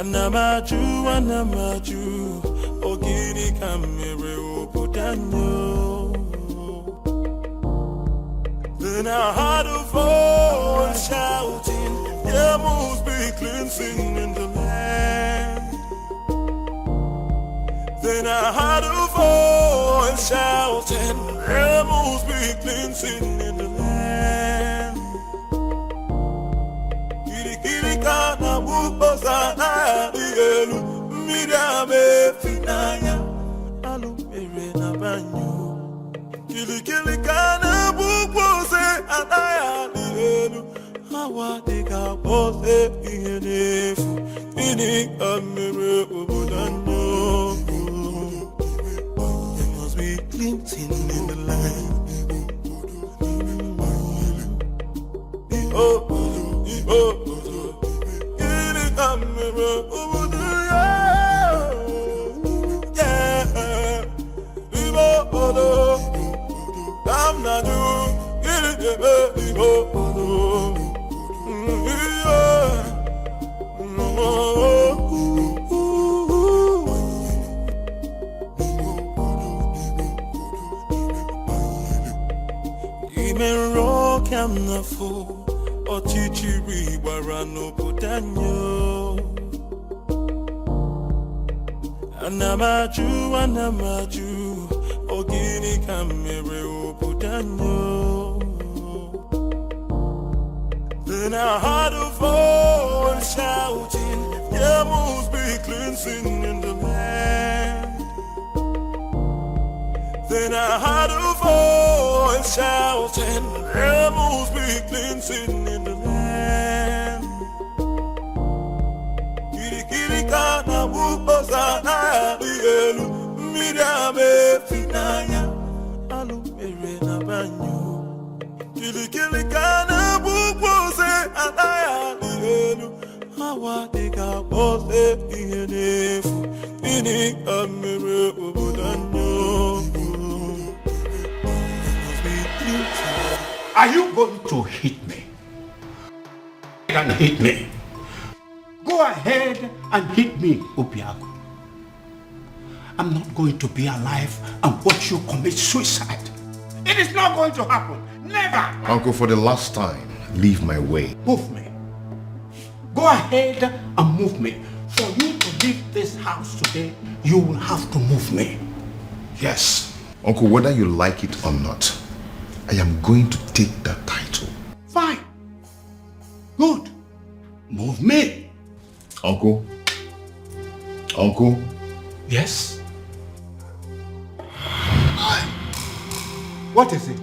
Anamaju, Ogini kamere oputanyo. Then I heard a voice shouting, there must be cleansing in the land. Then I heard a voice shouting, there must be cleansing in the land. Kirikana buposa na dielu, midame finaya, alumere na banyo. Kirikana bupose anaya dielu, hawa deka pose ihenefu, ini amere ubudanyo. There must be cleansing in the land. Ochichiri warano putanyo. Anamaju, Ogini kamere oputanyo. Then I heard a voice shouting, there must be cleansing in the land. Then I heard a voice shouting, there must be cleansing in the land. Kirikana buposa na dielu, midame finaya, alumere na banyo. Kirikana bupose anaya dielu, hawa deka pose ihenefu, ini amere ubudanyo. Are you going to hit me? And hit me. Go ahead and hit me, Obiago. I'm not going to be alive and watch you commit suicide. It is not going to happen. Never. Uncle, for the last time, leave my way. Move me. Go ahead and move me. For you to leave this house today, you will have to move me. Yes. Uncle, whether you like it or not, I am going to take that title. Fine. Good. Move me. Uncle? Uncle? Yes? What is it?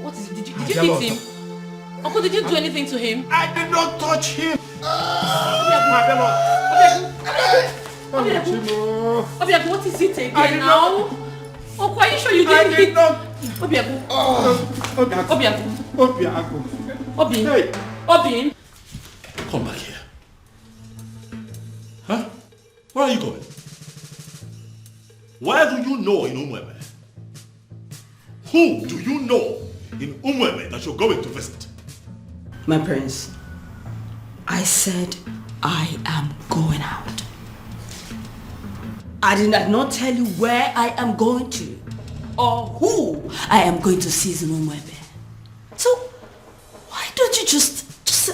What is it? Did you hit him? Uncle, did you do anything to him? I did not touch him. Obiago, what is it again now? Uncle, are you sure you didn't hit? Obiago. Obi. Come back here. Huh? Where are you going? Where do you know in Umweme? Who do you know in Umweme that you're going to visit? My prince, I said I am going out. I did not tell you where I am going to or who I am going to see in Umweme. So why don't you just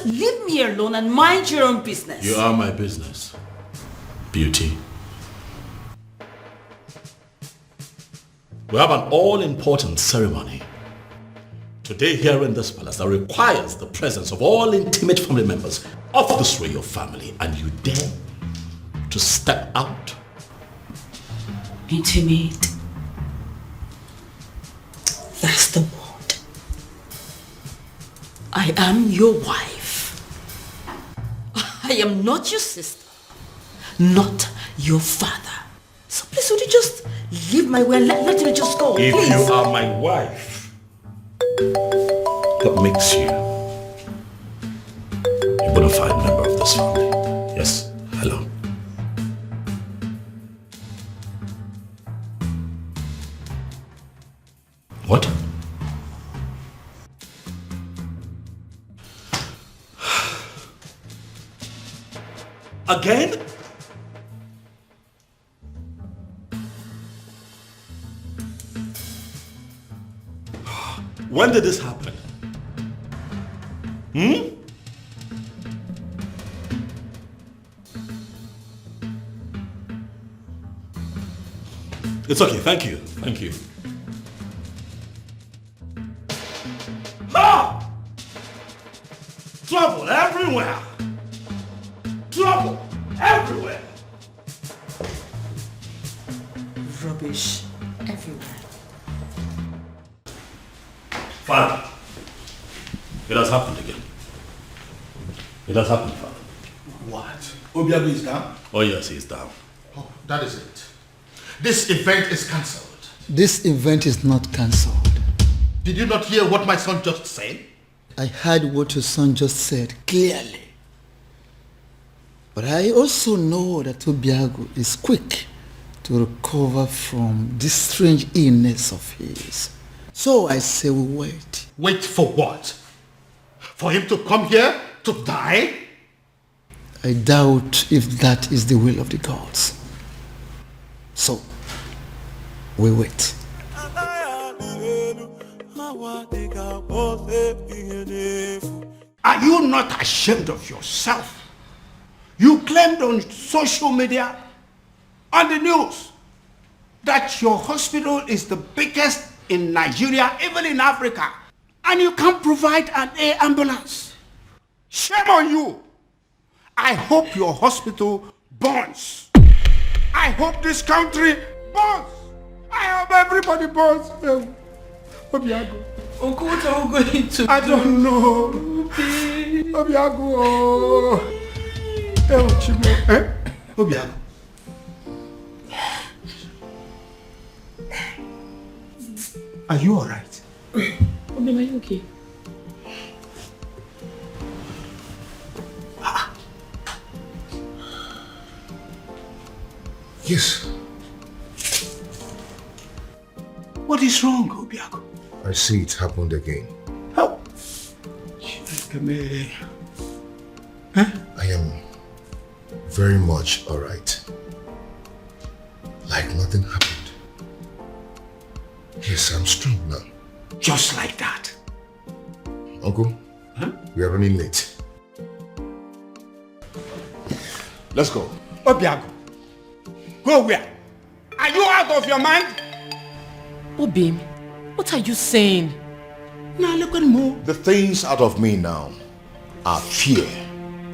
leave me alone and mind your own business? You are my business, Beauty. We have an all-important ceremony today here in this palace that requires the presence of all intimate family members of this royal family, and you dare to step out? Intimate. That's the word. I am your wife. I am not your sister, not your father. So please, would you just leave my way and let me just go, If please? you are my wife, that makes you a bona fide member of this family. Yes, hello. What? Again? When did this happen? It's okay, thank you. Thank you. Ah! Trouble everywhere! Trouble everywhere! Rubbish everywhere. Father, it has happened again. It has happened, Father. What? Obiago is down? Oh yes, he's down. Oh, that is it. This event is cancelled. This event is not cancelled. Did you not hear what my son just said? I heard what your son just said clearly. But I also know that Obiago is quick to recover from this strange illness of his. So I say we wait. Wait for what? For him to come here to die? I doubt if that is the will of the gods. So, we wait. Are you not ashamed of yourself? You claimed on social media, on the news, that your hospital is the biggest in Nigeria, even in Africa, and you can't provide an air ambulance. Shame on you. I hope your hospital burns. I hope this country burns. I hope everybody burns. Obiago. Uncle, what are we going to I don't know. Obiago. Obiago. Are you alright? Obi, are you okay? Yes. What is wrong, Obiago? I see it happened again. How? I am very much alright. Like nothing happened. Yes, I'm strong now. Just like that. Uncle, we are running late. Let's go. Obiago, go where? Are you out of your mind? Obim, what are you saying? Now look at me. The things out of me now are fear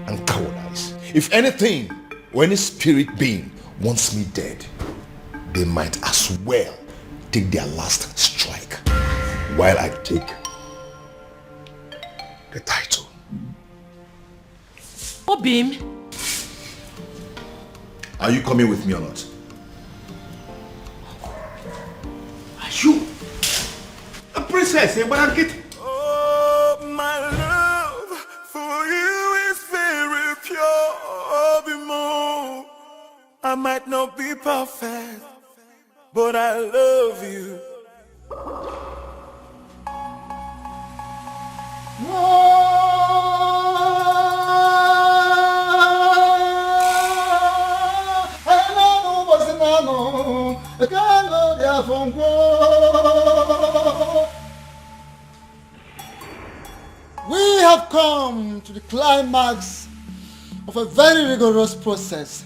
and cowardice. If anything, or any spirit being wants me dead, they might as well take their last strike while I take the title. Obim. Are you coming with me or not? Are you a princess? Oh, my love for you is very pure, Bimo. I might not be perfect, but I love you. We have come to the climax of a very rigorous process.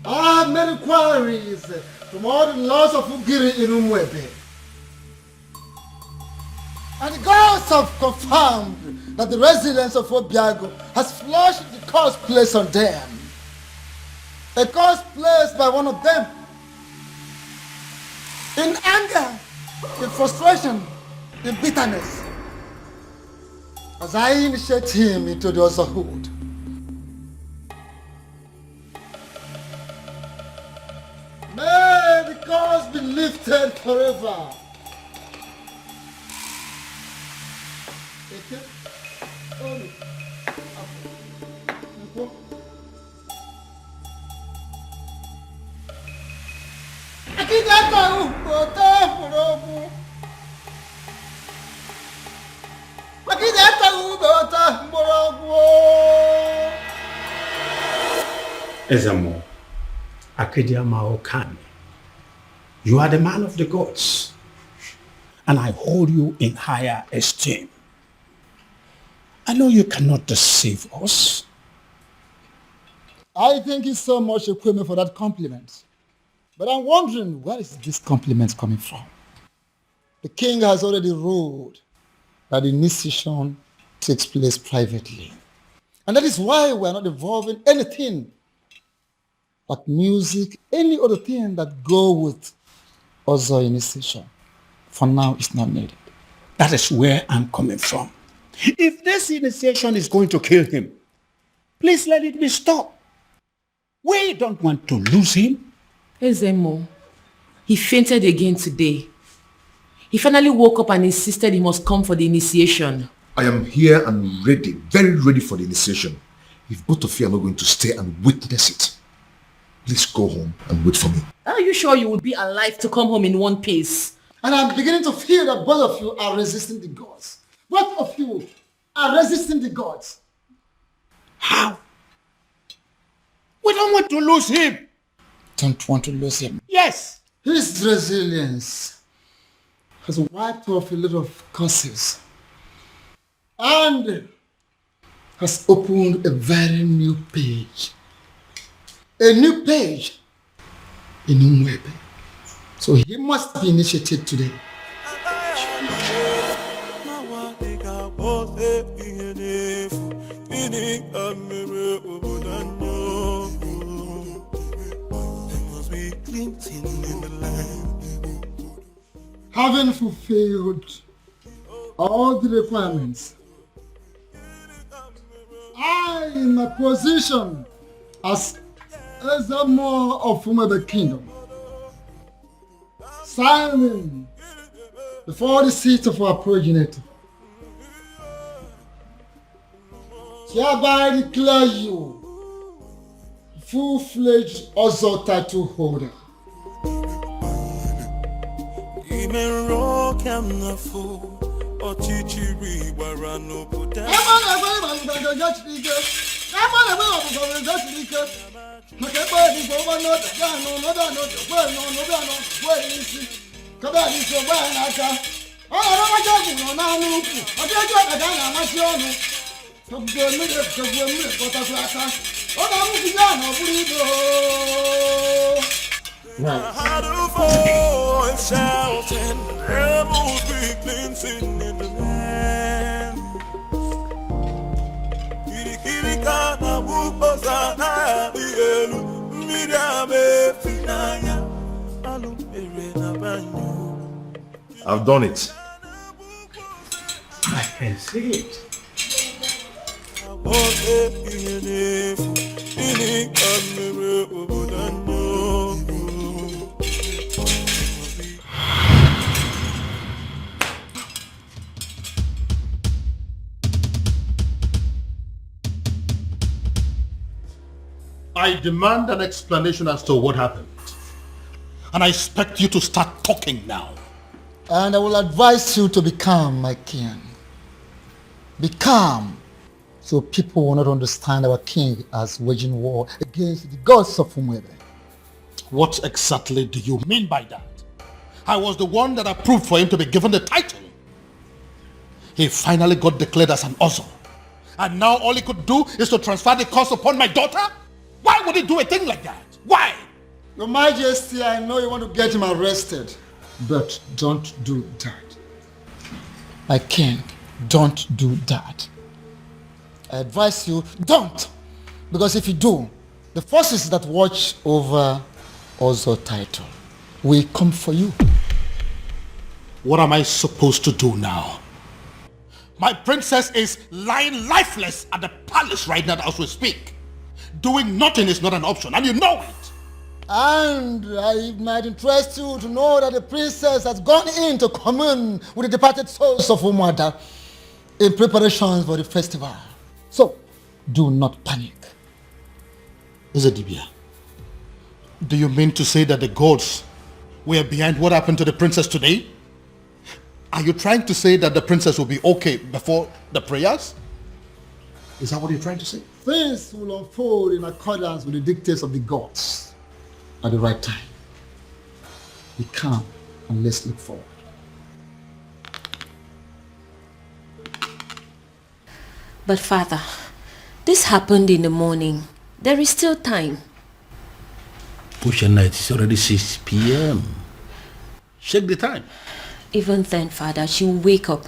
I have made inquiries from all the laws of Ugiri in Umwebe. And the gods have confirmed that the residents of Obiago has flushed the curse placed on them. A curse placed by one of them. In anger, in frustration, in bitterness. As I initiate him into the otherhood. May the curse be lifted forever. Ezamo, Akediama Okami, you are the man of the gods, and I hold you in higher esteem. I know you cannot deceive us. I thank you so much, Ekweme, for that compliment. But I'm wondering, where is this compliment coming from? The king has already ruled that the initiation takes place privately. And that is why we are not involving anything but music, any other thing that go with other initiation. For now, it's not needed. That is where I'm coming from. If this initiation is going to kill him, please let it be stopped. We don't want to lose him. Ezemo, he fainted again today. He finally woke up and insisted he must come for the initiation. I am here and ready, very ready for the initiation. If both of you are not going to stay and witness it, please go home and wait for me. Are you sure you will be alive to come home in one piece? And I'm beginning to feel that both of you are resisting the gods. Both of you are resisting the gods. How? We don't want to lose him. Don't want to lose him. Yes. His resilience has wiped off a lot of curses and has opened a very new page. A new page in Umwebe. So he must be initiated today. Having fulfilled all the requirements, I, in my position as Ezemo of Umwebe Kingdom, signing before the seat of our progenitor, hereby declare you full-fledged Ozo title holder. Had a voice shouting, rebels be cleansing in the land. Kirikana bukosa na dielu, midame finaya, alumere na banyo. I've done it. I can see it. I demand an explanation as to what happened. And I expect you to start talking now. And I will advise you to be calm, my king. Be calm, so people will not understand our king as waging war against the gods of Umwebe. What exactly do you mean by that? I was the one that approved for him to be given the title. He finally got declared as an Ozo. And now all he could do is to transfer the curse upon my daughter? Why would he do a thing like that? Why? Your Majesty, I know you want to get him arrested, but don't do that. My king, don't do that. I advise you, don't. Because if you do, the forces that watch over Ozo title will come for you. What am I supposed to do now? My princess is lying lifeless at the palace right now as we speak. Doing nothing is not an option, and you know it. And it might interest you to know that the princess has gone in to commune with the departed souls of Umwada in preparations for the festival. So, do not panic. Ezedibia, do you mean to say that the gods were behind what happened to the princess today? Are you trying to say that the princess will be okay before the prayers? Is that what you're trying to say? things will unfold in accordance with the dictates of the gods at the right time. Be calm and let's look forward. But Father, this happened in the morning. There is still time. Push night, it's already 6 p.m. Check the time. Even then, Father, she will wake up.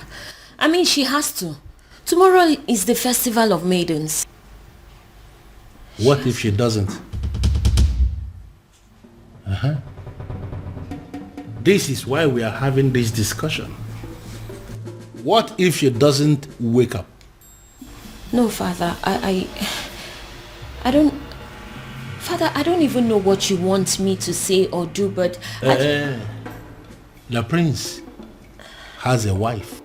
I mean, she has to. Tomorrow is the festival of maidens. What if she doesn't? This is why we are having this discussion. What if she doesn't wake up? No, Father, I don't... Father, I don't even know what you want me to say or do, but... The prince has a wife.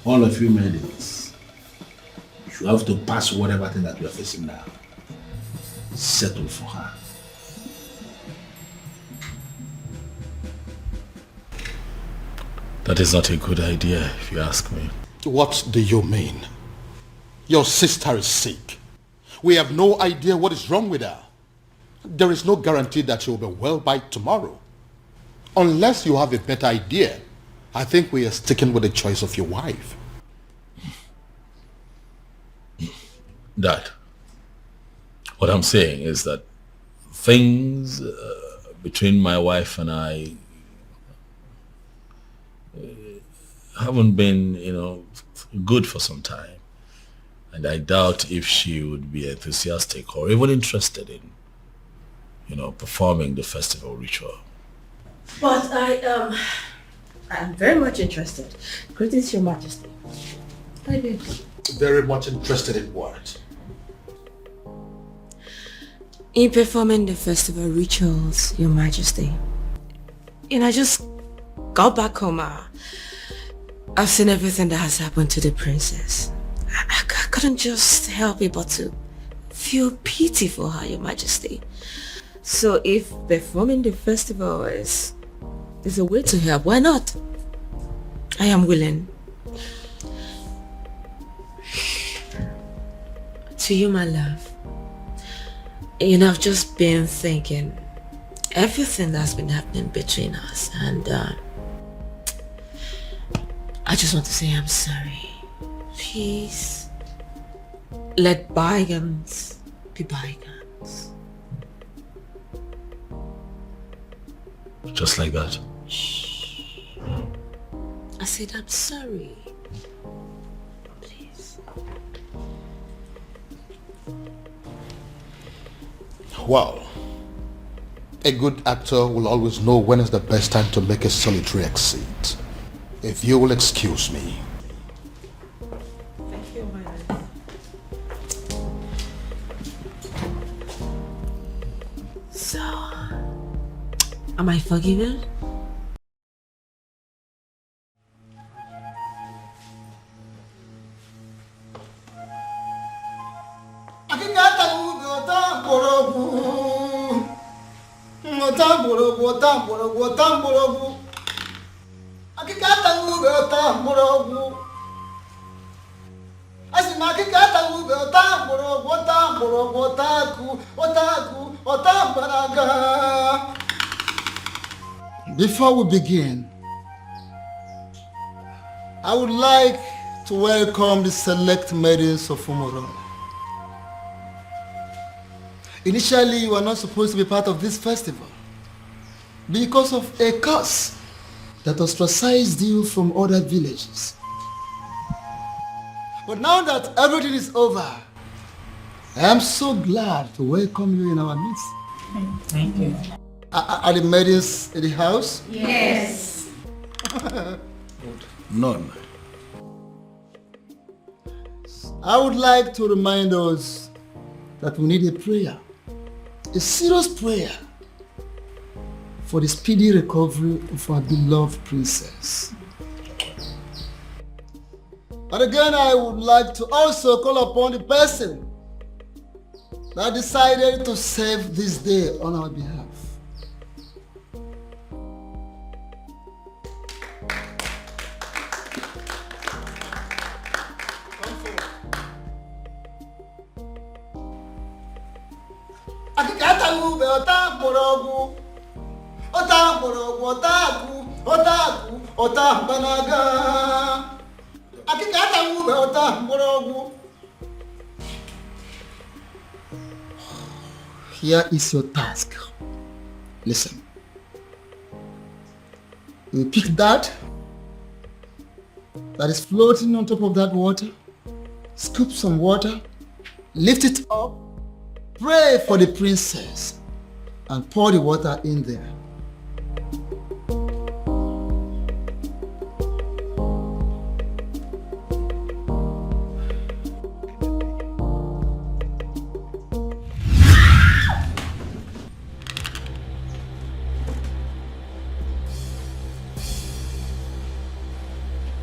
All of you maidens, you have to pass whatever thing that you are facing now. Settle for her. That is not a good idea, if you ask me. What do you mean? Your sister is sick. We have no idea what is wrong with her. There is no guarantee that she will be well by tomorrow. Unless you have a better idea, I think we are sticking with the choice of your wife. Dad, what I'm saying is that things between my wife and I haven't been, good for some time. And I doubt if she would be enthusiastic or even interested in, performing the festival ritual. But I'm very much interested. Greetings, Your Majesty. I did. Very much interested in what? In performing the festival rituals, Your Majesty. I just got back home. I've seen everything that has happened to the princess. I couldn't just help it but to feel pity for her, Your Majesty. So if performing the festival is a way to help, why not? I am willing. To you, my love. I've just been thinking everything that's been happening between us, and I just want to say I'm sorry. Please, let bygones be bygones. Just like that. I said I'm sorry. Please. Well, a good actor will always know when is the best time to make a solitary exit. If you will excuse me. Thank you, my love. So, am I forgiven? Before we begin, I would like to welcome the select maidens of Umoro. Initially, you were not supposed to be part of this festival because of a curse that ostracized you from other villages. But now that everything is over, I am so glad to welcome you in our midst. Thank you. Are the maidens in the house? Yes. None. I would like to remind us that we need a prayer, a serious prayer for the speedy recovery of our beloved princess. And again, I would like to also call upon the person that decided to save this day on our behalf. Here is your task. Listen. You pick that is floating on top of that water, scoop some water, lift it up, pray for the princess, and pour the water in there.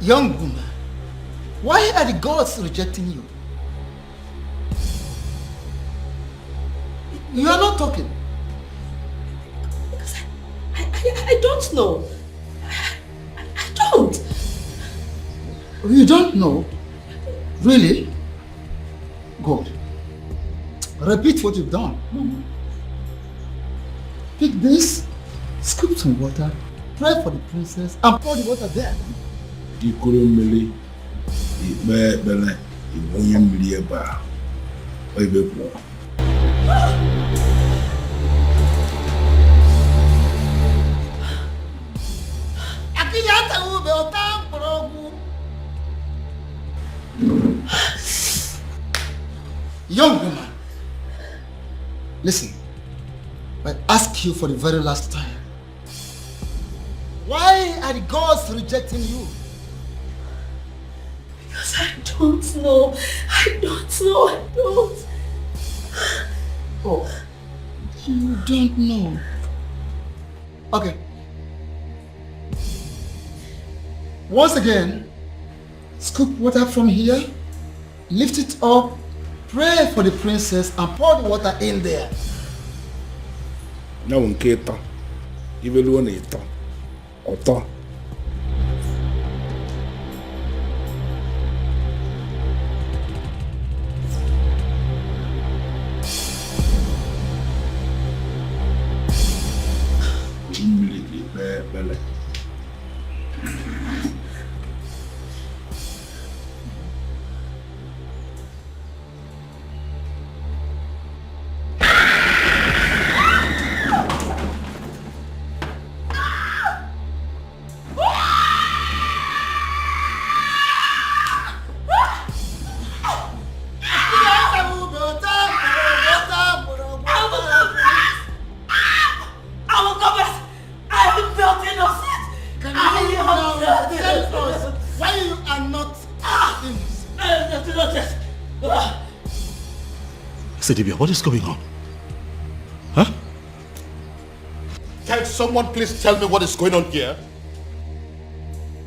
Young woman, why are the gods rejecting you? You are not talking. Because I don't know. I don't. You don't know? Really? Good. Repeat what you've done. Pick this, scoop some water, pray for the princess, and pour the water there. Ikurumili, Ibele, Ibunyam Bilieba, Oibepo. Young woman, listen. I ask you for the very last time. Why are the gods rejecting you? Because I don't know. I don't. Oh, you don't know. Okay. Once again, scoop water from here, lift it up, pray for the princess, and pour the water in there. Now on Keto, even one eater, or Bele. Sedibia, what is going on? Huh? Can someone please tell me what is going on here?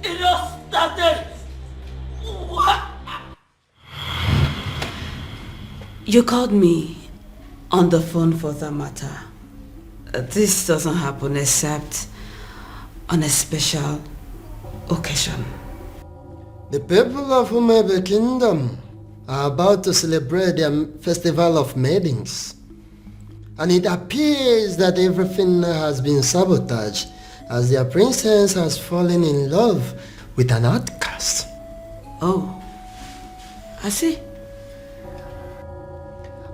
It all started. You called me on the phone for that matter. This doesn't happen except on a special occasion. The people of Umebe Kingdom are about to celebrate their festival of maidens. And it appears that everything has been sabotaged as their princess has fallen in love with an outcast. Oh, I see.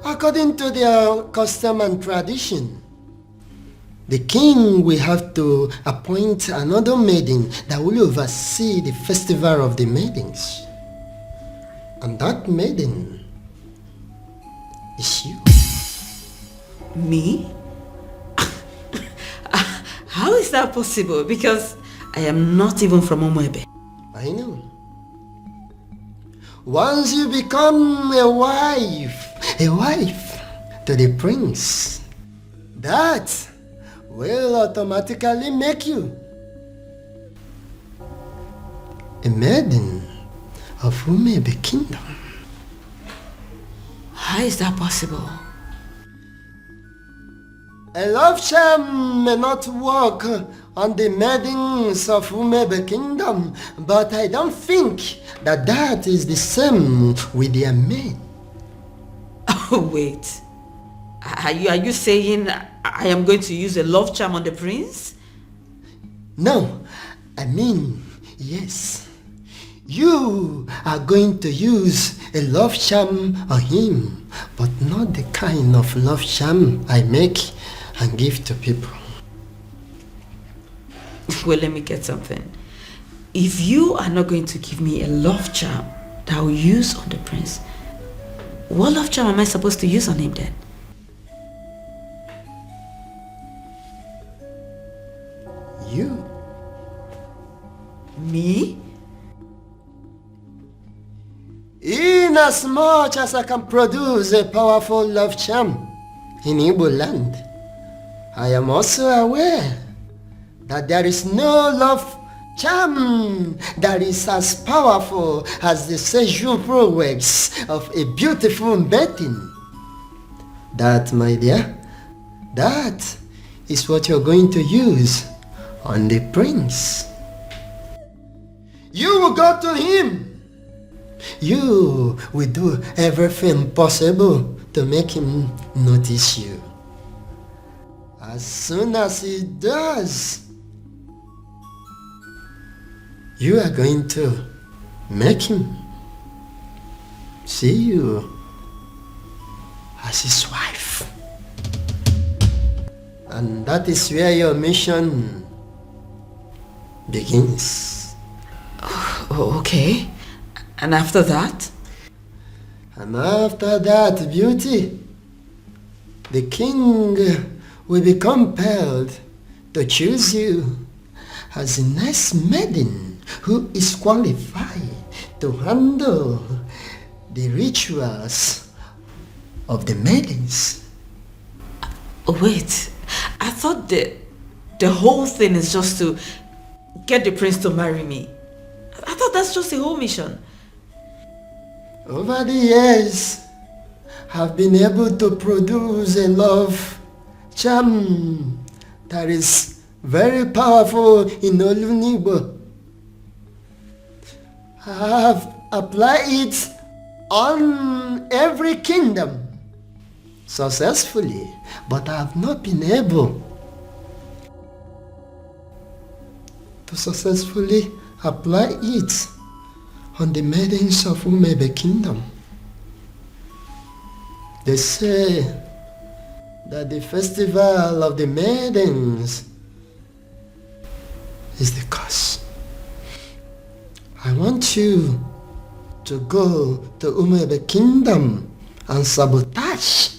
According to their custom and tradition, the king will have to appoint another maiden that will oversee the festival of the maidens. And that maiden is you. Me? How is that possible? Because I am not even from Umebe. I know. Once you become a wife to the prince, that will automatically make you a maiden of Umebe Kingdom. How is that possible? A love charm may not work on the maidens of Umebe Kingdom, but I don't think that is the same with their maid. Oh, wait. Are you saying I am going to use a love charm on the prince? No, I mean, yes. You are going to use a love charm on him, but not the kind of love charm I make and give to people. Well, let me get something. If you are not going to give me a love charm that I will use on the prince, what love charm am I supposed to use on him then? You? Me? Inasmuch as I can produce a powerful love charm in Igbo land, I am also aware that there is no love charm that is as powerful as the sexual prowess of a beautiful maiden. That, my dear, that is what you're going to use on the prince. You will go to him. You will do everything possible to make him notice you. As soon as he does, you are going to make him see you as his wife. And that is where your mission begins. Oh, okay. And after that? And after that, beauty, the king will be compelled to choose you as the next maiden who is qualified to handle the rituals of the maidens. Wait, I thought the whole thing is just to get the prince to marry me. I thought that's just the whole mission. Over the years, I've been able to produce a love charm that is very powerful in Olunibo. I have applied it on every kingdom successfully, but I have not been able to successfully apply it on the maidens of Umebe Kingdom. They say that the festival of the maidens is the curse. I want you to go to Umebe Kingdom and sabotage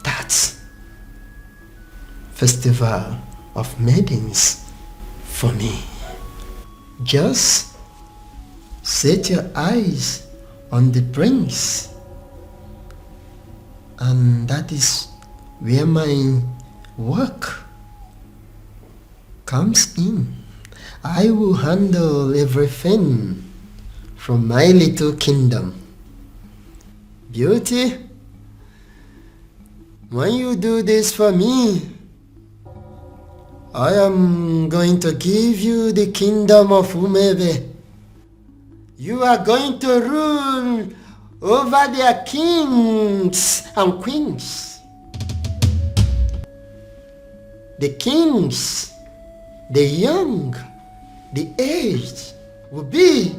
that festival of maidens for me. Just set your eyes on the prince, and that is where my work comes in. I will handle everything from my little kingdom. Beauty, when you do this for me, I am going to give you the kingdom of Umebe. You are going to rule over their kings and queens. The kings, the young, the aged will be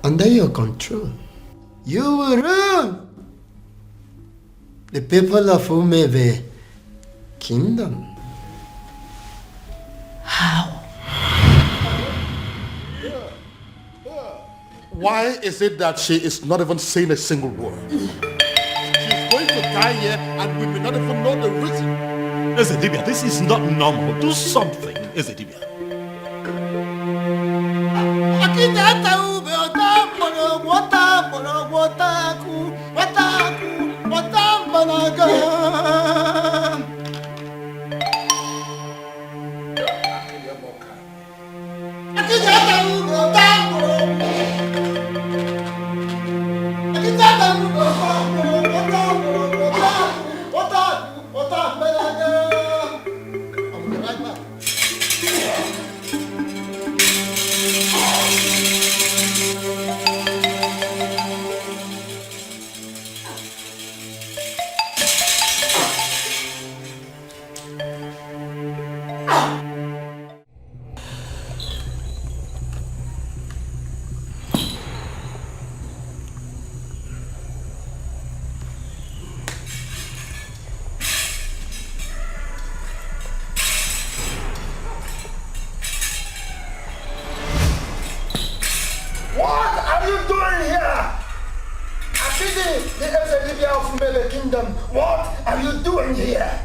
under your control. You will rule the people of Umebe Kingdom. How? Why is it that she is not even saying a single word? She's going to die here and we may not even know the reason. Ezedibia, this is not normal. Do something, Ezedibia. of Mele Kingdom, what are you doing here?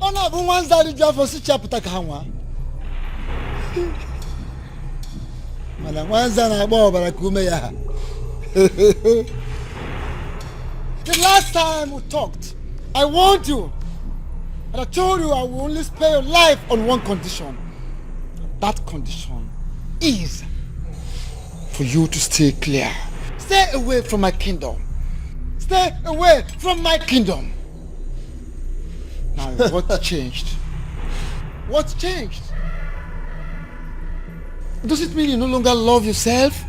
Ona bu wanzari jafo si chapta kanwa. Mala wanza na bo barakume ya. The last time we talked, I warned you. And I told you I will only spare your life on one condition. That condition is for you to stay clear. Stay away from my kingdom. Stay away from my kingdom. Now, what changed? What changed? Does it mean you no longer love yourself?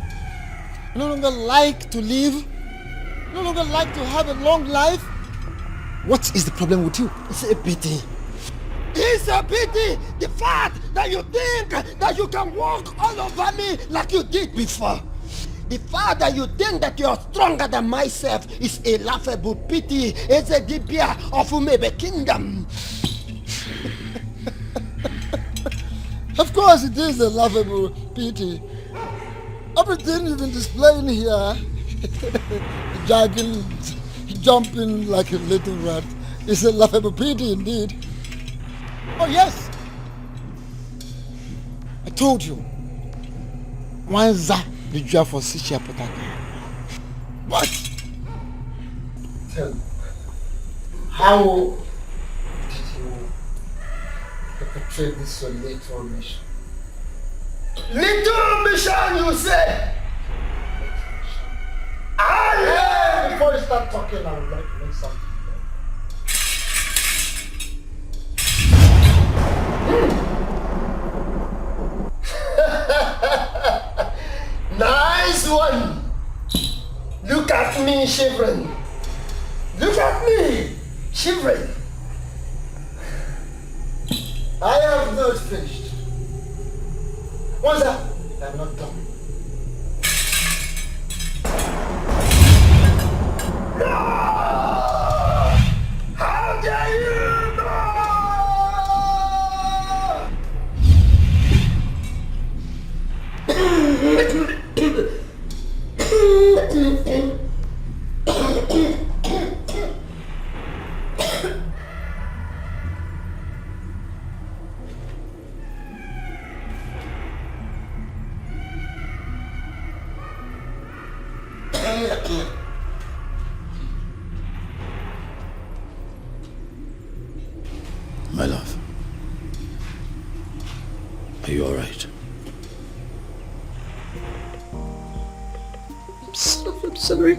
You no longer like to live? You no longer like to have a long life? What is the problem with you? It's a pity. It's a pity! The fact that you think that you can walk all over me like you did before. The fact that you think that you are stronger than myself is a laughable pity. It's a dibia of Umebe Kingdom. Of course it is a laughable pity. Everything you've been displaying here, jogging, jumping like a little rat, is a laughable pity indeed. Oh yes, I told you. Wanza the job for Sicha Potaka. What? Tell me, how did you perpetrate this your little mission? Little mission, you say? Before you start talking, I would like to make something. Nice one! Look at me shivering. Look at me shivering. I have not finished. What's that? I'm not done. No! How dare you! My love, are you all right? I'm sorry.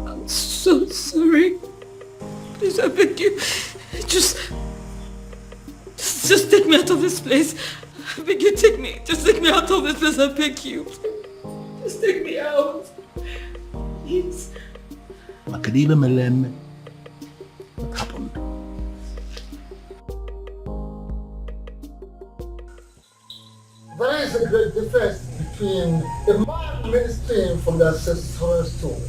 I'm so sorry. Please, I beg you. Just take me out of this place. I beg you, just take me out of this place, I beg you. Just take me out. Please. Makadila Melem, what happened? There is a great difference between a man ministering from the ancestral stone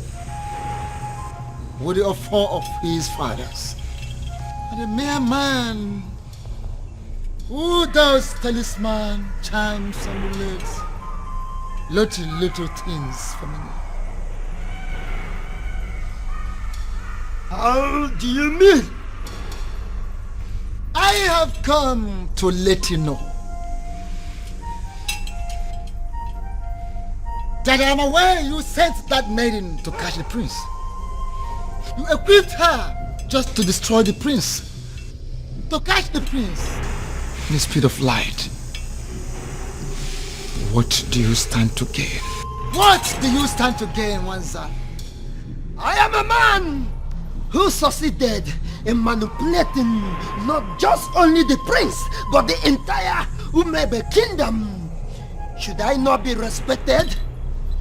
with the offer of his fathers and a mere man who does talisman, charms, amulets, little things for me. How do you mean? I have come to let you know that I am aware you sent that maiden to catch the prince. You equipped her just to destroy the prince, to catch the prince in the speed of light. What do you stand to gain? What do you stand to gain, Wanza? I am a man who succeeded in manipulating not just only the prince, but the entire Umebe kingdom. Should I not be respected?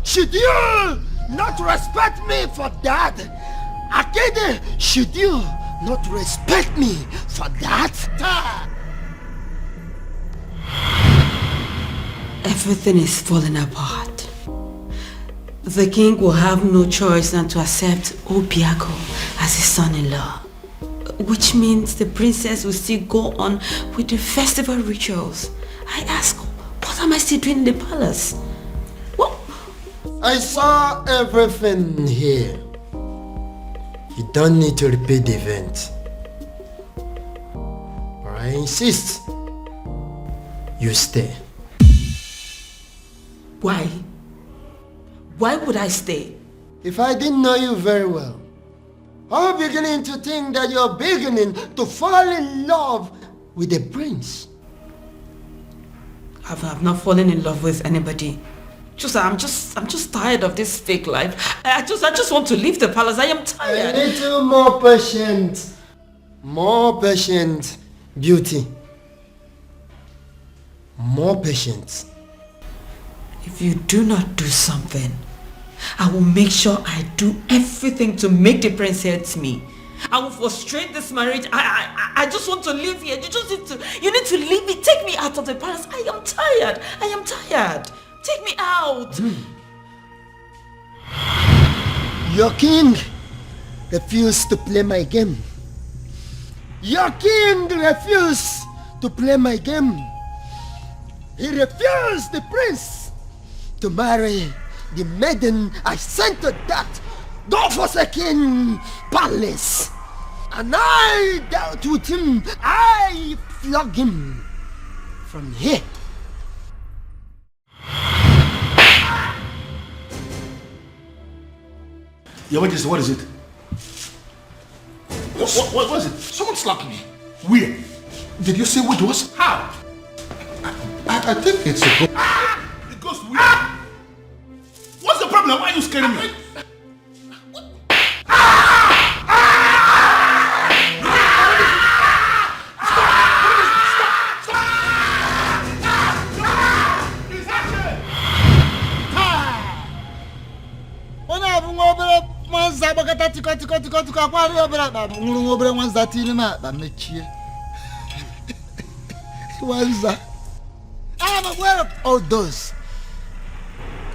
Should you not respect me for that? Akede, should you not respect me for that? Everything is falling apart. The king will have no choice than to accept Obiago as his son-in-law. which means the princess will still go on with the festival rituals. I ask, what am I still doing in the palace? What? I saw everything here. You don't need to repeat the event. But I insist you stay. Why? Why would I stay? If I didn't know you very well, I'm beginning to think that you're beginning to fall in love with the prince. I've not fallen in love with anybody. I'm just tired of this fake life. I just want to leave the palace. I am tired. A little more patient. More patient, beauty. More patience. If you do not do something, I will make sure I do everything to make the prince hate me. I will frustrate this marriage. I just want to live here. You need to leave me. Take me out of the palace. I am tired. I am tired. Take me out. Your king refused to play my game. Your king refused to play my game. He refused the prince to marry the maiden I sent to that God-forsaken palace. And I dealt with him. I flogged him from here. Your Majesty, what is it? What was it? Someone slapped me. Where? Did you say what it was? How? I think it's a ghost. The ghost where? What's the problem? Why are you scaring me? I am aware of all those.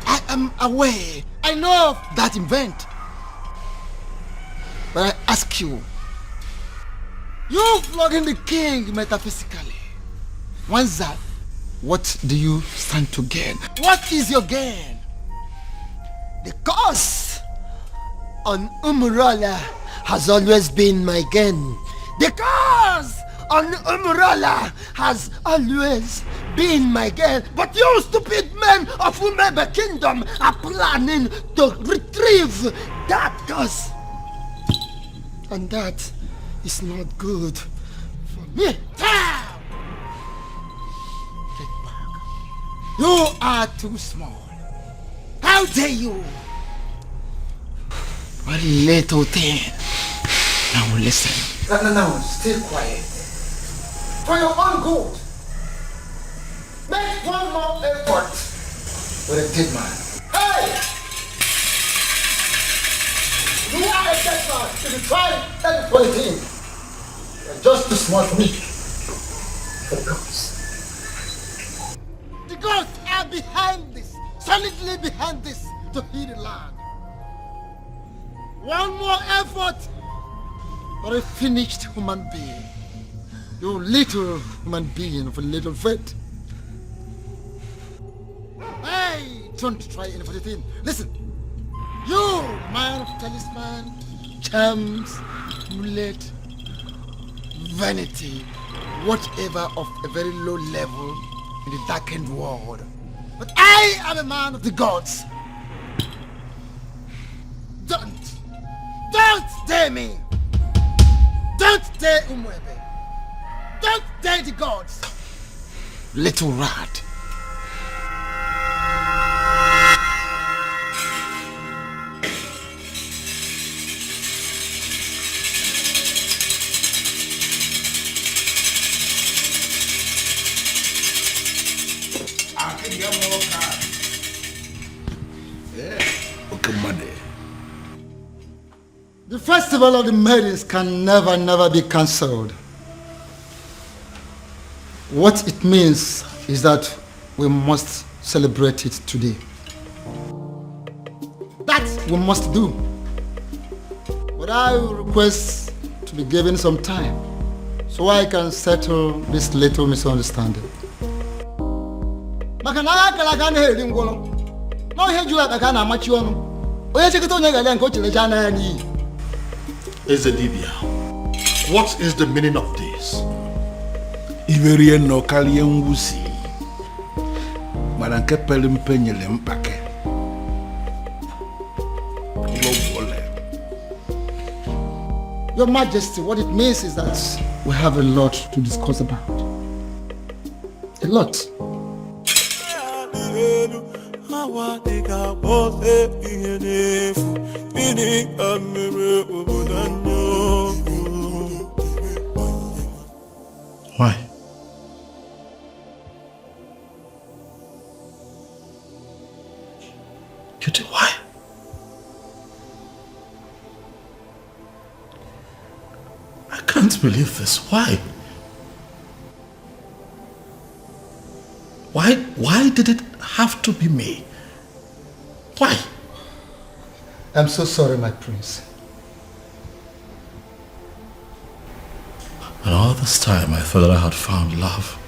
I am aware. I know of that event. But I ask you, you flogging the king metaphysically. Wanza, what do you stand to gain? What is your gain? The curse on Umurala has always been my gain. The curse on Umurala has always been my gain. But you stupid men of Umebe Kingdom are planning to retrieve that curse. And that is not good for me. Get back. You are too small. How dare you? What little thing. Now listen. No, stay quiet. For your own good. Make one more effort with a dead man. Hey! You are a dead man. If you try that for a thing, you're just too smart for me. The gods. The gods are behind this, solidly behind this, to heal the land. One more effort for a finished human being. You little human being of a little faith. Hey, don't try any funny thing. Listen, you man of talisman, charms, amulet, vanity, whatever of a very low level in the darkened world. But I am a man of the gods. Don't dare me. Don't dare Umwebe. Don't dare the gods. Little rat. The festival of the maidens can never be cancelled. What it means is that we must celebrate it today. That we must do. But I will request to be be given some time so I can settle this little misunderstanding. Maka na akala ka na eri ngwolo. Na ihe jula ka na amachi onu. Onye cheketa onye gale nke o chilecha na ya ni. Ezedibia, what is the meaning of this? Iverie no kalie nwusi. Mana nke pere mpe nyere mpake. Your Majesty, what it means is that we have a lot to discuss about. A lot. Why? Cutie, why? I can't believe this. Why? Why did it have to be me? Why? I'm so sorry, my prince. And all this time I thought that I had found love.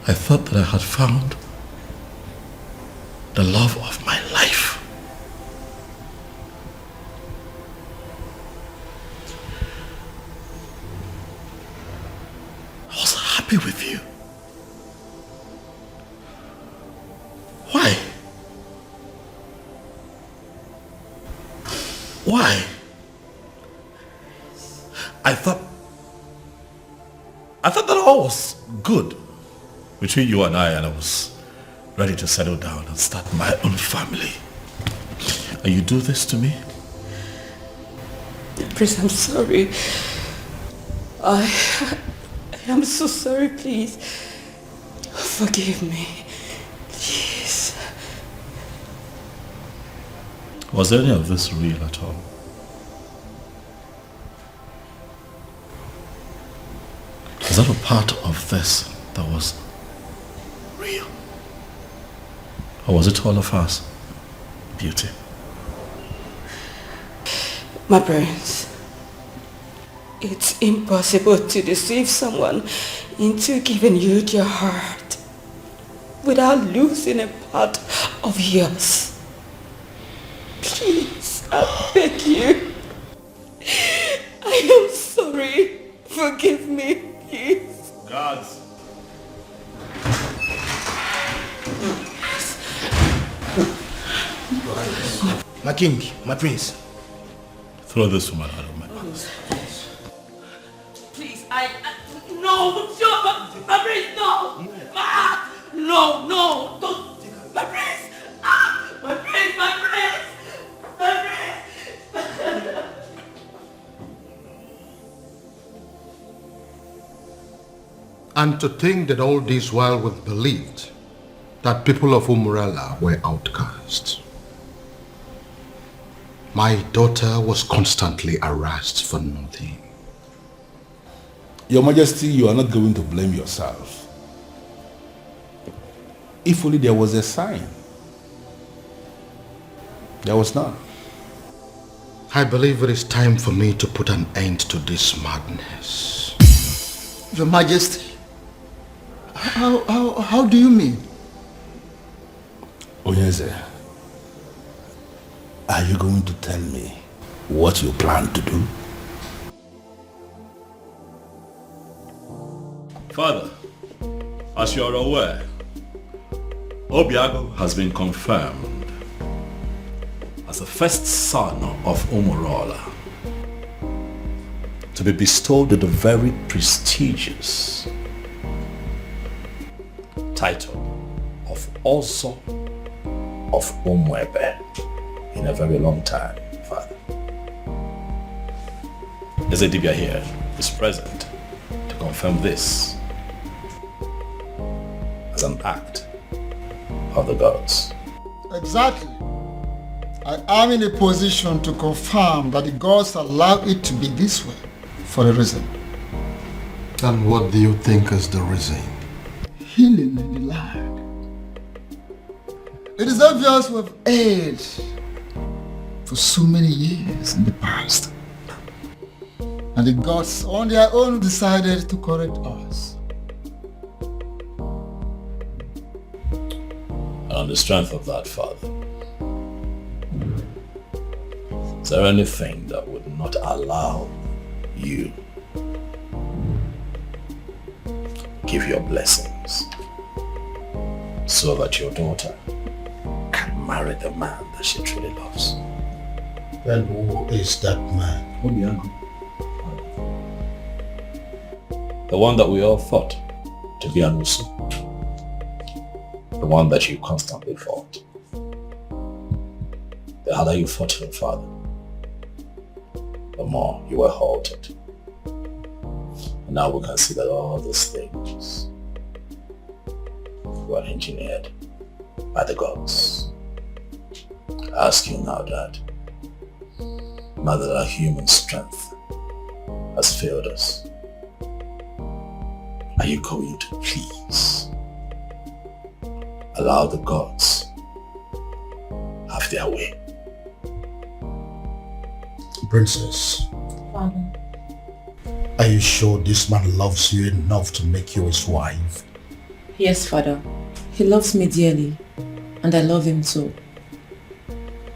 I thought that I had found the love of my life. I was happy with you. Why? Why? I thought that all was good between you and I was ready to settle down and start my own family. And you do this to me? Prince, I'm sorry. I am so sorry, please. Forgive me. Please. Was any of this real at all? Is that a part of this that was real? Or was it all of us? Beauty. My prince, it's impossible to deceive someone into giving you their heart without losing a part of yours. Please, I beg you. I am sorry. Forgive me, please. Guards. My king, my prince. Throw this woman out of my house. Please, no, my prince, no. No, don't. My prince, my prince, my prince. And to think that all this while we believed that people of Umurala were outcasts. My daughter was constantly harassed for nothing. Your Majesty, you are not going to blame yourself. If only there was a sign. There was none. I believe it is time for me to put an end to this madness. Your Majesty, how do you mean? Onyeze, are you going to tell me what you plan to do? Father, as you are aware, Obiago has been confirmed as the first son of Umurala to be bestowed with the very prestigious title of Ozo of Umwebe in a very long time, Father. Ezedibia here is present to confirm this as an act of the gods. Exactly. I am in a position to confirm that the gods allow it to be this way for a reason. And what do you think is the reason? Healing in the land. It is obvious with age for so many years in the past. And the gods on their own decided to correct us. And on the strength of that, Father, is there anything that would not allow you give your blessings so that your daughter can marry the man that she truly loves? Then who is that man? The one that we all thought to be Anusu. The one that you constantly fought. The harder you fought him, Father, the more you were halted. And now we can see that all these things were engineered by the gods. I ask you now, Dad, now that our human strength has failed us, are you going to please allow the gods have their way? Princess. Father. Are you sure this man loves you enough to make you his wife? Yes, Father. He loves me dearly, and I love him too.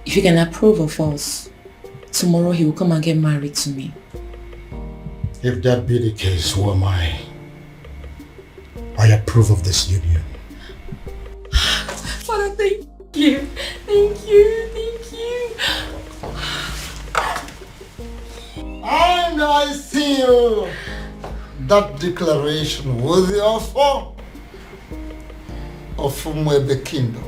If you can approve of us, tomorrow he will come and get married to me. If that be the case, who am I? I approve of this union. Father, thank you. Thank you. Thank you. And I seal that declaration with the offer of Umwebe Kingdom.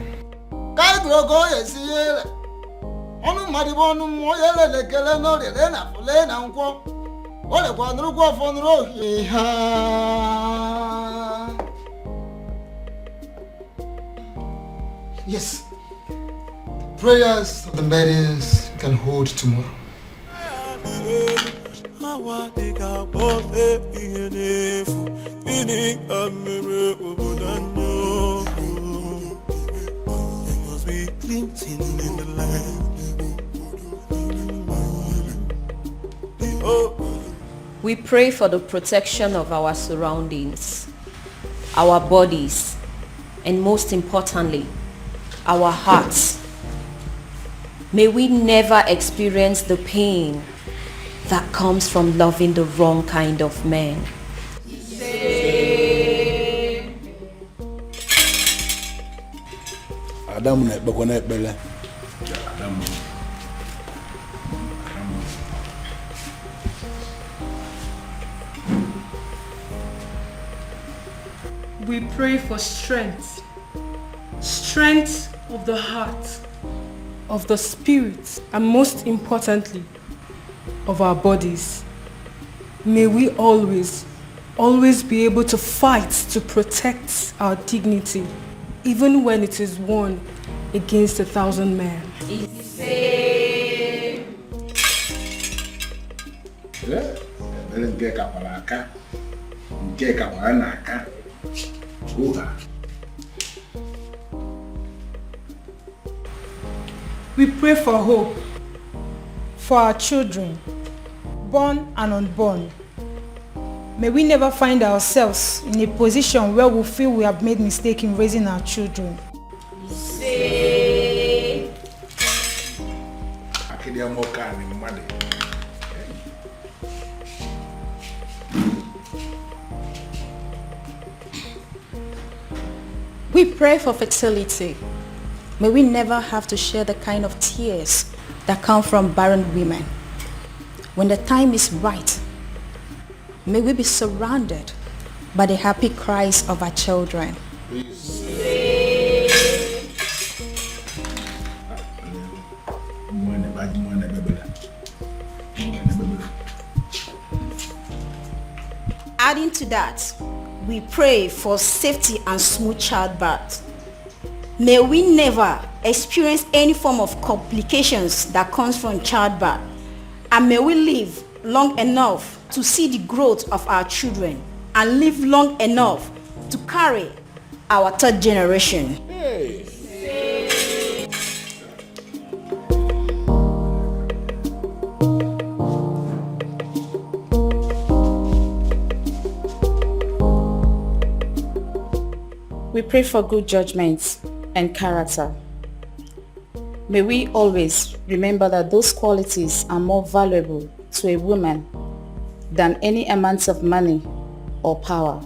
Yes, prayers of the maidens can hold tomorrow. We pray for the protection of our surroundings, our bodies, and most importantly, our hearts. May we never experience the pain that comes from loving the wrong kind of man. We pray for strength. Strength of the heart, of the spirit, and most importantly, of our bodies. May we always be able to fight to protect our dignity, even when it is won against 1,000 men. We pray for hope for our children, born and unborn. May we never find ourselves in a position where we feel we have made mistake in raising our children. We pray for fertility. May we never have to share the kind of tears that come from barren women. When the time is right, may we be surrounded by the happy cries of our children. Adding to that, we pray for safety and smooth childbirth. May we never experience any form of complications that comes from childbirth, and may we live long enough to see the growth of our children and live long enough to carry our third generation. We pray for good judgment and character. May we always remember that those qualities are more valuable to a woman than any amount of money or power.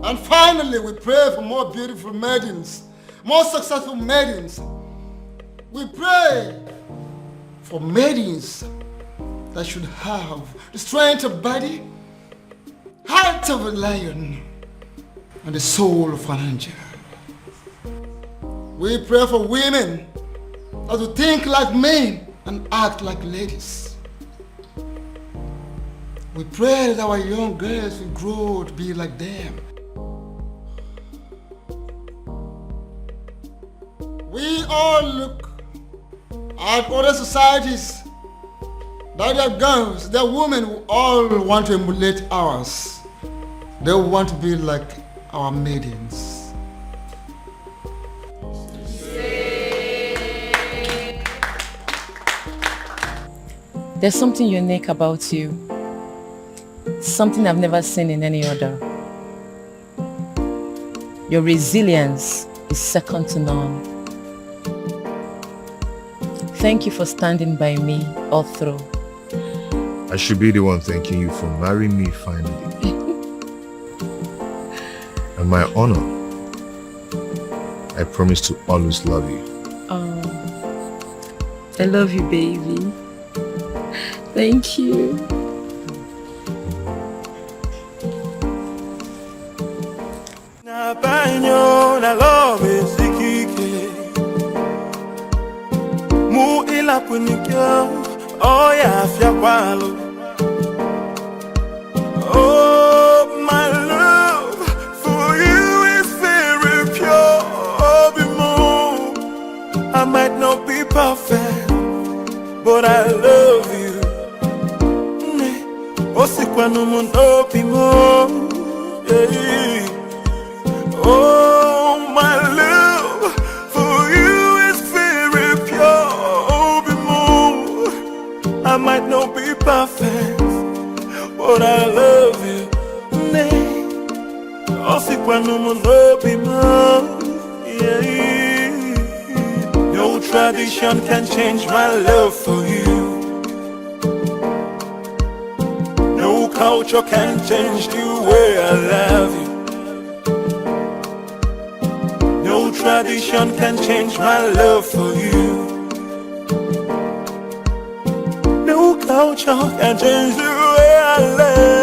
And finally, we pray for more beautiful maidens, more successful maidens. We pray for maidens that should have the strength of body, heart of a lion, and the soul of an angel. We pray for women that will think like men and act like ladies. We pray that our young girls will grow to be like them. We all look at other societies that their girls, their women who all want to emulate ours. They want to be like our maidens. There's something unique about you. Something I've never seen in any other. Your resilience is second to none. Thank you for standing by me all through. I should be the one thanking you for marrying me finally. And my honor, I promise to always love you. Oh, I love you, baby. Thank you. Na banyo na love sikike mu ila punikyo oh ya fia kwalo. Oh, my love for you is very pure. Oh, be more. I might not be perfect, but I love you. Oh, si kwano mo no be more. Yeah. Oh, my love for you is very pure. Oh, be more. I might not be perfect, but I love you. Oh, si kwano mo no be more. Yeah. No tradition can change my love for you. No culture can change the way I love you. No tradition can change my love for you. No culture can change the way I love you.